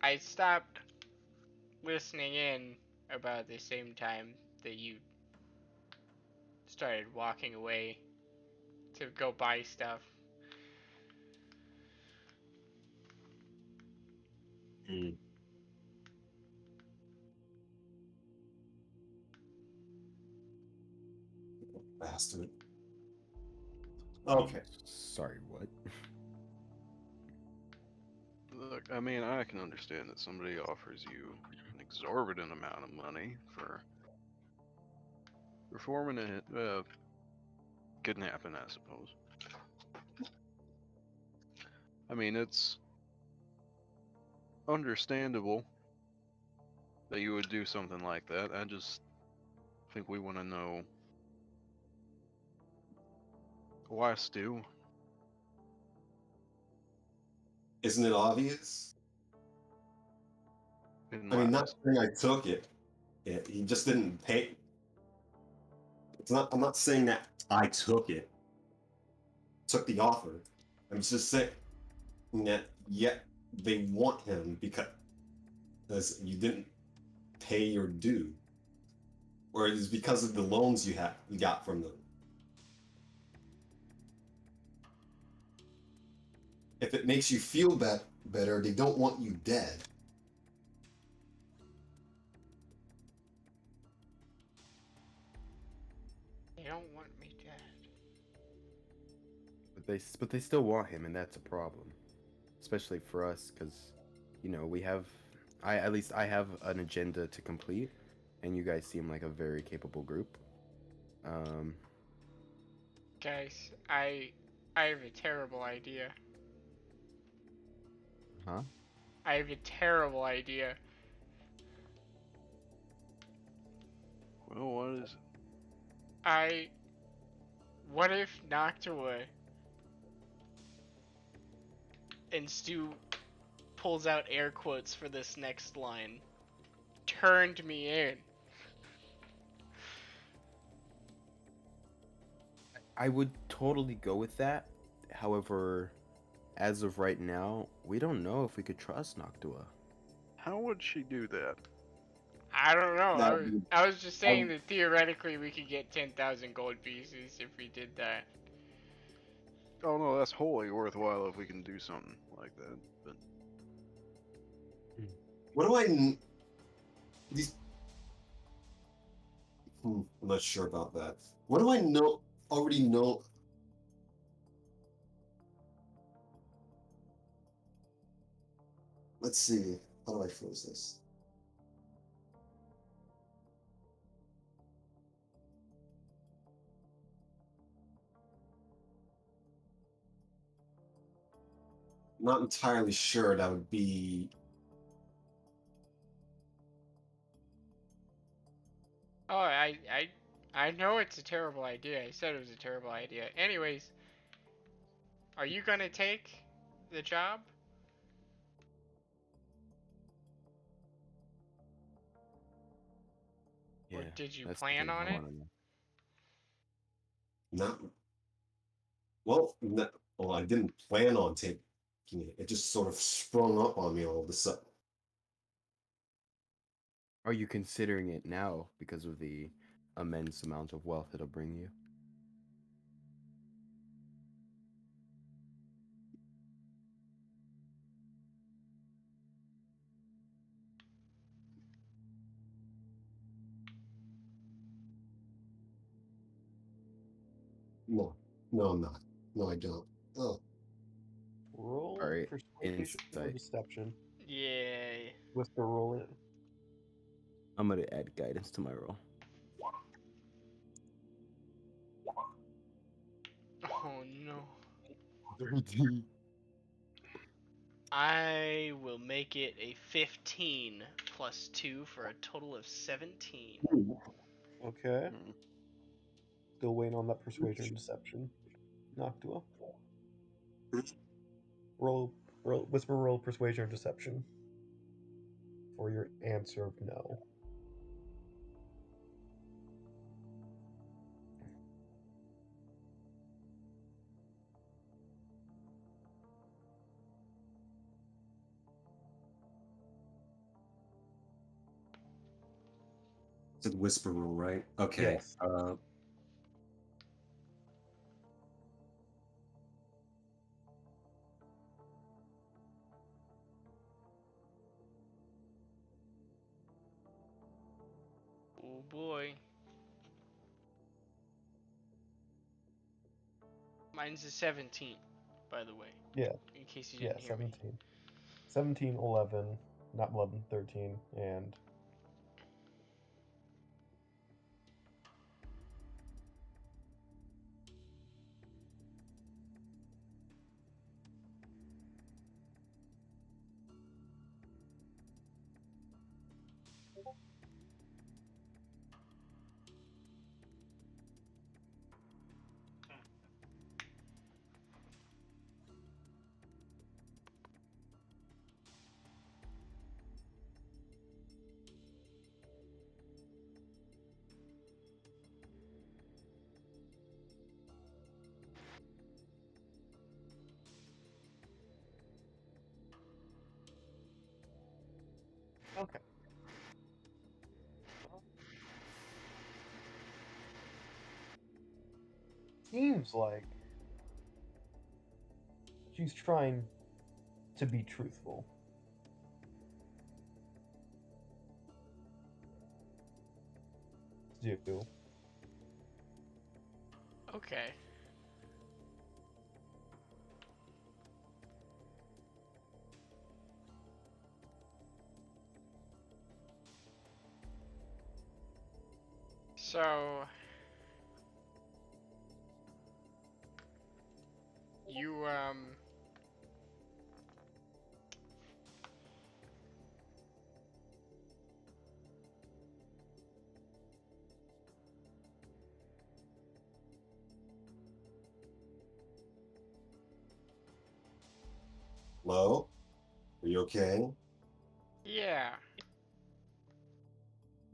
I stopped listening in about the same time that you started walking away to go buy stuff. Hmm. Bastard. Okay. Sorry, what? Look, I mean, I can understand that somebody offers you an exorbitant amount of money for performing a kidnapping, I suppose. I mean, it's understandable that you would do something like that. I just think we want to know why Stu. Isn't it obvious? In I mean, my not eyes. saying I took it. He just didn't pay. It's not. I'm not saying that I took it. Took the offer. I'm just saying that yet they want him because you didn't pay your due, or it is because of the loans you got from them. If it makes you feel better, they don't want you dead. They don't want me dead. But they still want him, and that's a problem, especially for us, because you know we have. At least I have an agenda to complete, and you guys seem like a very capable group. Um, Guys, I have a terrible idea. Huh? I have a terrible idea. Well, what is it? What if Noctua and Stu pulls out air quotes for this next line, turned me in? I would totally go with that. However, as of right now, we don't know if we could trust Noctua. How would she do that? I don't know. That'd be- I was just saying Um, that theoretically we could get 10,000 gold pieces if we did that. Oh no, that's wholly worthwhile if we can do something like that. But What do these? I'm not sure about that. What do I know? Already know. Let's see. How do I phrase this? Not entirely sure that would be. Oh, I know it's a terrible idea. I said it was a terrible idea. Anyways, are you gonna take the job? Yeah, Or did you that's the plan thing on I it? want to know. Not well. Well, I didn't plan on taking it. It just sort of sprung up on me all of a sudden. Are you considering it now because of the immense amount of wealth it'll bring you? No, no, I'm not. No, I don't. Oh, Roll Alright, persuasion or insight. deception. Yeah. Whisper roll in. I'm gonna add guidance to my roll. Oh no. 13. I will make it a 15 plus 2 for a total of 17. Okay. Hmm. Still waiting on that persuasion or deception. Noctua. Whisper roll persuasion or deception. For your answer of no. it's a whisper rule, right? Okay. Yes. Oh boy. Mine's a 17, by the way. Yeah. In case you Yeah, didn't hear me. 17. 17, 11, not 11, 13, and okay. Seems like she's trying to be truthful. Do. Okay. So Hello? Are you okay? Yeah,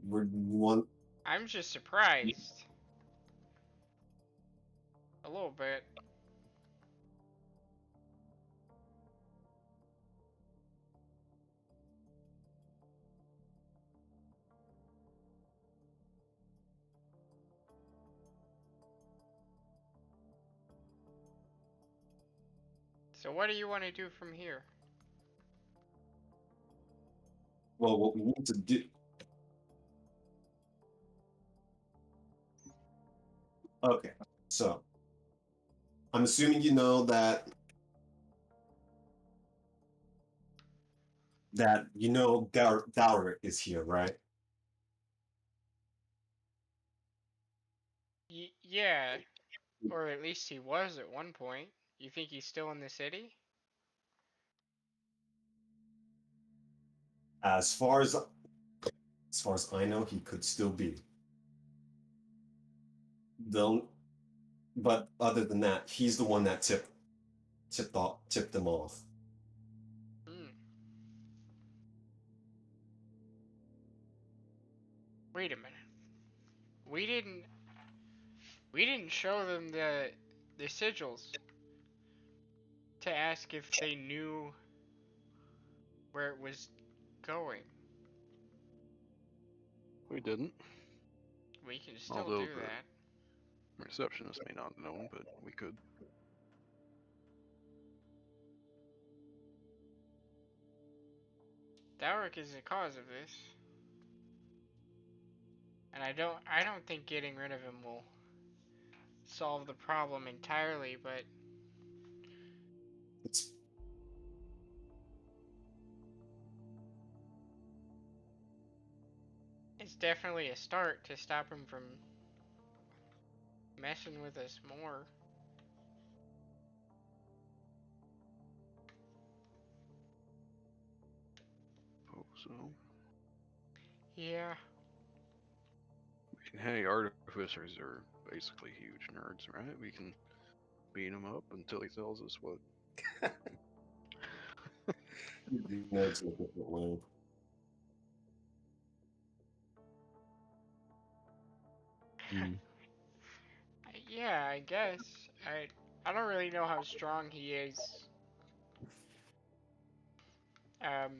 We're one. I'm just surprised. A little bit. So what do you want to do from here? Well, what we need to do. Okay, so I'm assuming you know that Dalrech is here, right? Yeah, or at least he was at one point. You think he's still in the city? As far as I know, he could still be. Don't. But other than that, he's the one that tipped them off. Hmm. Wait a minute. We didn't we didn't show them the sigils to ask if they knew where it was going. We didn't. We can still Although do that. the receptionist may not have known, but we could. Dalrich is the cause of this. And I don't think getting rid of him will solve the problem entirely, but It's it's definitely a start to stop him from messing with us more. Oh, so. Yeah. Hey, artificers are basically huge nerds, right? We can beat him up until he tells us what. nerds in a different way. Mm. Yeah, I guess. I don't really know how strong he is. Um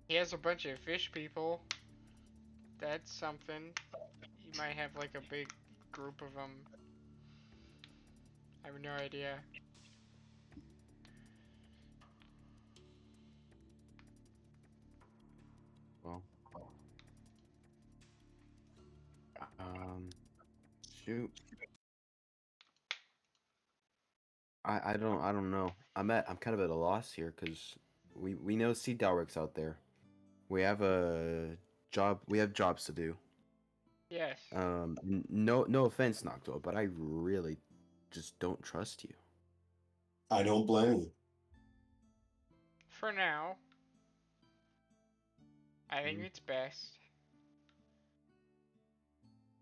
he has a bunch of fish people. That's something. He might have like a big group of them. I have no idea. Well, shoot. I don't know. I'm kind of at a loss here because we know Sea Dalrick's out there. We have a job. We have jobs to do. Yes. No offense, Nocto, but I really just don't trust you. I don't blame you. For now, I think Mm. it's best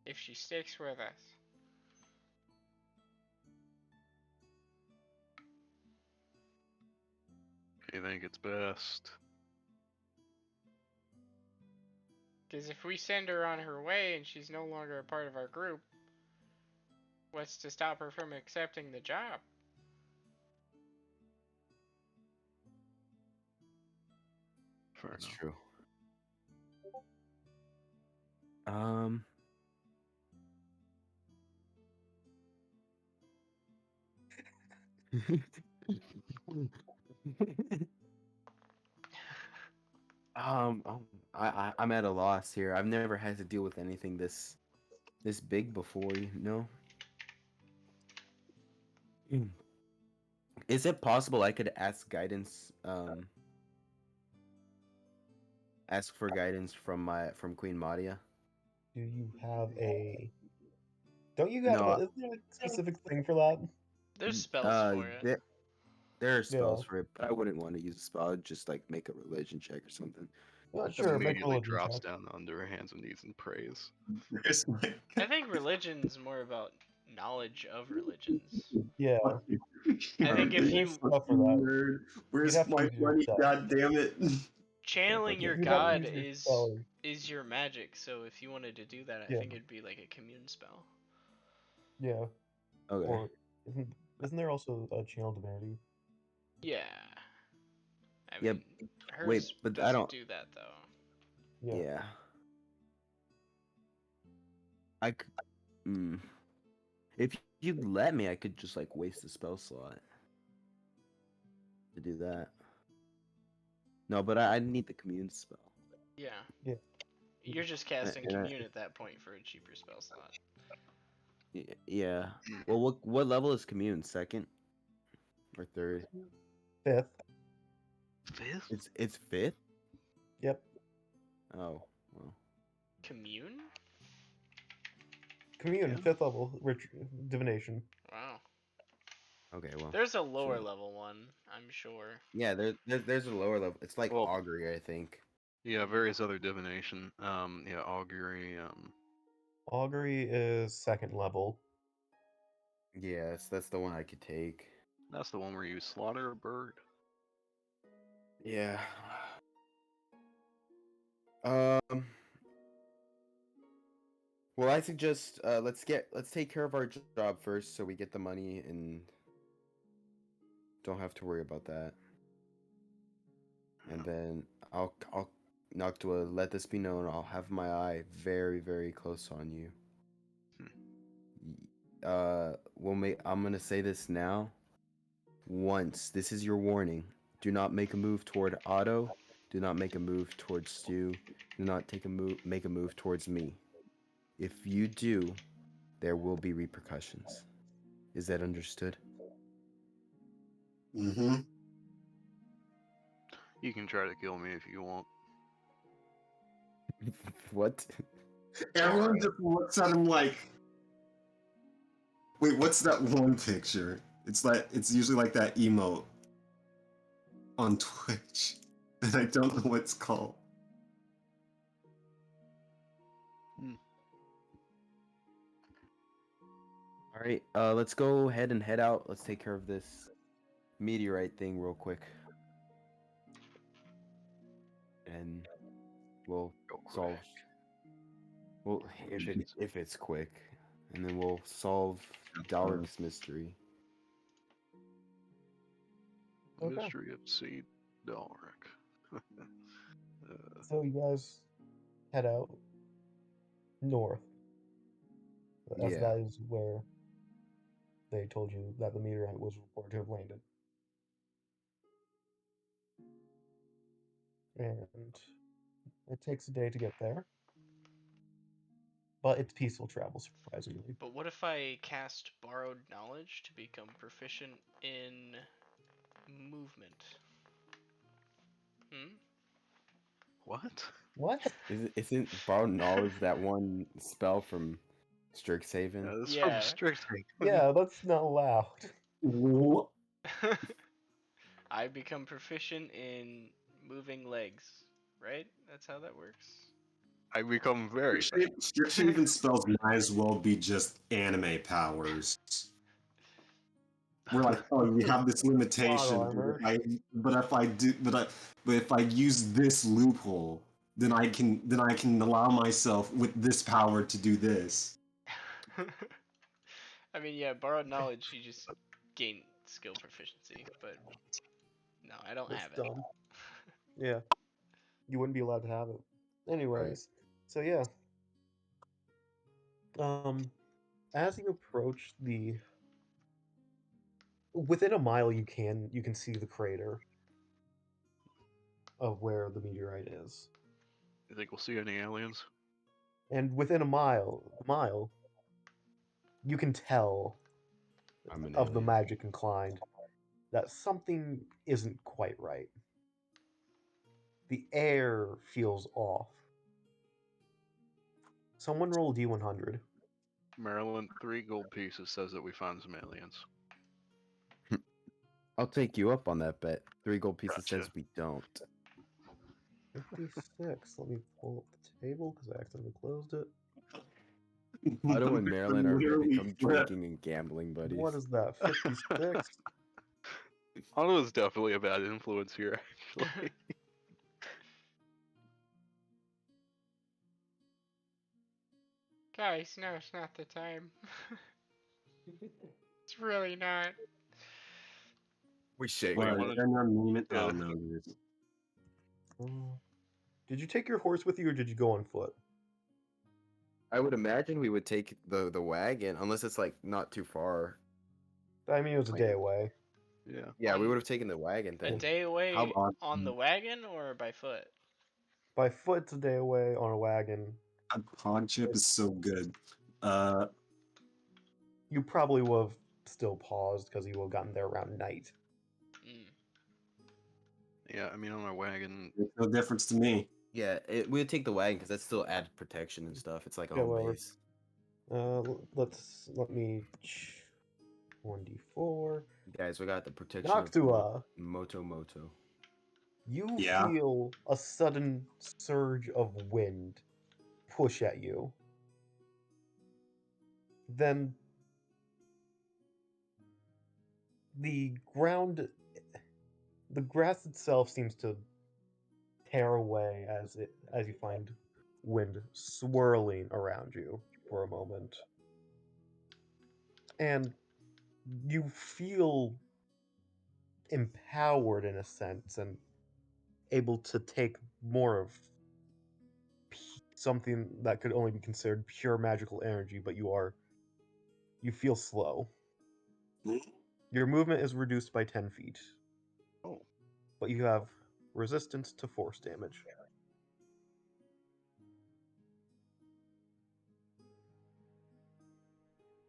if she sticks with us. You think it's best? Because if we send her on her way and she's no longer a part of our group, what's to stop her from accepting the job? Fair That's enough. true. Um. um, um, I'm at a loss here. I've never had to deal with anything this big before, you know? Mm. Is it possible I could ask for guidance from Queen Madia? Do you have a? Don't you have a? No, Isn't there a specific thing for that? There's spells for it. there are spells Yeah. for it, but I wouldn't want to use a spell. I'd just like make a religion check or something. Sure. Make a Immediately religion drops check. down onto her hands and knees and prays. There's my I think religion's more about knowledge of religions. Yeah. I think if There's you stuff for that. Nerd. Where's have to my use your money? stuff. God damn it! channeling your You'd have to god use your is spelling. your magic, so if you wanted to do that, I Yeah. think it'd be like a commune spell. Yeah. Okay. Or isn't there also a channel divinity? Yeah. I Yeah, mean, hers wait, but I doesn't don't- do that though. Yeah. If you let me, I could just like waste a spell slot to do that. No, but I need the commune spell. Yeah. Yeah. You're just casting and I- commune at that point for a cheaper spell slot. Yeah. Well, what level is commune? Second or third? 5th. Fifth? It's fifth. Yep. Oh well. Commune? Commune, 5th level divination. Wow. Okay, well. There's a lower so- level one, I'm sure. Yeah, there's a lower level. It's like Well- augury, I think. Yeah, various other divination. Yeah, augury. Augury is 2nd level. Yes, that's the one I could take. That's the one where you slaughter a bird. Yeah. Um. Well, I suggest let's take care of our job first, so we get the money and don't have to worry about that. And then I'll Noctua, let this be known. I'll have my eye very, very close on you. I'm gonna say this now. Once, this is your warning. Do not make a move toward Otto. Do not make a move towards Stu. Do not make a move towards me. If you do, there will be repercussions. Is that understood? Mm-hmm. You can try to kill me if you want. What? Everyone just looks at him like, wait, what's that one picture? It's usually like that emote on Twitch, and I don't know what it's called. All right, let's go ahead and head out. Let's take care of this meteorite thing real quick, and we'll Go solve. Well, if it's quick, and then we'll solve Dalrich's mystery. Okay. Mystery of Seed Dalrech. So you guys head out north. As Yeah. that is where they told you that the meteorite was reported to have landed. And it takes a day to get there. But it's peaceful travel, surprisingly. But what if I cast borrowed knowledge to become proficient in movement? What? What? Isn't borrowed knowledge that one spell from Strixhaven? Yeah, this Yeah. from Strixhaven. Yeah, that's not allowed. What? I become proficient in moving legs, right? That's how that works. I become very fast. Strixhaven spells might as well be just anime powers. We're like, oh, you have this limitation, armor. but if I use this loophole, then I can allow myself with this power to do this. I mean, yeah, borrowed knowledge, you just gain skill proficiency, but no, I don't That's have it. dumb. Yeah. You wouldn't be allowed to have it. Anyways, so yeah. As you approach within a mile you can see the crater of where the meteorite is. You think we'll see any aliens? And within a mile, you can tell I'm an of the alien. magic inclined that something isn't quite right. The air feels off. Someone roll D100. Maryland, 3 gold pieces says that we find some aliens. I'll take you up on that bet. 3 gold pieces Gotcha. says we don't. 56. Let me pull up the table because I accidentally closed it. Otto and Marilyn are gonna Literally become flip. drinking and gambling buddies. What is that? 56? Otto is definitely a bad influence here, actually. Guys, no, it's not the time. It's really not. We shake. Wait, What, what is did- there no name? yeah. Oh no, there isn't. Did you take your horse with you, or did you go on foot? I would imagine we would take the wagon, unless it's like not too far. I mean, it was a day away. Yeah. Yeah, we On- would have taken the wagon A thing. day away How about- on the wagon or by foot? By foot, it's a day away. On a wagon, Pod chip is so good. you probably would have still paused because you would have gotten there around night. Mm. Yeah, I mean, on my wagon, Makes no difference to me. Yeah, we would take the wagon because that's still added protection and stuff. It's like a Yeah, home whatever. base. Let me 1d4. Guys, we got the protection of Noctua, Moto. you Yeah. feel a sudden surge of wind push at you. Then the grass itself seems to tear away as you find wind swirling around you for a moment. And you feel empowered in a sense and able to take more of something that could only be considered pure magical energy, but you feel slow. Hmm? Your movement is reduced by 10 feet. Oh. But you have resistance to force damage.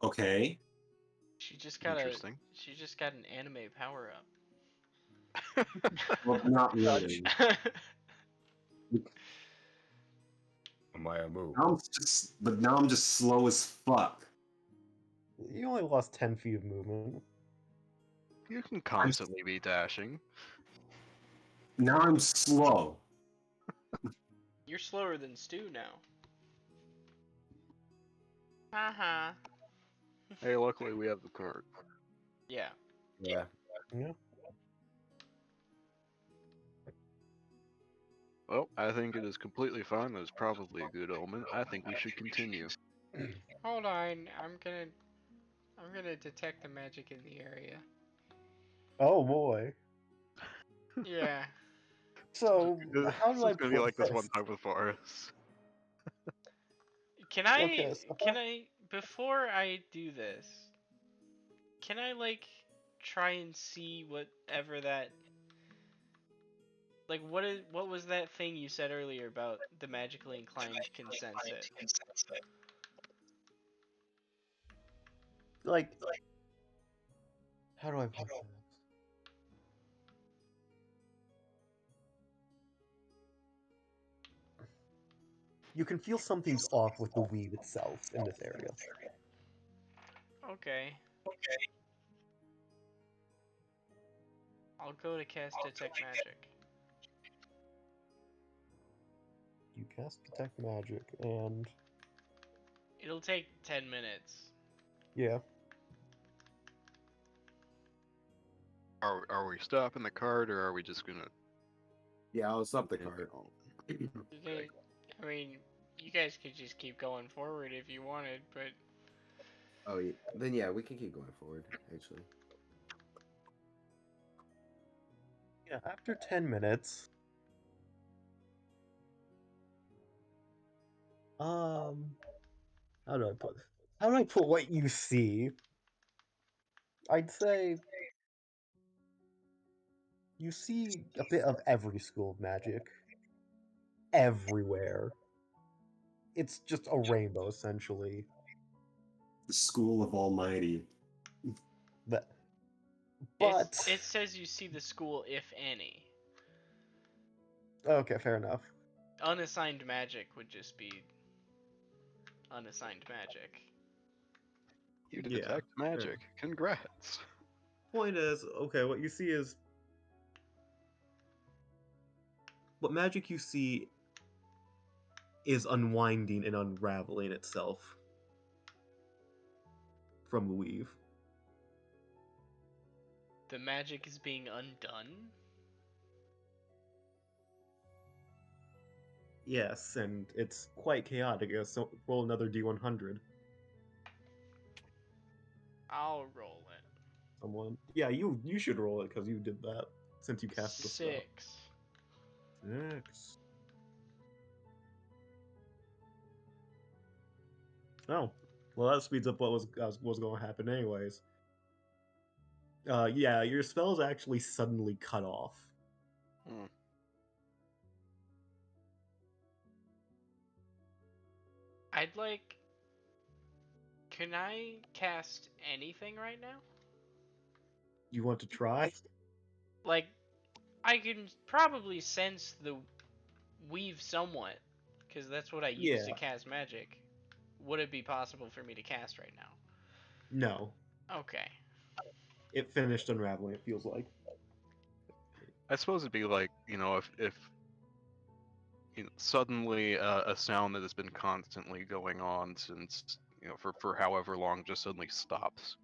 Okay. She just got Interesting. She just got an anime power up. Well, not really. Maya move. Now I'm just slow as fuck. You only lost 10 feet of movement. You can constantly be dashing. Now I'm slow. You're slower than Stu now. Uh-huh. Hey, luckily we have the card. Yeah. Yeah. Yeah. Well, I think it is completely fine. That is probably a good omen. I think we should continue. Hold on, I'm gonna detect the magic in the area. Oh boy. Yeah. So, how This do I is gonna be put like this one this? time with Forrest. Can I Okay, so can I before I do this, can I like try and see whatever that like what was that thing you said earlier about the magically inclined can sense it? like, how do I put this? You can feel something's off with the weave itself in this area. Okay. I'll go to cast detect magic. You cast detect magic, and It'll take 10 minutes. yeah, Are we stopping the card or are we just gonna? Yeah, I'll stop the cart. I mean, you guys could just keep going forward if you wanted, but Oh, yeah. Then yeah, we can keep going forward. Actually. yeah. After 10 minutes, how do I put? How do I put what you see? I'd say you see a bit of every school of magic. Everywhere. It's just a rainbow, essentially. The School of Almighty. But, but It says you see the school if any. okay, fair enough. Unassigned magic would just be unassigned magic. You Yeah, detect magic. Congrats. Point is, okay, what you see is what magic you see is unwinding and unraveling itself from the weave. The magic is being undone? Yes, and it's quite chaotic. So roll another d100. I'll roll it. Someone. Yeah, you should roll it because you did that since you cast the spell. 6. 6. Oh, well, that speeds up what was going to happen anyways. Yeah, your spell's actually suddenly cut off. Hmm. I'd like. Can I cast anything right now? You want to try? Like, I can probably sense the weave somewhat, because that's what I use to Yeah. cast magic. Would it be possible for me to cast right now? No. Okay. It finished unraveling, it feels like. I suppose it'd be like, if suddenly a sound that has been constantly going on since, for however long just suddenly stops.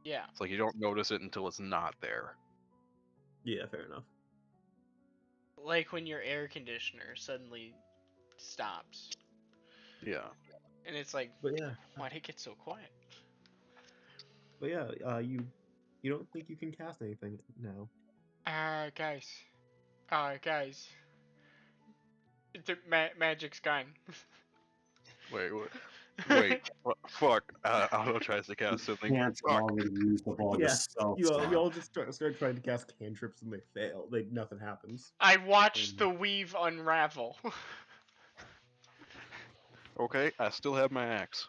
Yeah. It's like you don't notice it until it's not there. Yeah, fair enough. Like when your air conditioner suddenly stops. Yeah. And it's like, But yeah. why'd it get so quiet? But yeah, you don't think you can cast anything now. Guys. Guys. The magic's gone. Wait. Fuck. Auto tries to cast something. Can't Fuck. already use the all Yeah, your self you all just start trying to cast cantrips and they fail. Nothing happens. I watched the weave unravel. Okay, I still have my axe.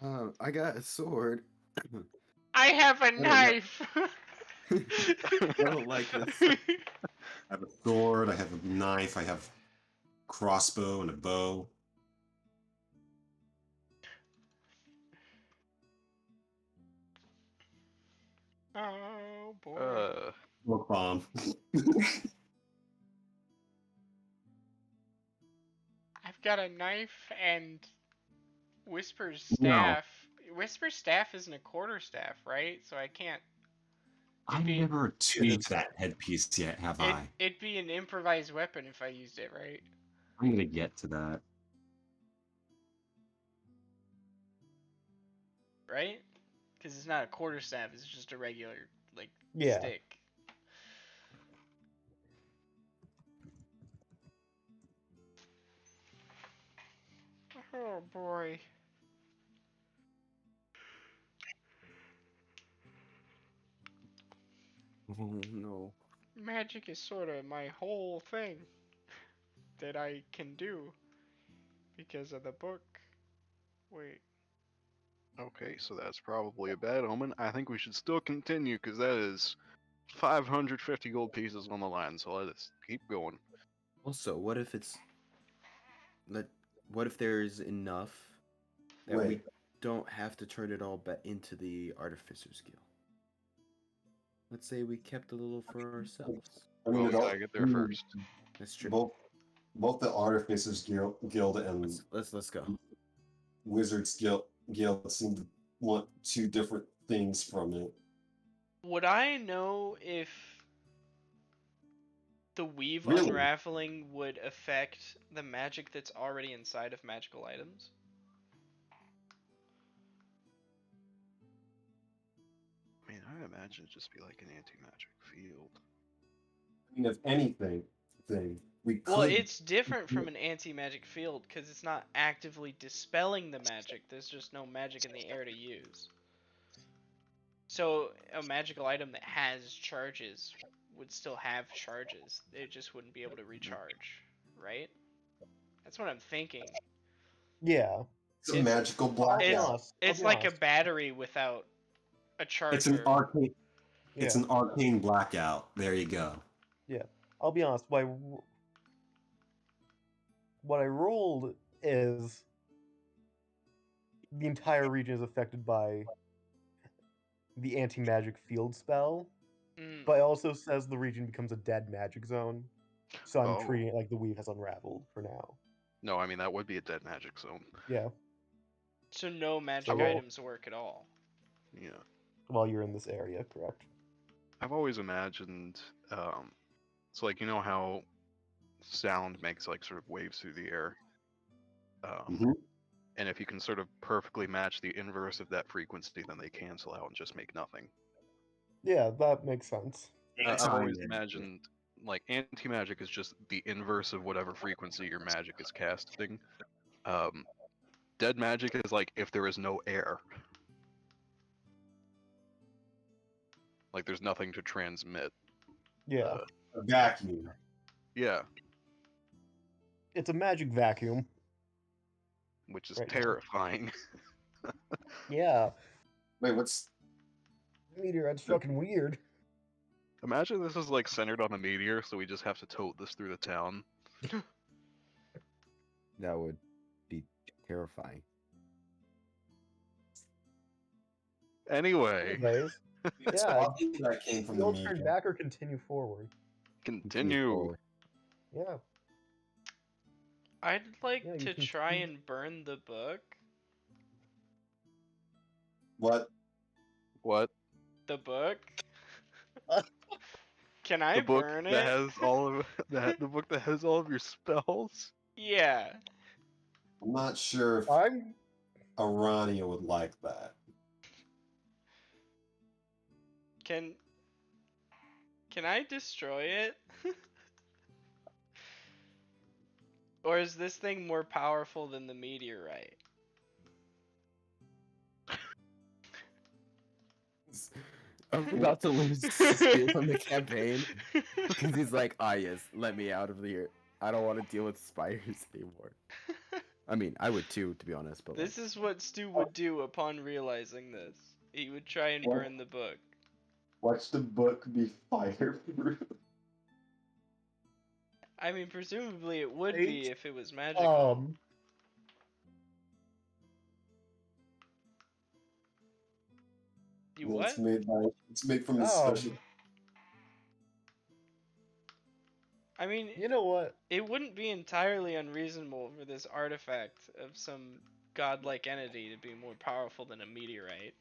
I got a sword. I have a don't knife. I don't like this. I have a sword, I have a knife, I have a crossbow and a bow. Oh boy. Uh, Bomb. I've got a knife and Whisper's No. staff. Whisper's staff isn't a quarterstaff, right? So I can't. I never tweaked that headpiece yet, have I? It'd be an improvised weapon if I used it, right? I'm gonna get to that. Right? Because it's not a quarterstaff. It's just a regular Yeah. stick. Oh boy. Oh no. Magic is sort of my whole thing that I can do because of the book. Wait. okay, so that's probably a bad omen. I think we should still continue because that is 550 gold pieces on the line. So let's keep going. Also, what if what if there's enough that we Wait. don't have to turn it all back into the Artificer's Guild? Let's say we kept a little for ourselves. I mean, Well, it we all- gotta get there first. That's true. both the Artificers Guild and Let's go. Wizards Guild seem to want two different things from it. Would I know if the weave Really? unraveling would affect the magic that's already inside of magical items? I mean, I imagine it'd just be like an anti-magic field. I mean, if anything, we could. Well, it's different from an anti-magic field because it's not actively dispelling the magic. There's just no magic in the air to use. So a magical item that has charges would still have charges. It just wouldn't be able to recharge, right? That's what I'm thinking. Yeah. It's a magical blackout. It's like a battery without a charger. It's an arcane. Yeah. It's an arcane blackout. There you go. Yeah. I'll be honest. What I rolled is the entire region is affected by the anti-magic field spell, but it also says the region becomes a dead magic zone. So I'm Oh. treating it like the weave has unraveled for now. No, I mean that would be a dead magic zone. Yeah. So no magic So- items work at all. Yeah. While you're in this area, correct? I've always imagined, so like you know how sound makes like sort of waves through the air, Mhm. and if you can sort of perfectly match the inverse of that frequency, then they cancel out and just make nothing. Yeah, that makes sense. I've always Anti-magic. imagined like anti-magic is just the inverse of whatever frequency your magic is casting. Um, dead magic is like if there is no air, like there's nothing to transmit. Yeah, A vacuum. Yeah, it's a magic vacuum. which is Right now. terrifying. Yeah, Wait, what's meteorite's fucking weird. Imagine this is like centered on a meteor, so we just have to tote this through the town. That would be terrifying. Anyway, Anyways, it's Yeah. lucky that came from the you'll turn meteor? back or continue forward. continue. forward. Yeah, I'd like Yeah, you to can try see- and burn the book. What? What? The book? Uh, Can I The book burn that it? has all of the book that has all of your spells. Yeah. I'm not sure if I'm Arania would like that. Can I destroy it? Or is this thing more powerful than the meteorite? I'm about to lose Stu from the campaign because he's like, ah, yes, let me out of here. I don't want to deal with spiders anymore. I mean, I would too, to be honest. But This is what Stu would do upon realizing this. He would try and What? burn the book. Watch the book be fireproof. I mean, presumably it would Eight, be if it was magical. You what? It's made from this Oh. special. I mean, you know what? it wouldn't be entirely unreasonable for this artifact of some godlike entity to be more powerful than a meteorite.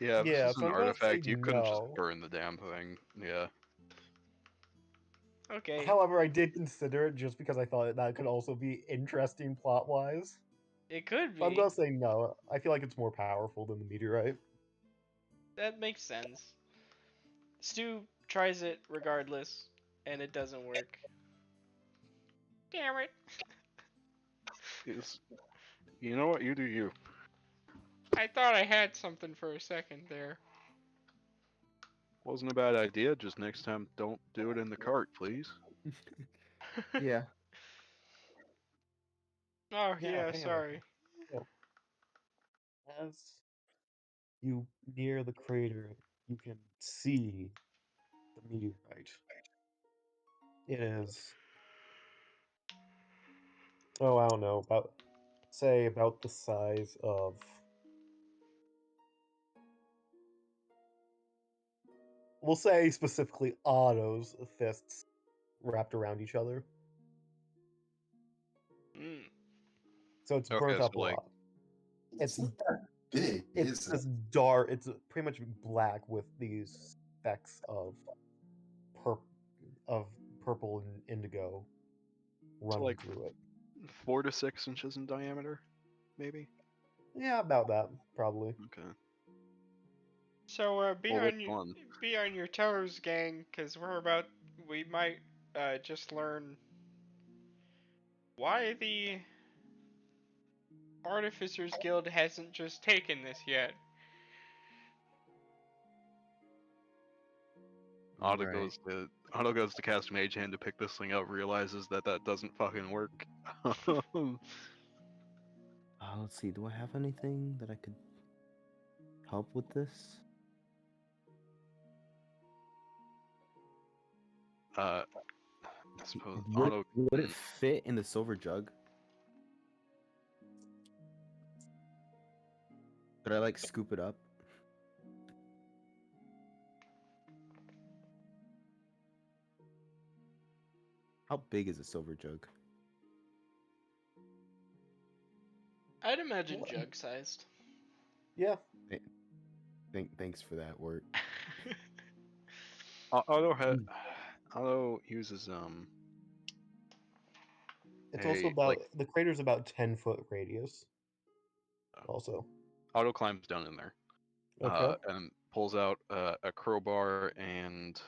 Yeah, if Yeah, this is so an I'm gonna artifact, say you couldn't just no. burn the damn thing. Yeah. Okay. However, I did consider it just because I thought that could also be interesting plot wise. It could But I'm be. gonna say no. I feel like it's more powerful than the meteorite. That makes sense. Stu tries it regardless, and it doesn't work. Damn it. You know what? You do you. I thought I had something for a second there. Wasn't a bad idea. Just next time, don't do it in the cart, please. yeah. Oh, Yeah, yeah, hang on. sorry. As you near the crater, you can see the meteorite. It is. Oh, I don't know. About the size of. We'll say specifically Otto's fists wrapped around each other. Mm. So it's Okay, burnt up so, a like- lot. It's not that big, It's is it? this dark. It's pretty much black with these specks of purple and indigo running like- through it. 4 to 6 inches in diameter, maybe. Yeah, about that probably. Okay. So, be Well, on which your one? be on your toes, gang, because we might just learn why the Artificers Guild hasn't just taken this yet. Otto Right. goes to cast Mage Hand to pick this thing up, realizes that doesn't fucking work. Let's see. Do I have anything that I could help with this? I suppose Would, Otto. would it fit in the silver jug? Could I like scoop it up? How big is a silver jug? I'd imagine What? jug-sized. Yeah. Thanks for that work. Auto uses It's also a about like the crater's about 10-foot radius. Also. Auto climbs down in there. Okay. And pulls out a crowbar and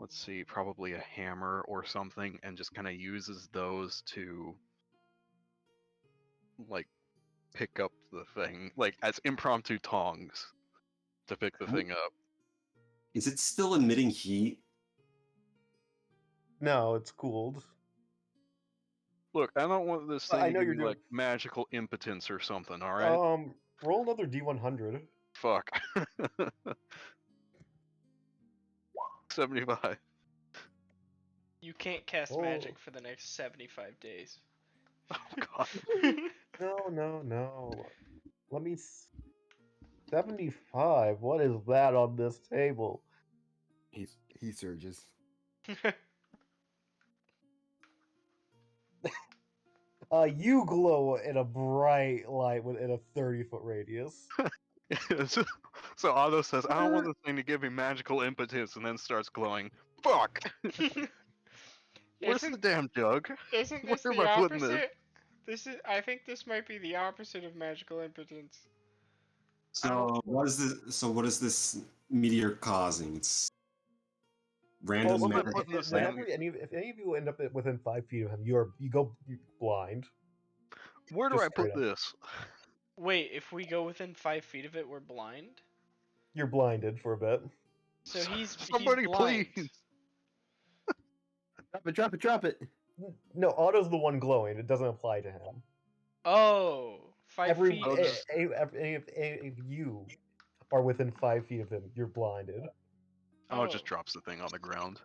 let's see, probably a hammer or something, and just kind of uses those to like pick up the thing, like as impromptu tongs to pick the thing up. Is it still emitting heat? No, it's cooled. Look, I don't want this But thing I to know give you're me doing. like magical impotence or something. All right, Roll another D100. fuck. 75. You can't cast Oh. magic for the next 75 days. Oh god. No. Let me. 75. What is that on this table? He surges. You glow in a bright light within a 30-foot radius. So Otto says, I don't want this thing to give me magical impotence, and then starts glowing. Fuck! Where's the Isn't damn jug? isn't this Where am the I putting this? opposite? I think this might be the opposite of magical impotence. So what is this meteor causing? It's random. Also, Well, they're putting this whenever thing. if any of you end up within 5 feet of him, you go blind. Where do Just I put straight up. this? Wait, if we go within 5 feet of it, we're blind? You're blinded for a bit. So he's Somebody blind. please. Drop it. No, Otto's the one glowing. It doesn't apply to him. Oh, 5 feet. I'll just- If you are within 5 feet of him, you're blinded. Oh, it just Oh. drops the thing on the ground.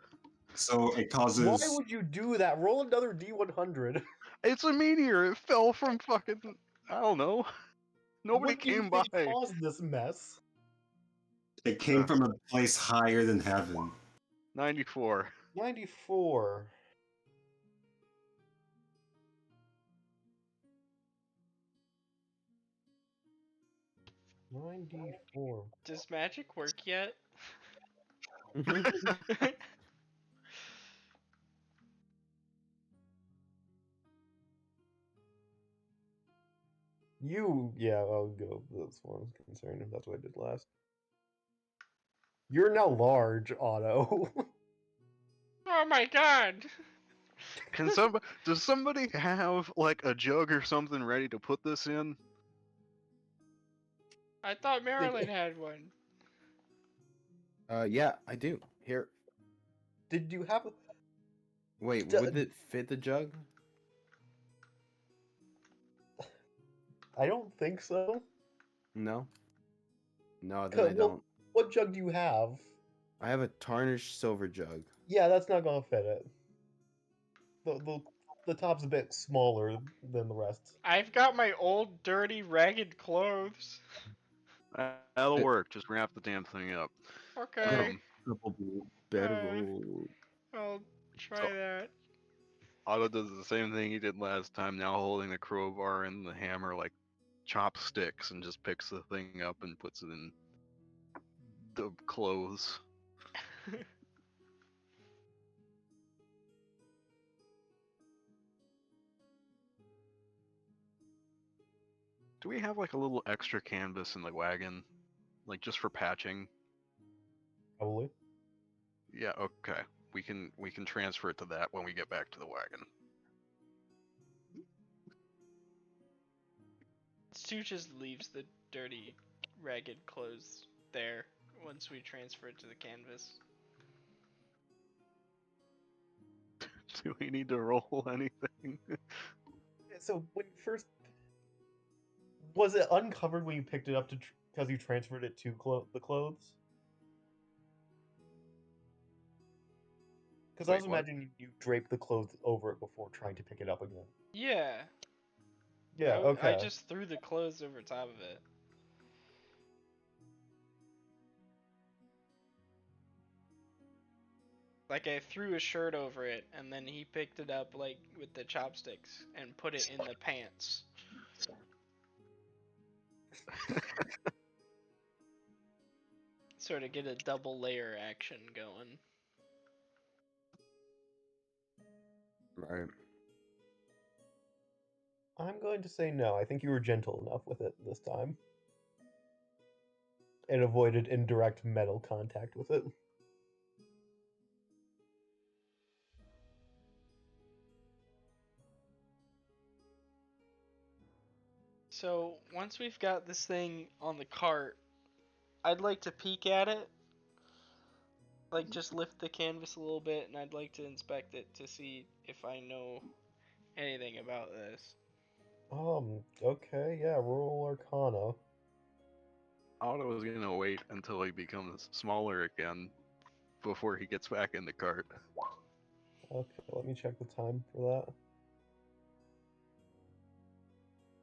So it Why causes. would you do that? Roll another D100. It's a meteor. It fell from fucking. I don't know. Nobody What do you came think by. caused this mess? It came from a place higher than heaven. 94. 94. Does magic work yet? I'll go as far as concerned if that's what I did last. You're now large, Otto. Oh my god! Does somebody have like a jug or something ready to put this in? I thought Marilyn had one. Yeah, I do. Here. Did you have? Wait, D- would it fit the jug? I don't think so. No. No, then I Well, don't. what jug do you have? I have a tarnished silver jug. Yeah, that's not gonna fit it. The top's a bit smaller than the rest. I've got my old, dirty, ragged clothes. That'll work. Just wrap the damn thing up. Okay, Better. I'll try So- that. Otto does the same thing he did last time, now holding the crowbar and the hammer like chopsticks, and just picks the thing up and puts it in the clothes. Do we have like a little extra canvas in the wagon? Like just for patching? Probably. Yeah, okay. We can transfer it to that when we get back to the wagon. Stu just leaves the dirty, ragged clothes there once we transfer it to the canvas. Do we need to roll anything? So when you first was it uncovered when you picked it up because you transferred it to the clothes? Because I was Wait, what? imagining you draped the clothes over it before trying to pick it up again. Yeah. Yeah, I okay. just threw the clothes over top of it. Like I threw a shirt over it, and then he picked it up like with the chopsticks and put it in the pants. Sort of get a double layer action going. Right. I'm going to say no. I think you were gentle enough with it this time. And avoided indirect metal contact with it. So once we've got this thing on the cart, I'd like to peek at it. Like just lift the canvas a little bit, and I'd like to inspect it to see if I know anything about this. Okay, yeah, roll Arcana. Otto is gonna wait until he becomes smaller again before he gets back in the cart. Okay, let me check the time for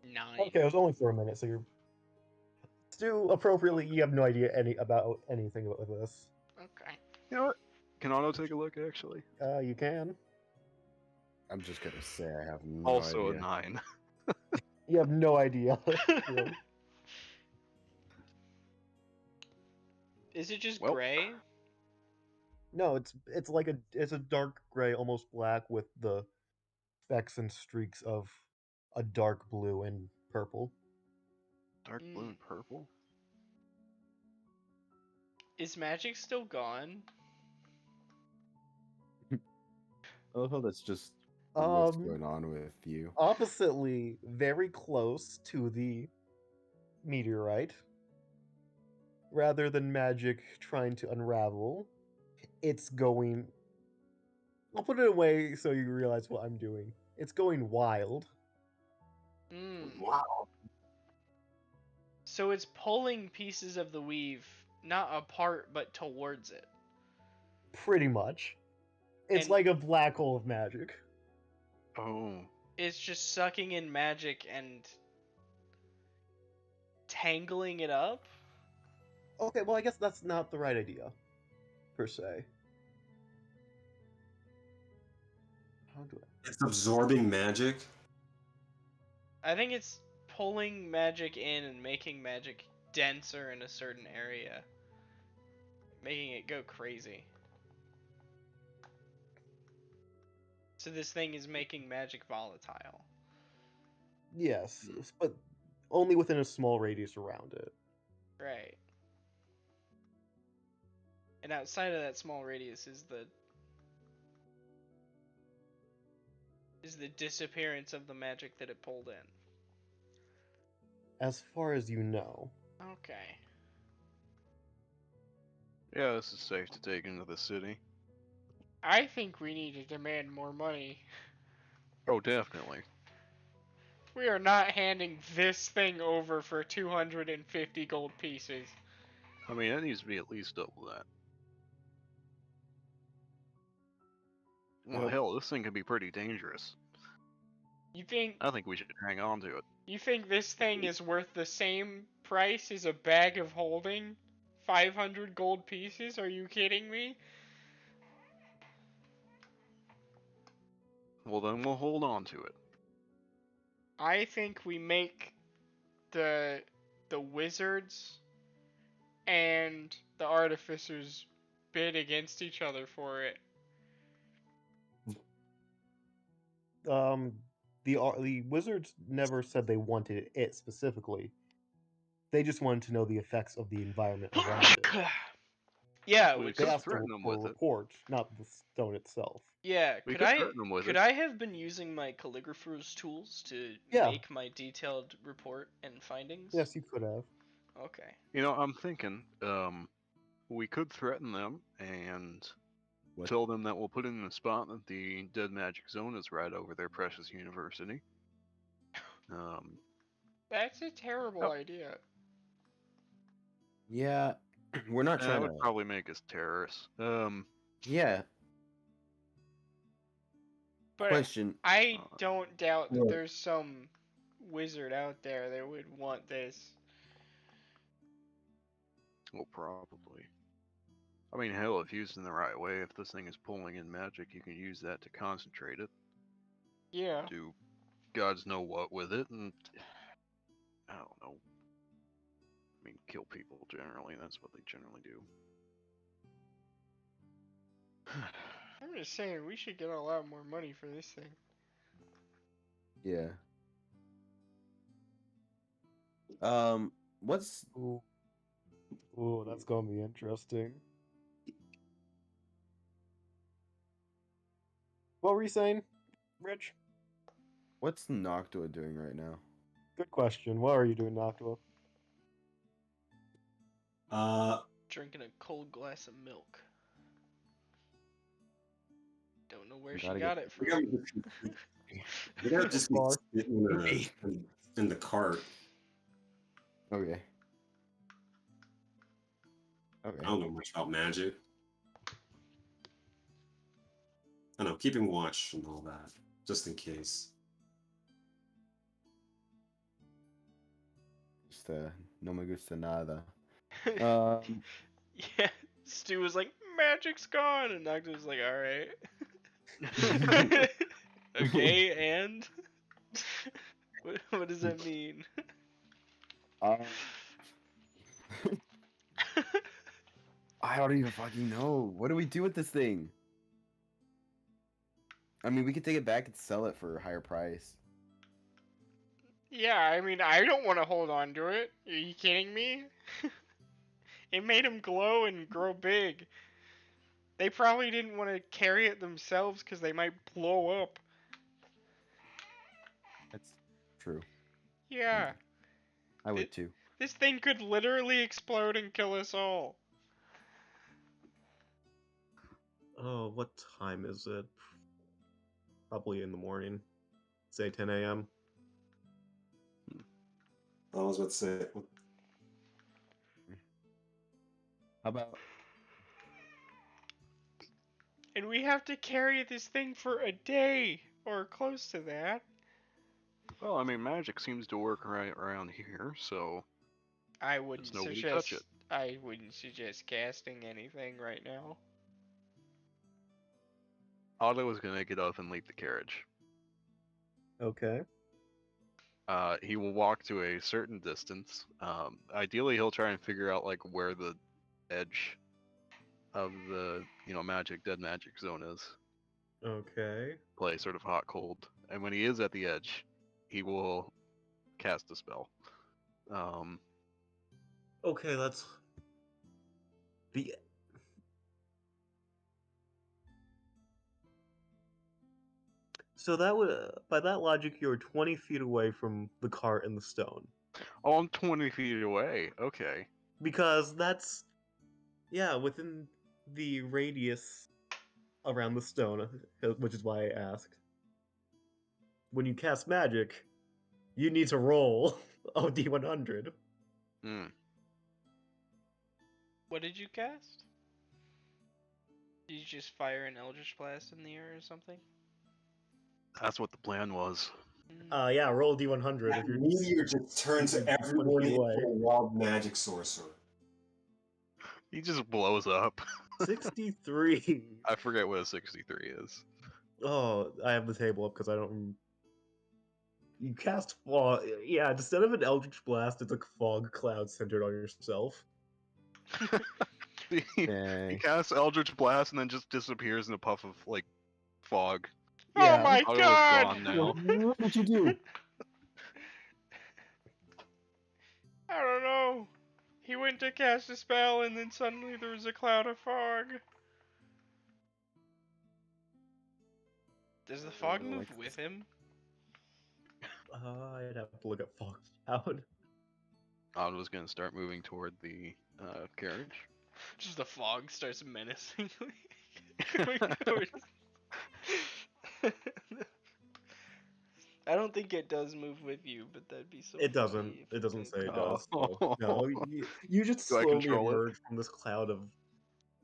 9. that. Okay, it was only for a minute, so you're still appropriately. You have no idea about anything about this. Okay. You know what? Can Otto take a look, actually? You can. I'm just gonna say I have no Also idea. a 9. You have no idea. Really. Is it just Well. gray? No, it's like it's a dark gray, almost black, with the specks and streaks of a dark blue and purple. Dark blue and purple? Is magic still gone? I love how that's just what's Um, going on with you. Oppositely, very close to the meteorite. Rather than magic trying to unravel, it's going. I'll put it away so you realize what I'm doing. It's going wild. Wow. So it's pulling pieces of the weave not apart but towards it. Pretty much. It's And- like a black hole of magic. Oh. It's just sucking in magic and tangling it up? Okay, well, I guess that's not the right idea, per se. How do I? It's absorbing magic. I think it's pulling magic in and making magic denser in a certain area. Making it go crazy. So this thing is making magic volatile. Yes, but only within a small radius around it. Right. And outside of that small radius is the disappearance of the magic that it pulled in. As far as you know. Okay. Yeah, this is safe to take into the city. I think we need to demand more money. Oh, definitely. We are not handing this thing over for 250 gold pieces. I mean, it needs to be at least double that. Well, hell, this thing can be pretty dangerous. You think I think we should hang on to it. this thing is worth the same price as a bag of holding? 500 gold pieces? Are you kidding me? Well, then we'll hold on to it. I think we make the wizards and the artificers bid against each other for it. The wizards never said they wanted it specifically. They just wanted to know the effects of the environment around it. Yeah, We which could They asked threaten them for a with it. report, not the stone itself. yeah, We could could I threaten them with could it. I have been using my calligrapher's tools to Yeah. make my detailed report and findings? Yes, you could have. Okay. You know, I'm thinking, we could threaten them and What? tell them that we'll put in the spot that the dead magic zone is right over their precious university. That's a terrible idea. Yeah, we're not That trying would to. probably make us terrorists. Yeah. But Question. I don't doubt that Yeah. there's some wizard out there that would want this. Well, probably. I mean, hell, if used in the right way, if this thing is pulling in magic, you can use that to concentrate it. Yeah. Do gods know what with it, and I don't know. I mean, kill people generally. That's what they generally do. I'm just saying we should get a lot more money for this thing. Yeah. What's Ooh. Ooh, that's gonna be interesting. What were you saying, Rich? what's Noctua doing right now? Good question. What are you doing, Noctua? Drinking a cold glass of milk. Don't know where she Gotta got get- it from. We gotta just be Bar. sitting in the cart. Okay. I Okay. don't know much about magic. I know, keeping watch and all that, just in case. Just no me gusta nada. Um, Yeah, Stu was like, magic's gone, and Noctua was like, alright. Okay, and? What does that mean? um, I don't even fucking know. What do we do with this thing? I mean, we could take it back and sell it for a higher price. Yeah, I mean, I don't want to hold on to it. Are you kidding me? It made him glow and grow big. They probably didn't want to carry it themselves because they might blow up. That's true. Yeah, I would too. this thing could literally explode and kill us all. Oh, what time is it? Probably in the morning. Say 10 a.m. I was about to say, How about And we have to carry this thing for a day or close to that. Well, I mean, magic seems to work right around here, so I does wouldn't nobody suggest. touch it. I wouldn't suggest casting anything right now. Otto is gonna get up and leave the carriage. Okay. He will walk to a certain distance. Ideally, he'll try and figure out like where the edge of the dead magic zone is. Okay. Play sort of hot cold, and when he is at the edge, he will cast a spell. Okay, that's the. So that would, by that logic, you're 20 feet away from the cart and the stone, Oh, I'm 20 feet away. Okay. because that's, yeah, within the radius around the stone, which is why I asked. When you cast magic, you need to roll a d100. Hmm. What did you cast? Did you just fire an Eldritch Blast in the air or something? That's what the plan was. Yeah, roll a d100 that if you're meteor just turns 20 everyone feet into away. a wild magic sorcerer. He just blows up. 63. I forget what a 63 is. Oh, I have the table up because I don't. You cast fog. Yeah, instead of an Eldritch Blast, it's a fog cloud centered on yourself. he dang? casts Eldritch Blast and then just disappears in a puff of like fog. Oh Yeah. my Otto is god! gone now. What did you do? I don't know. He went to cast a spell and then suddenly there was a cloud of fog. Does the fog move like with him? I'd have to look at fog cloud. Otto's gonna start moving toward the carriage. Just the fog starts menacingly going towards. I don't think it does move with you, but that'd be so. It doesn't. funny if It doesn't say it did. does. Oh. So, no, you just Do I slowly control it? emerge from this cloud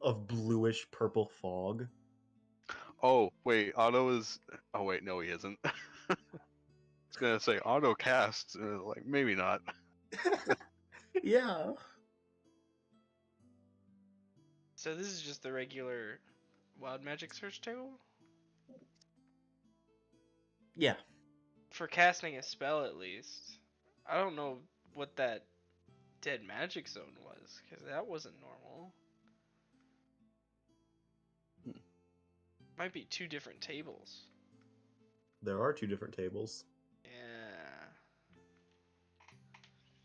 of bluish purple fog. Oh wait, Otto is. Oh wait, no, he isn't. It's gonna say Otto casts. Like maybe not. Yeah. So this is just the regular wild magic search table Yeah. for casting a spell, at least. I don't know what that Dead Magic Zone was, because that wasn't normal. Might be 2 different tables. There are 2 different tables. Yeah.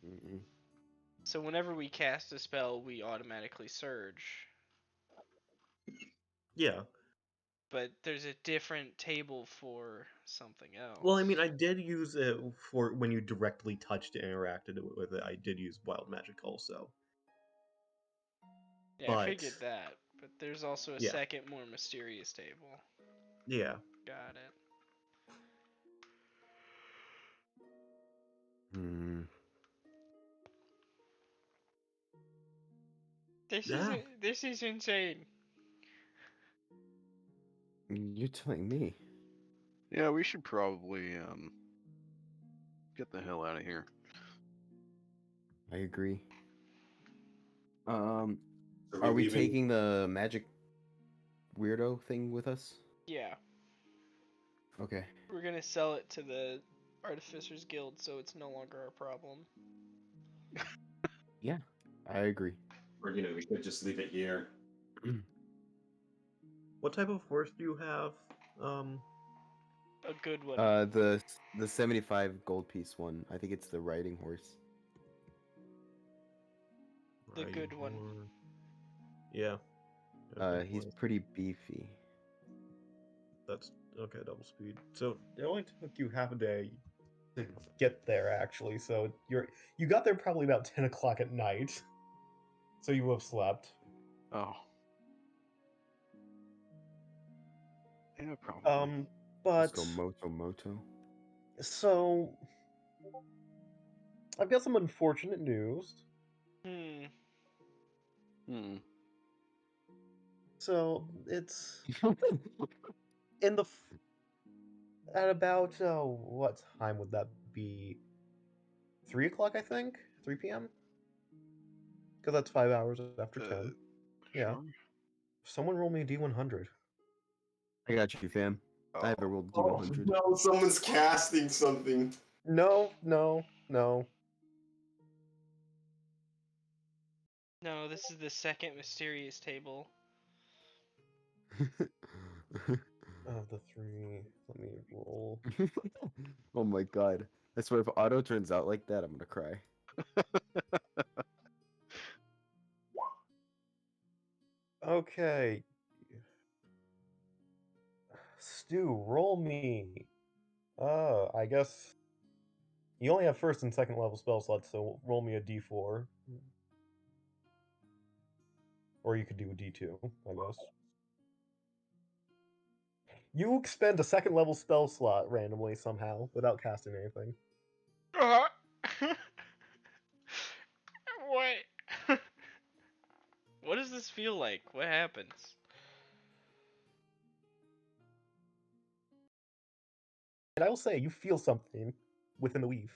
Mm-mm. So whenever we cast a spell, we automatically surge. Yeah. But there's a different table for something else. Well, I mean, I did use it for when you directly touched it and interacted with it. I did use Wild Magic also. Yeah, I but- figured that. But there's also a Yeah. second, more mysterious table. Yeah. Got it. Hmm. Yeah. This is insane. You're telling me. Yeah, we should probably get the hell out of here. I agree. So Are we leaving- taking the magic weirdo thing with us? Yeah. Okay. We're gonna sell it to the Artificers Guild, so it's no longer our problem. Yeah, I agree. Or we could just leave it here. What type of horse do you have? A good one. The 75 gold piece one. I think it's the riding horse. The good one. Yeah. Okay, He's well, pretty beefy. that's okay. Double speed. So it only took you half a day to get there, actually. So you got there probably about 10 o'clock at night. So you have slept. Oh. Yeah, probably. Let's But go Moto. so I've got some unfortunate news. Hmm. So it's in the at about what time would that be? 3 o'clock, I think. 3 p.m. Because that's 5 hours after 10. Yeah. Sure. Someone roll me a D100. I got you, fam. I have a rolled Oh D100. no, someone's casting something. No. No, this is the second mysterious table. Of the 3, let me roll. Oh my god. I swear if Otto turns out like that, I'm gonna cry. Okay. Stu, roll me. I guess you only have first and second level spell slots, so roll me a D4. Or you could do a D2, I guess. You expend a second level spell slot randomly somehow without casting anything. What? What does this feel like? What happens? And I will say, you feel something within the leaf.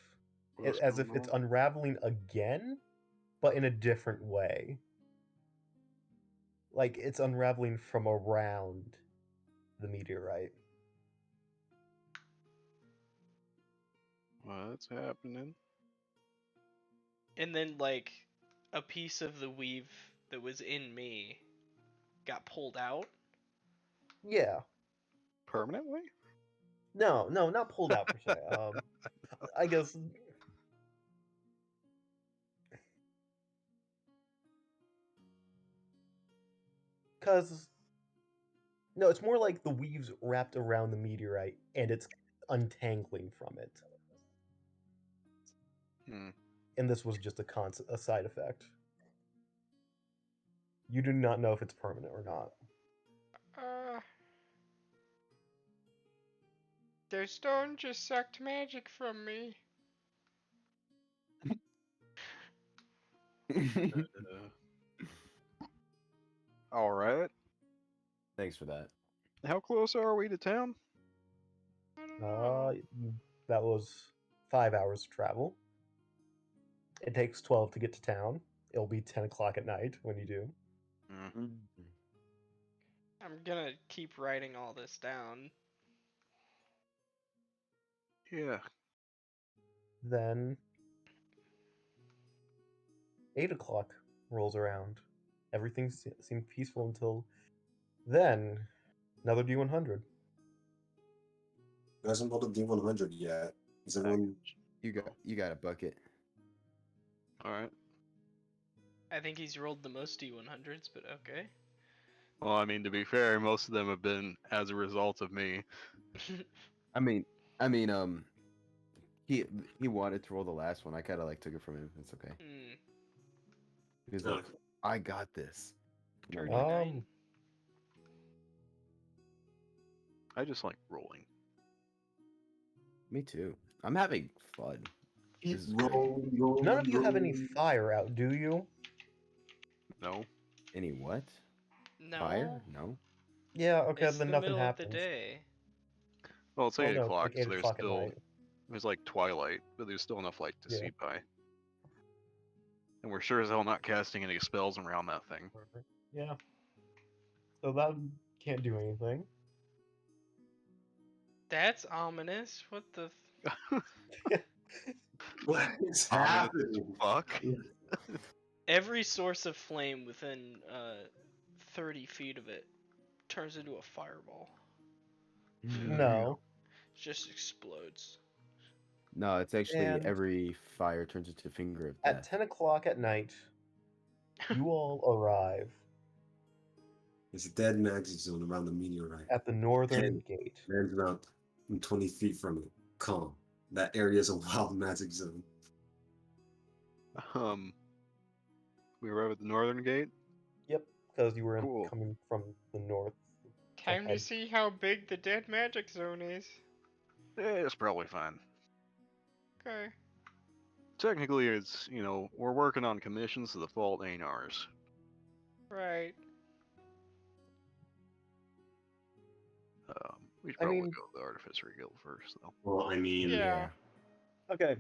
What's As if going it's on? unraveling again, but in a different way. Like it's unraveling from around the meteorite. What's happening? And then, like, a piece of the weave that was in me got pulled out. Yeah. Permanently? No, not pulled out per se. I guess. Because. No, it's more like the weave's wrapped around the meteorite and it's untangling from it. Hmm. And this was just a side effect. You do not know if it's permanent or not. Their stone just sucked magic from me. All right. Thanks for that. How close are we to town? I don't know. That was 5 hours of travel. It takes 12 to get to town. It'll be 10 o'clock at night when you do. I'm gonna keep writing all this down. Yeah. Then 8 o'clock rolls around. Everything seemed peaceful until then. Another D100. Who hasn't rolled a D100 yet? Is everyone? You got a bucket. All right. I think he's rolled the most D100s, but okay. Well, I mean, to be fair, most of them have been as a result of me. I mean, he wanted to roll the last one. I kind of like took it from him. It's okay. He's like, I got this. No, no. 39. I just like rolling. Me too. I'm having fun. This is Roll, roll, None of you have any roll. fire out, do you? No. Any what? No. Fire? No. Yeah, okay, It's then the nothing middle happens. of the day. Well, it's Well, 8 no, o'clock, like 8 so there's o'clock at still night. there's like twilight, but there's still enough light to Yeah. see by. And we're sure as hell not casting any spells around that thing. Yeah. So that can't do anything. That's ominous. What the? What is Ominous happening? Fuck. Every source of flame within 30 feet of it turns into a fireball. No. It just explodes. No, it's actually And- every fire turns into a finger of At death. 10 o'clock at night, you all arrive There's a dead magic zone around the meteorite. at the northern Ten. gate. Man's around 20 feet from it. Calm. That area is a wild magic zone. We arrive at the northern gate. Yep, because you were Cool. coming from the north. Time to ahead. see how big the dead magic zone is. It's probably fine. Okay. Technically, it's we're working on commissions, so the fault ain't ours. Right. We should I probably mean- go to the Artificer Guild first, though. Well, I mean, Yeah. Okay.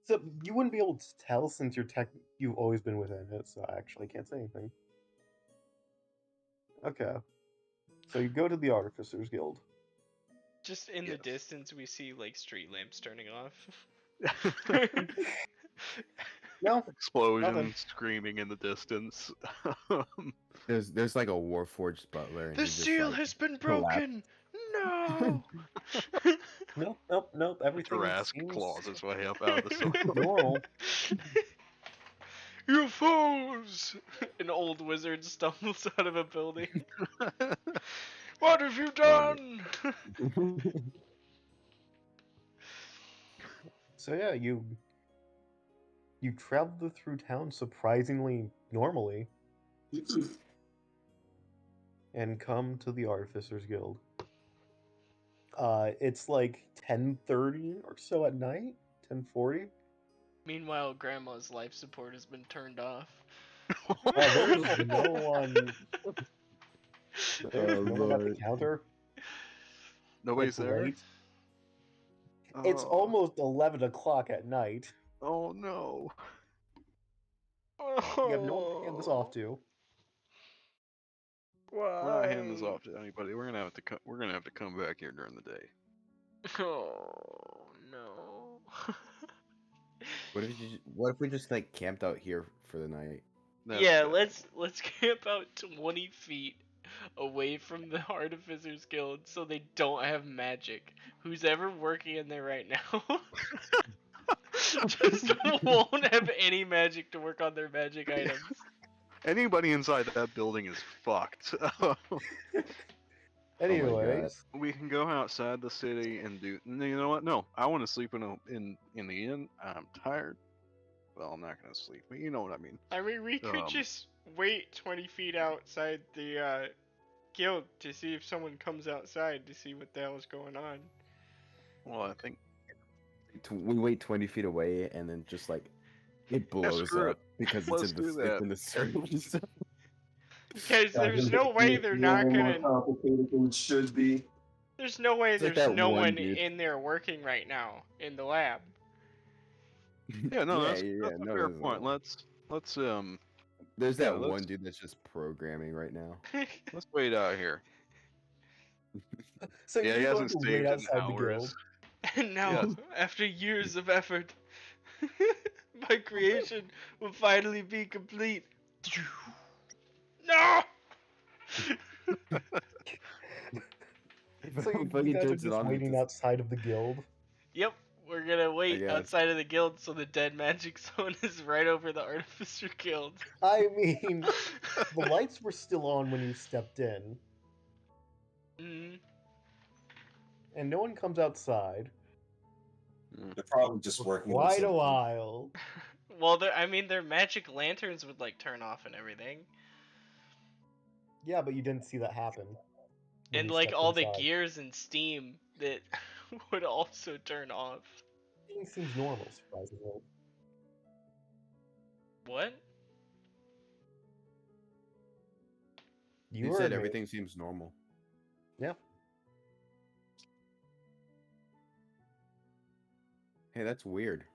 So you wouldn't be able to tell since you've always been within it, so I actually can't say anything. Okay. So you go to the Artificers Guild. Just in the Yes. distance, we see like street lamps turning off. No, Explosions, Nothing. screaming in the distance. There's like a Warforged butler. And The he just, seal like, has been collapsed. broken. No. nope. Everything Jurassic seems claws his way up out of the soil. normal. You foes! An old wizard stumbles out of a building. What have you done? So yeah, you traveled through town surprisingly normally and come to the Artificers Guild. It's like 10:30 or so at night, 10:40. Meanwhile, Grandma's life support has been turned off. There's no one. There's Oh, no one at the Lord. counter. Nobody's It's there. late. It's Oh. almost 11 o'clock at night. Oh no. You have no one to hand this off to. Why? We're not handing this off to anybody. We're gonna have to come back here during the day. Oh no. What if we just like camped out here for the night? That's Yeah, bad. let's camp out 20 feet away from the Artificers Guild so they don't have magic. Who's ever working in there right now just won't have any magic to work on their magic items. Anybody inside that building is fucked. Anyways, We can go outside the city and do. No, you know what? No, I want to sleep in the inn. I'm tired. Well, I'm not gonna sleep, but you know what I mean. I mean, we could just wait 20 feet outside the guild to see if someone comes outside to see what the hell is going on. Well, I think We wait 20 feet away and then just like it blows screw it. up because Let's it's do that. in the surface. Because there's no way they're not more gonna. complicated than it should be. There's no way It's like there's that no one one dude. in there working right now in the lab. yeah, no, that's no, a fair there's point. not. Let's There's Yeah, that one let's- dude that's just programming right now. let's wait out here. so Yeah, you're he going hasn't to wait saved in outside the guild. hours. And now, Yes. after years of effort, My creation will finally be complete. No! So you Fucking guys are turns it just on and waiting just- outside of the guild. Yep, we're gonna wait guess. outside of the guild so the dead magic zone is right over the artificer guild. I mean, the lights were still on when you stepped in, Mhm. and no one comes outside They're probably just for working on quite a something. while. Well, their magic lanterns would like turn off and everything, Yeah, but you didn't see that happen. when and you like stepped all the inside. gears and steam that would also turn off. Everything seems normal, surprisingly. What? You You heard said me. everything seems normal. Yeah. Hey, that's weird.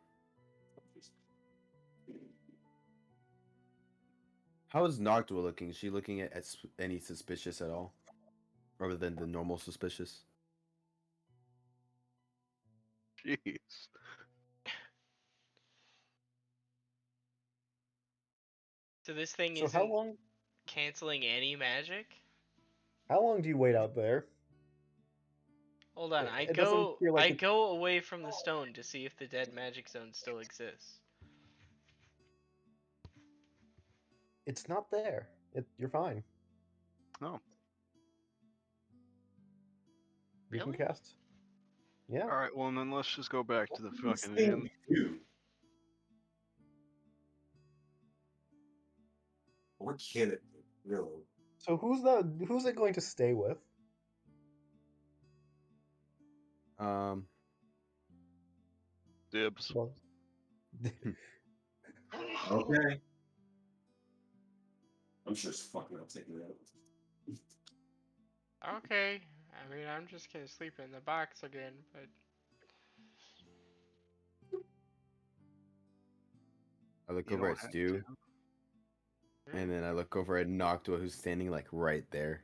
How is Noctua looking? Is she looking at any suspicious at all? Other than the normal suspicious? Jeez. So this thing So isn't canceling any magic? how long do you wait out there? Hold on, It doesn't feel like I it- go away from the stone to see if the dead magic zone still exists. It's not there. You're fine. Oh. You can Really? cast. Yeah. All right. Well, then let's just go back to the What fucking thing inn. do? What can it do, really? So who's it going to stay with? Dibs. Well, Okay. I'm sure it's fucking I'll take it out. Okay. I mean, I'm just gonna sleep in the box again, but I look You over don't at have Stu, to. and then I look over at Noctua, who's standing like right there.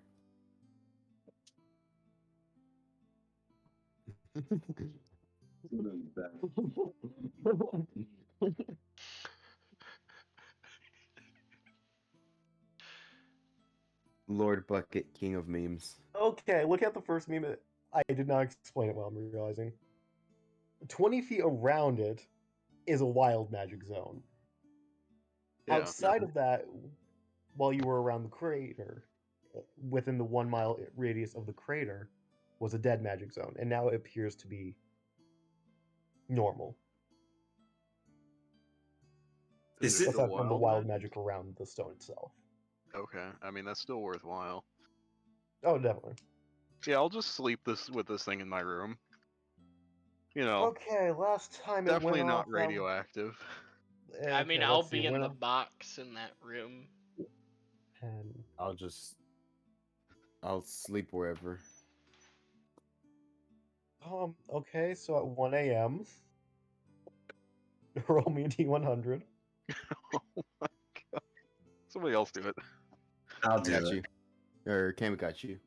Lord Bucket, king of memes. okay, look at the first meme. I did not explain it well, I'm realizing. 20 feet around it is a wild magic zone. Yeah. Outside of that, while you were around the crater, within the 1 mile radius of the crater, was a dead magic zone, and now it appears to be normal. Is it it still Aside from the wild wild magic? magic around the stone itself. Okay. I mean, that's still worthwhile. Oh, definitely. Yeah, I'll just sleep with this thing in my room. You know, Okay, last time it definitely went not off. radioactive. I mean, Okay, I'll let's see, be in went the off box in that room. 10. I'll sleep wherever. Okay, so at 1 a.m. roll me a D100. Oh my god. Somebody else do it. I'll I do got it. you. Or Cam got you.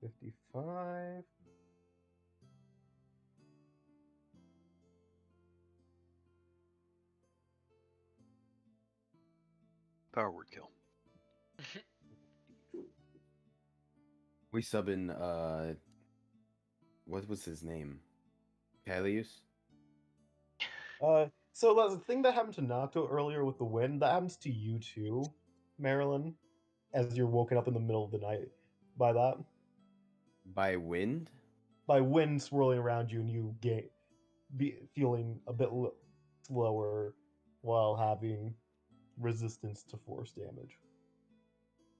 55. Power word kill. We sub in, what was his name? Peleus? So that's the thing that happened to Nocto earlier with the wind. That happens to you too, Marilyn, as you're woken up in the middle of the night by that. By wind? By wind swirling around you and you feeling a bit slower while having resistance to force damage.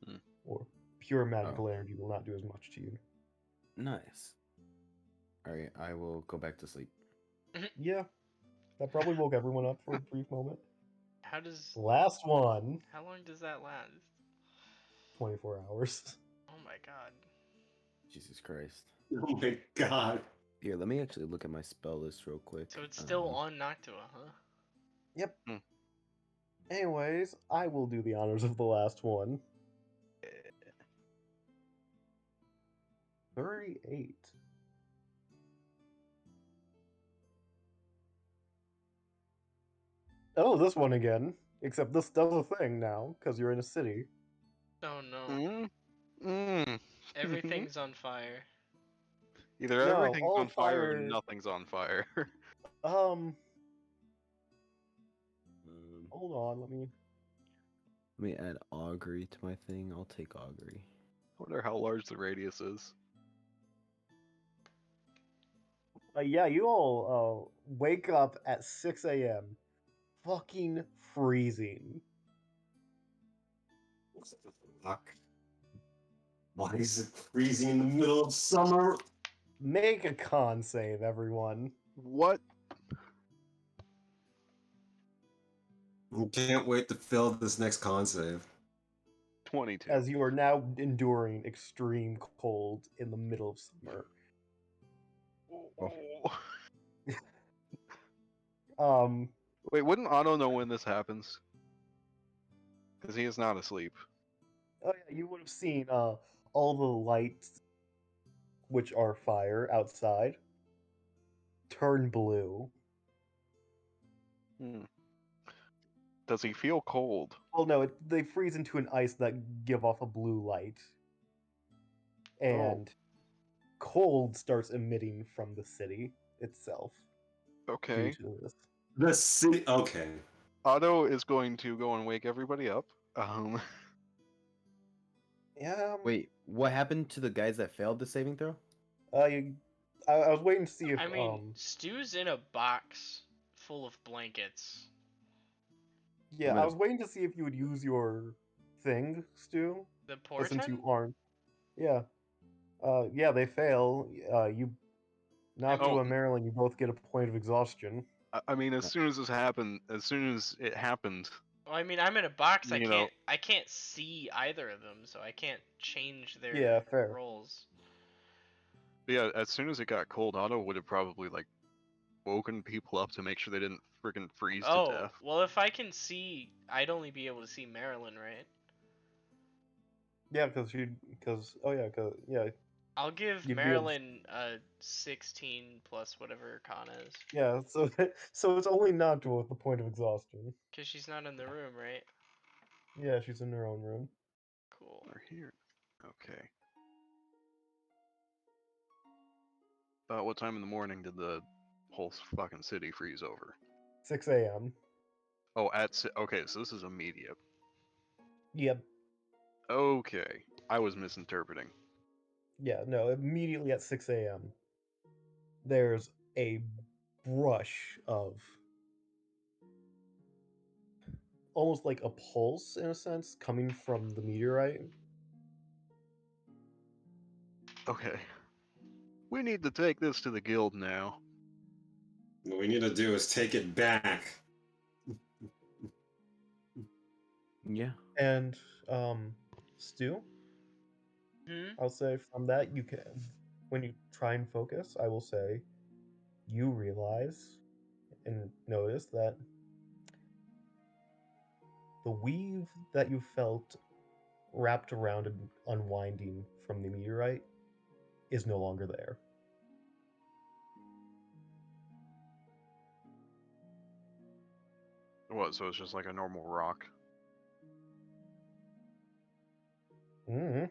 Hmm. Or pure magical energy will not do as much to you. Nice. Alright, I will go back to sleep. Yeah, that probably woke everyone up for a brief moment. How does? Last one, How long does that last? 24 hours. Oh my god. Jesus Christ. Oh my god. Here, let me actually look at my spell list real quick. So it's still on Noctua, huh? Yep. Hmm. Anyways, I will do the honors of the last one. 38. Oh, this one again. Except this does a thing now, because you're in a city. Oh no. Mm? Mm. Everything's on fire. Either No, everything's all on fire or fire- nothing's on fire. Hold on, let me... add augury to my thing. I'll take augury. I wonder how large the radius is. Yeah, you all wake up at 6 a.m. Fucking freezing. What the fuck? Why is it freezing in the middle of summer? Make a con save, everyone. What? I can't wait to fill this next con save. 22. As you are now enduring extreme cold in the middle of summer. Oh. Wait, wouldn't Otto know when this happens? Because he is not asleep. Oh yeah, you would have seen all the lights, which are fire outside, turn blue. Hmm. Does he feel cold? Well, no, they freeze into an ice that give off a blue light, and cold starts emitting from the city itself. Okay. Due to this. The city. Okay. Otto is going to go and wake everybody up. Yeah. Wait, what happened to the guys that failed the saving throw? I was waiting to see if I mean, Stu's in a box full of blankets. yeah, I was waiting to see if you would use your thing, Stu. The But since you portent? aren't, yeah, yeah, they fail. You, Naku and Marilyn, you both get a point of exhaustion. I mean, as soon as this happened, as soon as it happened, Well, I mean, I'm in a box. You know. I can't see either of them, so I can't change their Yeah, fair. roles. yeah, as soon as it got cold, Otto would have probably like woken people up to make sure they didn't freaking freeze to Oh, death. well, if I can see, I'd only be able to see Marilyn, right? Yeah, because yeah, I'll give You'd be able to- Marilyn a 16 plus whatever her con is. yeah. So so it's only Naku with the point of exhaustion. Because she's not in the room, right? Yeah, she's in her own room. Cool. We're here. Okay. About what time in the morning did the whole fucking city freeze over? 6 a.m. Oh, okay, so this is immediate. Yep. Okay, I was misinterpreting. Yeah, no, immediately at 6 a.m. There's a brush of almost like a pulse in a sense coming from the meteorite. Okay. We need to take this to the guild now. What we need to do is take it back. Yeah. And Stu, Hmm? I'll say from that you can, when you try and focus, I will say you realize and notice that the weave that you felt wrapped around and unwinding from the meteorite is no longer there. What, so it's just like a normal rock? Mm-hmm.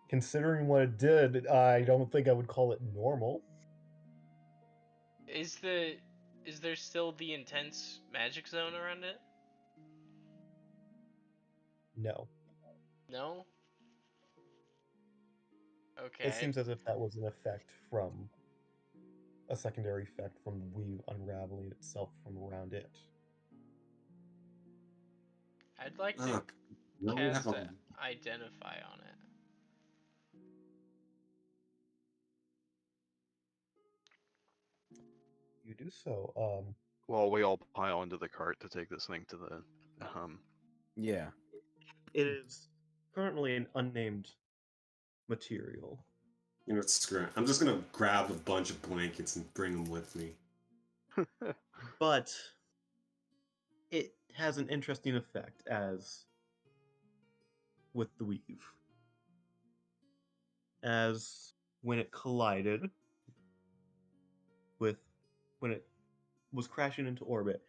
Considering what it did, I don't think I would call it normal. Is there still the intense magic zone around it? No. No? Okay. It seems as if that was an effect from a secondary effect from the weave unraveling itself from around it. I'd like to Look, now we cast have a identify on it. You do so. Well, we all pile into the cart to take this thing to the Yeah. It is currently an unnamed material. You know, screw it. I'm just gonna grab a bunch of blankets and bring them with me. But it has an interesting effect as with the weave. As when it collided, when it was crashing into orbit,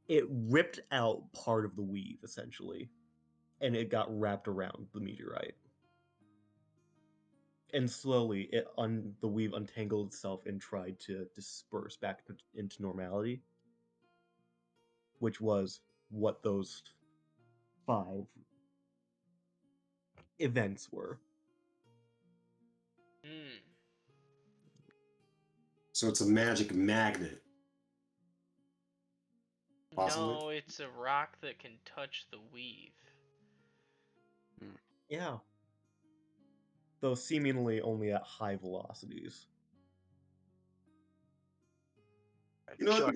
it ripped out part of the weave essentially, and it got wrapped around the meteorite. And slowly, the weave untangled itself and tried to disperse back into normality, which was what those 5 events were. Hmm. So it's a magic magnet. Possibly. No, it's a rock that can touch the weave. Yeah. Though seemingly only at high velocities. You know Chuck, what?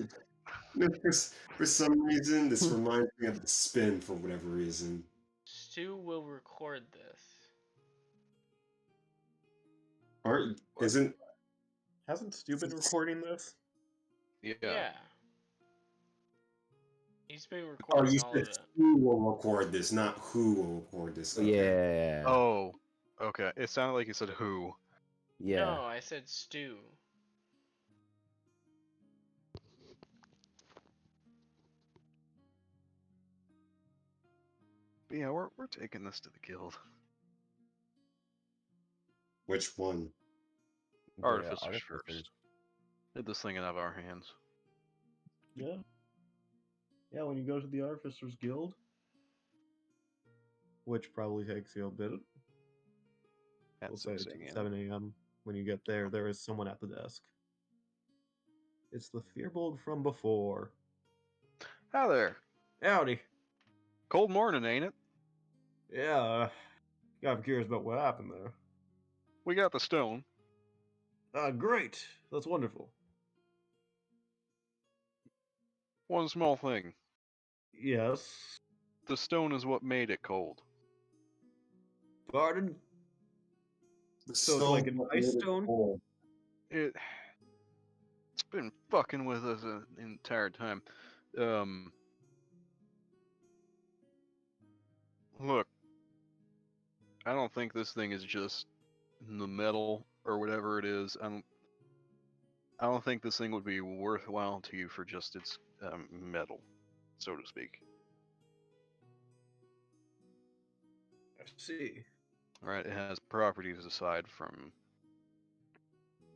You know, for some reason, this reminds me of the spin for whatever reason. Stu will record this. Or isn't Hasn't Stu been recording this? yeah. Yeah. He's been oh, recording you all of said it. who will record this, not who will record this. Okay. Yeah. Oh, okay. It sounded like you said who. Yeah. No, I said Stu. But yeah, we're taking this to the guild. Which one? The Artificers first. Get this thing out of our hands. Yeah. Yeah, when you go to the Artificers Guild, which probably takes you a bit. At We'll say 6 it's a.m. 7 a.m. When you get there, there is someone at the desk. It's the Fearbold from before. Hi there. Howdy. Cold morning, ain't it? Yeah, I'm curious about what happened there. We got the stone. Great. That's wonderful. One small thing. Yes. The stone is what made it cold. Pardon? The So it's like an stone ice made it stone? cold. It's been fucking with us the entire time. Look, I don't think this thing is just the metal or whatever it is. I don't think this thing would be worthwhile to you for just its metal, so to speak. I see. Right? It has properties aside from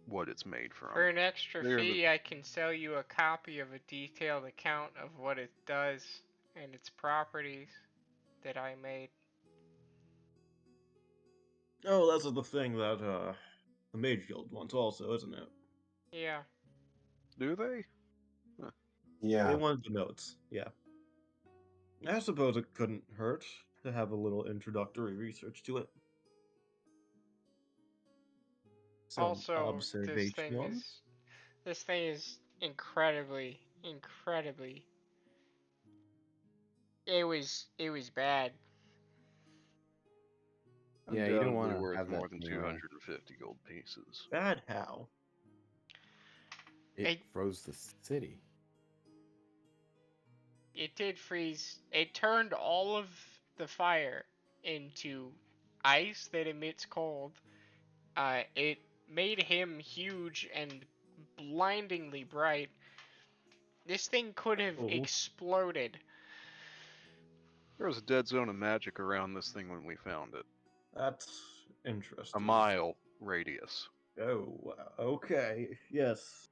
what it's made from. For an extra They're fee, I can sell you a copy of a detailed account of what it does and its properties that I made. Oh, that's the thing that the Mage Guild wants also, isn't it? Yeah. Do they? They Yeah. wanted the notes, yeah. I suppose it couldn't hurt to have a little introductory research to it. Some Also, observation. this thing is incredibly. It was bad. Yeah, you don't Undoubtedly wanna worth have that more than thing around. 250 gold pieces. Bad how? It froze the city. It did freeze. It turned all of the fire into ice that emits cold. It made him huge and blindingly bright. This thing could have Oh. exploded. There was a dead zone of magic around this thing when we found it. That's interesting. A mile radius. Oh, okay. Yes.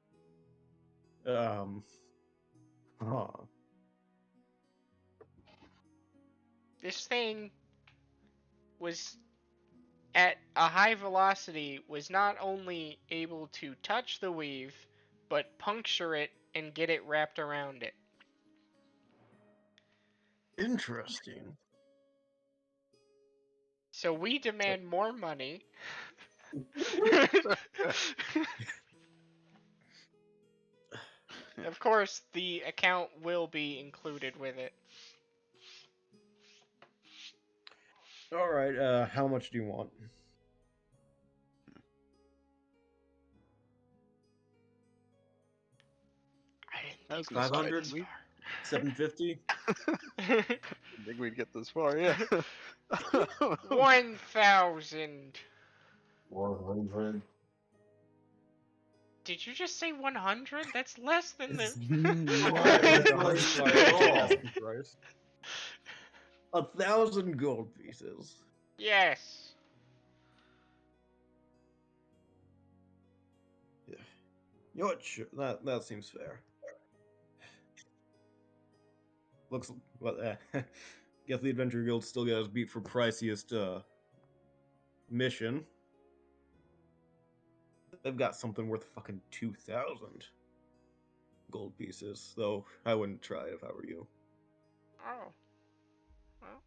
Huh. This thing was at a high velocity, was not only able to touch the weave, but puncture it and get it wrapped around it. Interesting. So we demand more money. Of course, the account will be included with it. Alright, how much do you want? I didn't That's think we'd get 500? this 750? far. I think we'd get this far, yeah. 1,000. 100. Did you just say 100? That's less than It's the. not That's like not a cheap hundred at all. Asking price. 1,000 gold pieces. Yes. Yeah. You know what? Sure, that seems fair. Looks well. Guess the Adventure Guild still got us beat for priciest mission. They've got something worth fucking 2,000 gold pieces, though I wouldn't try it if I were you. Oh. Well.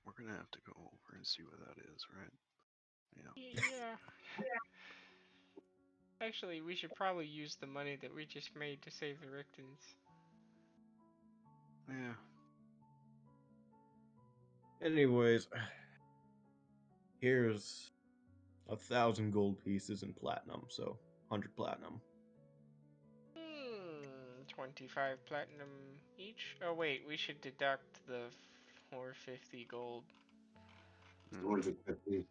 We're gonna have to go over and see what that is, right? Yeah. Yeah. Actually, we should probably use the money that we just made to save the Richtons. Yeah. Anyways, here's 1,000 gold pieces in platinum, so 100 platinum. 25 platinum each? Oh wait, we should deduct the 450 gold. 250.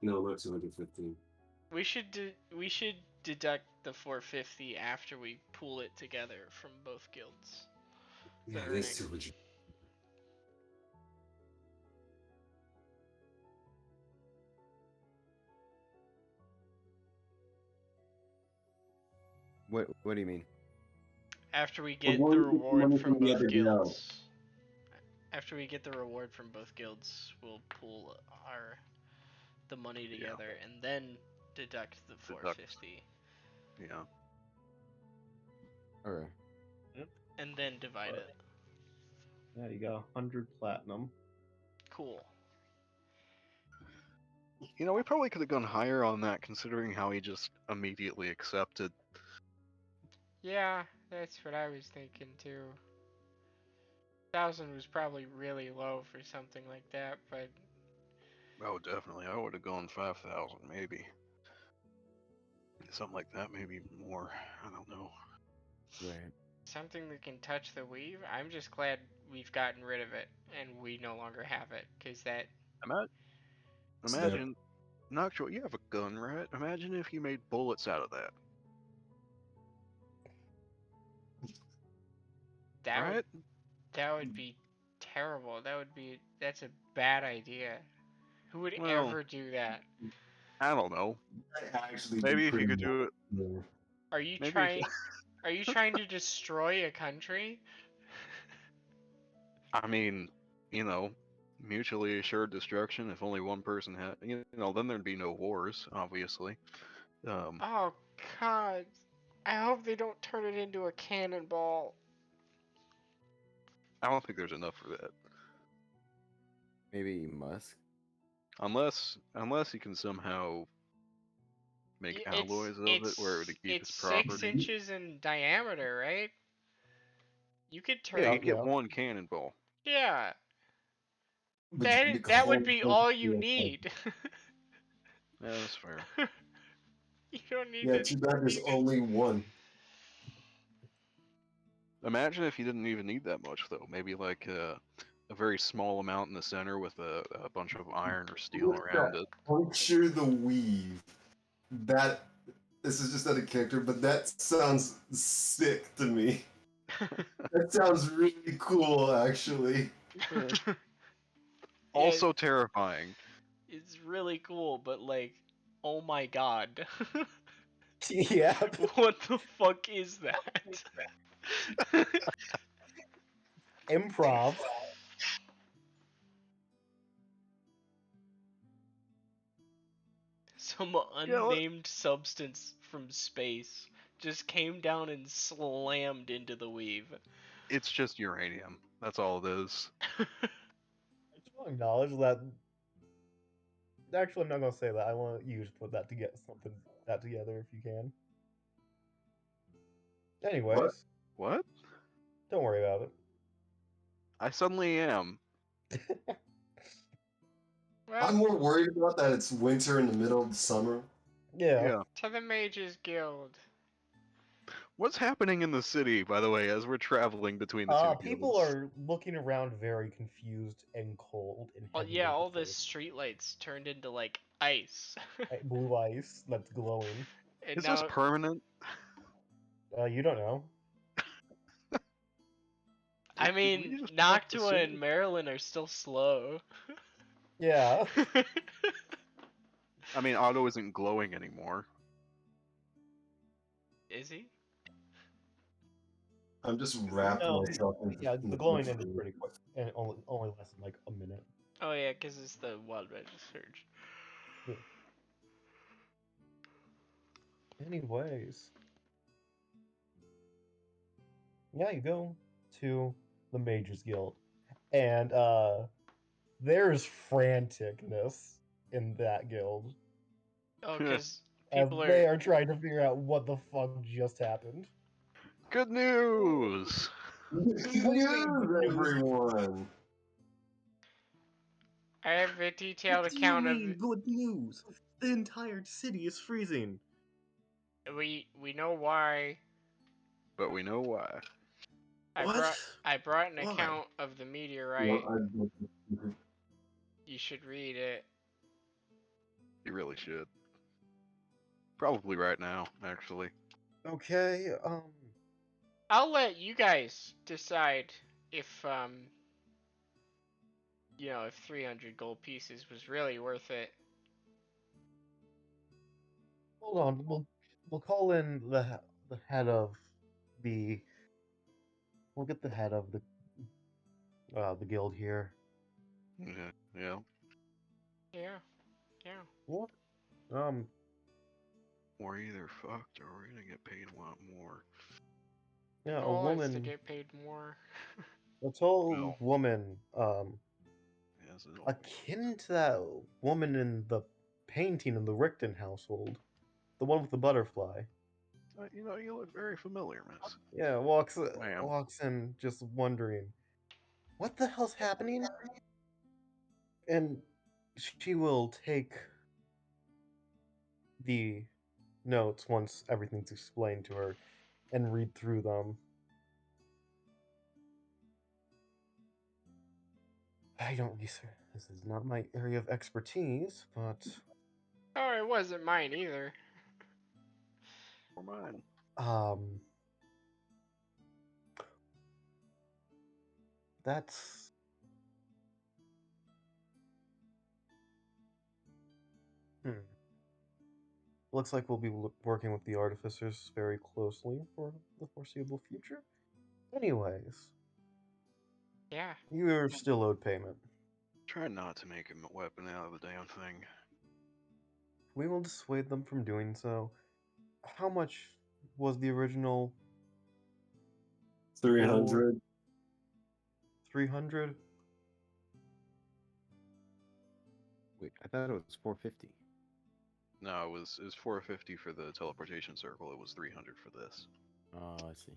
No, not 250. We should deduct the 450 after we pool it together from both guilds. Yeah, The it is earning. 200. What do you mean? After we We're get going the to get the reward money from from the both other guild. guilds. After we get the reward from both guilds, we'll pool the money Yeah. together and then deduct the 450 Yeah. Okay. and then divide it. Yeah, you got 100 platinum. Cool. You know, we probably could have gone higher on that, considering how he just immediately accepted. Yeah, that's what I was thinking too. 1,000 was probably really low for something like that, but Oh, definitely. I would have gone 5,000, maybe. Something like that, maybe more. I don't know. Right. something that can touch the weave, I'm just glad we've gotten rid of it and we no longer have it, because that. Imagine, Noctua, you have a gun, right? Imagine if you made bullets out of that. That Right? that would be terrible. That's a bad idea. Who would Well, ever do that? I don't know. Actually, Maybe if you could do it. more. Are you Maybe if, trying to destroy a country? I mean, you know, mutually assured destruction. If only one person had, then there'd be no wars, obviously. Oh god. I hope they don't turn it into a cannonball. I don't think there's enough for that. Maybe Musk. Unless you can somehow make alloys of it where it would keep its it's property. 6 inches in diameter, right? You could turn Yeah, it. you get Yeah. one cannonball. Yeah. But you can make a That whole would be bunch all of you steel need. Yeah, that's fair. You don't need Yeah, to. too bad there's only one. Imagine if you didn't even need that much, though. Maybe like a very small amount in the center with a bunch of iron or steel Look at around that. it. Puncture the weave. That. This is just out of character, but that sounds sick to me. That sounds really cool, actually. Also terrifying. It's really cool, but like, oh my god. Yeah. What the fuck is that? Improv. Some Yeah, unnamed substance from space just came down and slammed into the weave. it's just uranium. That's all it is. I just want to acknowledge that. Actually, I'm not gonna say that. I want you to put that together if you can. Anyways, What? don't worry about I suddenly am. it. Well, I'm more worried about that it's winter in the middle of the summer. Yeah. Yeah. to the Mages Guild. What's happening in the city, by the way, as we're traveling between the two People guilds? are looking around very confused and cold and Well, having yeah, all the difficulty. streetlights turned into like ice, Blue ice that's glowing. and Is this now permanent? You don't know. I Did we mean, just wreck the Noctua and city? Maryland are still slow. Yeah. I mean, Otto isn't glowing anymore. Is he? I'm just wrapping No, myself into yeah, in the the glowing flesh. ended pretty quick, and it only lasted like a minute. Oh yeah, because it's the Wild Magic Surge. Anyways, yeah, you go to the Mages Guild, and there's franticness in that guild Oh, because as people they are. are trying to figure out what the fuck just happened. Good news! Good What do you mean, news, good news? everyone! I have a detailed What do you account of. mean, good news? The entire city is freezing. We know why. But we know why. What? I brought an Why? account of the meteorite. You should read it. You really should. Probably right now, actually. Okay, I'll let you guys decide if if 300 gold pieces was really worth it. hold on. We'll call in the head of the. We'll get the head of the guild here. Yeah. Yeah. Yeah, yeah. What? We're either fucked or we're gonna get paid a lot more. Yeah, The a goal is to woman, get paid more. a tall Well, woman, as it always akin to that woman in the painting in the Richten household, the one with the butterfly. You look very familiar, miss. Yeah, Ma'am. walks in just wondering, what the hell's happening? And she will take the notes once everything's explained to her and read through them. I don't research. This is not my area of expertise, but Oh, it wasn't mine either. Or mine. um, that's looks like we'll be working with the artificers very closely for the foreseeable future. Anyways, Yeah. you're still owed payment. Try not to make a weapon out of the damn thing. We will dissuade them from doing so. How much was the original 300. 300? Wait, I thought it was 450. No, it was 450 for the teleportation circle. It was 300 for this. Oh, I see.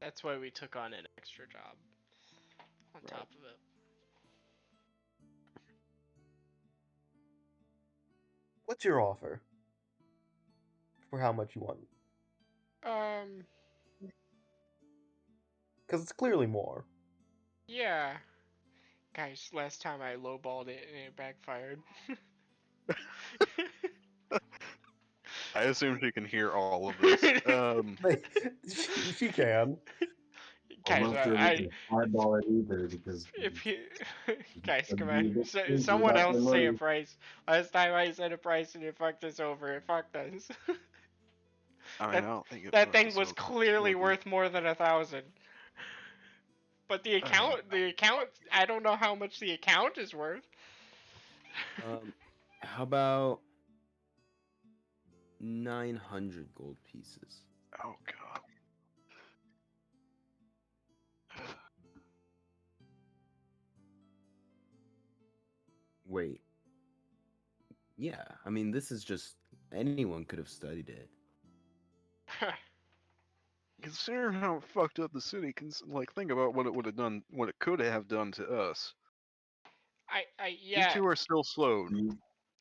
That's why we took on an extra job on Right. top of it. What's your offer? For how much you want? Because it's clearly more. Yeah. Guys, last time I lowballed it and it backfired. I assume she can hear all of this. She can. I'm Guys, not sure we can eyeball it either because if you guys, come we on, stingy someone about else the say a money. price. Last time I said a price and it fucked us over. It fucked us. I mean, I don't think it That fucked thing us was over. clearly worth more than 1,000. But the account, I don't know how much the account is worth. How about 900 gold pieces? Oh god. Wait. Yeah, I mean, this is just anyone could have studied it. Considering how fucked up the city, think about what it would have done, what it could have done to us. You yeah, two are still slowed.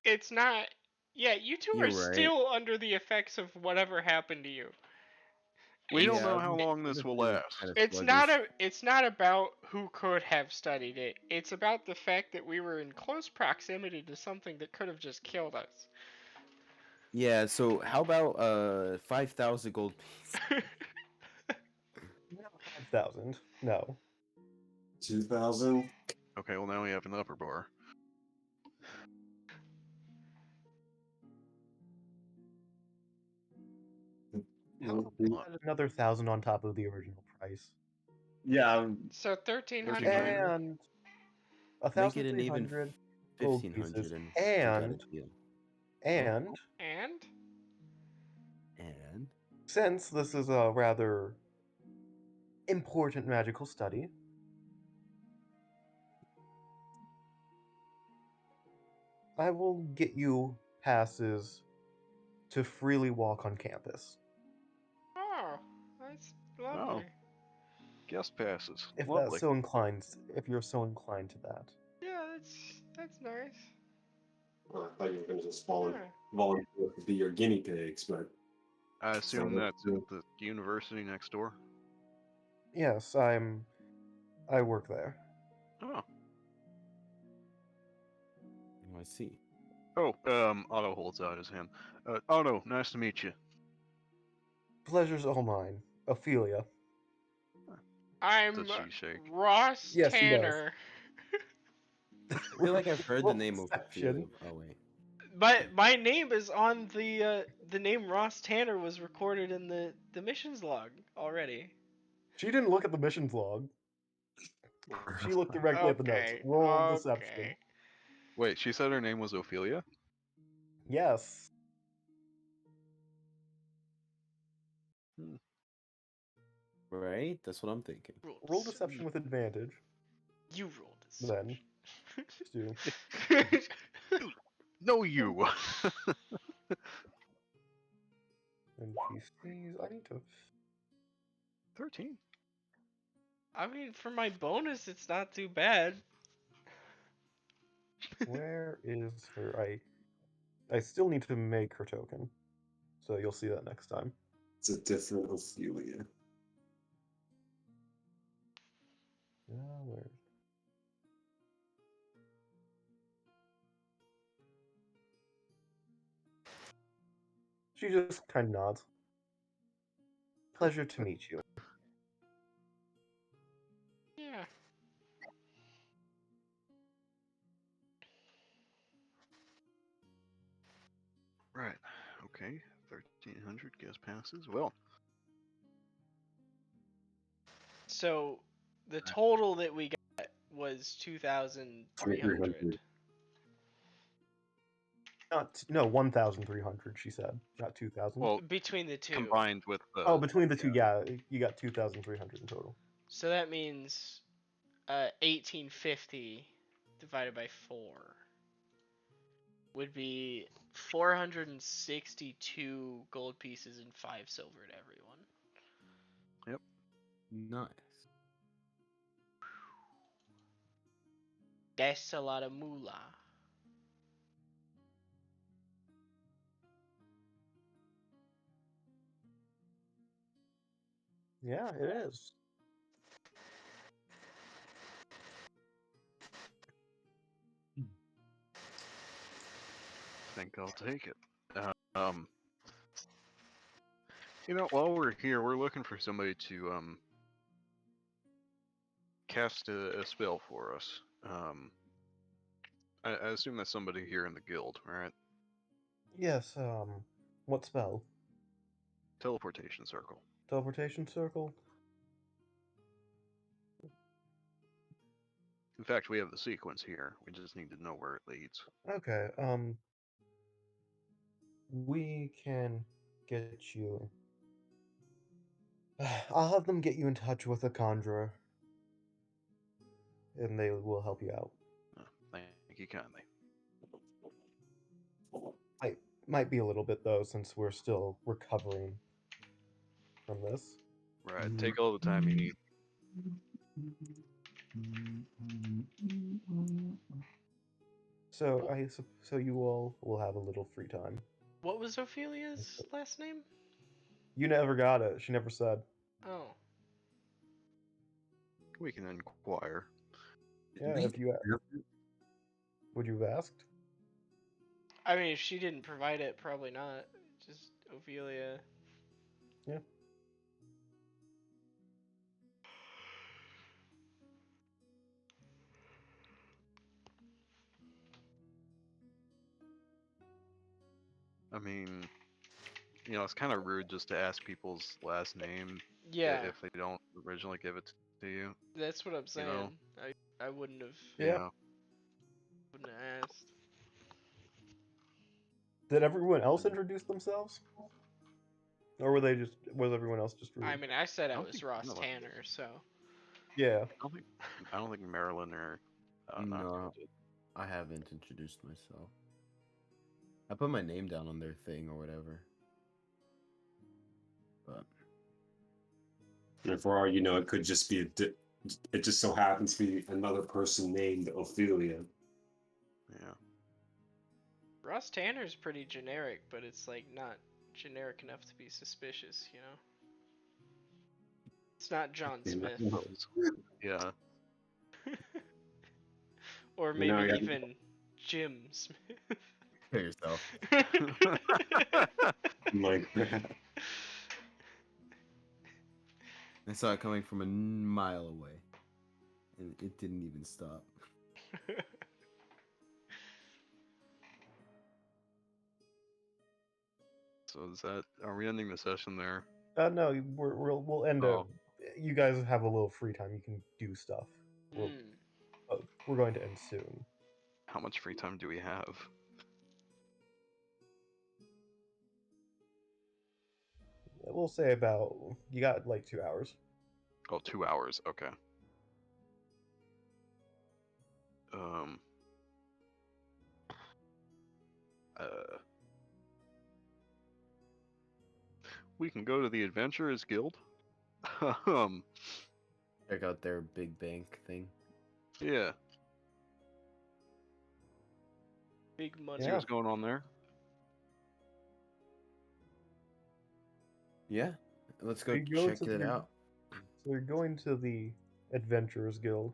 it's not. Yeah, you two You're are right. still under the effects of whatever happened to you. We don't Yeah, know how long this will last. It's not about who could have studied it. It's about the fact that we were in close proximity to something that could have just killed us. Yeah, so how about 5,000 gold pieces? No, 5,000. No. 2,000. Okay, well now we have an upper bar. How about we add another 1,000 on top of the original price? Yeah, So 1,300. 1,300. And Make it an even 1,300 gold 1,500 pieces. and we got a deal. And And And since this is a rather important magical study, I will get you passes to freely walk on campus. oh, that's lovely. Guest passes. If Lovely. if you're so inclined to that. Yeah, that's nice. I thought you were going to just Yeah. volunteer to be your guinea pigs, but I assume So- that's at the university next door. Yes, I work there. Oh. I see. Oh, Otto holds out his hand. Otto, nice to meet you. Pleasure's all mine. Ophelia. I'm Does she shake? Ross Yes, he does. Tanner. I feel like I've heard the Roll name of deception. Oh wait. But my name is on the name Ross Tanner was recorded in the missions log already. She didn't look at the missions log. She looked directly at the notes. Okay. Roll deception. Okay. Wait, she said her name was Ophelia? Yes. Right? That's what I'm thinking. Roll deception with advantage. You rolled Then. deception. Stu. No, you! NPCs. I need to. 13. I mean, for my bonus, it's not too bad. Where is her? I still need to make her token. So you'll see that next time. it's a different Ophelia. Where? She just kind of nods. Pleasure to meet you. Yeah. Right. Okay. 1,300 guest passes. Well, So the total that we got was 2,300. No, 1,300. She said, not 2,000. well, Between the two. combined with the. Oh, between the two, yeah, you got 2,300 in total. So that means 1850 divided by 4 would be 462 gold pieces and 5 silver to everyone. Nice. That's a lot of moolah. Yeah, it is. I think I'll take it. Um, while we're here, we're looking for somebody to cast a spell for us. I assume that's somebody here in the guild, right? Yes, what spell? Teleportation circle. Teleportation circle? In fact, we have the sequence here. We just need to know where it leads. Okay, we can get you. I'll have them get you in touch with a conjurer, and they will help you out. Thank you kindly. Might be a little bit though, since we're still recovering from this. Right, take all the time you need. So so you all will have a little free time. What was Ophelia's last name? You never got it. She never said. Oh. We can inquire. Yeah, if you would you have asked? I mean, if she didn't provide it, probably not. Just Ophelia. Yeah. I mean, it's kind of rude just to ask people's last name Yeah, if they don't originally give it to you. that's what I'm saying. know? I wouldn't have Yeah. asked. Did everyone else introduce themselves? Or was everyone else just rude? I mean, I said I I don't was think Ross none of us Tanner, so. Yeah. I don't think Marilyn or No. Nocturne did. I haven't introduced myself. I put my name down on their thing or whatever. But And for all you know, it could just be it just so happens to be another person named Ophelia. Yeah. Ross Tanner's pretty generic, but it's like not generic enough to be suspicious, you know? It's not John Smith. Yeah. Or You know, maybe I got- even Jim Smith. kill yourself. My I saw it coming from a mile away, and it didn't even stop. So are we ending the session there? No, we'll end Oh. it. You guys have a little free time. You can do stuff. Hmm. We're going to end soon. How much free time do we have? We'll say you got like 2 hours. Oh, 2 hours. Okay. Um. We can go to the Adventurers Guild. Check out their big bank thing. Yeah. Big money. See Yeah. what's going on there. Yeah, let's go You go check to it the- out. So you're going to the Adventurers Guild.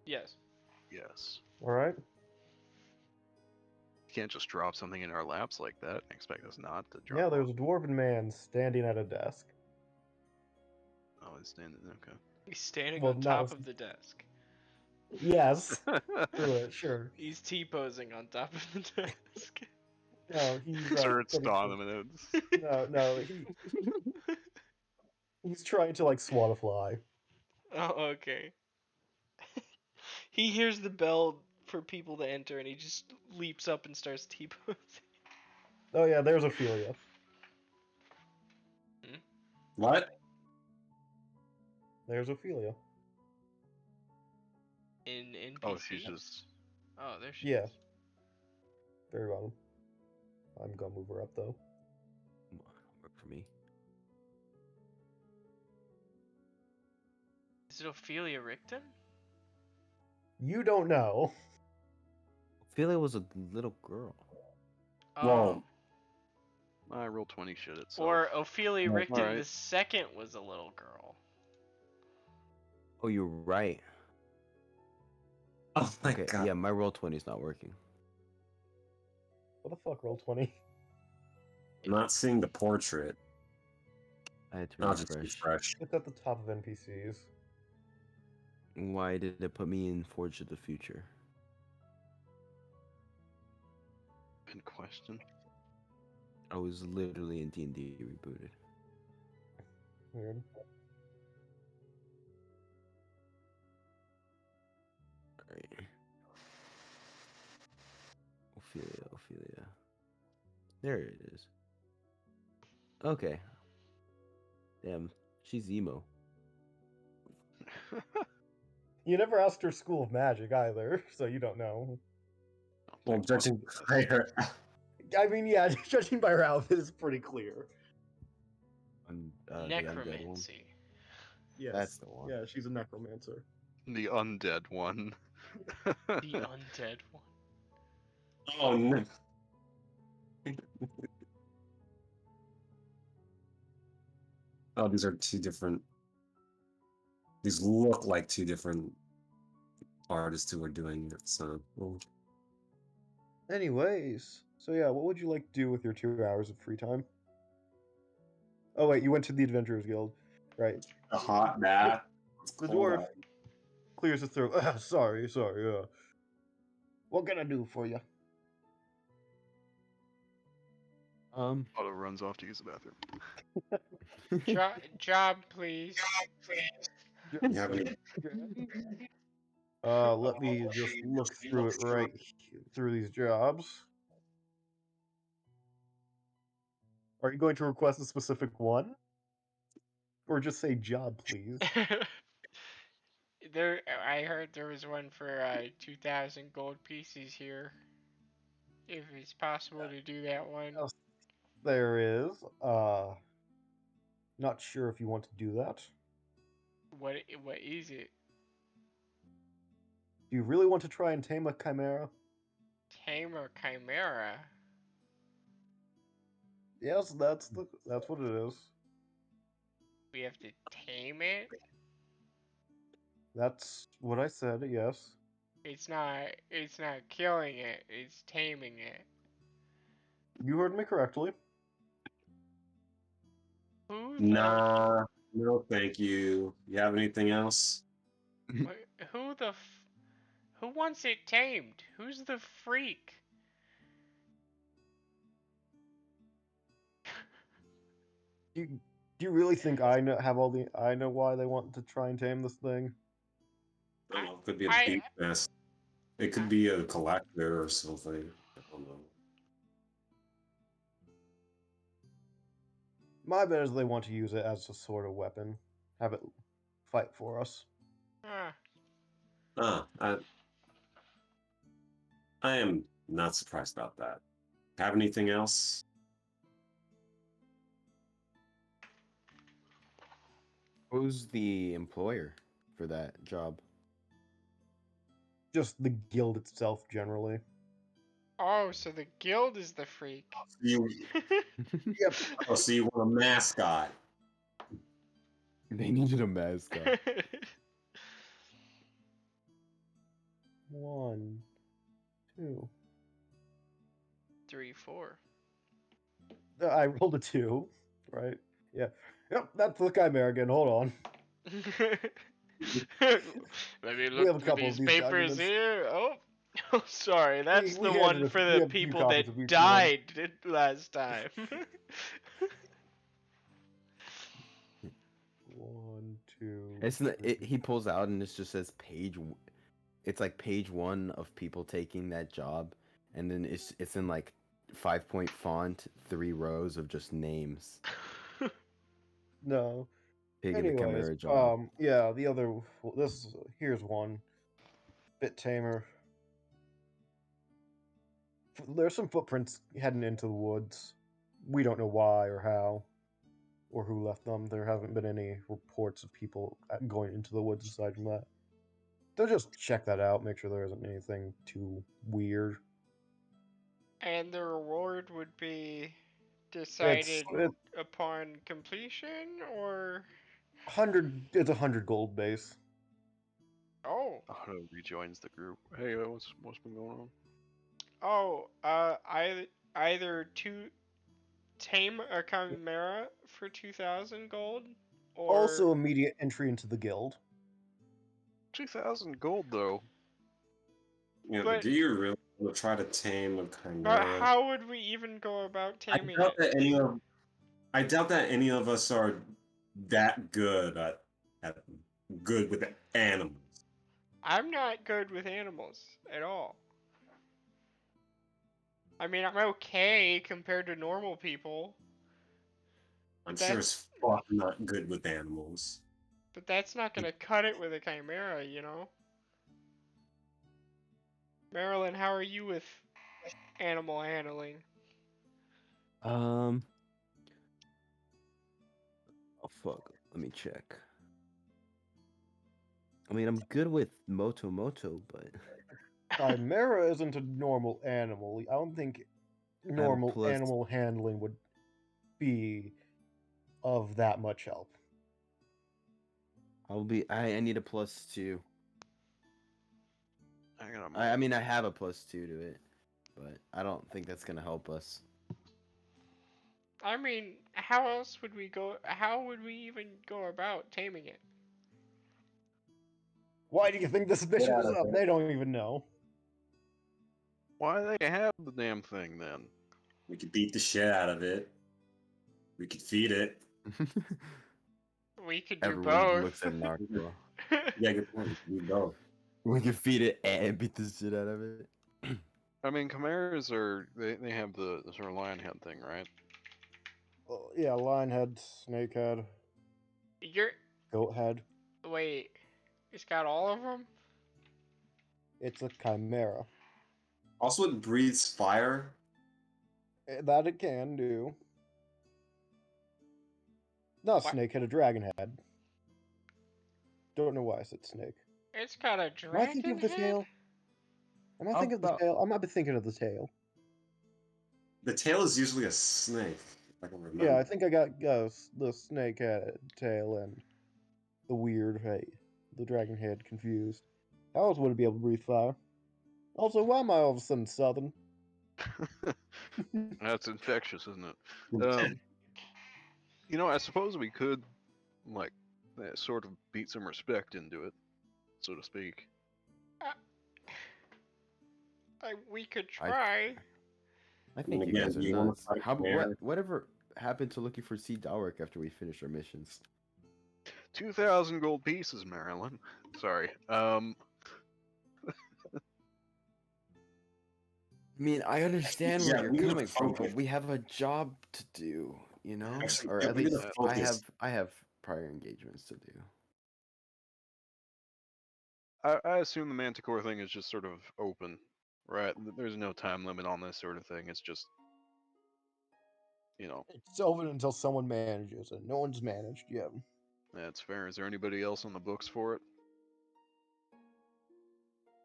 Yes. Yes. All right. You can't just drop something in our laps like that and expect us not to drop. Yeah, there's a dwarven man standing at a desk. Oh, it's standing. Okay. He's standing Well, on not top with- of the desk. Yes. Sure. He's T-posing on top of the desk. No, he's Shirts pretty on cool. him and it's No, he's trying to like swat a fly. Oh, okay. He hears the bell for people to enter, and he just leaps up and starts T-posing. Oh yeah, there's Ophelia. What? There's Ophelia. In NPC. oh, she's just Oh, there she Yeah. is. Very bottom. I'm gonna move her up though. Work for me. Is it Ophelia Rickton? You don't know. Ophelia was a little girl. Oh. Whoa. I roll 20 shit itself. Or Ophelia Alright. Rickton the second was a little girl. Oh, you're right. Oh my Okay, god. yeah, my roll 20 is not working. What the fuck, roll 20? I'm not seeing the portrait. I had to I'll just refresh. refresh. It's at the top of NPCs. Why did it put me in Forge of the Future? Good question. I was literally in D&D rebooted. Weird. Alright. Ophelia. There it is. Okay. Damn, she's emo. You never asked her school of magic either, so you don't know. Well, judging by her, I mean, yeah, judging by her outfit, it's pretty clear. The undead one. Necromancy. Yes. That's the one. Yeah, she's a necromancer. The undead one. The undead one. oh no. Oh, these are two different. These look like two different artists who are doing it. So, well, Anyways, so yeah, what would you like to do with your 2 hours of free time? Oh wait, you went to the Adventurers Guild, right? a hot bath. It's The cold dwarf out. clears his throat. Sorry. What can I do for you? Otto runs off to use the bathroom. Job, please. You have any? Let me just look through it through these jobs. Are you going to request a specific one? Or just say job, please? I heard there was one for 2,000 gold pieces here. If it's possible to do that one. Yes, there is. Not sure if you want to do that. What is it? Do you really want to try and tame a chimera? Tame or chimera? Yes, that's what it is. We have to tame it? That's what I said, yes. It's not killing it, it's taming it. You heard me correctly. Who Nah, no, thank you. You have anything else? who who wants it tamed? Who's the freak? Do you really think I know why they want to try and tame this thing? I don't know. It could be a I- beat nest. It could be a collector or something. I don't know. My bet is they want to use it as a sort of weapon. Have it fight for us. Huh. I am not surprised about that. Have anything else? Who's the employer for that job? Just the guild itself, generally. Oh, so the guild is the freak. You, Yep. oh, so you want a mascot? They needed a mascot. 1, 2. 3, 4. I rolled a 2, right? Yeah. Yep, that's the chimera again. Hold on. Let me We look have a through couple these of these papers documents. here. Oh, oh, sorry, that's we the handed one a- for we the have a few people copies of that each one. died last time. 1, 2. It's not, 3. he pulls out and it just says it's like page 1 of people taking that job, and then it's in like 5-point font, 3 rows of just names. No. Taking the Anyways, chimera job. yeah, the other here's one. Bit tamer. There's some footprints heading into the woods. We don't know why or how, or who left them. There haven't been any reports of people going into the woods aside from that. They'll just check that out, make sure there isn't anything too weird. And the reward would be decided upon completion, or 100. It's 100 gold base. oh, Otto rejoins the group. Hey, what's been going on? either to tame a chimera for 2,000 gold, or Also, immediate entry into the guild. 2,000 gold though. Yeah, But- but do you really want to try to tame a but chimera? how would we even go about I taming doubt it? that any of us are that good at good with animals. I'm not good with animals at all. I mean, I'm okay compared to normal people, I'm That- sure as fuck not good with animals. but that's not gonna cut it with a chimera, you know? Marilyn, how are you with animal handling? Oh fuck. Let me check. I mean, I'm good with Moto, but Chimera isn't a normal animal. I don't think normal plus- animal handling would be of that much help. I need a +2. I got I mean, I have a +2 to it, but I don't think that's gonna help us. I mean, how else would we go? How would we even go about taming it? Why do you think this mission out is of up? it. They don't even know. Why do they have the damn thing then? We could beat the shit out of it. We could feed it. We could do Everyone both. looks at Narco. Yeah, good point. We can go. We can feed it and beat the shit out of it. I mean, chimeras they have the sort of lion head thing, right? Oh, yeah, lion head, snake head, You're goat head. wait. It's got all of them. It's a chimera. Also, it breathes fire. That it can do. Not What? snake head, a dragon head. Don't know why I said snake. It's got a Am I thinking dragon of the head. tail? Am I How thinking of the about- tail? I might be thinking of the tail. The tail is usually a snake. If I can remember. Yeah, I think I got the snake head tail and the weird head, the dragon head confused. How else would it be able to breathe fire? Also, why am I all of a sudden southern? That's infectious, isn't it? You know, I suppose we could, like, sort of beat some respect into it, so to speak. We could try. I think you again, guys are do you wanna nuts. fight How Chimera? whatever happened to looking for Sea Dalrech after we finish our missions? 2,000 gold pieces, Marilyn. Sorry. I mean, I understand where Yeah, you're we need to coming from, but focus. we have a job to do, you know? Actually, Or yeah, at we need least to focus. I have prior engagements to do. I assume the Manticore thing is just sort of open, right? There's no time limit on this sort of thing. It's just, you know, It's open until someone manages it. No one's managed yet. that's fair. Is there anybody else on the books for it?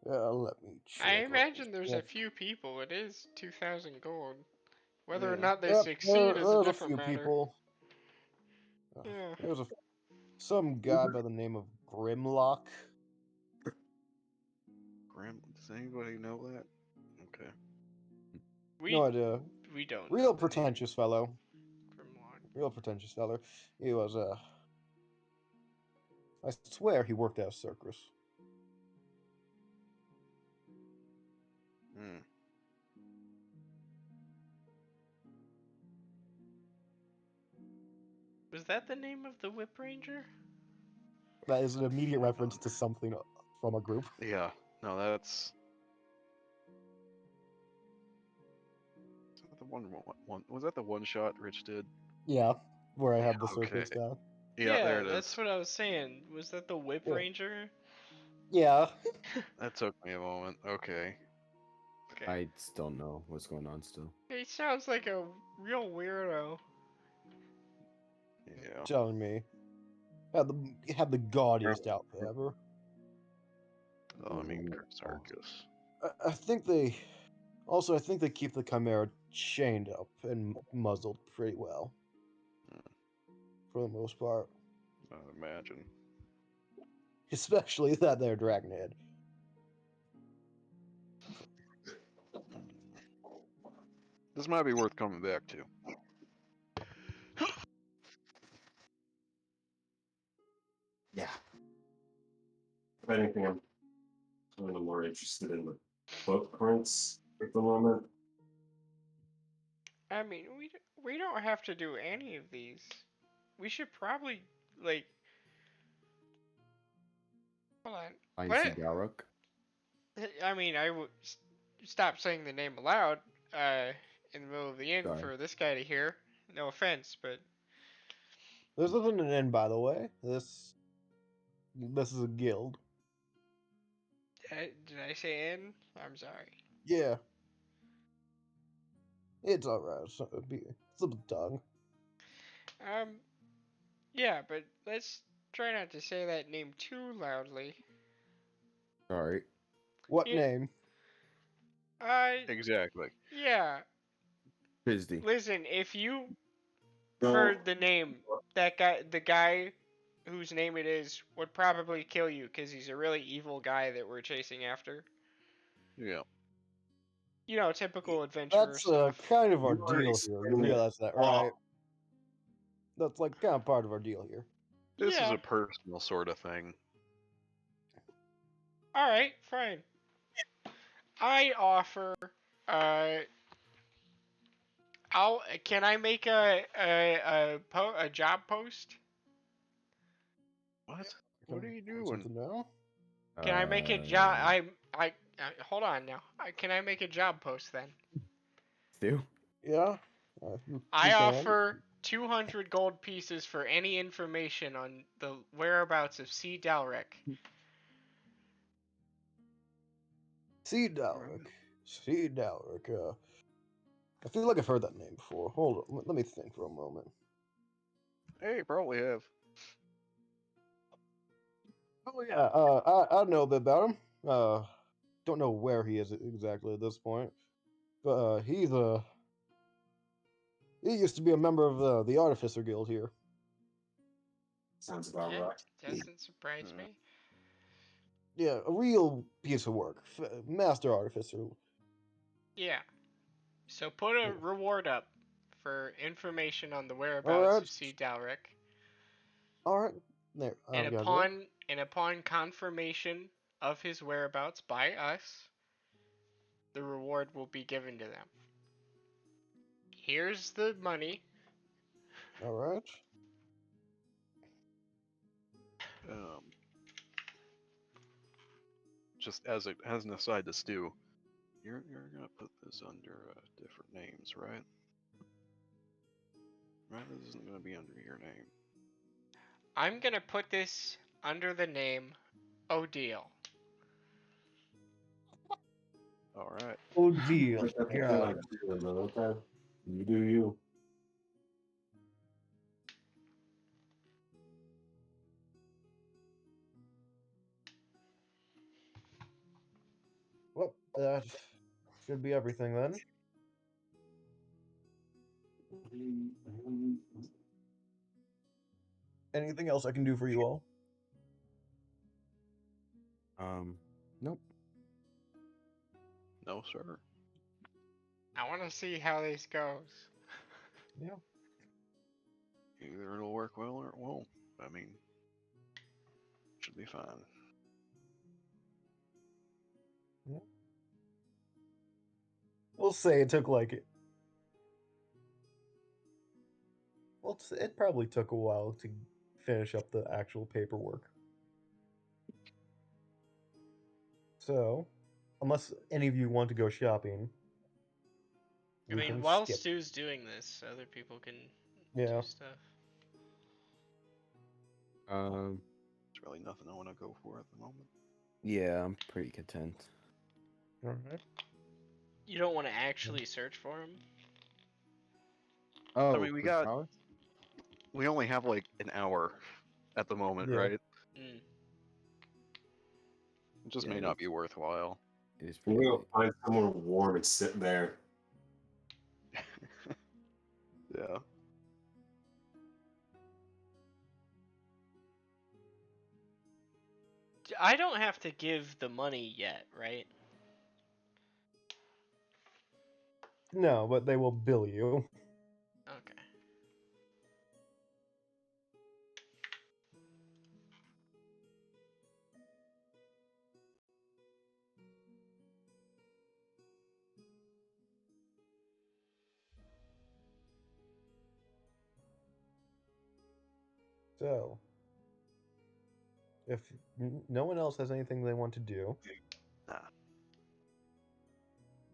Let me check. I Let me imagine there's a check. few people. It is 2,000 gold. Whether or Yeah. not they Yep, succeed is a there's a different few matter. people. Yeah. There's some guy by the name of Grimlock. Grim, does anybody know that? Okay. We No idea. we don't. Real know the name. pretentious fellow. Grimlock. Real pretentious fellow. He was I swear he worked at a circus. Hmm. Was that the name of the Whip Ranger? That is an immediate reference to something from a group. Yeah. No, that's. Is that the one? Was that the one shot Rich did? Yeah, where I have Yeah, the circus okay. guy. Yeah, there it that's is. what I was saying. Was that the Whip Yeah. Ranger? Yeah. That took me a moment. Okay. Okay. I still don't know what's going on still. He sounds like a real weirdo. Yeah. Telling me. Had the gaudiest outfit ever. Oh, I mean, circus. I think they also I think they keep the Chimera chained up and muzzled pretty well. For the most part. I imagine. Especially that there dragon head. This might be worth coming back to. Yeah. If anything, I'm kind of more interested in the footprints at the moment. I mean, we don't have to do any of these. We should probably like. Hold on. Find What? Sea Dalrech. I mean, I would stop saying the name aloud. In the middle of the inn Sorry. for this guy to hear. No offense, but This isn't an inn, by the way. This is a guild. did I say inn? I'm sorry. Yeah. It's alright. It's a tongue. Yeah, but let's try not to say that name too loudly. Sorry. What Yeah. name? Exactly. Yeah. Fisdy. Listen, if you for the name. That guy, the guy whose name it is, would probably kill you because he's a really evil guy that we're chasing after. Yeah. You know, typical adventurer That's stuff. kind of our You already deal here. You explained it. realize that, Oh. right? That's like kind of part of our deal here. This is Yeah. a personal sort of thing. All right, fine. I offer. Uh, Can I make a job post? What? What are you doing? Something now? Can I make a job? Hold on now. Can I make a job post then? Stu? Yeah. I you can. offer 200 gold pieces for any information on the whereabouts of C. Dalrech. See Dalrech. See Dalrech. I feel like I've heard that name before. Hold on. Let me think for a moment. Hey, probably have. Oh yeah. I know a bit about him. Don't know where he is exactly at this point, but he used to be a member of the Artificer Guild here. Sounds about Yeah, right. doesn't surprise Hmm. me. Yeah, a real piece of work. Master Artificer. Yeah. So put a reward up for information on the All whereabouts right. of C. Dalrech. All right. There. And I've got it. upon confirmation of his whereabouts by us, the reward will be given to them. Here's the money. All right. Um, just as an aside to Stu, you're gonna put this under different names, right? Right. This isn't gonna be under your name. I'm gonna put this under the name Odile. All right. Oh deal. Like that thing Yeah. like doing, but okay. You do you. Well, that should be everything then. Anything else I can do for you all? Nope. No, sir. I want to see how this goes. Yeah. Either it'll work well or it won't. I mean, should be fine. We'll say it took like it probably took a while to finish up the actual paperwork. So, unless any of you want to go shopping, I we mean, can while skip. Stu's doing this, other people can Yeah. do stuff. Um, There's really nothing I want to go for at the moment. yeah, I'm pretty content. All right. You don't want to actually search for him? Oh, I mean, we for got- Charlotte? We only have like an hour at the moment, Yeah. right? Mm. It just Yeah, may not be worthwhile. It is We're pretty gonna late. find somewhere warm and sit there. Yeah. I don't have to give the money yet, right? No, but they will bill you. Okay. So, if no one else has anything they want to do, Nah.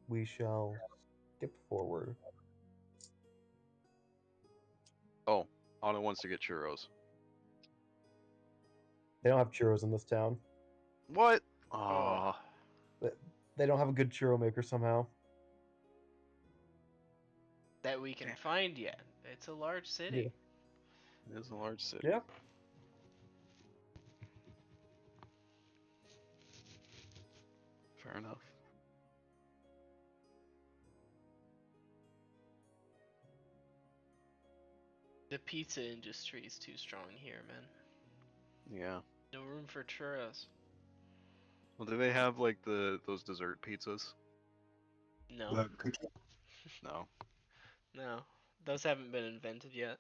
we shall skip forward. Oh, Anna wants to get churros. They don't have churros in this town. What? Oh. Aw. They don't have a good churro maker somehow. That we can find yet. It's a large city. It is a large city. Yeah. Fair enough. The pizza industry is too strong here, man. Yeah. No room for churros. Well, do they have like those dessert pizzas? No, No. no. Those haven't been invented yet.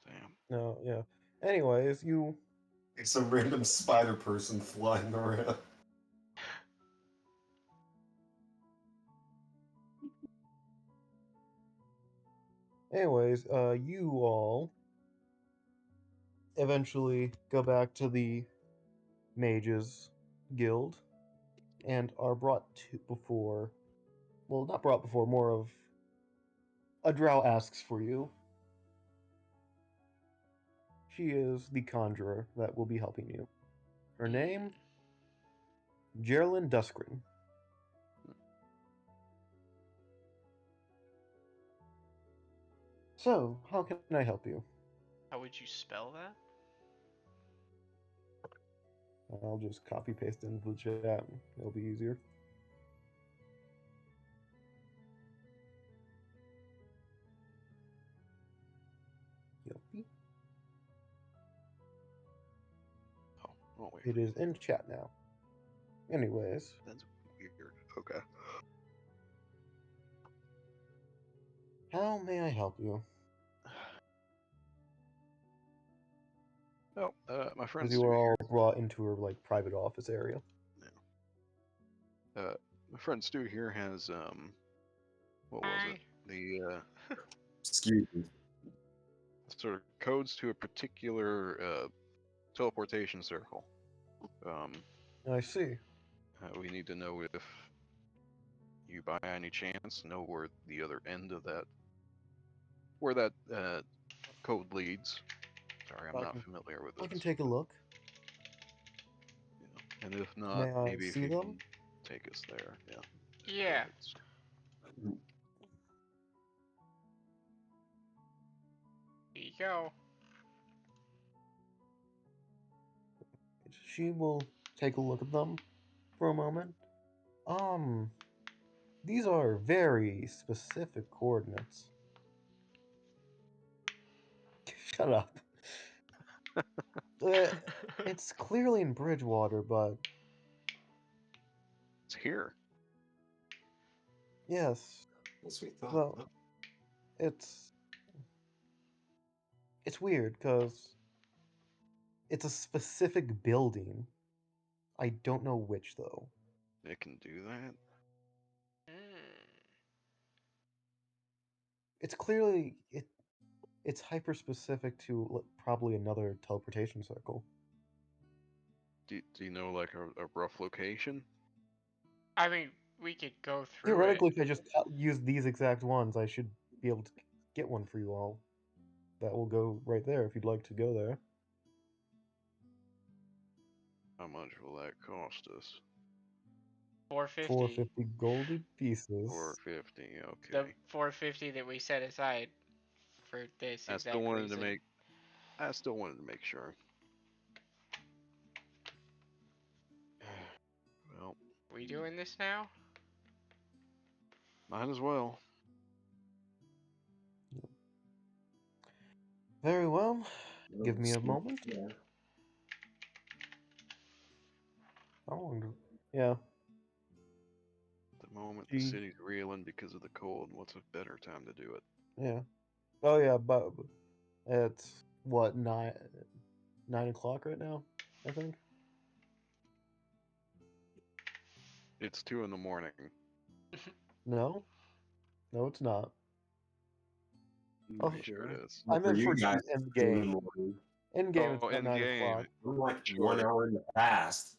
Damn. No, yeah. Anyways, you It's a random spider person flying around. you all eventually go back to the Mages Guild and are brought to before. Well, not brought before, more of a drow asks for you. She is the conjurer that will be helping you. Her name, Geraldine Duskrin. So, how can I help you? How would you spell that? I'll just copy paste into the chat. It'll be easier. Yuppie. Oh wait. It is in chat now. Anyways, That's weird. Okay. how may I help you? Oh, my friend Because you Stu were here. all brought into her like private office area. My friend Stu here has what was it? The Excuse me. sort of codes to a particular teleportation circle. I see. We need to know if you by any chance know where the other end of that, where that code leads. Sorry, I'm not familiar with I can this. take a look. Yeah. And if not, May I maybe if see you them? can take us there. Yeah. Yeah. Perfect. Here you go. She will take a look at them for a moment. These are very specific coordinates. Shut up. It's clearly in Bridgewater, but It's here. yes. As we thought. Well, huh? it's weird because it's a specific building. I don't know which though. It can do that. It's clearly it's hyper specific to probably another teleportation circle. Do you know like a rough location? I mean, we could go through it. Theoretically, if I just use these exact ones, I should be able to get one for you all. That will go right there if you'd like to go there. How much will that cost us? 450. 450 goldie pieces. 450. The Okay. 450 that we set aside for this I exact still wanted reason. to make. I still wanted to make sure. Well, We doing this now? might as well. Very well. Give me a moment. Yeah. How long do... Yeah. At the moment, the city's reeling because of the cold. What's a better time to do it? Yeah. Oh yeah, but it's what 9 o'clock right now, I think. It's 2 in the morning. No, it's not. I'm pretty sure it is. I meant you for guys, end in the game. morning. End game, it's Oh, about end 9 game. o'clock. I'm like Sure. 1 hour in the past.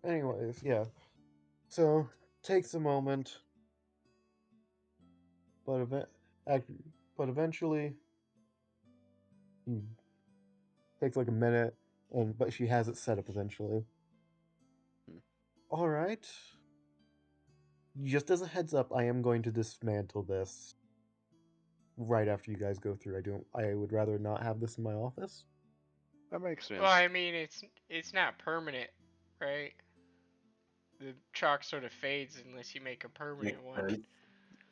Anyways, yeah. So takes a moment, but eventually, takes like a minute, but she has it set up eventually. Hmm. All right. Just as a heads up, I am going to dismantle this right after you guys go through. I would rather not have this in my office. That makes sense. Well, I mean, it's not permanent, right? The chalk sort of fades unless you make a permanent one.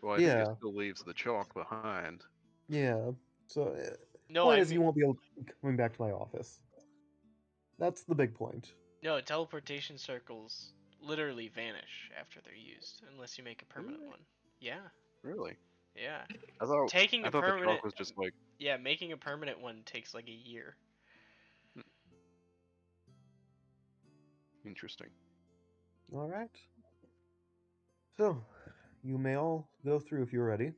Well, I think Yeah. it still leaves the chalk behind. Yeah. So, No, point I is, you mean, won't be able to keep coming back to my office. That's the big point. no, teleportation circles literally vanish after they're used, unless you make a permanent Really? one. Yeah, Really? yeah. I thought Taking a the chalk permanent, was just like yeah, making a permanent one takes like a year. interesting. All right. So, you may all go through if you're ready.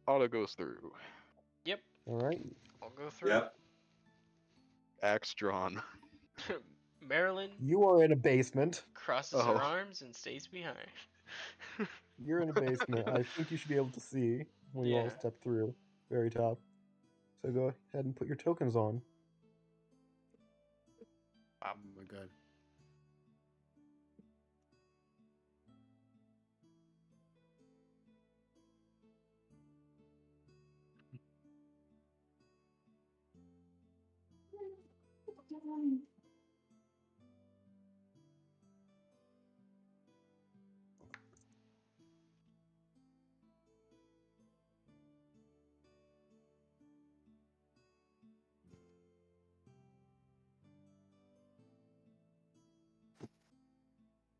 Auto goes through. Yep, All right. I'll go through. Yep. Axe drawn. Marilyn You are in a basement. crosses her arms and stays behind. You're in a basement. I think you should be able to see when you all Yeah. step through. Very top. So go ahead and put your tokens on. Oh my god.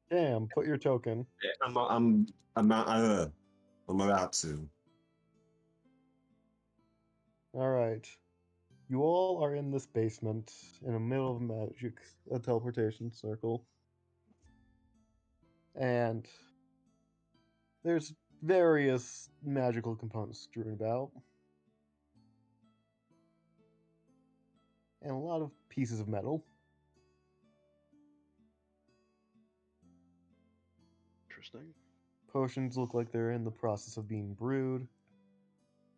Damn, put your token. I'm about to. All right. You all are in this basement in the middle of a teleportation circle. And there's various magical components strewn about. And a lot of pieces of metal. Interesting. Potions look like they're in the process of being brewed.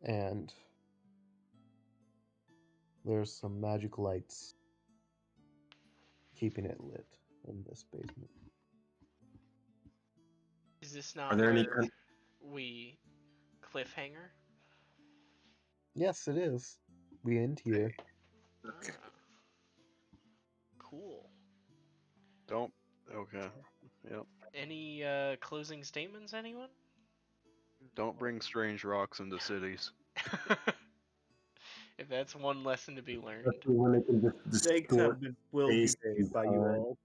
And there's some magic lights keeping it lit in this basement. Is this Are not there any? where we cliffhanger? Yes, it is. We end here. Okay. Ah, cool. Don't. Okay. Yep. Any closing statements, anyone? Don't bring strange rocks into cities. If that's one lesson to be learned. Especially when it can just Mistakes distort will be space made and by you time. all.